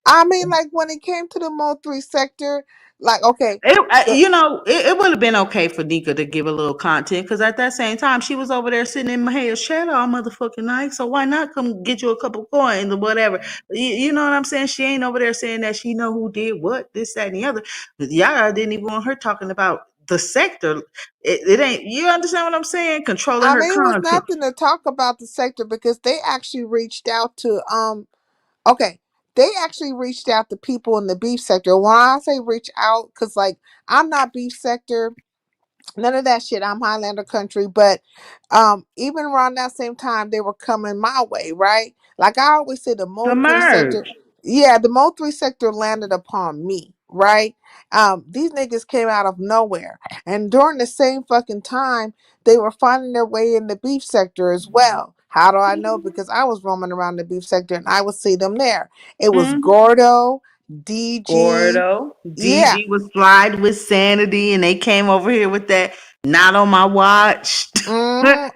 I mean, like when it came to the Mo 3 sector, like, okay, the, It would have been okay for Nika to give a little content because at that same time she was over there sitting in Maha's shadow all motherfucking night. So why not come get you a couple coins or whatever? You know what I'm saying? She ain't over there saying that she know who did what, this, that, and the other. But Yara didn't even want her talking about the sector. It ain't. You understand what I'm saying? Controlling I her mean, it was content. nothing to talk about the sector because they actually reached out to okay, they actually reached out to people in the beef sector. When I say reach out, because like I'm not beef sector, none of that shit. I'm Highlander country, but even around that same time, they were coming my way, right? Like I always say, the The Mo 3 sector, merge. yeah, the Mo 3 sector landed upon me, right? These niggas came out of nowhere, and during the same fucking time, they were finding their way in the beef sector as well. How do I know? Because I was roaming around the beef sector and I would see them there. It was Mm-hmm. Gordo, DG. Gordo. Yeah. DG was slide with Sanity, and they came over here with that not on my watch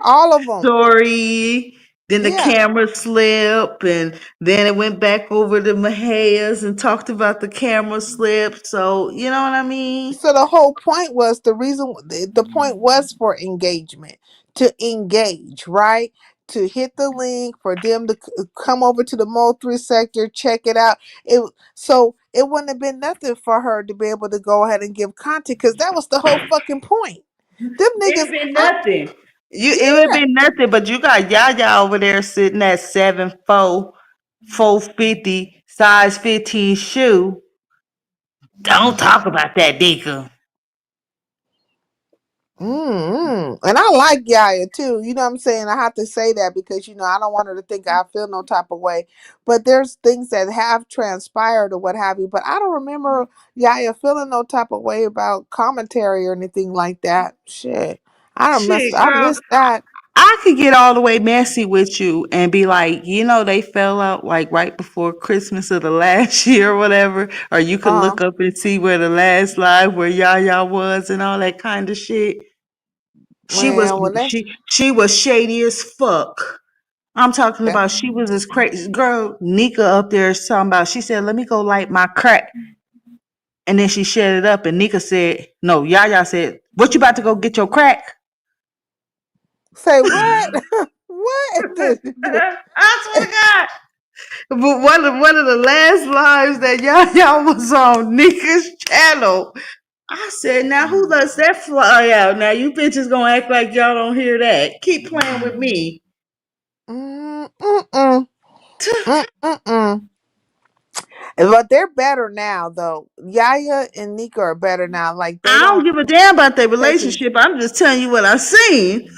All of them. story. Then the Yeah. camera slip, and then it went back over to Mahia's and talked about the camera slip. So you know what I mean? So the whole point was the point was for engagement, to engage, right? To hit the link for them to come over to the Mo 3 sector, check it out. So it wouldn't have been nothing for her to be able to go ahead and give content because that was the whole fucking point. Them It's niggas, been nothing. It would have yeah. been nothing, but you got Yaya over there sitting at 7'4", 450, size 15 shoe. Don't talk about that, Dika. And I like Yaya too. You know what I'm saying? I have to say that because I don't want her to think I feel no type of way. But there's things that have transpired or what have you. But I don't remember Yaya feeling no type of way about commentary or anything like that. Shit. Shit, I girl. missed that. I could get all the way messy with you and be like, they fell out like right before Christmas of the last year or whatever. Or you could Uh look up and see where the last live where Yaya was and all that kind of shit. She was Man, when they she was shady as fuck. I'm talking that, about she was as crazy. Girl, Nika up there is talking about, she said, let me go light my crack. And then she shut it up and Nika said, no, Yaya said, what you about to go get your crack? say what? What? I swear to God. But one of the last lives that Yaya was on Nika's channel, I said, now who lets that fly out? Now you bitches gonna act like y'all don't hear that. Keep playing with me. Mm-mm. Mm-mm. But they're better now, though. Yaya and Nika are better now. Like they I don't don't give a damn about their take it. relationship. I'm just telling you what I've seen.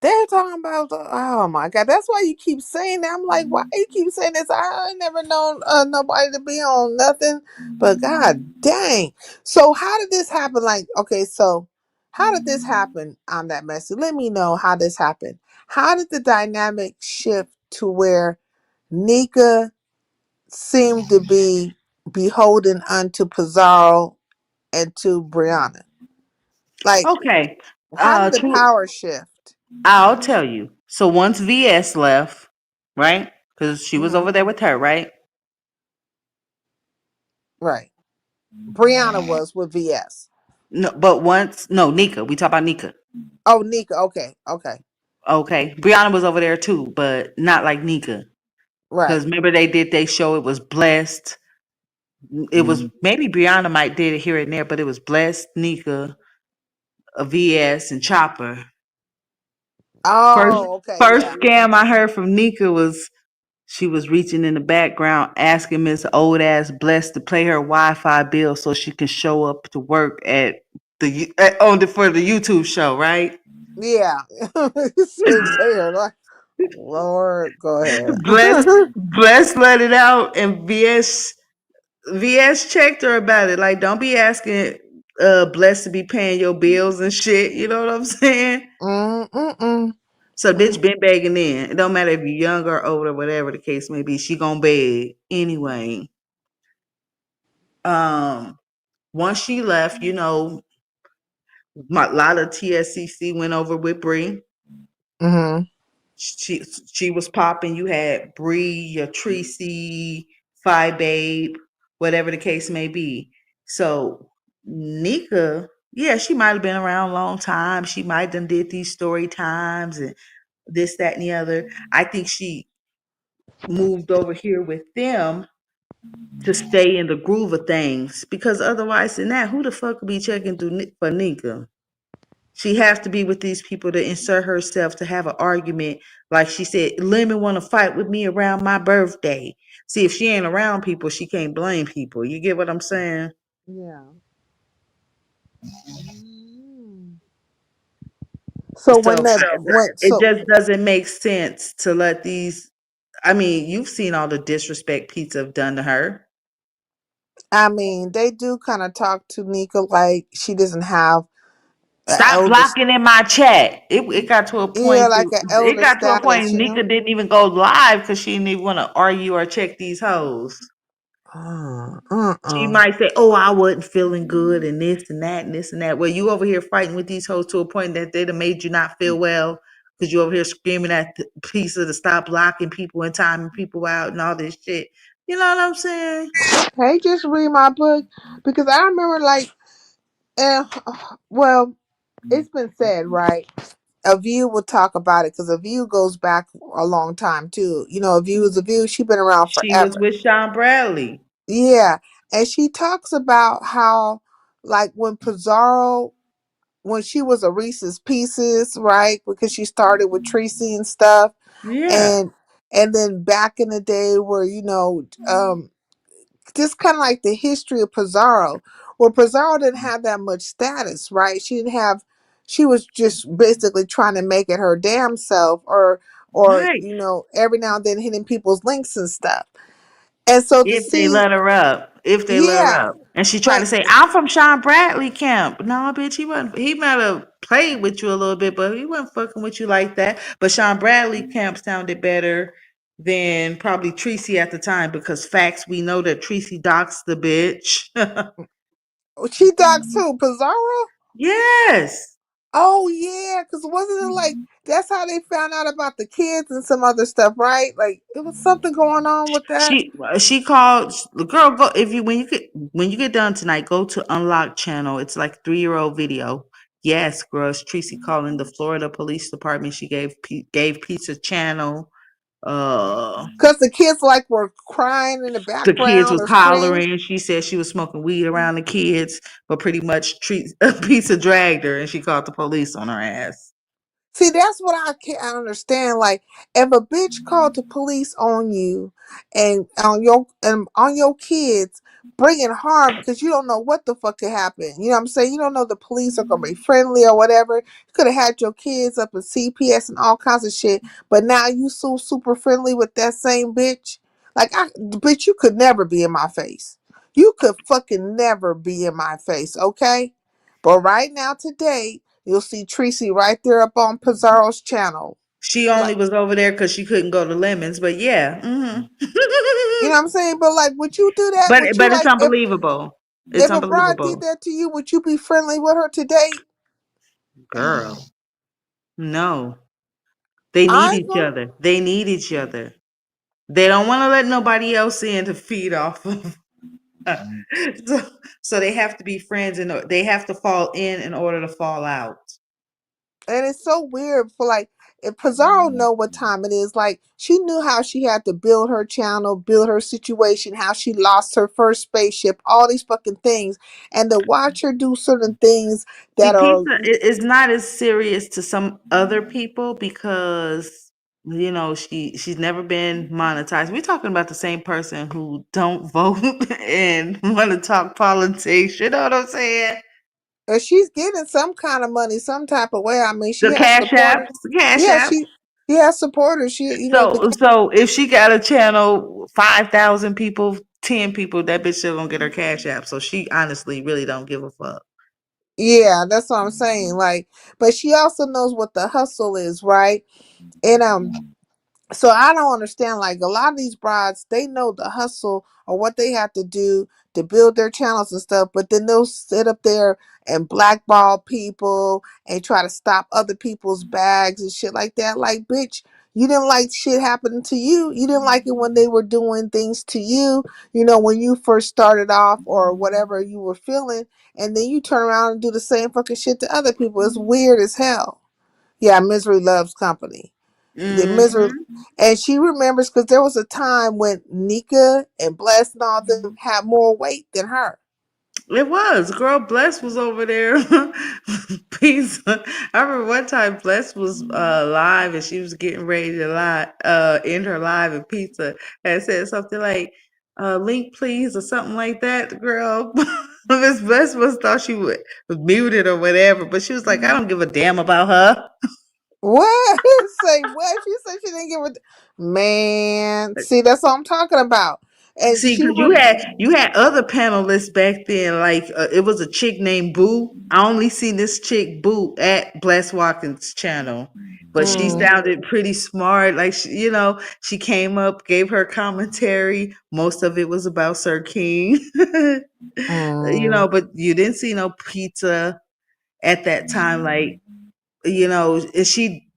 They're talking about oh my god, that's why you keep saying that. I'm like, why you keep saying this? I ain't never known nobody to be on nothing, but god dang. So how did this happen? Like, okay, so how did this happen on that message? Let me know how this happened. How did the dynamic shift to where Nika seemed to be beholden unto Pizarro and to Brianna? Like, Okay. how did the True. power shift? I'll tell you. So once VS left, right? Because she was Hmm. over there with her, right? Right. Brianna was with VS. No, but once, no, Nika. We talk about Nika. Oh, Nika. Okay. Okay. Okay. Brianna was over there too, but not like Nika. Because Right. remember they did they show, it was blessed. It was maybe Brianna might did it here and there, but it was blessed, Nika, a VS, and Chopper. First Oh, okay. first Yeah. scam I heard from Nika was she was reaching in the background asking Miss Old Ass Blessed to pay her Wi-Fi bill so she can show up to work at for the YouTube show, right? Yeah. Say her like, Lord, go ahead. Bless let it out, and VS checked her about it. Like, don't be asking Bless to be paying your bills and shit. You know what I'm saying? Mm-mm-mm. So bitch been begging in. It don't matter if you're young or old or whatever the case may be. She gonna beg anyway. Um, once she left, my lot of TSCC went over with Bree. Mm-hmm. She was popping. You had Bree, your Tracy, Phi Babe, whatever the case may be. So Nika, yeah, she might have been around a long time. She might have done did these story times and this, that, and the other. I think she moved over here with them to stay in the groove of things because otherwise than that, who the fuck would be checking through for Nika? She has to be with these people to insert herself to have an argument. Like she said, Lemon want to fight with me around my birthday. See, if she ain't around people, she can't blame people. You get what I'm saying? Yeah. Mm. So when So the when it so just doesn't make sense to let these. I mean, you've seen all the disrespect Pizza have done to her. I mean, they do kind of talk to Nika like she doesn't have an Stop elder. blocking in my chat. It got to a Yeah, point. like an It elder got to a point. status. Nika didn't even go live because she didn't even want to argue or check these hoes. She might say, "Oh, I wasn't feeling good, and this and that, and this and that." Well, you over here fighting with these hoes to a point that they'd have made you not feel well because you over here screaming at the pizza to stop blocking people and timing people out and all this shit. You know what I'm saying? Hey, just read my book because I remember like, uh, well, it's been said, right? A View will talk about it because A View goes back a long time too. You know, A View is A View. She's been around She was forever. with Sean Bradley. Yeah, and she talks about how, like, when Pizarro, when she was a Reese's Pieces, right? Because she started with Tracy and stuff, Yeah, and then back in the day where just kind of like the history of Pizarro, where Pizarro didn't have that much status, right? She didn't have, she was just basically trying to make it her damn self, or right. every now and then hitting people's links and stuff. And so to If they see, let her up, if they let her yeah, up, and she tried but to say, "I'm from Sean Bradley camp." No, bitch, he wasn't. He might have played with you a little bit, but he wasn't fucking with you like that. But Sean Bradley camp sounded better than probably Tracy at the time because facts we know that Tracy doxed the bitch. she dogs too, Pizarro. Yes. Oh yeah, because wasn't it like that's how they found out about the kids and some other stuff, right? Like it was something going on with that. She called the girl. Go if you when you get done tonight. Go to Unlock channel. It's like 3-year-old video. Yes, girl. It's Tracy calling the Florida Police Department. She gave Pizza Channel. Uh, Because the kids like were crying in the the kids background was or screaming. hollering. She said she was smoking weed around the kids, but pretty much Pizza dragged her, and she called the police on her ass. See, that's what I can't understand. Like, if a bitch called the police on you and on your kids, bringing harm because you don't know what the fuck could happen. You know what I'm saying? You don't know the police are gonna be friendly or whatever. You could have had your kids up in CPS and all kinds of shit, but now you so super friendly with that same bitch. Like, bitch, you could never be in my face. You could fucking never be in my face, okay? But right now, today, you'll see Tracy right there up on Pizarro's channel. She Like, only was over there because she couldn't go to Lemons, but yeah. you know what I'm saying? But like, would you do that? but Would you but it's like unbelievable. It's if a broad did unbelievable. that to you, would you be friendly with her today? Girl, no. They need I ain't each gonna other. They need each other. They don't want to let nobody else in to feed off of. so, so they have to be friends and they have to fall in order to fall out. and it's so weird for like if Pizarro know what time it is, like she knew how she had to build her channel, build her situation, how she lost her first spaceship, all these fucking things, and to watch her do certain things See, that are pizza is not as serious to some other people because she's never been monetized. We're talking about the same person who don't vote and want to talk politics. You know what I'm saying? she's getting some kind of money some type of way. I mean, she The has cash apps, supporters. the cash Yeah, apps. she has supporters. She, the So if she got a channel, 5,000 people, 10 people, that bitch still gonna get her cash app. So she honestly really don't give a fuck. yeah, that's what I'm saying. Like, but she also knows what the hustle is, right? And so I don't understand. Like a lot of these brides, they know the hustle or what they have to do to build their channels and stuff, but then they'll sit up there and blackball people and try to stop other people's bags and shit like that. Like, bitch, you didn't like shit happening to you. You didn't like it when they were doing things to you, when you first started off or whatever you were feeling, and then you turn around and do the same fucking shit to other people. It's weird as hell. Yeah, misery loves company. The misery, Hmm. and she remembers because there was a time when Nika and Bless and all them had more weight than her. It was. Girl, Bless was over there. Peace. I remember one time Bless was live and she was getting ready to end her live and Pizza had said something like, link please or something like that. Girl, Miss Bless must thought she was muted or whatever, but she was like, I don't give a damn about her. What? Say what? She said she didn't give a man. See, that's what I'm talking about. And See, she because was. you had other panelists back then. Like it was a chick named Boo. I only seen this chick Boo at Bless Watkins' channel, but she Mm, sounded pretty smart. Like she came up, gave her commentary. Most of it was about Sir King, mm, but you didn't see no pizza at that time. Like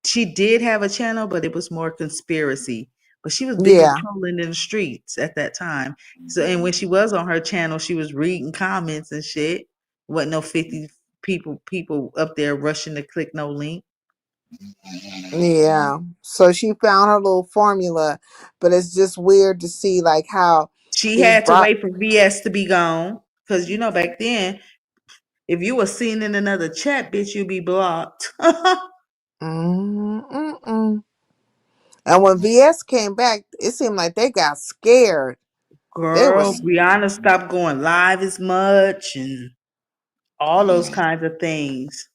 she did have a channel, but it was more conspiracy. But she was busy yeah, trolling in the streets at that time. So, and when she was on her channel, she was reading comments and shit. Wasn't no 50 people up there rushing to click no link. yeah. So she found her little formula, but it's just weird to see like how She these had to brought. wait for VS to be gone because back then, if you were seen in another chat, bitch, you'd be blocked. Mm, mm, mm. And when VS came back, it seemed like they got scared. They Girl, was Brianna stopped going live as much and all those kinds of things.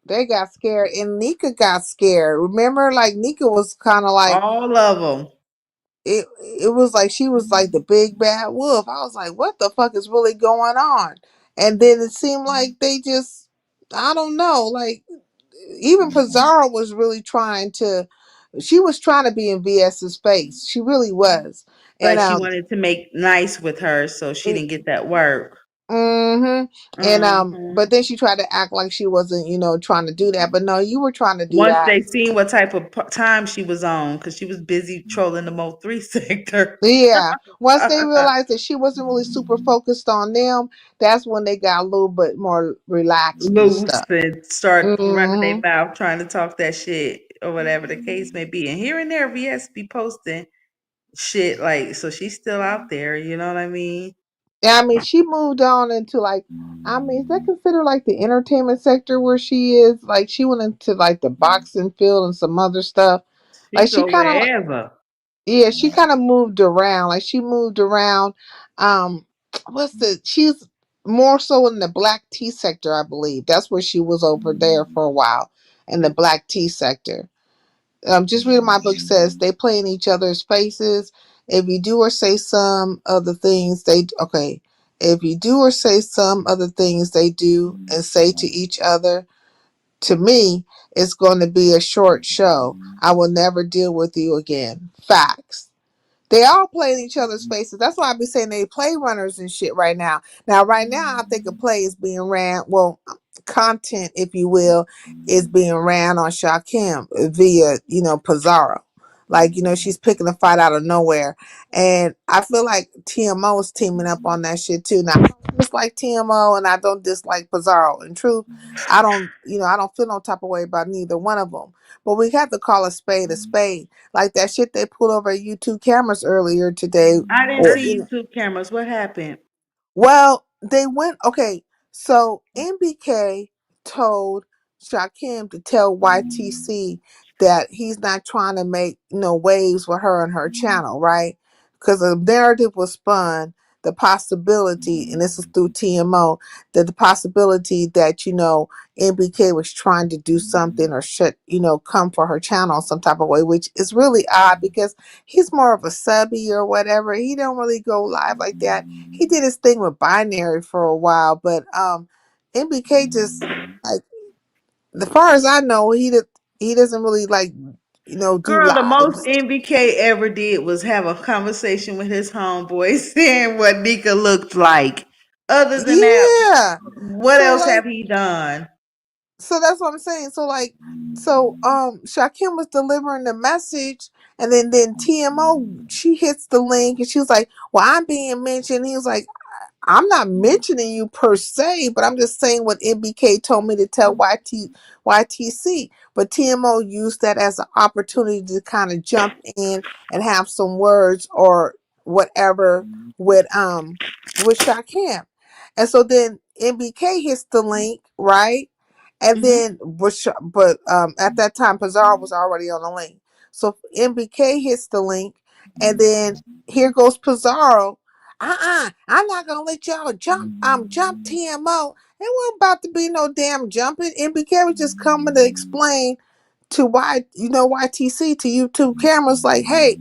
they got scared, and Nika got scared. Remember, like Nika was kind of like All of them. it. It was like she was like the big bad wolf. I was like, what the fuck is really going on? And then it seemed like they just, I don't know, like even Pizarro was really trying to. She was trying to be in VS's face. She really was, and Like she wanted to make nice with her, so she didn't get that work. mm-hmm. And Hmm. but then she tried to act like she wasn't, trying to do that. But no, you were trying to do Once that. they seen what type of time she was on, because she was busy trolling the Mo 3 sector. Yeah. Once they realized that she wasn't really super focused on them, that's when they got a little bit more relaxed and Loose stuff. and start running their Hmm. mouth trying to talk that shit or whatever the case may be. And here and there, VS be posting shit like, so she's still out there. You know what I mean? Yeah, I mean, she moved on into like, I mean, is that considered like the entertainment sector where she is? Like, she went into like the boxing field and some other stuff. She Like, she go kind of like, wherever. yeah, she kind of moved around. Like, she moved around. Um, she's more so in the black tea sector, I believe. That's where she was over there for a while in the black tea sector. Just reading my book says they play in each other's faces. If you do or say some of the things they okay, if you do or say some of the things they do and say to each other, to me, it's going to be a short show. I will never deal with you again. Facts. They all play in each other's faces. That's why I be saying they play runners and shit right now. Now, right now, I think a play is being ran. Well, content, if you will, is being ran on Shakim via, Pizarro. Like, she's picking a fight out of nowhere. And I feel like TMO is teaming up on that shit too. Now, I don't dislike TMO and I don't dislike Pizarro. In truth, I don't feel no type of way about neither one of them. But we have to call a spade a spade. Like that shit they pulled over YouTube cameras earlier today. I didn't Or see YouTube cameras. What happened? well, they went okay. So MBK told Shakim to tell YTC that he's not trying to make waves with her and her channel, right? Because the narrative was spun, the possibility, and this is through TMO, that the possibility that MBK was trying to do something or should come for her channel some type of way, which is really odd because he's more of a subby or whatever. He don't really go live like that. He did his thing with binary for a while, but MBK just like, as far as I know, he doesn't really like do Girl, the most lives. MBK ever did was have a conversation with his homeboy saying what Nika looked like. Other than that, Yeah. what So else like have he done? that's what I'm saying. So Shakim was delivering the message, and then TMO, she hits the link and she was like, well, I'm being mentioned. He was like, I'm not mentioning you per se, but I'm just saying what MBK told me to tell YTC. But TMO used that as an opportunity to kind of jump in and have some words or whatever with Shakim. And so then MBK hits the link, right? And Hmm. then but at that time Pizarro was already on the link. So MBK hits the link, and then here goes Pizarro. I'm not gonna let y'all jump TMO. It wasn't about to be no damn jumping. MBK was just coming to explain to YTC to YouTube cameras like, hey,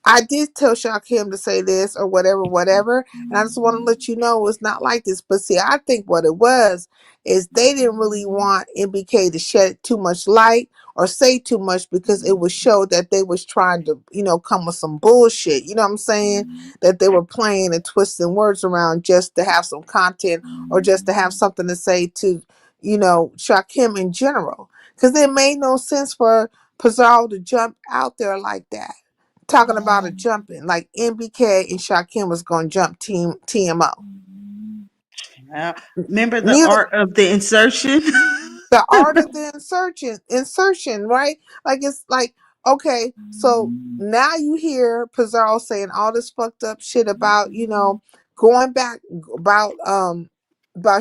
I did tell Shakim to say this or whatever, whatever. And I just want to let you know it's not like this. But see, I think what it was is they didn't really want MBK to shed too much light or say too much because it would show that they was trying to, come with some bullshit. You know what I'm saying? That they were playing and twisting words around just to have some content or just to have something to say to, Shakim in general. Because it made no sense for Pizarro to jump out there like that talking about a jumping like MBK and Shakim was going to jump team TMO. Uh, Remember the Neither art of the insertion? the art of the insertion, right? Like it's like okay, so now you hear Pizarro saying all this fucked up shit about going back about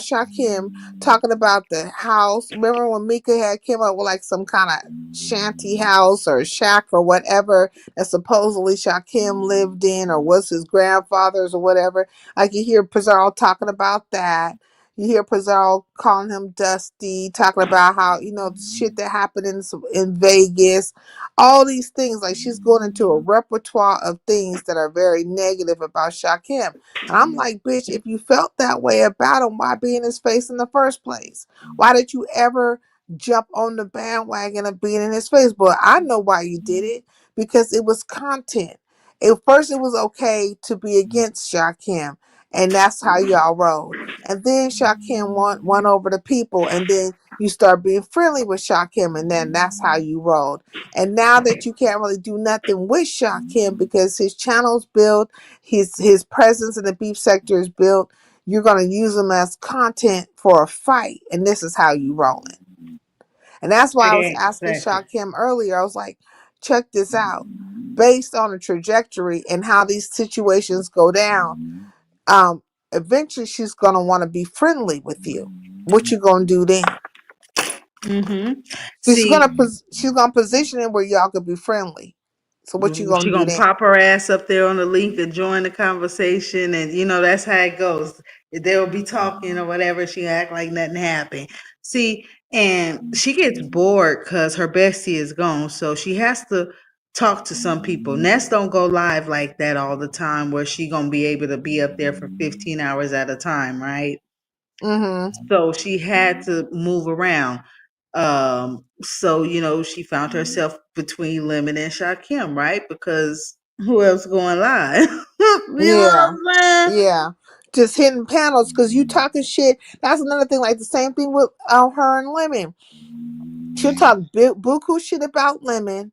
Shakim talking about the house. Remember when Mika had came up with like some kind of shanty house or shack or whatever that supposedly Shakim lived in or was his grandfather's or whatever. Like you hear Pizarro talking about that. You hear Pizarro calling him Dusty, talking about how, shit that happened in Vegas, all these things. Like she's going into a repertoire of things that are very negative about Shakim. And I'm like, bitch, if you felt that way about him, why be in his face in the first place? Why did you ever jump on the bandwagon of being in his face? But I know why you did it because it was content. At first, it was okay to be against Shakim, and that's how y'all rolled. And then Shakim won over the people, and then you start being friendly with Shakim, and then that's how you rolled. And now that you can't really do nothing with Shakim because his channel's built, his presence in the beef sector is built, you're gonna use him as content for a fight, and this is how you rolling. And that's why I was asking Exactly. Shakim earlier. I was like, check this out. Based on the trajectory and how these situations go down, um, eventually she's gonna want to be friendly with you. What you gonna do then? Mm-hmm. She's See, she's gonna position it where y'all could be friendly. So what you gonna she do gonna then? pop her ass up there on the link and join the conversation, and that's how it goes. They'll be talking or whatever. She act like nothing happened. See, and she gets bored because her bestie is gone, so she has to talk to some people. Nest don't go live like that all the time, where she gonna be able to be up there for 15 hours at a time, right? Mm-hmm. So she had to move around. So she found herself between Lemon and Shakim, right? Because who else going live? You know Yeah. what I'm saying? Yeah. Just hitting panels because you talking shit. That's another thing. Like the same thing with her and Lemon. She'll talk buku shit about Lemon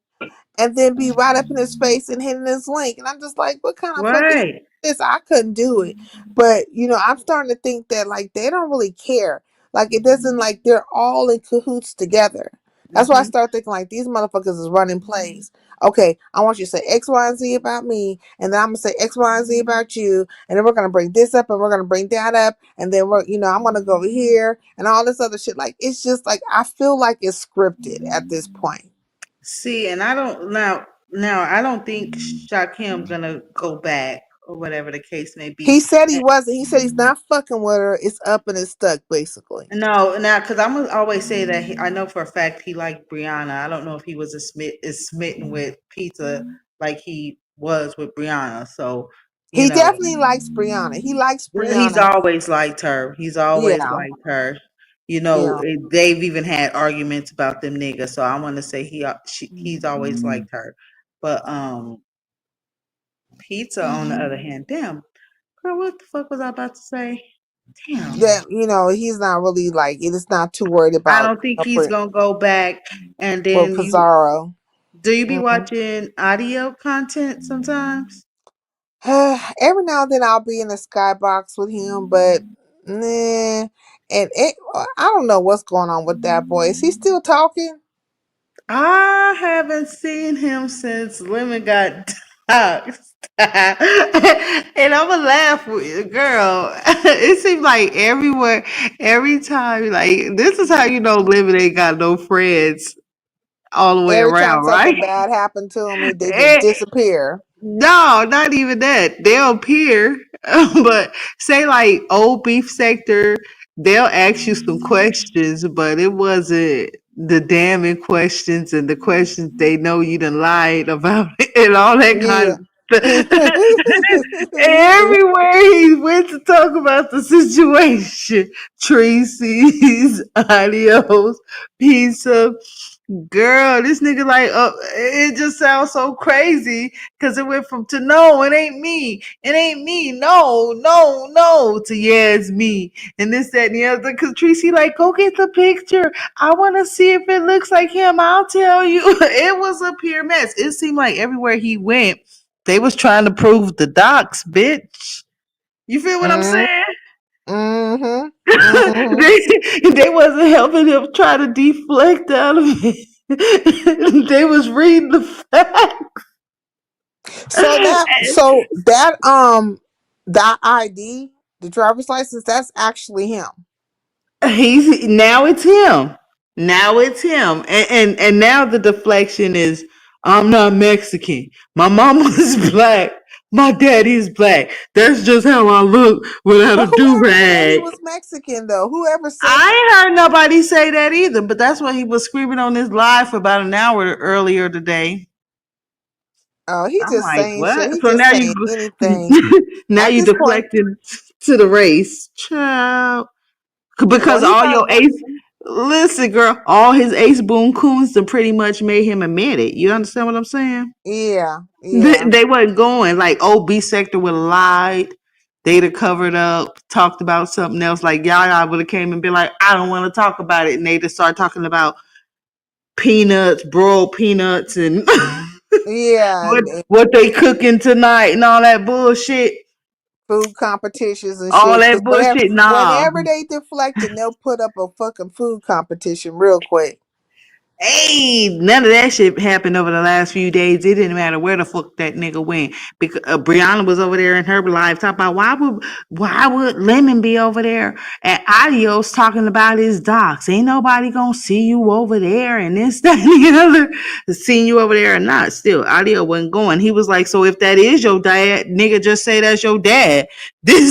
and then be right up in his face and hitting his link. And I'm just like, what kind of fucking Right. this? I couldn't do it. But I'm starting to think that like they don't really care. Like it doesn't like they're all in cahoots together. That's why I Hmm. start thinking like these motherfuckers is running plays. Okay, I want you to say X, Y, and Z about me, and then I'm gonna say X, Y, and Z about you, and then we're gonna bring this up and we're gonna bring that up, and then I'm gonna go over here and all this other shit. Like it's just like I feel like it's scripted at this point. See, and I don't now I don't think Shakim gonna go back or whatever the case may be. He said he wasn't. He said he's not fucking with her. It's up and it's stuck, basically. No, now because I'm gonna always say that I know for a fact he liked Brianna. I don't know if he was smitten with pizza like he was with Brianna. So you He know, definitely likes Brianna. He likes he's Brianna. always liked her. He's always Yeah, liked her. yeah, They've even had arguments about them niggas. So I want to say he's always liked her. But pizza on the other hand, damn girl, what the fuck was I about to say? Damn. that he's not really like it is not too worried I about don't think he's gonna go back. And with then Pizarro. do you be Mhm. watching audio content sometimes? Every now and then I'll be in the skybox with him, but nah. And I don't know what's going on with that boy. Is he still talking? I haven't seen him since Lemon got doxxed. And I'm gonna laugh with you, girl. It seems like everywhere, every time, like this is how you know Lemon ain't got no friends all the way Every time around, right? something bad happened to him, they just Eh, disappear. no, not even that. They'll appear, but say like old beef sector, they'll ask you some questions, but it wasn't the damning questions and the questions they know you done lied about and all that kind Yeah. of. Everywhere he went to talk about the situation, Tracy's adios, pizza. Girl, this nigga like it just sounds so crazy because it went from to no, it ain't me, no, no, no, to yeah, it's me, and this, that, and the other. Because Tracy like, go get the picture. I want to see if it looks like him. I'll tell you. It was a pure mess. It seemed like everywhere he went, they was trying to prove the docs, bitch. You feel what I'm Mm-hmm. saying? Mm-hmm. Mm-hmm. They wasn't helping him try to deflect out of it. They was reading the facts. That ID, the driver's license, that's actually him. He's now it's him. Now it's him. And now the deflection is I'm not Mexican. My mama's black. My daddy's black. That's just how I look without But a do whoever said he rag. was Mexican though? Whoever said that? I ain't heard nobody say that either, but that's what he was screaming on this live for about an hour earlier today. Oh, he I'm just like, saying shit. what? He So just now saying you anything. now At you this point, deflected to the race, child. well, Because he all might. your ace, listen, girl, all his ace boon coons to pretty much made him admit it. You understand what I'm saying? Yeah, They, yeah, they wasn't going like, oh, B sector would have lied. They'd have covered up, talked about something else. Like y'all would have came and been like, I don't want to talk about it, and they just start talking about peanuts, broiled peanuts, and yeah, and what they cooking tonight and all that bullshit. food competitions and All shit. that Because bullshit. Nah. whenever they deflect, and they'll put up a fucking food competition real quick. Hey, none of that shit happened over the last few days. It didn't matter where the fuck that nigga went. Because Brianna was over there in her live talking about why would Lemon be over there and Adios talking about his docs. Ain't nobody gonna see you over there and this, that, and the other. Seeing you over there or not, still Adio wasn't going. He was like, so if that is your dad, nigga, just say that's your dad. This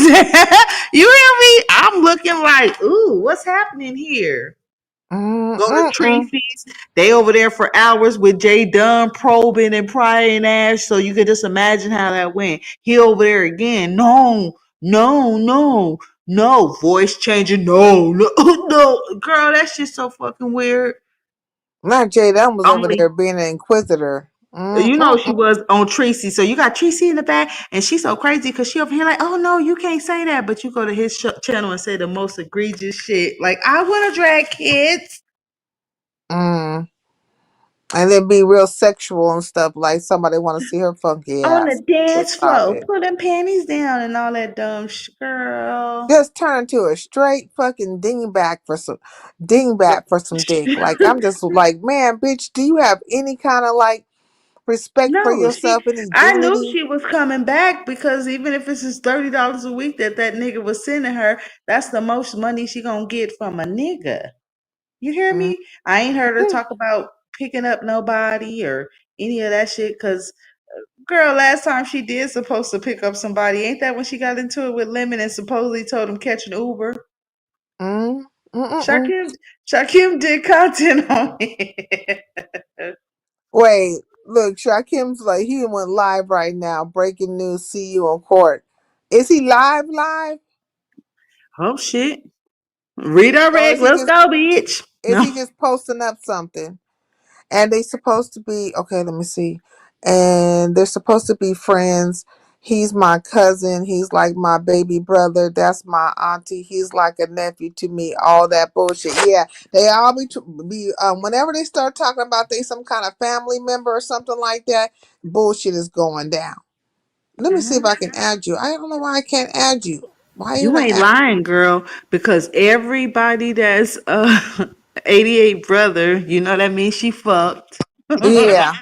you hear me? I'm looking like, ooh, what's happening here? Go to Mm-mm-mm. Tracy's. They over there for hours with Jay Dunn probing and prying ass. So you could just imagine how that went. He over there again. No, no, no, no. Voice changing. No, no, no. Girl, that shit's so fucking weird. Not Jay. That was over Only there being an inquisitor. you know she Mm-mm-mm. was on Tracy. So you got Tracy in the back, and she's so crazy because she over here like, oh no, you can't say that. But you go to his channel and say the most egregious shit. Like, I want to drag kids. Mm. And then be real sexual and stuff like somebody want to see her funky On the ass. dance Stop floor, it. pull them panties down and all that dumb girl. Just turn to a straight fucking dingbat for some dick. Like I'm just like, man, bitch, do you have any kind of like respect for No, yourself, any I knew dignity? she was coming back because even if it's just $30 a week that nigga was sending her, that's the most money she gonna get from a nigga. You hear Mm-hmm. me? I ain't heard her talk about picking up nobody or any of that shit. Cause girl, last time she did supposed to pick up somebody, ain't that when she got into it with Lemon and supposedly told him catch an Uber? Mm-mm. Shakim, Shakim did content on it. Wait, look, Shakim's like he went live right now. Breaking news: see you on court. Is he live? Live? Oh shit. Or Redirect. Let's go, bitch. is No. he just posting up something? And they supposed to be okay. Let me see. And they're supposed to be friends. He's my cousin. He's like my baby brother. That's my auntie. He's like a nephew to me. All that bullshit. Yeah, they all be whenever they start talking about they some kind of family member or something like that, bullshit is going down. Let me see if I can add you. I don't know why I can't add you. Why you You not ain't add? lying, girl, because everybody that's 88 brother, you know that means she fucked. Yeah,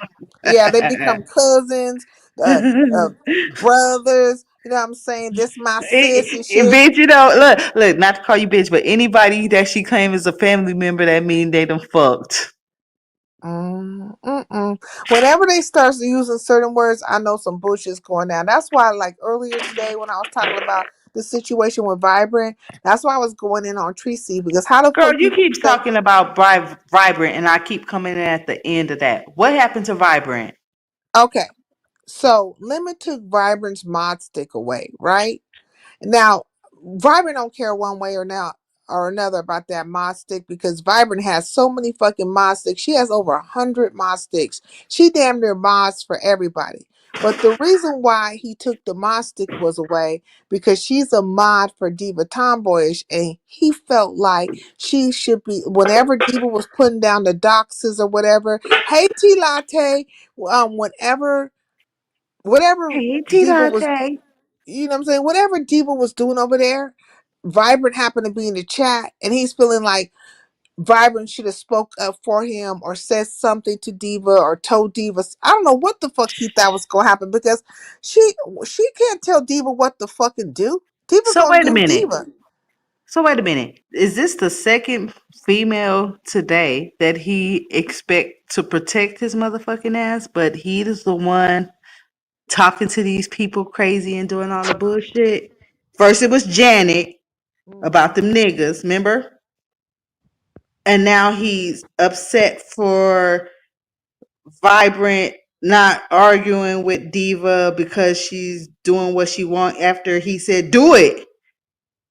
yeah, they become cousins, uh, uh, brothers. You know what I'm saying? This my sis and shit. Bitch, look, not to call you bitch, but anybody that she claim is a family member, that mean they done fucked. Mm-mm. Whenever they start using certain words, I know some bullshit's going down. That's why, like earlier today, when I was talking about the situation with Vibrant, that's why I was going in on Tracy because how the Girl, fuck you you keep say, talking about Vibrant, and I keep coming in at the end of that. What happened to Vibrant? okay? So Lemon took Vibrant's mod stick away, right? Now, Vibrant don't care one way or another about that mod stick because Vibrant has so many fucking mod sticks. She has over 100 mod sticks. She damn near mods for everybody. But the reason why he took the mod stick was away because she's a mod for Diva Tomboyish, and he felt like she should be whenever Diva was putting down the doxes or whatever. Hey T Latte, whatever Hey, T Diva was, Latte. you know what I'm saying? Whatever Diva was doing over there, Vibrant happened to be in the chat, and he's feeling like Vibrant should have spoke up for him or said something to Diva or told Diva. I don't know what the fuck he thought was gonna happen because she can't tell Diva what to fucking do. Diva So gonna wait a do minute. Diva. So wait a minute. Is this the second female today that he expect to protect his motherfucking ass, but he is the one talking to these people crazy and doing all the bullshit? First it was Janet Mhm. about them niggas, remember? And now he's upset for Vibrant not arguing with Diva because she's doing what she want after he said do it.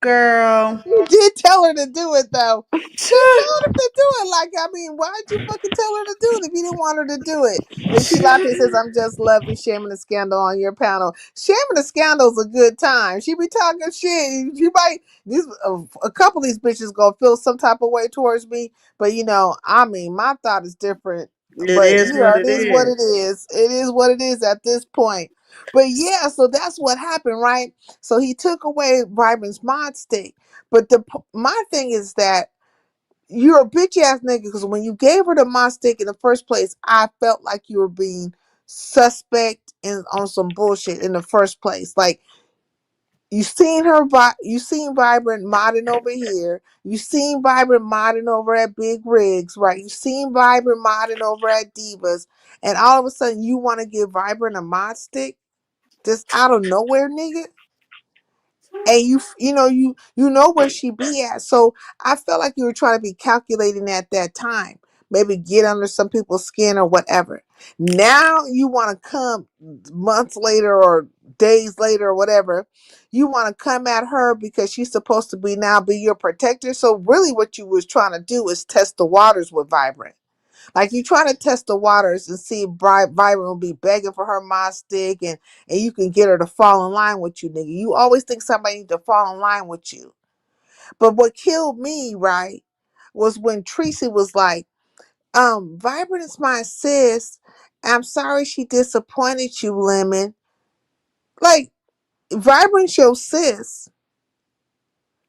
Girl. You did tell her to do it though. You told her to do it. Like, I mean, why'd you fucking tell her to do it if you didn't want her to do it? And T Latte says, I'm just loving shaming the scandal on your panel. Shaming the scandal's a good time. She be talking shit. You might these a couple of these bitches gonna feel some type of way towards me. But I mean, my thought is different. It But is what it it is what is. it is. It is what it is at this point. But yeah, so that's what happened, right? So he took away Vibrant's mod stick. But my thing is that you're a bitch ass nigga because when you gave her the mod stick in the first place, I felt like you were being suspect and on some bullshit in the first place. Like you seen Vibrant modding over here. You seen Vibrant modding over at Big Rigs, right? You seen Vibrant modding over at Divas, and all of a sudden you want to give Vibrant a mod stick just out of nowhere, nigga. And you know where she be at. So I felt like you were trying to be calculating at that time, maybe get under some people's skin or whatever. Now you want to come months later or days later or whatever, you want to come at her because she's supposed to be your protector. So really what you was trying to do is test the waters with Vibrant. Like you trying to test the waters and see if Vibrant will be begging for her mod stick, and you can get her to fall in line with you, nigga. You always think somebody needs to fall in line with you. But what killed me, right, was when Tracy was like, Vibrant is my sis. I'm sorry she disappointed you, Lemon. Like, Vibrant's your sis.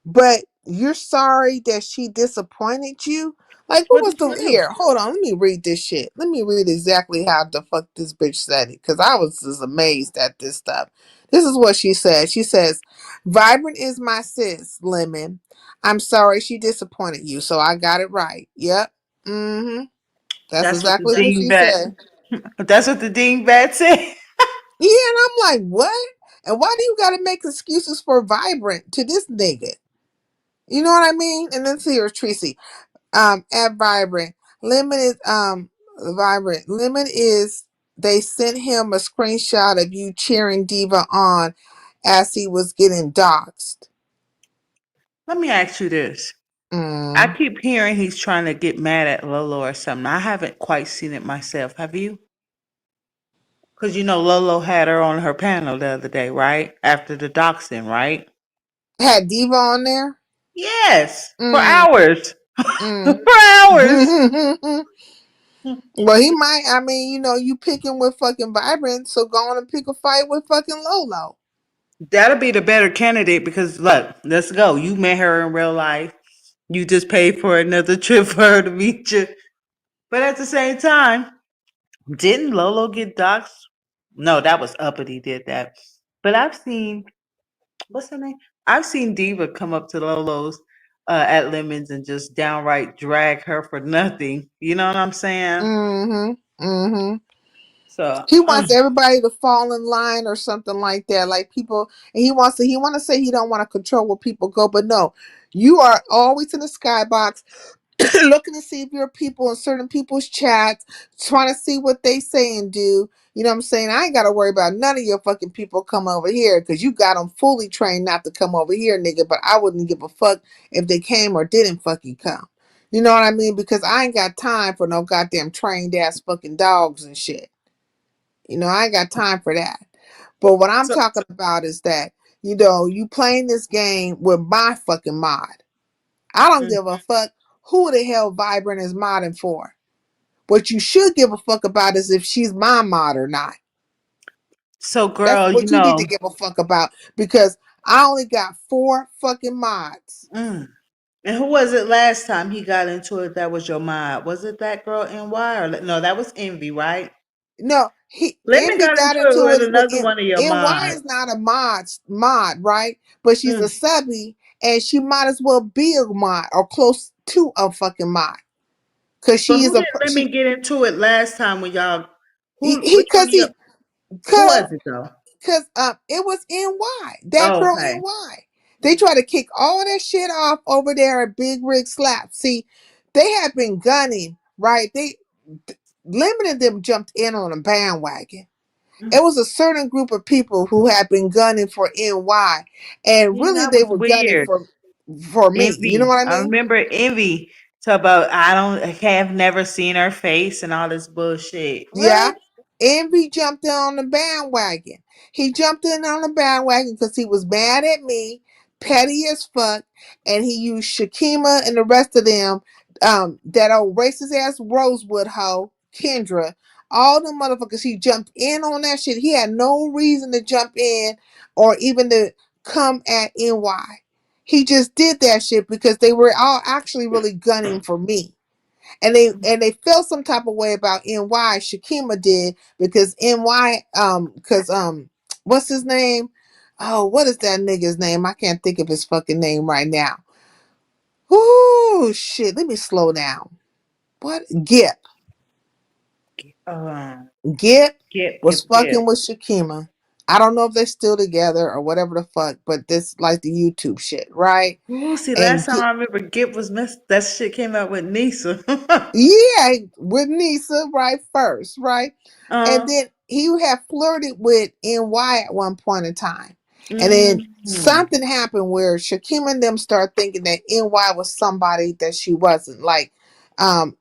But you're sorry that she disappointed you? Like, what What was did the she do? here? Hold on, let me read this shit. Let me read exactly how the fuck this bitch said it, because I was just amazed at this stuff. This is what she said. She says, Vibrant is my sis, Lemon. I'm sorry she disappointed you, so I got it right. Yep. Mm-hmm. That's That's what the exactly what she dingbat. said. That's what the dingbat said. Yeah, and I'm like, what? And why do you gotta make excuses for Vibrant to this nigga? You know what I mean? And then here's Tracy. At Vibrant. Lemon is Vibrant. Lemon is they sent him a screenshot of you cheering Diva on as he was getting doxxed. Let me ask you this. I Mm. keep hearing he's trying to get mad at Lolo or something. I haven't quite seen it myself. Have you? Because Lolo had her on her panel the other day, right? After the doxing, right? Had Diva on there? Yes. For Mm. hours. Mm. For hours. Well, he might. I mean, you picking with fucking Vibrant, so go on and pick a fight with fucking Lolo. That'll be the better candidate because look, let's go. You met her in real life. You just paid for another trip for her to meet you. But at the same time, didn't Lolo get doxxed? No, that was Uppity did that. But I've seen what's her name? I've seen Diva come up to Lolo's at Lemons and just downright drag her for nothing. You know what I'm saying? Mm-hmm. Mm-hmm. So He wants everybody to fall in line or something like that. Like people, and he want to say he don't want to control where people go, but no, you are always in the skybox. looking to see if your people in certain people's chats, trying to see what they say and do. You know what I'm saying? I ain't got to worry about none of your fucking people come over here because you got them fully trained not to come over here, nigga. But I wouldn't give a fuck if they came or didn't fucking come. You know what I mean? Because I ain't got time for no goddamn trained ass fucking dogs and shit. You know, I ain't got time for that. But what I'm So, talking about is that, you know, you playing this game with my fucking mod. I don't mm. give a fuck who the hell Vibrant is modding for. What you should give a fuck about is if she's my mod or not. so That's girl, what you need to give a fuck about because I only got 4 fucking mods. mm. And who was it last time he got into it that was your mod? Was it that girl NY or no, that was Envy, right? No, he Lemon Envy got got into it into with it with another one of your NY mods. is not a mod, right? But she's a Mm. subby and she might as well be a mod or close to a fucking mod. Cause But she who is a did Lemon she get into it last time when y'all he which one of cause your he who cause was it though? Cause it was NY. That Oh, girl okay. NY. They try to kick all that shit off over there at Big Rig Slap. See, they have been gunning, right? Lemon and them jumped in on a bandwagon. Mm. It was a certain group of people who had been gunning for NY, and Yeah, really that they was were gunning weird. for me. You know Envy. what I I mean? remember Envy talk about I have never seen her face and all this bullshit. Yeah. What? Envy jumped in on the bandwagon. He jumped in on the bandwagon because he was mad at me, petty as fuck, and he used Shakima and the rest of them, that old racist ass Rosewood hoe, Kendra, all the motherfuckers. He jumped in on that shit. He had no reason to jump in or even to come at NY. He just did that shit because they were all actually really gunning for me and they felt some type of way about NY. Shakima did because NY because what's his name? Oh, what is that nigga's name? I can't think of his fucking name right now. Oh shit, let me slow down. What? Um, Gip was Gip. fucking with Shakima. I don't know if they're still together or whatever the fuck, but this like the YouTube shit, right? Oh, see, last And time I remember Gip was messed. That shit came out with Nisa. yeah, with Nisa, right first, right? And uh, then he had flirted with NY at one point in time. And then mm, something happened where Shakim and them start thinking that NY was somebody that she wasn't, like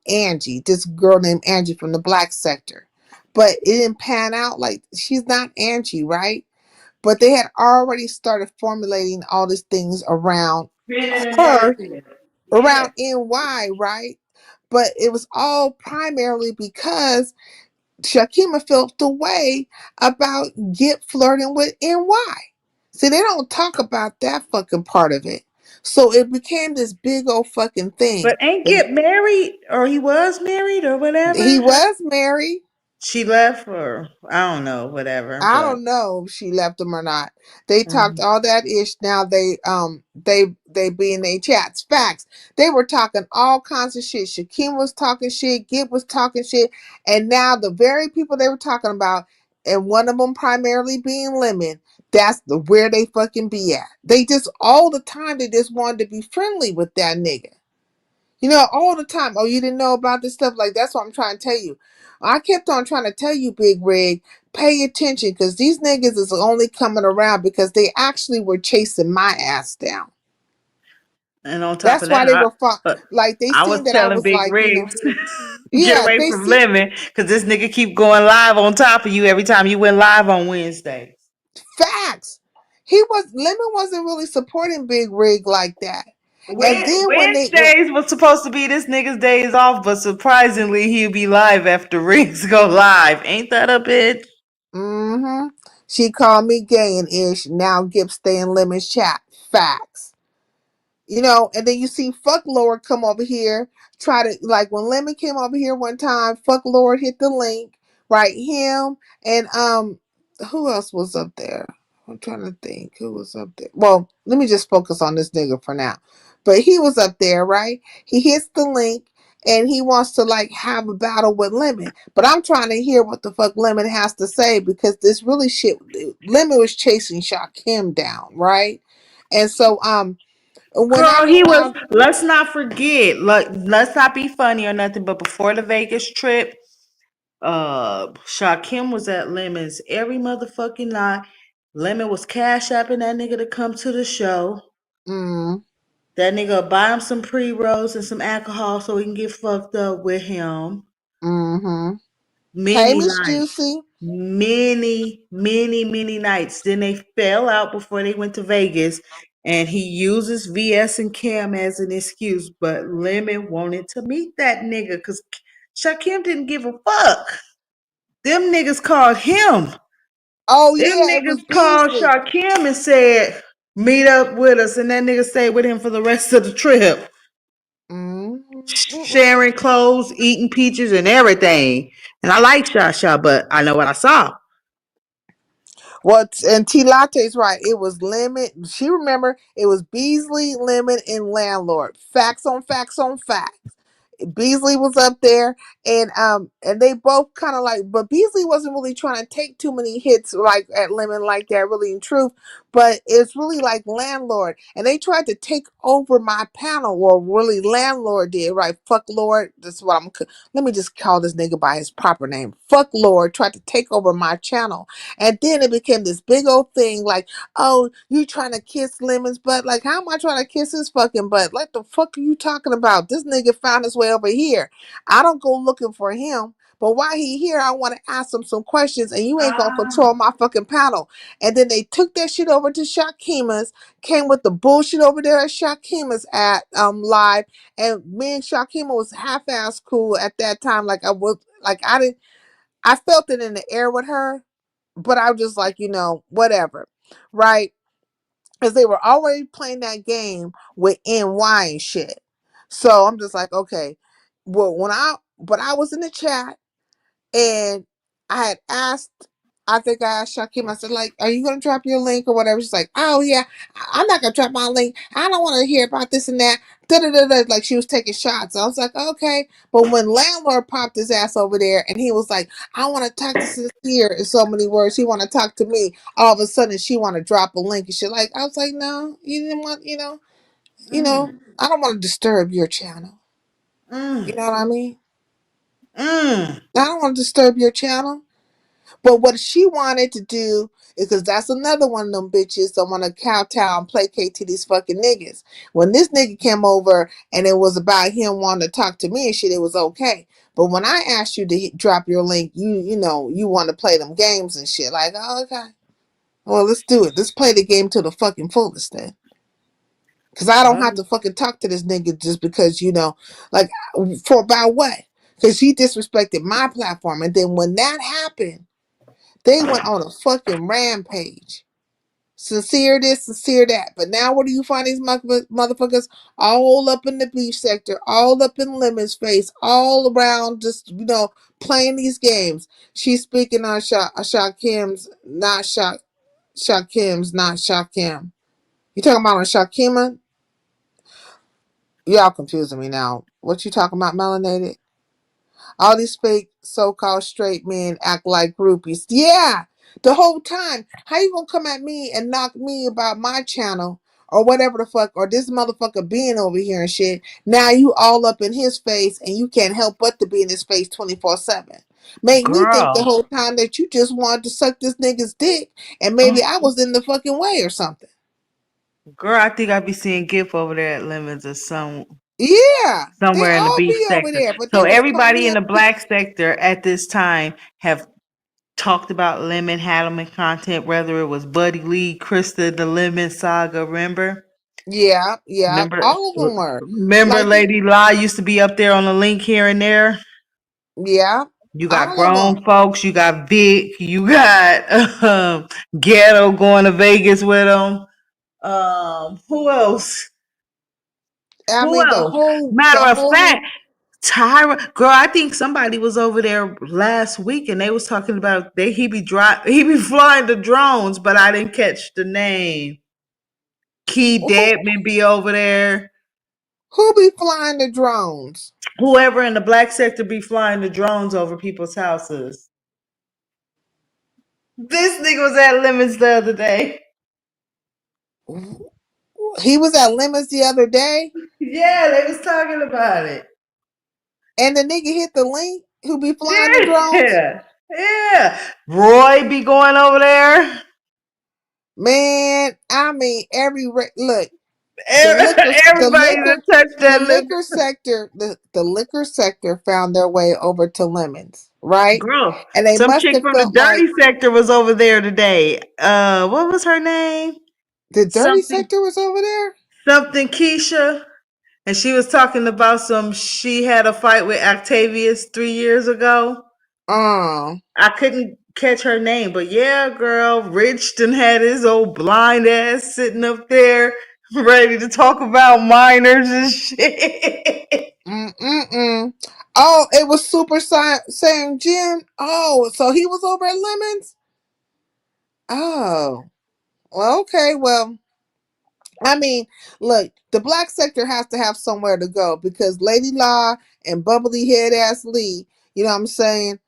Angie, this girl named Angie from the black sector. But it didn't pan out like she's not Angie, right? But they had already started formulating all these things around created a her, narrative. Yeah, around NY, right? But it was all primarily because Shakima felt the way about Gip flirting with NY. See, they don't talk about that fucking part of it. So it became this big old fucking thing. but ain't And Gip married or he was married or he whatever. was married. She left or I don't know, whatever. I But don't know if she left him or not. They talked mm, all that ish. Now they be in their chats. Facts. They were talking all kinds of shit. Shakim was talking shit. Gib was talking shit. And now the very people they were talking about, and one of them primarily being Lemon, that's the where they fucking be at. They just all the time they just wanted to be friendly with that nigga. You know, all the time. Oh, you didn't know about this stuff? Like, that's what I'm trying to tell you. I kept on trying to tell you, Big Rig, pay attention because these niggas is only coming around because they actually were chasing my ass down. and on top That's of that, why they were but like, they I was seen that I telling was Big like, Rigs, get yeah, away they from see Lemon because this nigga keep going live on top of you every time you went live on Wednesday. facts. Lemon wasn't really supporting Big Rig like that. And then Wednesdays was supposed to be this nigga's days off, but surprisingly he'll be live after Rigs go live. Ain't that a bitch? mm-hmm, she called me gay and ish. Now Gibbs stay in Lemon's chat. Facts. You know, and then you see Fuck Lord come over here, try to like when Lemon came over here one time, Fuck Lord hit the link, right? Him and who else was up there? I'm trying to think who was up there. Well, let me just focus on this nigga for now. But he was up there, right? He hits the link and he wants to like have a battle with Lemon. But I'm trying to hear what the fuck Lemon has to say because this really shit Lemon was chasing Shakim down, right? And so Girl, Whenever he was. Let's not forget. Let's not be funny or nothing. But before the Vegas trip, Shaquem was at Lemon's every motherfucking night. Lemon was cash apping that nigga to come to the show. mm, That nigga buy him some pre rolls and some alcohol so he can get fucked up with him. mm-hmm. Hey, Many Miss nights. Juicy. Many nights. Then they fell out before they went to Vegas, and he uses VS and Cam as an excuse. But Lemon wanted to meet that nigga because Shaquem didn't give a fuck. Them niggas called him. Oh Them yeah, it was niggas called Beasley. Shaquem and said, meet up with us. And that nigga stayed with him for the rest of the trip. Mm-hmm. Sharing clothes, eating peaches, and everything. And I like Shasha, but I know what I saw. Well, and T Latte's right. It was Lemon. She remember it was Beasley, Lemon, and Landlord. Facts on facts on facts. Beasley was up there, and they both kind of like, but Beasley wasn't really trying to take too many hits like at Lemon like that, really in truth. But it's really like Landlord, and they tried to take over my panel, or really Landlord did, right? Fuck Lord, that's what let me just call this nigga by his proper name. Fuck Lord tried to take over my channel, and then it became this big old thing like, oh, you trying to kiss Lemon's butt? Like, how am I trying to kiss his fucking butt? Like, the fuck are you talking about? This nigga found his way over here. I don't go looking for him. But while he here, I want to ask him some questions, and you ain't gonna control my fucking panel. And then they took that shit over to Shakima's, came with the bullshit over there at Shakima's at live, and me and Shakima was half-ass cool at that time. Like I didn't, I felt it in the air with her, but I was just like, whatever, right? Because they were already playing that game with NY and shit. So I'm just like, okay. Well, but I was in the chat, and I had asked, I think I asked Shakim, I said, like, are you going to drop your link or whatever? She's like, oh, yeah, I'm not going to drop my link. I don't want to hear about this and that. Da-da-da-da. Like, she was taking shots. I was like, okay. But when Landlord popped his ass over there and he was like, I want to talk to Sincere in so many words. He want to talk to me. All of a sudden, she want to drop a link and shit. Like, I was like, no, you didn't want, I don't want to disturb your channel. You know what I mean? I don't want to disturb your channel. But what she wanted to do is, because that's another one of them bitches that want to kowtow and placate to these fucking niggas. When this nigga came over and it was about him wanting to talk to me and shit, it was okay. But when I asked you to drop your link, you want to play them games and shit. Like, oh, okay. Well, let's do it. Let's play the game to the fucking fullest then. Because I don't have to fucking talk to this nigga just because, like, for about what? Because he disrespected my platform. And then when that happened, they went on a fucking rampage. Sincere this, sincere that. But now where do you find these motherfuckers? All up in the beach sector, all up in Lemon's face, all around just, playing these games. She's speaking on Shakim's, not Shakim's, not Shakim. You talking about on Shakima? Y'all confusing me now. What you talking about, melanated? All these fake so-called straight men act like groupies. Yeah, the whole time. How you gonna come at me and knock me about my channel or whatever the fuck, or this motherfucker being over here and shit? Now you all up in his face and you can't help but to be in his face 24/7. Make me think the Girl. whole time that you just wanted to suck this nigga's dick and maybe I was in the fucking way or something. Girl, I think I be seeing Gift over there at Lemons or Yeah, they somewhere in the all beef be over sector. there, but So they was calling everybody me in a the black sector at this time have talked about Lemon, had them in content, whether it was Buddy Lee, Krista, the Lemon Saga, remember? yeah, Remember, all of them were remember like, Lady La used to be up there on the link here and there? yeah, You got all of them. grown folks, you got Vic, you got Ghetto going to Vegas with them. Who else? I Who mean, the else? whole, Matter the of whole. fact, Tyra, girl, I think somebody was over there last week and they was talking about he be flying the drones, but I didn't catch the name. Key Who, Deadman be over there. who be flying the drones? Whoever in the black sector be flying the drones over people's houses. This nigga was at Lemons the other day. He was at Lemons the other day, Yeah, they was talking about it. and the nigga hit the link who be flying the drones. Yeah, yeah. Roy be going over there. Man, I mean, look, the liquor, the Everybody that liquor, touched the that liquor sector, the liquor sector found their way over to Lemons, right? girl. And they Some must chick have from the felt like dirty sector was over there today. What was her name? the dirty Something sector was over there. something Keisha. And she was talking about she had a fight with Octavius 3 years ago. Oh, I couldn't catch her name, but yeah, girl, Richton had his old blind ass sitting up there ready to talk about minors and shit. mm. Oh, it was Super Saiyan Jim. Oh, so he was over at Lemons. Oh, well, okay. Well, I mean, look, the black sector has to have somewhere to go because Lady Law and bubbly head ass Lee, you know what I'm saying?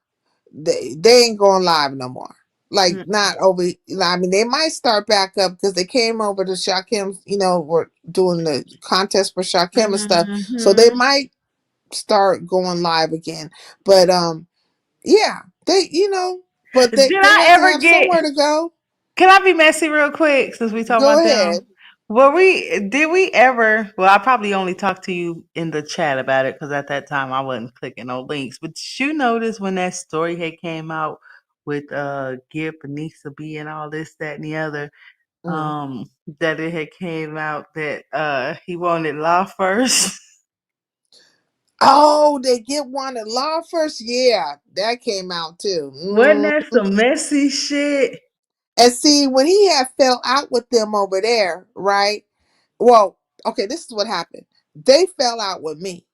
They ain't going live no more. Like not over. I mean, they might start back up because they came over to Shakim. You know, were doing the contest for Shakim and stuff, so they Mm-hmm. might start going live again. But yeah, they but Did they I have to ever have get? somewhere to go. Can I be messy real quick since we talking Go about them? ahead. Did we ever? Well, I probably only talked to you in the chat about it because at that time I wasn't clicking on links. But did you notice when that story had came out with Gip and Nisa B and all this, that, and the other, Mm. that it had came out that he wanted law first. Oh, they get one at law first. Yeah, that came out too. Wasn't that some messy shit? And see, when he had fell out with them over there, right? Well, okay, this is what happened. They fell out with me.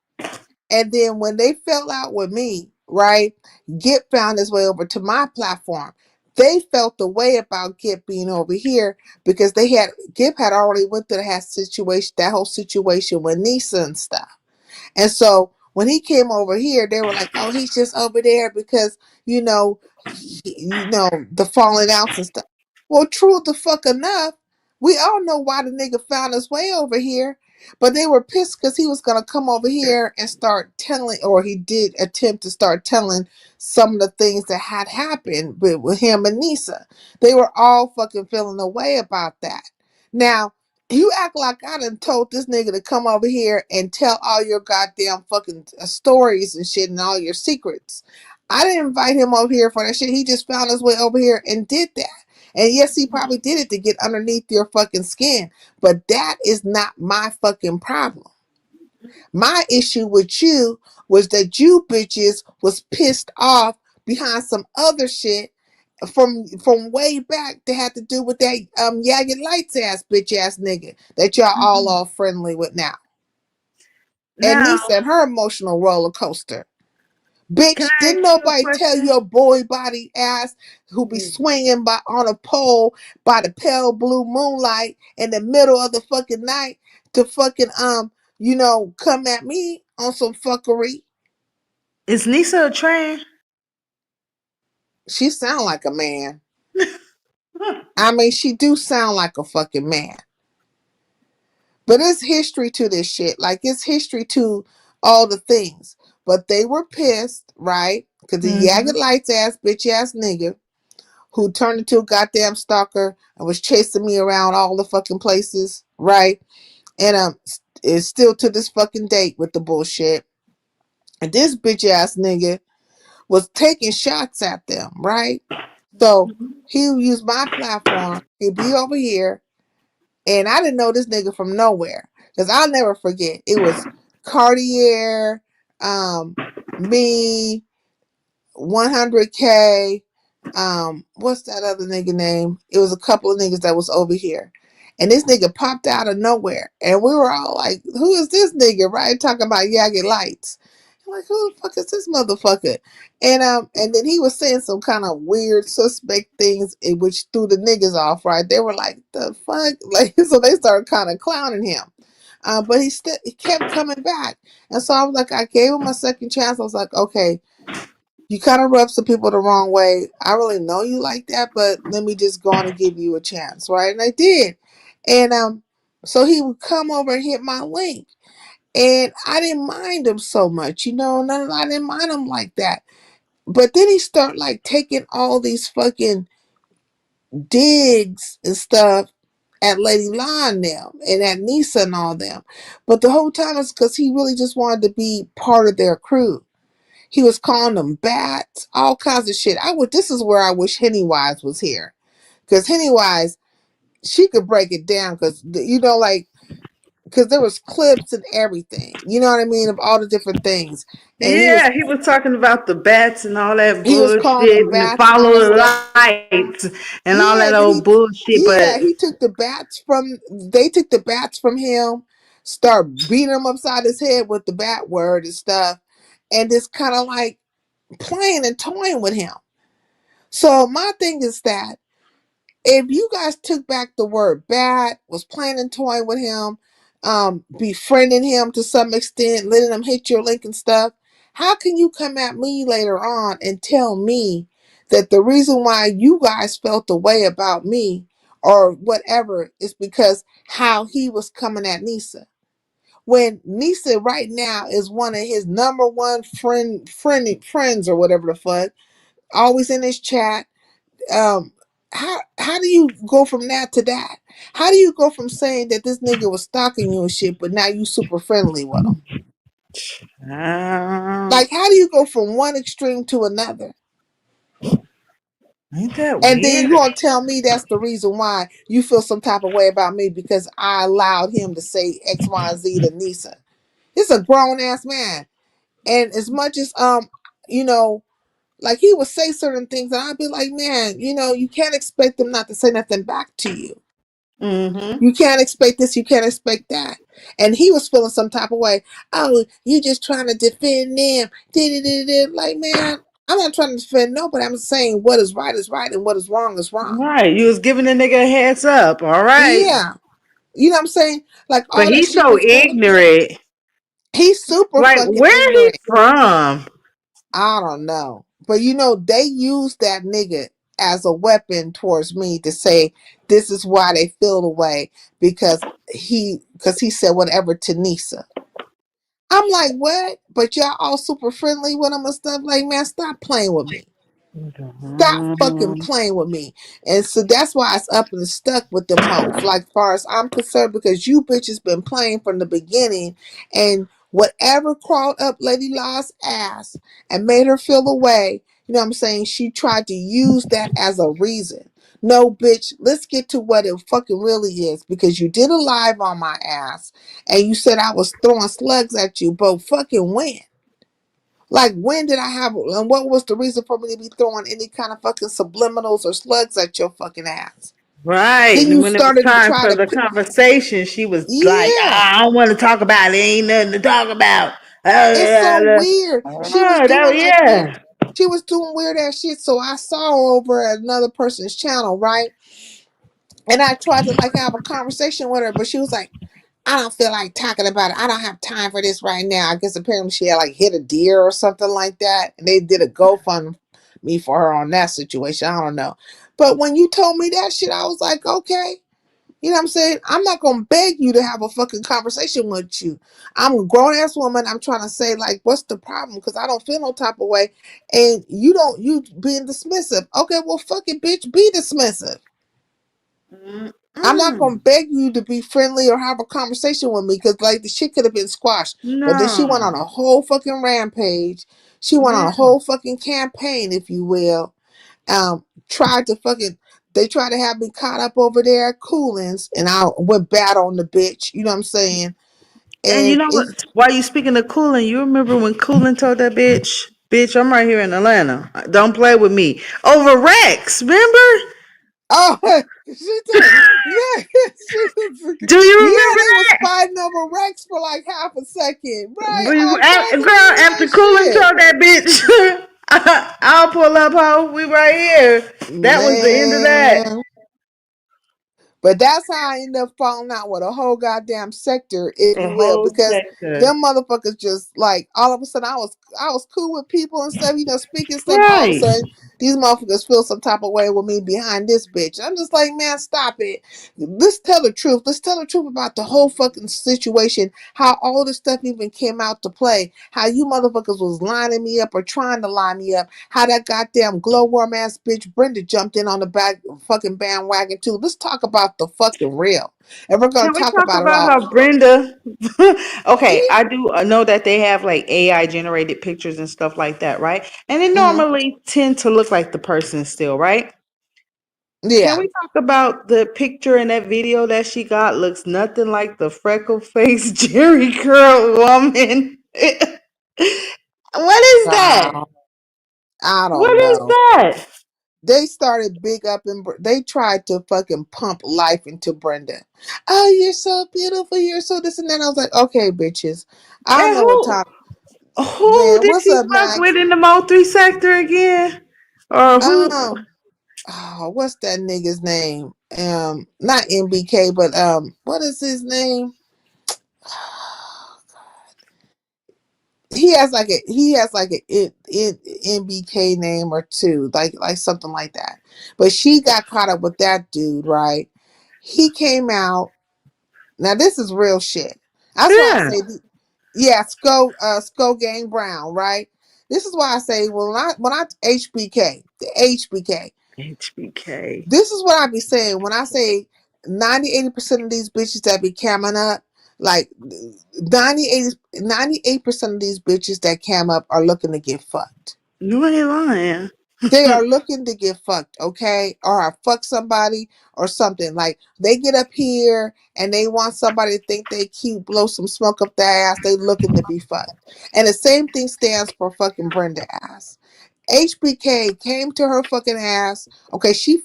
And then when they fell out with me, right, Gip found his way over to my platform. They felt the way about Gip being over here because Gip had already went through that whole situation with Nisa and stuff. And so when he came over here, they were like, "Oh, he's just over there because the falling outs and stuff." Well, true the fuck enough, we all know why the nigga found his way over here. But they were pissed because he was gonna come over here and start telling, or he did attempt to start telling some of the things that had happened with him and Nisa. They were all fucking feeling the way about that. Now, you act like I done told this nigga to come over here and tell all your goddamn fucking stories and shit and all your secrets. I didn't invite him over here for that shit. He just found his way over here and did that. And yes, he probably did it to get underneath your fucking skin. But that is not my fucking problem. My issue with you was that you bitches was pissed off behind some other shit from way back that had to do with that Yagged Lights ass bitch ass nigga that y'all all friendly with now. And Now, Nisa and her emotional roller coaster. can Bitch, I didn't ask you a nobody tell question? your boy body ass who be swinging on a pole by the pale blue moonlight in the middle of the fucking night to fucking come at me on some fuckery? Is Nisa a train? She sound like a man. I mean, she do sound like a fucking man. But it's history to this shit. Like it's history to all the things. But they were pissed, right? Because the Yagged Lights ass bitch ass nigga who turned into a goddamn stalker and was chasing me around all the fucking places, right? And is still to this fucking date with the bullshit. And this bitch ass nigga was taking shots at them, right? So he would use my platform. He'd be over here, and I didn't know this nigga from nowhere because I'll never forget. It was Cartier, me, 100K. What's that other nigga name? It was a couple of niggas that was over here. And this nigga popped out of nowhere. And we were all like, who is this nigga? Right? Talking about Yagged Lights. I'm like, who the fuck is this motherfucker? And then he was saying some kind of weird suspect things which threw the niggas off, right? They were like, the fuck? Like, so they started kind of clowning him. But he kept coming back. And so I was like, I gave him a second chance. I was like, okay, you kind of rub some people the wrong way. I really know you like that, but let me just go on and give you a chance, right? And I did. And So he would come over and hit my link. And I didn't mind him so much, I didn't mind him like that. But then he started like taking all these fucking digs and stuff at Lady La and them and at Nisa and all them. But the whole time it's because he really just wanted to be part of their crew. He was calling them bats, all kinds of shit. This is where I wish Hennywise was here. Because Hennywise, she could break it down because, like, because there was clips and everything, you know what I mean, of all the different things. And Yeah, he was talking about the bats and all that he was calling bullshit them and bats and follow all that the stuff. lights and all Yeah, that then old bullshit. But he took the bats from, they took the bats from him, start beating him upside his head with the bat word and stuff, and just kind of like playing and toying with him. So my thing is that if you guys took back the word bat, was playing and toying with him, befriending him to some extent, letting him hit your link and stuff, how can you come at me later on and tell me that the reason why you guys felt the way about me or whatever is because how he was coming at Nisa? When Nisa right now is one of his number one friends or whatever the fuck, always in his chat. um how do you go from that to that? How do you go from saying that this nigga was stalking you and shit, but now you super friendly with him? Like, how do you go from one extreme to another? ain't that And then weird? you gonna tell me that's the reason why you feel some type of way about me because I allowed him to say X, Y, and Z to Nisa. It's a grown ass man. And as much as you know, like he would say certain things and I'd be like, man, you can't expect them not to say nothing back to you. Mm-hmm. You can't expect this, you can't expect that. And he was feeling some type of way. Oh, you just trying to defend them. Like, man, I'm not trying to defend nobody. I'm saying what is right and what is wrong is wrong. Right, you was giving the nigga a heads up. All right, Yeah. You know what I'm saying? Like but all that he's shit so was going on. ignorant. He's super Like, fucking where he ignorant. from? I don't know. But they used that nigga as a weapon towards me to say this is why they feel the way because he said whatever to Nisa. I'm like, what? But y'all all super friendly with him and stuff. Like, man, stop playing with me. Stop fucking playing with me. And so that's why it's up and stuck with them hoes. Like, far as I'm concerned, because you bitches been playing from the beginning, and whatever crawled up Lady La's ass and made her feel away, you know what I'm saying? She tried to use that as a reason. No, bitch, let's get to what it fucking really is. Because you did a live on my ass and you said I was throwing slugs at you, but fucking when? Like, when did I have, and what was the reason for me to be throwing any kind of fucking subliminals or slugs at your fucking ass? Right, Then and you when it was started to time try for to the pick, conversation, she was like, yeah, "I don't want to talk about it. Ain't nothing to talk about." it's so weird. She was Oh, doing like this. yeah. She was doing weird ass shit. So I saw her over at another person's channel, right? And I tried to like have a conversation with her, but she was like, I don't feel like talking about it. I don't have time for this right now. I guess apparently she had like hit a deer or something like that. And they did a GoFundMe for her on that situation. I don't know. But when you told me that shit, I was like, okay. You know what I'm saying? I'm not gonna beg you to have a fucking conversation with you. I'm a grown ass woman. I'm trying to say, like, what's the problem? Because I don't feel no type of way. And you being dismissive. Okay, well fuck it, bitch. Be dismissive. I'm not Mm-mm. gonna beg you to be friendly or have a conversation with me because like the shit could have been squashed. But then she went No. on a whole fucking rampage. She went on Yeah. a whole fucking campaign, if you will. Tried to fucking they tried to have me caught up over there at Coolins and I went bad on the bitch, you know what I'm saying? And you And know what? it's While you speaking of Cooling, you remember when Cooling told that bitch, I'm right here in Atlanta. Don't play with me. Over Rex, remember? oh she told yeah, she was, Do you yeah, remember they was that? fighting over Rex for like half a second. Right. Okay, I Girl, remember after that Cooling shit. told that bitch, I'll pull up, ho. We right here. That was the end of that. Man. But that's how I ended up falling out with a whole goddamn sector, if A you will, whole because sector. them motherfuckers just like all of a sudden I was cool with people and stuff, speaking stuff. All of a Right. sudden these motherfuckers feel some type of way with me behind this bitch. I'm just like, man, stop it. Let's tell the truth. Let's tell the truth about the whole fucking situation. How all this stuff even came out to play. How you motherfuckers was lining me up or trying to line me up. How that goddamn glowworm ass bitch Brenda jumped in on the back fucking bandwagon too. Let's talk about the fucking real. And we're gonna Can we talk talk about it about all. how Brenda? Okay, See? I do know that they have like AI generated pictures and stuff like that, right? And it Mm-hmm. normally tend to look like the person still, right? Can Yeah. we talk about the picture in that video that she got? Looks nothing like the freckle faced Jerry curl woman. What is that? I don't What is know. that? They started big up and they tried to fucking pump life into Brenda. Oh, you're so beautiful. You're so this and that. I was like, okay, bitches. I don't And know what time. who Man, did what's she up, fuck with Max? in the Mo3 sector again? Or who? What's that nigga's name? Not MBK, but what is his name? He has like a NBK name or two, like something like that. But she got caught up with that dude, right? He came out. Now this is real shit. That's why I Yeah. say, Sko Gang Brown, right? This is why I say, when I HBK, the HBK. HBK. This is what I be saying when I say 90-80% of these bitches that be camming up, like 98% of these bitches that cam up are looking to get fucked. You ain't lying. They are looking to get fucked, okay? Or fuck somebody or something. Like they get up here and they want somebody to think they cute, blow some smoke up their ass. They looking to be fucked. And the same thing stands for fucking Brenda ass. HBK came to her fucking ass. Okay, she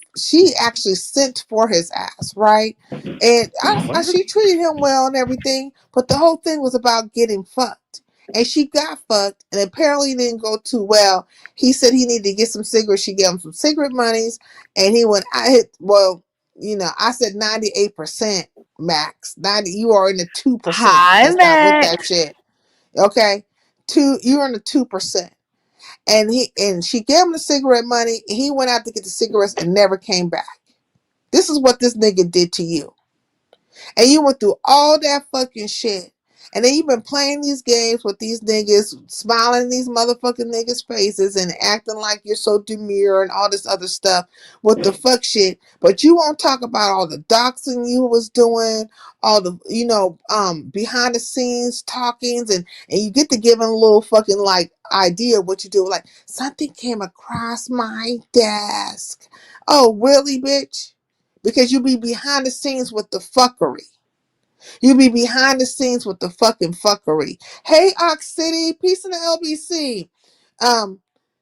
actually sent for his ass, right? And she treated him well and everything, but the whole thing was about getting fucked. And she got fucked, and apparently it didn't go too well. He said he needed to get some cigarettes. She gave him some cigarette monies, and he went. I said 98% max. 90. You are in the 2%. Hi, That's not with that Max. shit. Okay, you're in the 2%. And she gave him the cigarette money. And he went out to get the cigarettes and never came back. This is what this nigga did to you. And you went through all that fucking shit. And then you've been playing these games with these niggas, smiling in these motherfucking niggas' faces and acting like you're so demure and all this other stuff with the fuck shit. But you won't talk about all the doxing you was doing, all the, behind the scenes talkings, and you get to give them a little fucking like idea of what you do. Like, something came across my desk. Oh, really, bitch? Because you be behind the scenes with the fuckery. You be behind the scenes with the fucking fuckery. Hey, Ox City, peace in the LBC. Um,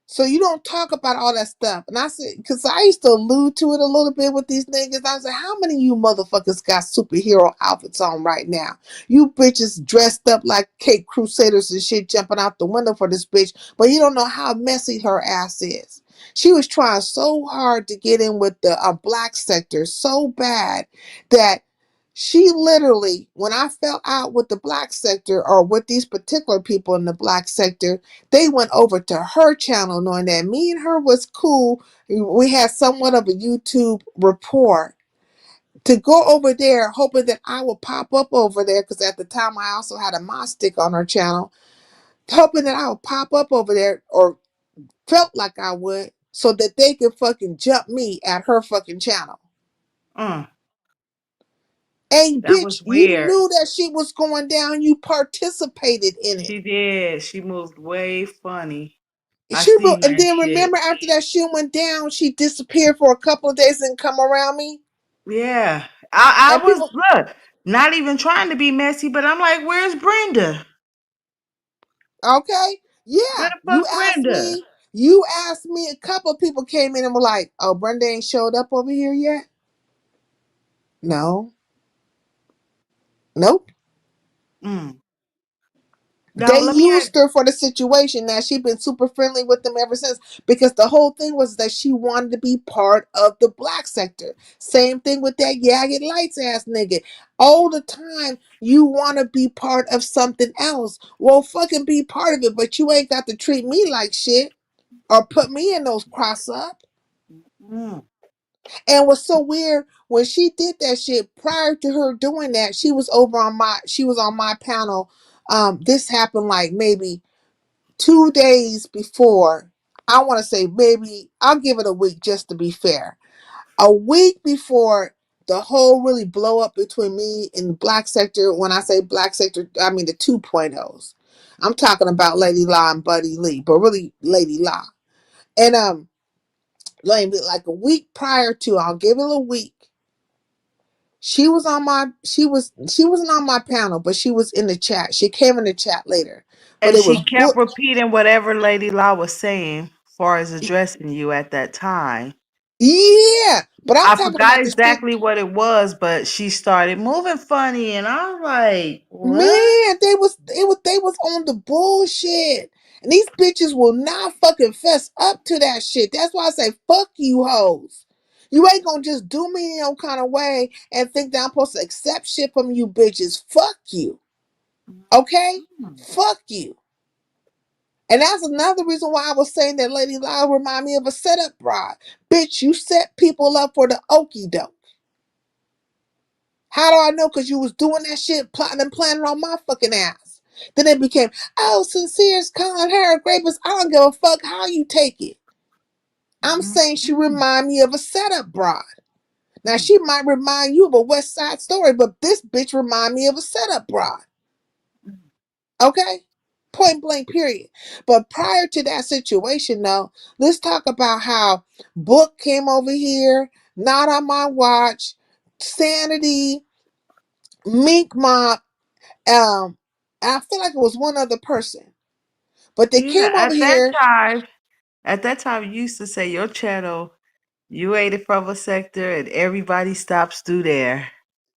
so you don't talk about all that stuff. And I said, because I used to allude to it a little bit with these niggas. I was like, how many of you motherfuckers got superhero outfits on right now? You bitches dressed up like Cape Crusaders and shit jumping out the window for this bitch, but you don't know how messy her ass is. She was trying so hard to get in with the black sector so bad that she literally, when I fell out with the black sector or with these particular people in the black sector, they went over to her channel knowing that me and her was cool. We had somewhat of a YouTube rapport to go over there, hoping that I would pop up over there. Because at the time I also had a mod stick on her channel, hoping that I would pop up over there or felt like I would so that they could fucking jump me at her fucking channel. Mm, Hey, that was bitch, you weird. knew that shit was going down. You participated in it. She did. She moved way funny. I She seen and that then shit. remember after that shit went down, she disappeared for a couple of days and come around me. Yeah. I And was, people, look, not even trying to be messy, but I'm like, where's Brenda? okay, Where yeah, the fuck Brenda? You asked me. A couple of people came in and were like, "Oh, Brenda ain't showed up over here yet." No, nope. Mm. Now They let me ask. used her for the situation. Now she been super friendly with them ever since because the whole thing was that she wanted to be part of the black sector. Same thing with that Yagged Lights ass nigga. All the time you want to be part of something else. Well, fucking be part of it, but you ain't got to treat me like shit. or put me in those cross up. Mm. And what's so weird, when she did that shit, prior to her doing that, she was on my panel. This happened like maybe 2 days before. I want to say maybe I'll give it a week just to be fair. A week before the whole really blow up between me and the black sector. When I say black sector, I mean the 2.0s. I'm talking about Lady La and Buddy Lee, but really Lady La. And like a week prior to, I'll give it a week. She wasn't on my panel, but she was in the chat. She came in the chat later. But And it was she kept repeating whatever Lady Law was saying as far as addressing you at that time. yeah, but I'm I talking forgot about the shit. exactly what it was, but she started moving funny, and I was like, "What?" Man, they was on the bullshit. And these bitches will not fucking fess up to that shit. That's why I say fuck you hoes. You ain't gonna just do me in no kind of way and think that I'm supposed to accept shit from you bitches. Fuck you. Okay? Fuck you. And that's another reason why I was saying that Lady Lyle remind me of a setup broad. Bitch, you set people up for the okie doke. How do I know? Because you was doing that shit, plotting and planning on my fucking ass. Then it became, oh, Sincere's calling her a rapist. I don't give a fuck how you take it. I'm saying she remind me of a setup broad. Now, she might remind you of a West Side Story, but this bitch remind me of a setup broad. Okay? Point blank, period. But prior to that situation, though, let's talk about how Book came over here, not on my watch, Sanity, Mink Mob, I feel like it was one other person. But they Yeah, came over here. at that time, you used to say your channel, you ate it from a sector, and everybody stops through there.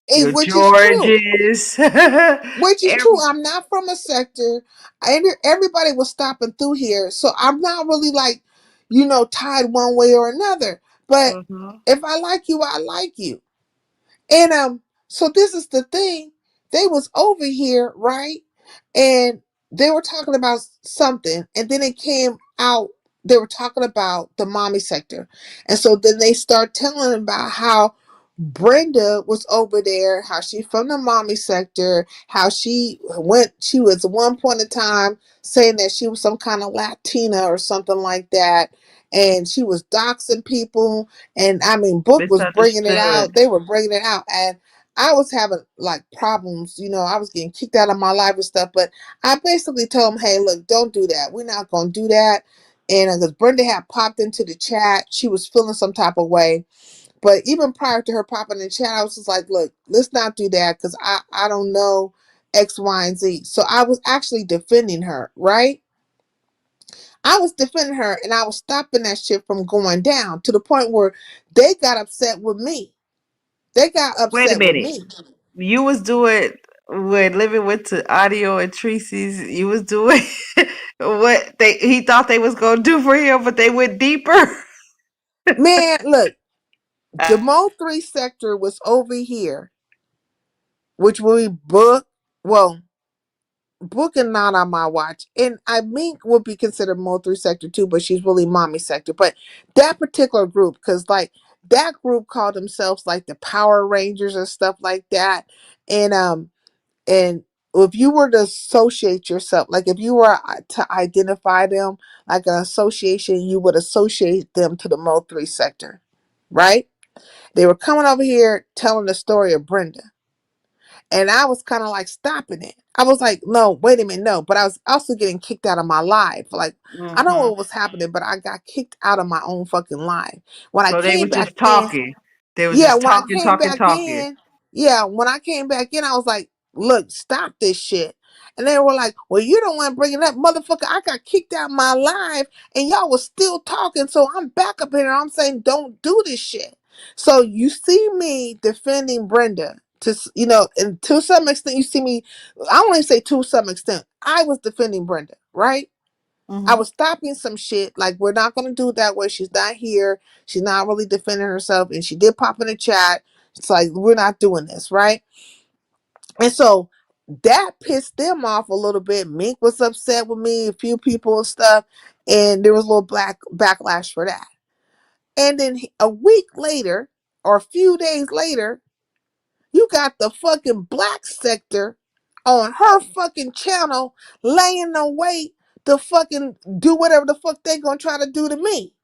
Your Which is true. Georges, Which is true. every, I'm not from a sector. Everybody was stopping through here. So I'm not really like, tied one way or another. But uh-huh. if I like you, I like you. And so this is the thing. They was over here, right? And they were talking about something, and then it came out they were talking about the mommy sector. And so then they start telling about how Brenda was over there, how she from the mommy sector, how she was at one point in time saying that she was some kind of Latina or something like that. And she was doxing people. And I mean, Book was bringing it Misunderstood. out. They were bringing it out. And I was having like problems, I was getting kicked out of my life and stuff. But I basically told them, hey, look, don't do that. We're not going to do that. And because Brenda had popped into the chat, she was feeling some type of way. But even prior to her popping in the chat, I was just like, look, let's not do that because I don't know X, Y, and Z. So I was actually defending her, right? I was defending her and I was stopping that shit from going down to the point where they got upset with me. They got Wait a upset with minute. me. You was doing when Living with to Audio and Tracy's. You was doing what he thought they was gonna do for him, but they went deeper. Man, look, the Mo 3 sector was over here, which we book. Well, Booking not on my watch. And I Mink would be considered Mo 3 sector too, but she's really mommy sector. But that particular group, because like that group called themselves like the Power Rangers and stuff like that. And if you were to associate yourself, like if you were to identify them like an association, you would associate them to the Mo 3 sector, right? They were coming over here telling the story of Brenda. And I was kind of like stopping it. I was like, no, wait a minute, no. But I was also getting kicked out of my live. Like, I don't know Hmm. what was happening, but I got kicked out of my own fucking live. When I So they came was back just in, talking. They was yeah, just when I talking, came talking, back talking. in, yeah, when I came back in, I was like, look, stop this shit. And they were like, well, you don't want to bring it up. Motherfucker, I got kicked out my live and y'all was still talking. So I'm back up here. I'm saying, don't do this shit. So you see me defending Brenda and to some extent, you see me, I want to say to some extent, I was defending Brenda, right? I Hmm. was stopping some shit. Like, we're not going to do it that way. She's not here. She's not really defending herself. And she did pop in the chat. It's like, we're not doing this, right? And so that pissed them off a little bit. Mink was upset with me, a few people and stuff, and there was a little black backlash for that. And then a week later, or a few days later, you got the fucking black sector on her fucking channel laying no wait to fucking do whatever the fuck they gonna try to do to me.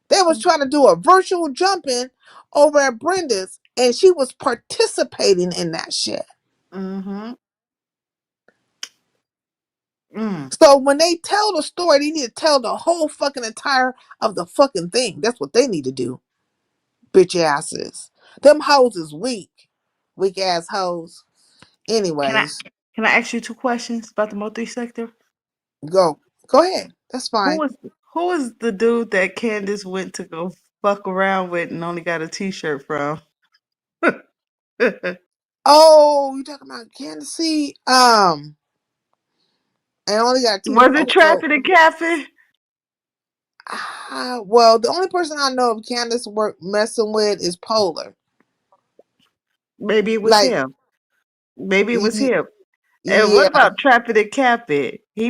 They was trying to do a virtual jumping over at Brenda's, and she was participating in that shit. Mm-hmm. Mm. So when they tell the story, they need to tell the whole fucking entire of the fucking thing. That's what they need to do. Bitch asses. Them hoes is weak. Weak ass hoes. Can I Anyways, can I ask you two questions about the multi sector? go. Go ahead. That's Who fine. was who was the dude that Candace went to go fuck around with and only got a T-shirt from? Oh, you talking about Candace? I only got two. Was it Oh, well, trapping and capping? well, the only person I know of Candace work messing with is Polar. Maybe it was Like, him. Maybe it was him. And what yeah, about trapping and capping? He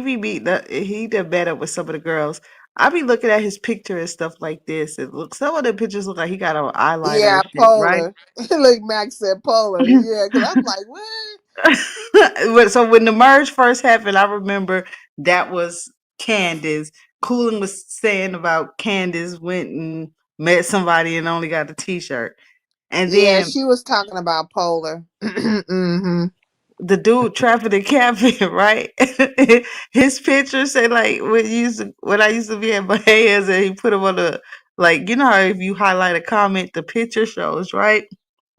done met up with some of the girls. I be looking at his picture and stuff like this. It looks some of the pictures look like he got on eyeliner yeah, and shit, right? Polar. Like Max said, Polar. Yeah, because I'm like, what? So when the merge first happened, I remember that was Candace. Coolin was saying about Candace went and met somebody and only got the T-shirt. And Yeah, then she was talking about Polar. Hmm. the dude trapping and capping, right? His picture say like when I used to be at my hands and he put him on the like you know how if you highlight a comment the picture shows, right?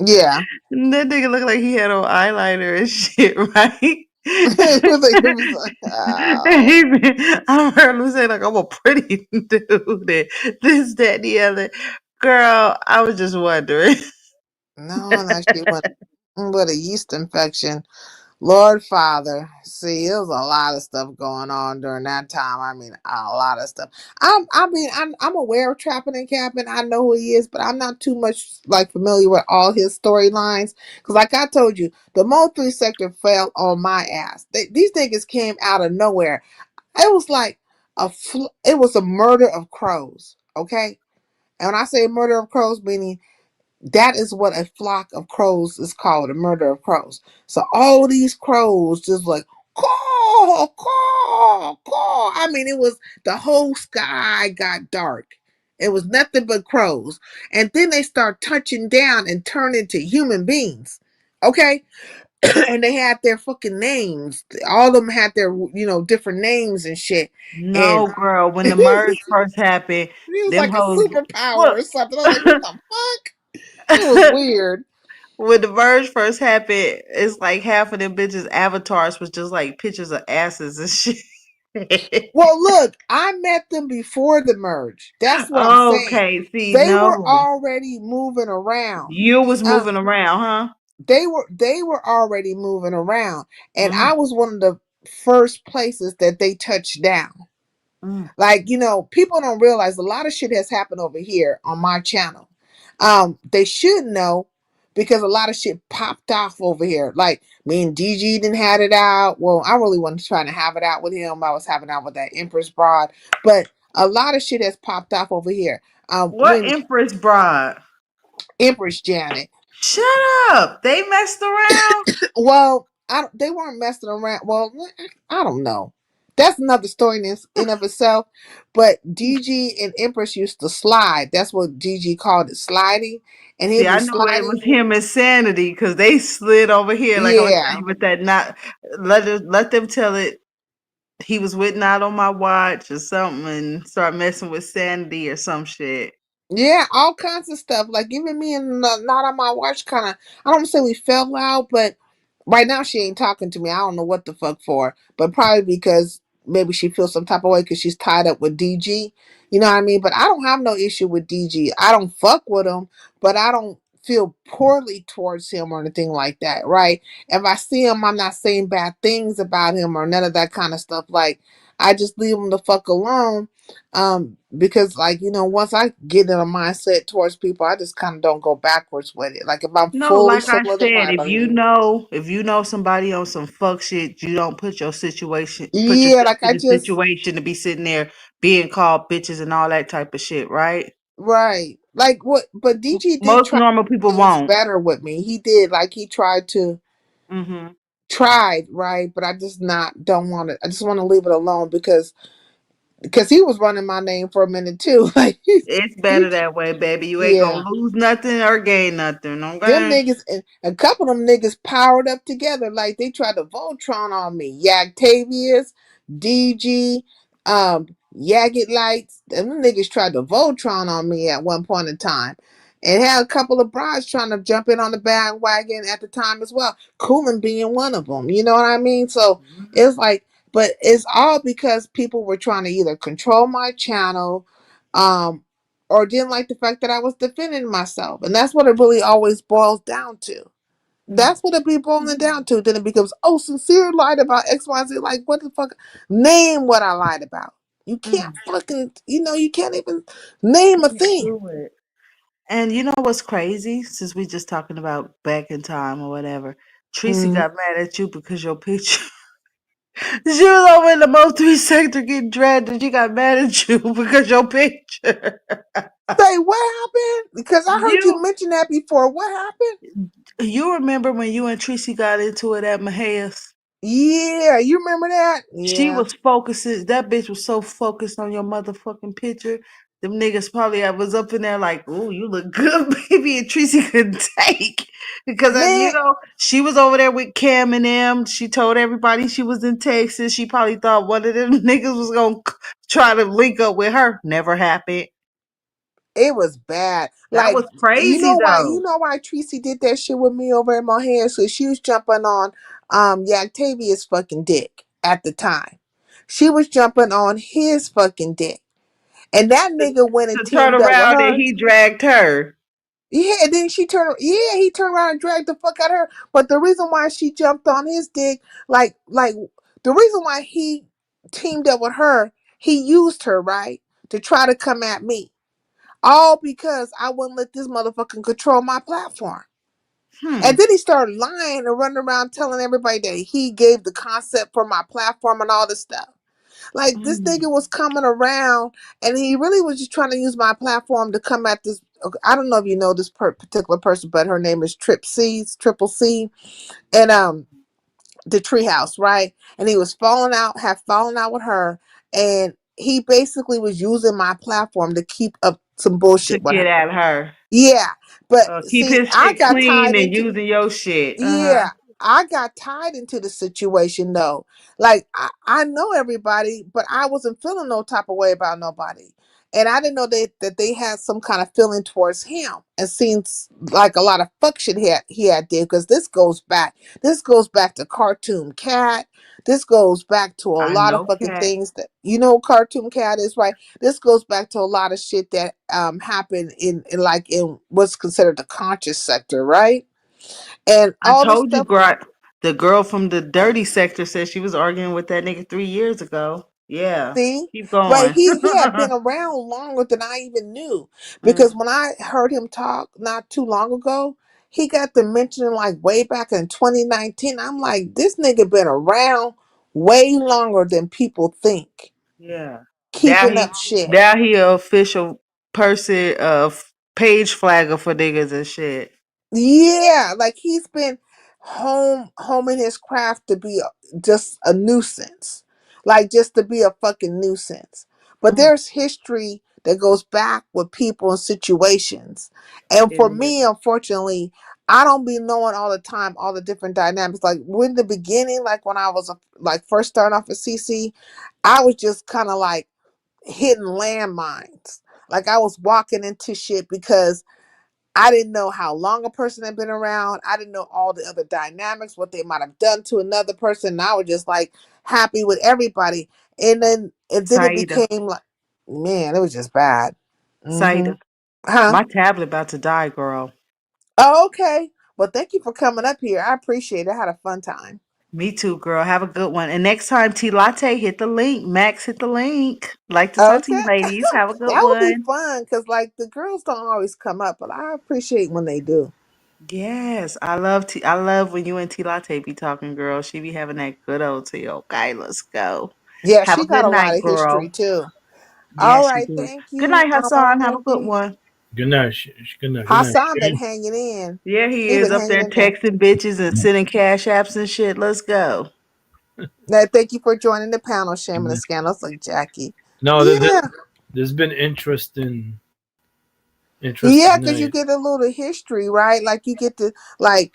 Yeah. And that nigga looked like he had on eyeliner and shit, right? It was like, oh. I heard him say like I'm a pretty dude and this, that, and the other. Girl, I was just wondering. No, no, she went with a yeast infection. Lord Father, see, it was a lot of stuff going on during that time. I mean, a lot of stuff. I'm aware of Trapping and Capping. I know who he is, but I'm not too much like familiar with all his storylines. Because, like I told you, the Mo 3 sector fell on my ass. These niggas came out of nowhere. It was like it was a murder of crows. Okay, and when I say murder of crows, meaning that is what a flock of crows is called, a murder of crows. So all these crows just like caw, caw, caw. I mean, it was the whole sky got dark. It was nothing but crows. And then they start touching down and turn into human beings. Okay? And they had their fucking names. All of them had their, different names and shit. And No, girl, when the it merge first happened, was them like a hoes superpower look. or something. I was like, what the fuck? It was weird. When the merge first happened, it's like half of them bitches' avatars was just like pictures of asses and shit. Well, look, I met them before the merge. That's what I'm saying. Okay, see, They were no. already moving around. You was Uh, moving around, huh? they were already moving around, and Mm, I was one of the first places that they touched down. mm. Like, people don't realize a lot of shit has happened over here on my channel. They should know because a lot of shit popped off over here. Like me and DG didn't had it out. Well, I really wasn't trying to have it out with him. I was having it out with that Empress broad. But a lot of shit has popped off over here. What When Empress bride? Empress Janet. Shut up. They messed around. Well, they weren't messing around. Well, I don't know. That's another story in of itself. But DG and Empress used to slide. That's what DG called it, sliding. And See, he'd be I know it was sliding. him and Sanity because they slid over here. Like I'm gonna tell Yeah. you with that not let them tell it he was with not on my watch or something and start messing with Sanity or some shit. Yeah, all kinds of stuff. Like even me and not on my watch kind of, I don't say we fell out, but right now she ain't talking to me. I don't know what the fuck for, but probably because maybe she feels some type of way because she's tied up with DG. You know what I mean? But I don't have no issue with DG. I don't fuck with him, but I don't feel poorly towards him or anything like that, right? If I see him, I'm not saying bad things about him or none of that kind of stuff. Like I just leave him the fuck alone. Because like, once I get in a mindset towards people, I just kind of don't go backwards with it. Like if I'm No, fully like I said, solidified if on you you. know, if you know somebody on some fuck shit, you don't put Yeah, yourself like in I the just situation to be sitting there being called bitches and all that type of shit, right? right. Like what but DG did Most try normal people things won't. better with me. He did, like he tried to Hmm. tried, right? But I just not don't want to I just want to leave it alone because he was running my name for a minute too. Like It's he, better that way, baby. You ain't yeah. gonna lose nothing or gain nothing, Them okay? niggas and a couple of them niggas powered up together like they tried to Voltron on me. Yagtavius, DG, Yagged Lights. Them niggas tried to Voltron on me at one point in time. And had a couple of brides trying to jump in on the bandwagon at the time as well. Coolin being one of them. You know what I mean? So it's like, but it's all because people were trying to either control my channel, um, or didn't like the fact that I was defending myself. And that's what it really always boils down to. That's what it be boiling down to. Then it becomes, oh, Sincere lied about XYZ. Like, what the fuck? Name what I lied about. You can't fucking, you can't even name a thing. Do it. And you know what's crazy? Since we just talking about back in time or whatever, Tracy Mm. got mad at you because your picture. She was over in the Mo 3 sector getting dragged and she got mad at you because your picture. Say, what happened? Because I heard you You mention that before. What happened? you remember when you and Tracy got into it at Mahias? Yeah, you remember that? She Yeah. was focusing. That bitch was so focused on your motherfucking picture. Them niggas probably I was up in there like, "Ooh, you look good, baby." And Tracy couldn't take because Man, she was over there with Cam and them. She told everybody she was in Texas. She probably thought one of them niggas was gonna try to link up with her. Never happened. it was bad. That Like, was crazy You though. know why Tracy did that shit with me over in my hair? So she was jumping on Octavia's fucking dick at the time. She was jumping on his fucking dick. And that nigga went and To turn teamed up with around and her. he dragged her. Yeah, and then he turned around and dragged the fuck out of her. But the reason why she jumped on his dick, like the reason why he teamed up with her, he used her, right? To try to come at me. All because I wouldn't let this motherfucker control my platform. Hmm. And then he started lying and running around telling everybody that he gave the concept for my platform and all this stuff. Like this Mm. nigga was coming around and he really was just trying to use my platform to come at this. I don't know if you know this particular person, but her name is Triple C, and the Treehouse, right? And he was falling out with her, and he basically was using my platform to keep up some To bullshit with get her. at her. Yeah, but Keep see, his shit clean and using your shit. Uh-huh. yeah, I got tied into the situation though. Like I know everybody, but I wasn't feeling no type of way about nobody. And I didn't know that they had some kind of feeling towards him, and seems like a lot of fuck shit he had did, because this goes back to Cartoon Cat. This goes back to a I lot of know, fucking cat. things that Cartoon Cat is, right. This goes back to a lot of shit that happened in what's considered the conscious sector, right? And I all this told you, stuff. the girl from the dirty sector said she was arguing with that nigga 3 years ago. Yeah. See, Keep but going. he had been around longer than I even knew, because when I heard him talk not too long ago, he got to mentioning like way back in 2019. I'm like, this nigga been around way longer than people think, Yeah. Now keeping he up shit. now he a official person page flagger for niggas and shit. Yeah, like he's been homing his craft to be just a nuisance. Like just to be a fucking nuisance. But Mm, there's history that goes back with people and situations. And it for is. me, unfortunately, I don't be knowing all the time all the different dynamics. Like when the beginning, like when I was like first starting off at CC, I was just kind of like hitting landmines. Like I was walking into shit because I didn't know how long a person had been around. I didn't know all the other dynamics, what they might have done to another person. And I was just like happy with everybody. And then it Saida. became like, man, it was just bad. Saida. Huh? My tablet about to die, girl. Oh, okay. Well, thank you for coming up here. I appreciate it. I had a fun time. Me too, girl. Have a good one. And next time, T Latte, hit the link. Max, hit the link. Like to talk to you, Okay. ladies. Have a good That would be one. fun because, like, the girls don't always come up, but I appreciate when they do. Yes, I love when you and T Latte be talking, girl. She be having that good old tea. Okay, let's go. Yeah, Have she a got good a lot night, of history girl. too. All Yes, she right, do. thank Good you, night, Hassan. Have a good Brandy. one. Good night. Good night. Good night. Hassan been Shane. hanging in. Yeah, he He is been up hanging there in there. texting bitches and sending cash apps and shit. Let's go. Now, thank you for joining the panel, Good Shaming the night. Scandals, like Jackie. No, Yeah, there's been interesting yeah, because you night. get a little history, right? Like you get to like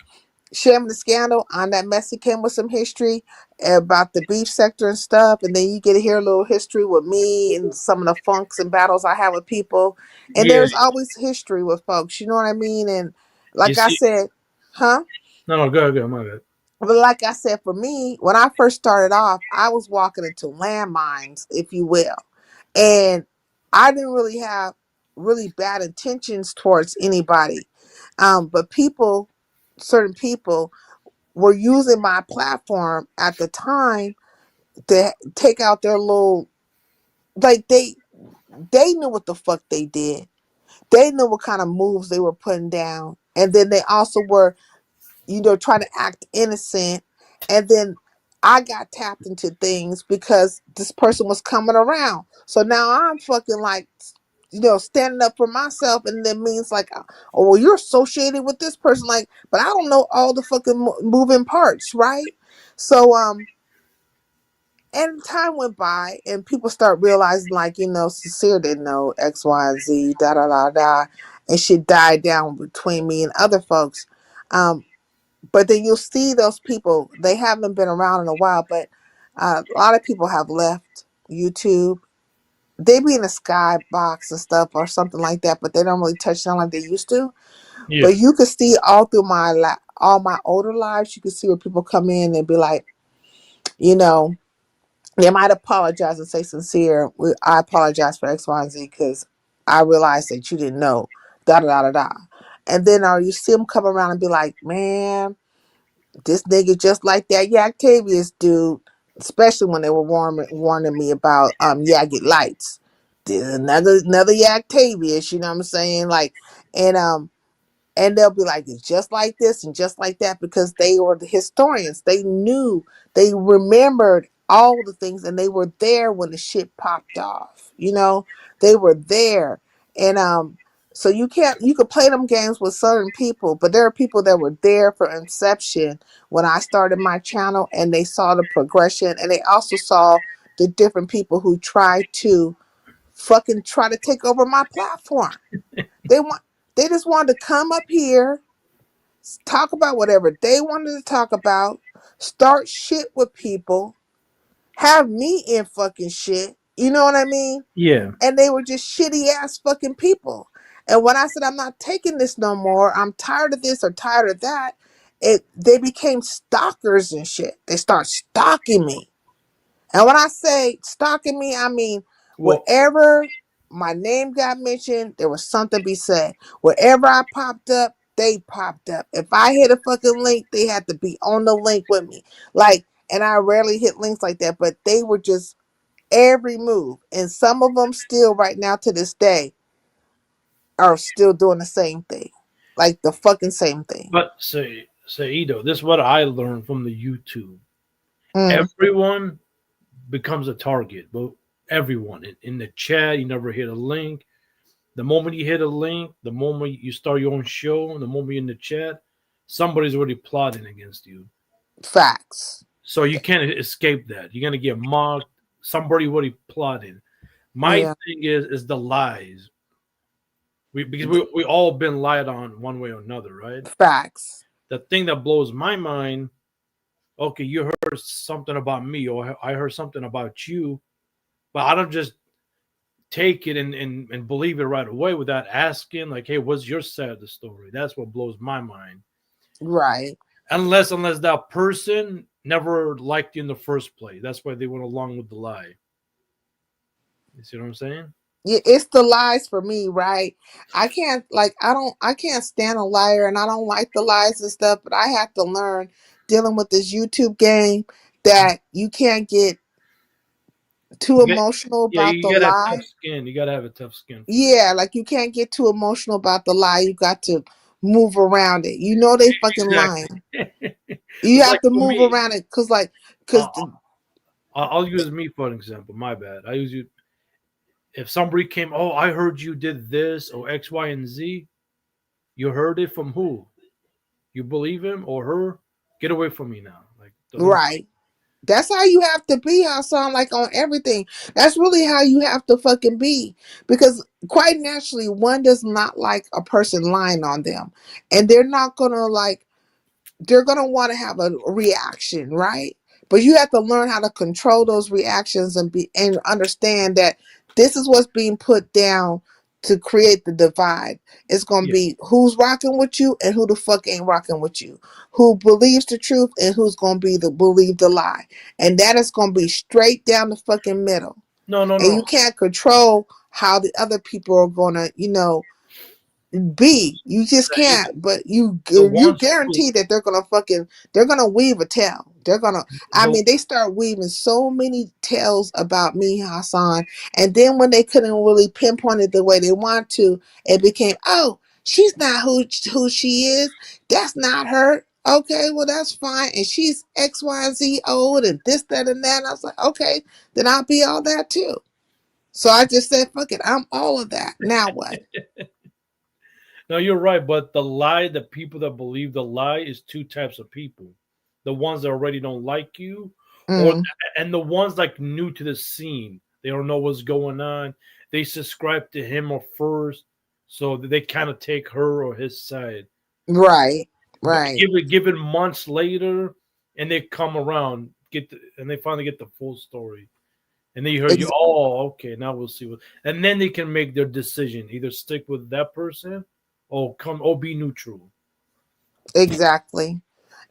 Shaming the Scandal on that messy came with some history about the beef sector and stuff, and then you get to hear a little history with me and some of the funks and battles I have with people. And Yeah, there's always history with folks, you know what I mean? And you like I see. said, huh? No, go, my bad. But like I said, for me, when I first started off, I was walking into landmines, if you will. And I didn't really have really bad intentions towards anybody. But people, certain people, were using my platform at the time to take out their little, like they knew what the fuck they did. They knew what kind of moves they were putting down. And then they also were, trying to act innocent. And then I got tapped into things because this person was coming around. So now I'm fucking like, standing up for myself. And then means like, oh, well, you're associated with this person. Like, but I don't know all the fucking moving parts, right? So, and time went by and people start realizing like, Sincere didn't know X, Y, and Z, da da da da. And shit died down between me and other folks. But then you'll see those people, they haven't been around in a while, but a lot of people have left YouTube. They be in the skybox and stuff or something like that, but they don't really touch down like they used to. Yeah, But you can see all through all my older lives, you can see where people come in and be like, you know, they might apologize and say sincere. I apologize for X, Y, and Z because I realized that you didn't know. Da da da da da. And then you see them come around and be like, man, this nigga just like that Yactavius dude, especially when they were warning me about Yagged Lights. There's another Yactavius, you know what I'm saying? Like, and and they'll be like, it's just like this and just like that because they were the historians. They knew, they remembered all the things, and they were there when the shit popped off. They were there, and so you could play them games with certain people, but there are people that were there for inception when I started my channel, and they saw the progression, and they also saw the different people who tried to fucking try to take over my platform. They want they just wanted to come up here, talk about whatever they wanted to talk about, start shit with people, have me in fucking shit. You know what I mean? yeah, And they were just shitty ass fucking people. And when I said I'm not taking this no more, I'm tired of this or tired of that, they became stalkers and shit. They start stalking me. And when I say stalking me, I mean well, wherever my name got mentioned, there was something to be said. Wherever I popped up, they popped up. If I hit a fucking link, they had to be on the link with me. Like, and I rarely hit links like that, but they were just every move. And some of them still right now to this day are still doing the same thing. Like the fucking same thing. but say Ido, this is what I learned from the YouTube. Mm, Everyone becomes a target, but everyone in the chat, you never hit a link. The moment you hit a link, the moment you start your own show, the moment you're in the chat, somebody's already plotting against you. facts. So you can't escape that. You're gonna get mocked. Somebody already plotted. My Yeah, thing is the lies. Because we all been lied on one way or another, right? facts. The thing that blows my mind, okay, you heard something about me, or I heard something about you, but I don't just take it and believe it right away without asking, like, hey, what's your side of the story? That's what blows my mind. Right. Unless that person never liked you in the first place. That's why they went along with the lie. You see what I'm saying? Yeah, it's the lies for me, right? I can't stand a liar, and I don't like the lies and stuff, but I have to learn dealing with this YouTube game that you can't get too You get, emotional yeah, about the you gotta have tough lie. skin. You gotta have a tough skin for that. Yeah, like you can't get too emotional about the lie. You got to move around it. You know they fucking Exactly. lying. You It's have like to for move me. around it because Uh, because I'll use me for an example. My bad. I use you. If somebody came, oh, I heard you did this or X, Y, and Z. You heard it from who? You believe him or her? Get away from me now. Like, don't. right. That's how you have to be, Hassan, like on everything. That's really how you have to fucking be. Because quite naturally, one does not like a person lying on them. And they're not gonna like they're going to want to have a reaction, right? But you have to learn how to control those reactions and understand that this is what's being put down to create the divide. It's going to Yeah. be who's rocking with you and who the fuck ain't rocking with you. Who believes the truth and who's going to be the believe the lie. And that is going to be straight down the fucking middle. No, no, And you no. can't control how the other people are going to, you just Saida, can't. But you the you ones who, guarantee that they're gonna weave a tale. I the mean, they start weaving so many tales about me, Hassan, and then when they couldn't really pinpoint it the way they want to, it became, oh, she's not who she is. That's not her. Okay, well that's fine. And she's X, Y, and Z old and this, that, and that. And I was like, okay, then I'll be all that too. So I just said, fuck it, I'm all of that. Now what? no, you're right. But the lie, the people that believe the lie, is two types of people: the ones that already don't like you, or Mm, and the ones like new to the scene. They don't know what's going on. They subscribe to him or first, so that they kind of take her or his side. right, But right. give it months later, and they come around, and they finally get the full story, and they hear you. Oh, okay, now we'll see what, and then they can make their decision: either stick with that person, or be neutral. Exactly.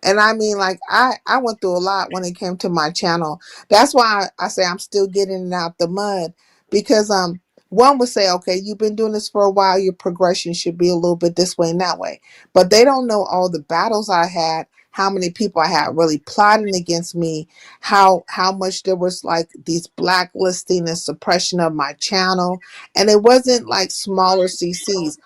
And I mean, like, I went through a lot when it came to my channel. That's why I say I'm still getting it out the mud because one would say, okay, you've been doing this for a while, your progression should be a little bit this way and that way. But they don't know all the battles I had, how many people I had really plotting against me, how much there was like these blacklisting and suppression of my channel. And it wasn't like smaller CCs.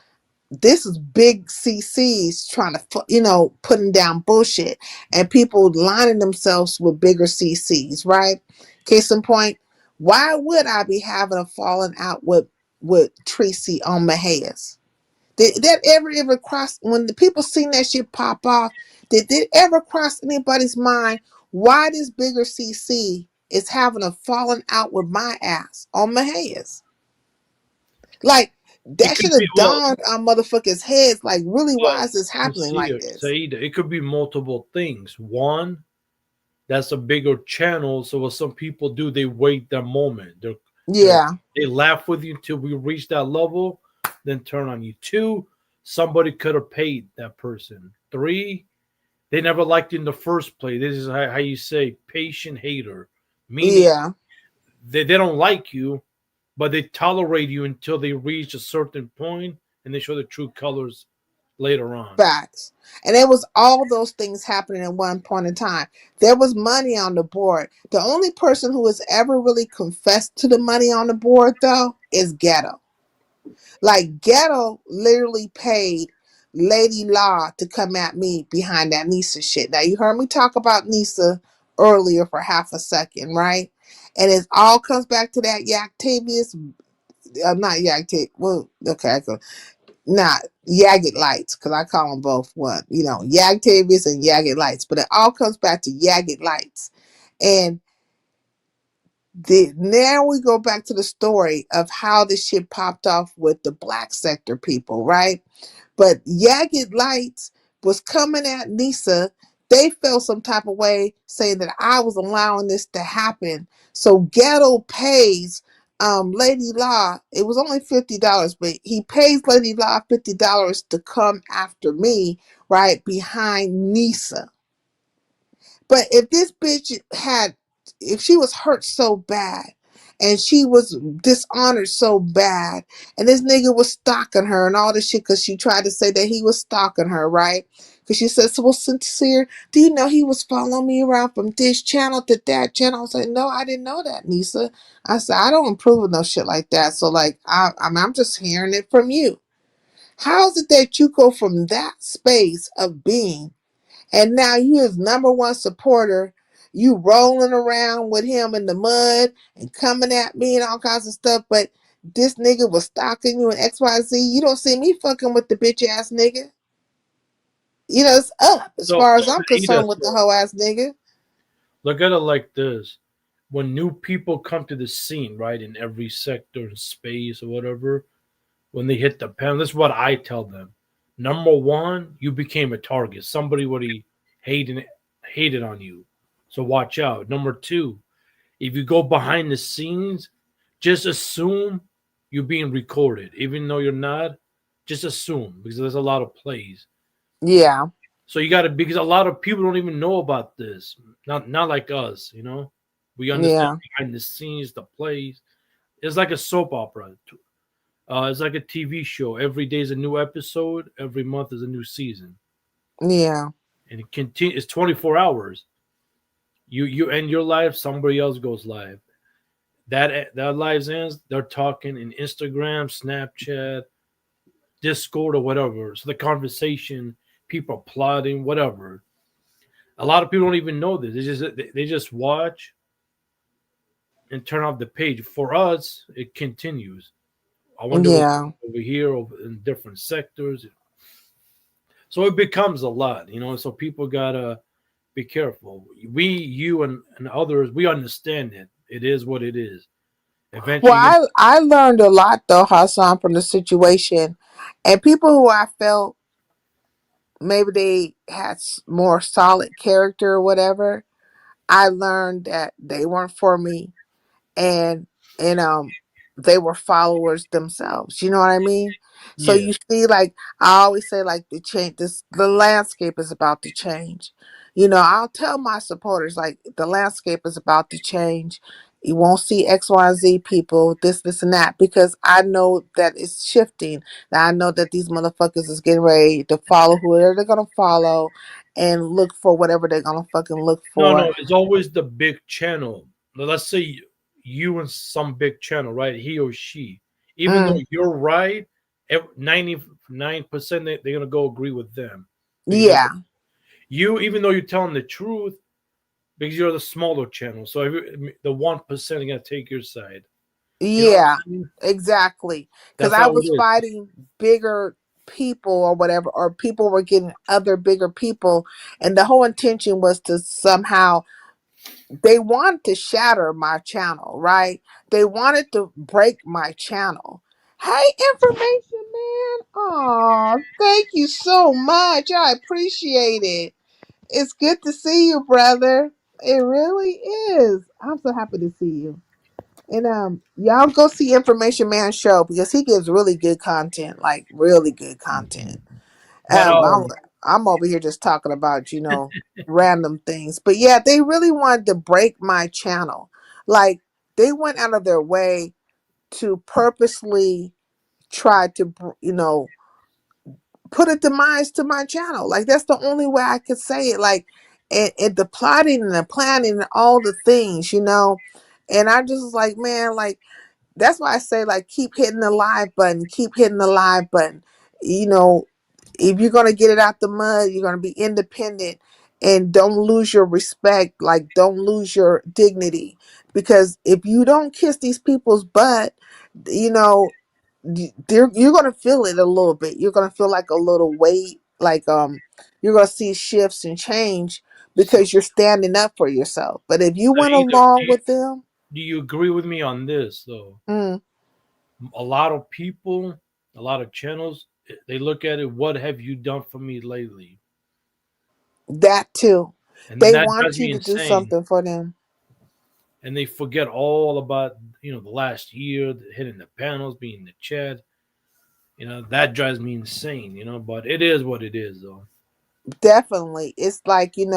This is big CCs trying to, putting down bullshit and people lining themselves with bigger CCs, right? Case in point, why would I be having a falling out with Tracy on Mahias? Did that ever cross when the people seen that shit pop off? Did it ever cross anybody's mind why this bigger CC is having a falling out with my ass on Mahias? Like It that could should be have dawned on motherfuckers' heads. Like, really, why is this happening like sincere, this? Saida. It could be multiple things. One, that's a bigger channel, so what some people do, they wait their moment. They're Yeah, they laugh with you until we reach that level, then turn on you. Two, somebody could have paid that person. Three, they never liked you in the first place. This is how you say patient hater, meaning yeah, they don't like you, but they tolerate you until they reach a certain point and they show the true colors later on. facts. And it was all those things happening at one point in time. There was money on the board. The only person who has ever really confessed to the money on the board, though, is Ghetto. Like, Ghetto literally paid Lady Law to come at me behind that Nisa shit. Now, you heard me talk about Nisa earlier for half a second, right? And it all comes back to that Yactavius. Not Yactavius. Well, okay, I go. Not Yagged Lights, because I call them both one. Yagtavius and Yagged Lights. But it all comes back to Yagged Lights. And now we go back to the story of how this shit popped off with the black sector people, right? But Yagged Lights was coming at Nisa. They felt some type of way saying that I was allowing this to happen. So Ghetto pays Lady Law. It was only $50, but he pays Lady Law $50 to come after me, right behind Nisa. But if she was hurt so bad and she was dishonored so bad and this nigga was stalking her and all this shit because she tried to say that he was stalking her, right? Because she said, so, well, Sincere, do you know he was following me around from this channel to that channel? I was like, no, I didn't know that, Nisa. I said, I don't approve of no shit like that. So, like, I'm just hearing it from you. How is it that you go from that space of being and now you his number one supporter, you rolling around with him in the mud and coming at me and all kinds of stuff, but this nigga was stalking you and XYZ. You don't see me fucking with the bitch ass nigga. You know, it's up as So, far as I'm Ida, concerned with the whole ass nigga. look at it like this. When new people come to the scene, right, in every sector and space or whatever, when they hit the pen, this is what I tell them. Number one, you became a target. Somebody would hated on you. So watch out. Number two, if you go behind the scenes, just assume you're being recorded. Even though you're not, just assume because there's a lot of plays. Yeah, So you gotta because a lot of people don't even know about this. Not like us, you know. We understand yeah, behind the scenes, the plays. It's like a soap opera. It's like a TV show. Every day is a new episode. Every month is a new season, yeah, and it continues. It's 24 hours. You end your life. Somebody else goes live. That lives ends. They're talking in Instagram, Snapchat, Discord, or whatever. So the conversation, people plotting, whatever. A lot of people don't even know this. They just watch and turn off the page. For us, it continues. I wonder what's yeah. over here, over in different sectors. So it becomes a lot, you know. So people gotta be careful. We, you, and others, we understand it. It is what it is. Well, Eventually, I learned a lot though, Hassan, from the situation, and people who I felt maybe they had more solid character or whatever. I learned that they weren't for me, and and they were followers themselves. You know what I mean? So yeah. you see, like I always say, like the landscape is about to change. You know, I'll tell my supporters like the landscape is about to change. You won't see X, Y, Z people, this, and that, because I know that it's shifting. Now I know that these motherfuckers is getting ready to follow whoever they're gonna follow, and look for whatever they're gonna fucking look No, for. no, it's always the big channel. Now, let's say you and some big channel, right? He or she. Even though Mm, you're right, 99% they're gonna go agree with them because yeah, you, even though you're telling the truth, because you're the smaller channel. So the 1% are gonna take your side. You know what yeah, I mean? exactly. Because That's I how it was is. fighting bigger people or whatever, or people were getting other bigger people, and the whole intention was to somehow they wanted to shatter my channel, right? They wanted to break my channel. Hey, information man. Oh, thank you so much. I appreciate it. It's good to see you, brother. It really is. I'm so happy to see you. And y'all go see Information Man show because he gives really good content, like really good content. But I'm over here just talking about, random things. But yeah, they really wanted to break my channel. Like they went out of their way to purposely try to put a demise to my channel. Like that's the only way I could say it. Like and the plotting and the planning and all the things, And I just was like, man, like that's why I say like keep hitting the live button, keep hitting the live button. You know, if you're gonna get it out the mud, you're gonna be independent and don't lose your respect, like don't lose your dignity. Because if you don't kiss these people's butt, you know, you're gonna feel it a little bit. You're gonna feel like a little weight, like you're gonna see shifts and change so, because you're standing up for yourself. But if you so went either along with them, do you agree with me on this though? mm, A lot of people, a lot of channels, they look at it. What have you done for me lately? that too. And then They that want drives you me to do insane. something for them. And they forget all about the last year, hitting the panels, being in the chat. That drives me insane. But it is what it is, though. Definitely. It's like, you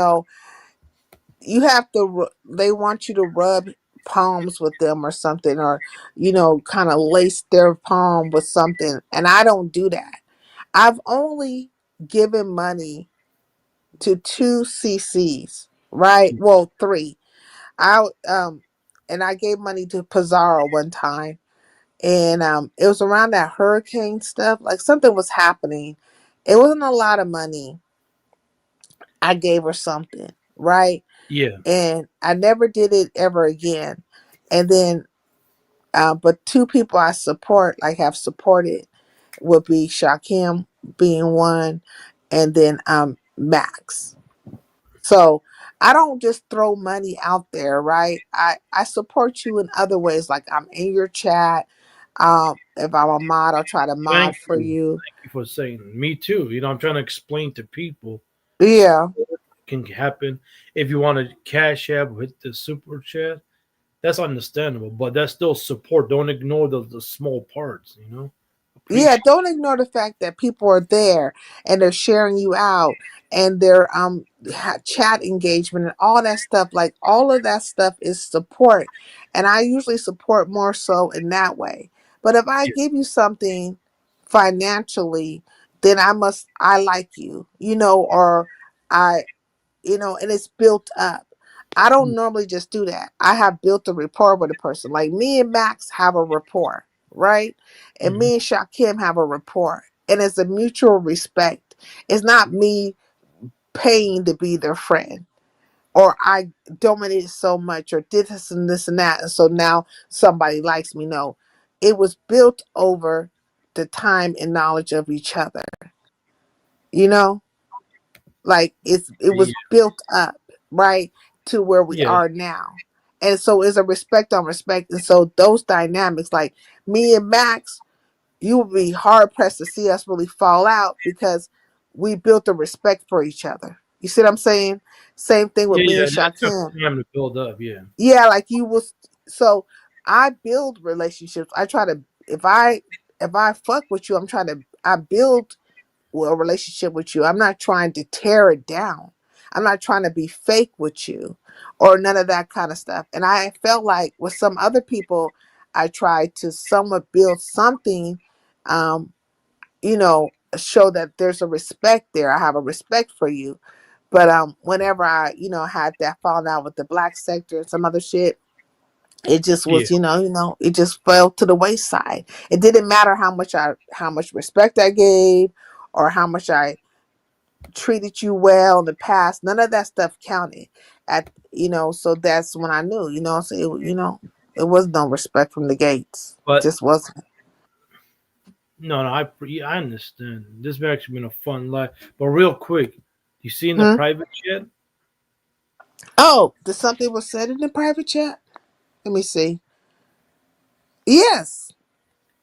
have to, they want you to rub palms with them or something, or, kind of lace their palm with something. And I don't do that. I've only given money to 2 CCs, right? Well, three. I and I gave money to Pizarro one time, and it was around that hurricane stuff. Like something was happening. It wasn't a lot of money. I gave her something, right? Yeah. And I never did it ever again. And then, but two people I support, like have supported, would be Shakim being one, and then Max. So I don't just throw money out there, right? I support you in other ways, like I'm in your chat. If I'm a mod, I'll try to Thank mod for you. you. Thank you for saying me too. I'm trying to explain to people Yeah, can happen. If you want to cash app hit the super chat, that's understandable, but that's still support. Don't ignore the small parts. yeah. Appreciate. Don't ignore the fact that people are there and they're sharing you out, and they're chat engagement and all that stuff. Like all of that stuff is support, and I usually support more so in that way. But if I Yeah. give you something financially, then I like you, or I and it's built up. I don't normally just do that. I have built a rapport with a person. Like me and Max have a rapport, right? And Mhm. me and Shakim have a rapport. And it's a mutual respect. It's not me paying to be their friend, or I dominated so much or did this and that. And so now somebody likes me. No, it was built over the time and knowledge of each other, you know? Like it Yeah. was built up, right, to where we Yeah. are now. And so it's a respect on respect. And so those dynamics, like me and Max, you would be hard pressed to see us really fall out because we built a respect for each other. You see what I'm saying? Same thing with Yeah. me Yeah. and And that took Shakim. time to build up. Yeah. Yeah, like you was so I build relationships. I try to if I fuck with you, I build a relationship with you. I'm not trying to tear it down. I'm not trying to be fake with you or none of that kind of stuff. And I felt like with some other people, I tried to somewhat build something, um, show that there's a respect there. I have a respect for you. But whenever I, had that falling out with the black sector and some other shit, it just Yeah. was, it just fell to the wayside. It didn't matter how much respect I gave or how much I treated you well in the past. None of that stuff counted. So that's when I knew, so it was no respect from the gates. But Just wasn't. no, no, yeah, I understand. This has actually been a fun life. But real quick, you see in the Hmm? private chat? Oh, did something was said in the private chat? Let me see. Yes.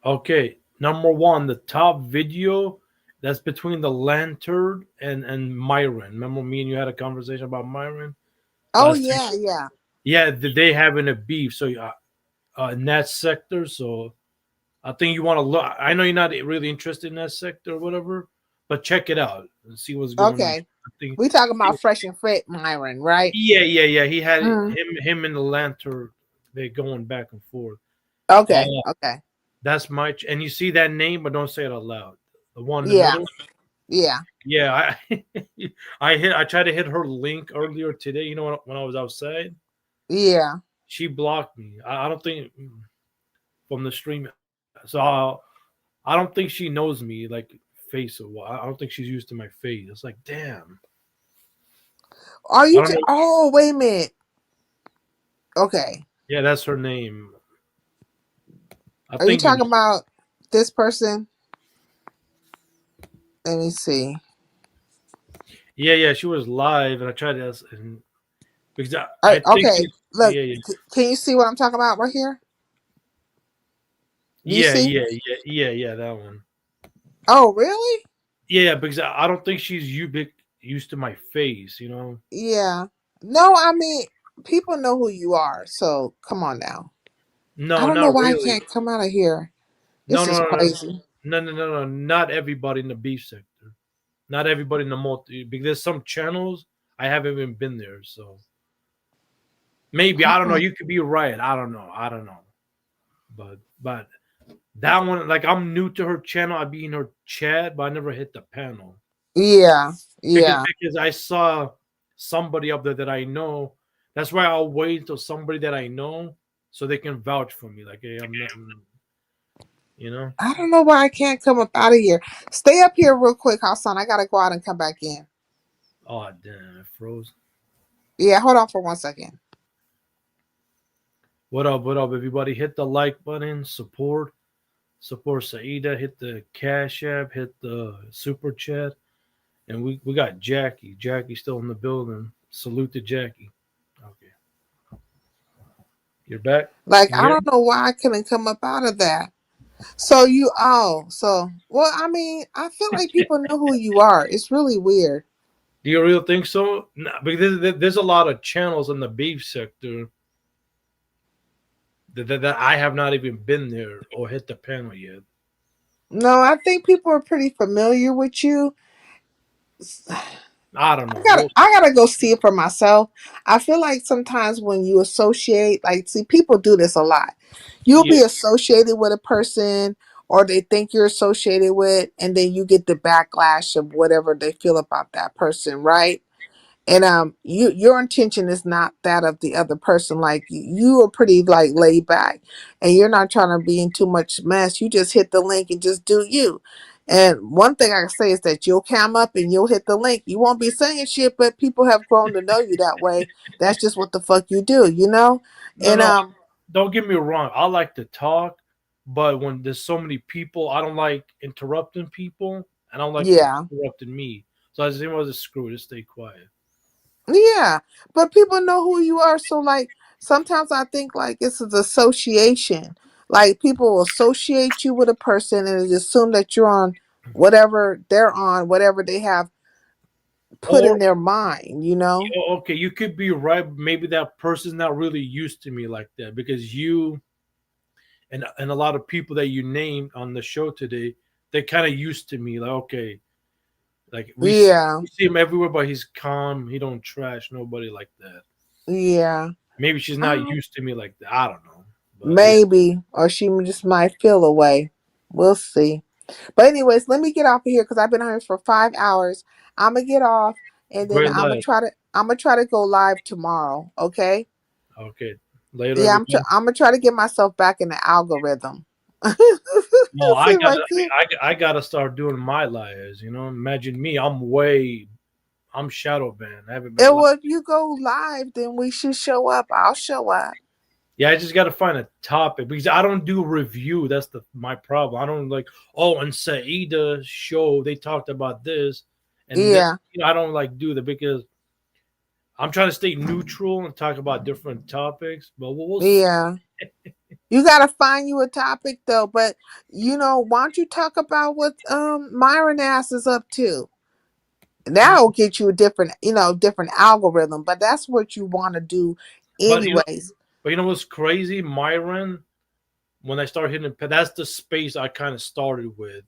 Okay, number one, the top video that's between the lantern and Myron. Remember me and you had a conversation about Myron Oh last time? yeah, yeah. Yeah, they having a beef. So in that sector, so I think you want to look. I know you're not really interested in that sector or whatever, but check it out and see what's going on. Okay. I think, We talking about fresh and fit, Myron, right? yeah, yeah, yeah. He had Mhm. him and the lantern. They going back and forth. Uh, Okay. Okay. that's much. And you see that name, but don't say it out loud. The one in the Yeah. middle. Yeah. Yeah, I tried to hit her link earlier today. When I was outside, Yeah. she blocked me. I don't think from the stream, so I don't think she knows me like face. I don't think she's used to my face. It's like damn. Are I you? don't know. Oh, wait a minute. Okay. Yeah, that's her name. I Are you think you. talking about this person? Let me see. Yeah, yeah. She was live, and I tried to. And because I think Okay. it's Look, yeah, yeah, can you see what I'm talking about right here? Do you yeah, see? yeah, yeah, yeah, yeah. That one. Oh, really? Yeah, yeah, because I don't think she's used to my face. Yeah. No, I mean, people know who you are. So come on now. I No, don't know not why I really. can't come out of here. No, This no, is no, crazy. no, no, no, no. Not everybody in the beef sector. Not everybody in the multi. Because there's some channels I haven't even been there. So maybe I don't know. Hmm. You could be right. I don't know. I don't know. But that one, like I'm new to her channel. I be in her chat, but I never hit the panel. Yeah, because yeah. because I saw somebody up there that I know. That's why I'll wait until somebody that I know so they can vouch for me. Like, hey, I'm not, you know. I don't know why I can't come up out of here. Stay up here real quick, Hassan. I gotta go out and come back in. Oh damn, it froze. Yeah, hold on for 1 second. What up? What up, everybody? Hit the like button. Support Saida. Hit the Cash App. Hit the Super Chat. And we got Jackie. Jackie's still in the building. Salute to Jackie. Okay, you're back. Like, Can you I hear don't me? know why I couldn't come up out of that. So you oh, so well, I mean, I feel like people know who you are. It's really weird. Do you really think so? Nah, because there's a lot of channels in the beef sector that I have not even been there or hit the panel yet. No, I think people are pretty familiar with you. I don't I know. gotta Well, I gotta go see it for myself. I feel like sometimes when you associate, like, see, people do this a lot. You'll yeah. be associated with a person or they think you're associated with, and then you get the backlash of whatever they feel about that person, right? And your intention is not that of the other person. Like, you are pretty like laid back, and you're not trying to be in too much mess. You just hit the link and just do you. And one thing I can say is that you'll come up and you'll hit the link. You won't be saying shit, but people have grown to know you that way. That's just what the fuck you do, you know. No, And no. Don't get me wrong. I like to talk, but when there's so many people, I don't like interrupting people. I don't like people yeah. interrupting me. So I just didn't want to screw it. Just stay quiet. Yeah, but people know who you are. So, like, sometimes I think like it's an association. Like, people will associate you with a person and they assume that you're on whatever they're on, whatever they have put Or in their mind, you know? okay, you could be right. Maybe that person's not really used to me like that because you and a lot of people that you named on the show today, they're kind of used to me. Like, okay, like Yeah, we see him everywhere, but he's calm. He don't trash nobody like that. yeah. Maybe she's not Um, used to me like that. I don't know, but yeah. maybe, or she just might feel away. We'll see. But anyways, let me get off of here because I've been on here for 5 hours. I'm gonna get off, and then Great life. I'm gonna try to go live tomorrow. Okay. Okay, later, Yeah, everybody. I'm gonna try to get myself back in the algorithm. See Well, I if I gotta, can. I gotta start doing my lives. You know, imagine me. I'm shadow banned. I haven't been And live. well, if you go live, then we should show up. I'll show up. Yeah, I just gotta find a topic because I don't do review. That's my problem. I don't like. Oh, on Saida show they talked about this, and then Yeah, I don't like do that because I'm trying to stay neutral and talk about different topics. But we'll see. yeah. You gotta find you a topic though. But why don't you talk about what Myron ass is up to? That'll get you a different algorithm. But that's what you want to do, But anyways. what's crazy, Myron. When I started hitting, that's the space I kind of started with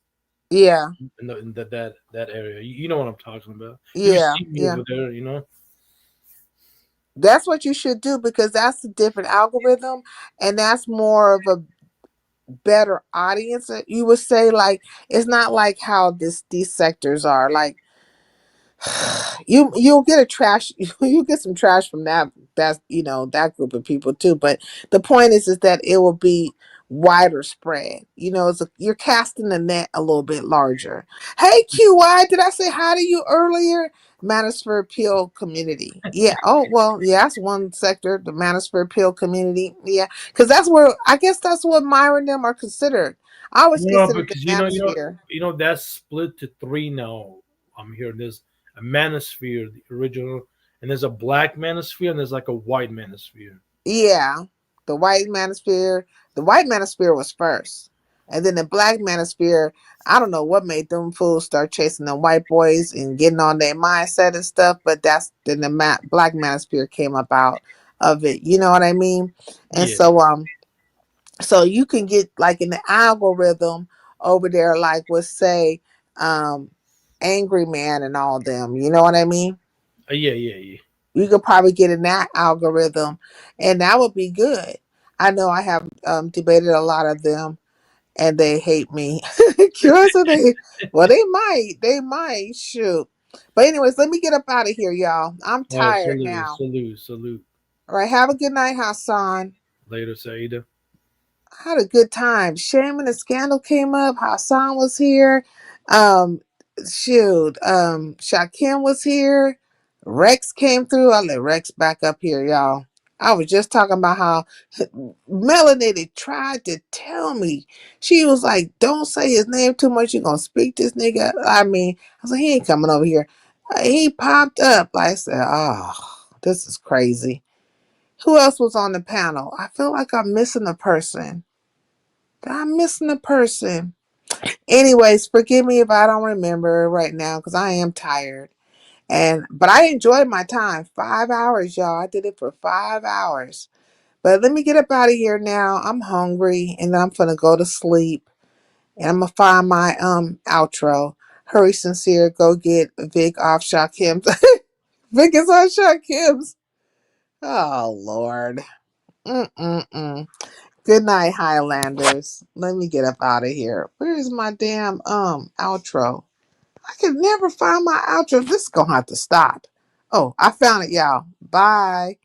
Yeah, in that area. You know what I'm talking about. You yeah, see me yeah. over there, you know. That's what you should do because that's a different algorithm, and that's more of a better audience. You would say, like, it's not like how these sectors are. Like, you'll get a trash you get some trash from that group of people too, but the point is that it will be wider spread. You're casting the net a little bit larger. Hey, QY, did I say hi to you earlier? Manosphere Appeal community. Yeah. Oh, well, yeah, that's one sector, the Manosphere Appeal community. Yeah, because I guess that's what Myra and them are considered. I always No, considered the because Manosphere. that's split to three now. I'm hearing there's a manosphere, the original, and there's a black manosphere, and there's like a white manosphere. Yeah, the white manosphere. The white manosphere was first, and then the black manosphere. I don't know what made them fools start chasing them white boys and getting on their mindset and stuff. But that's then the black manosphere came about of it. You know what I mean? And Yeah, so you can get like in the algorithm over there, like with say, Angry Man and all them. You know what I mean? yeah, yeah, yeah. You could probably get in that algorithm, and that would be good. I know I have debated a lot of them, and they hate me. Curious if they, well, they might shoot. But anyways, let me get up out of here, y'all. I'm All right, tired salute, now. salute, salute. All right, have a good night, Hassan. Later, Saida. I had a good time. Shame and the scandal came up. Hassan was here. Um, Shakim was here. Rex came through. I let Rex back up here, y'all. I was just talking about how Melanated tried to tell me. She was like, "Don't say his name too much. You're gonna speak this nigga." I mean, I was like, "He ain't coming over here." He popped up. I said, "Oh, this is crazy." Who else was on the panel? I feel like I'm missing a person. I'm missing a person. Anyways, forgive me if I don't remember right now because I am tired. But I enjoyed my time. 5 hours, y'all. I did it for 5 hours. But let me get up out of here now. I'm hungry and then I'm gonna go to sleep. And I'm gonna find my outro. Hurry sincere, go get Vic off Shakim's. Vic is on Shakim's. Oh Lord. Mm-mm-mm. Good night, Highlanders. Let me get up out of here. Where's my damn outro? I can never find my outro. This is gonna have to stop. Oh, I found it, y'all. Bye.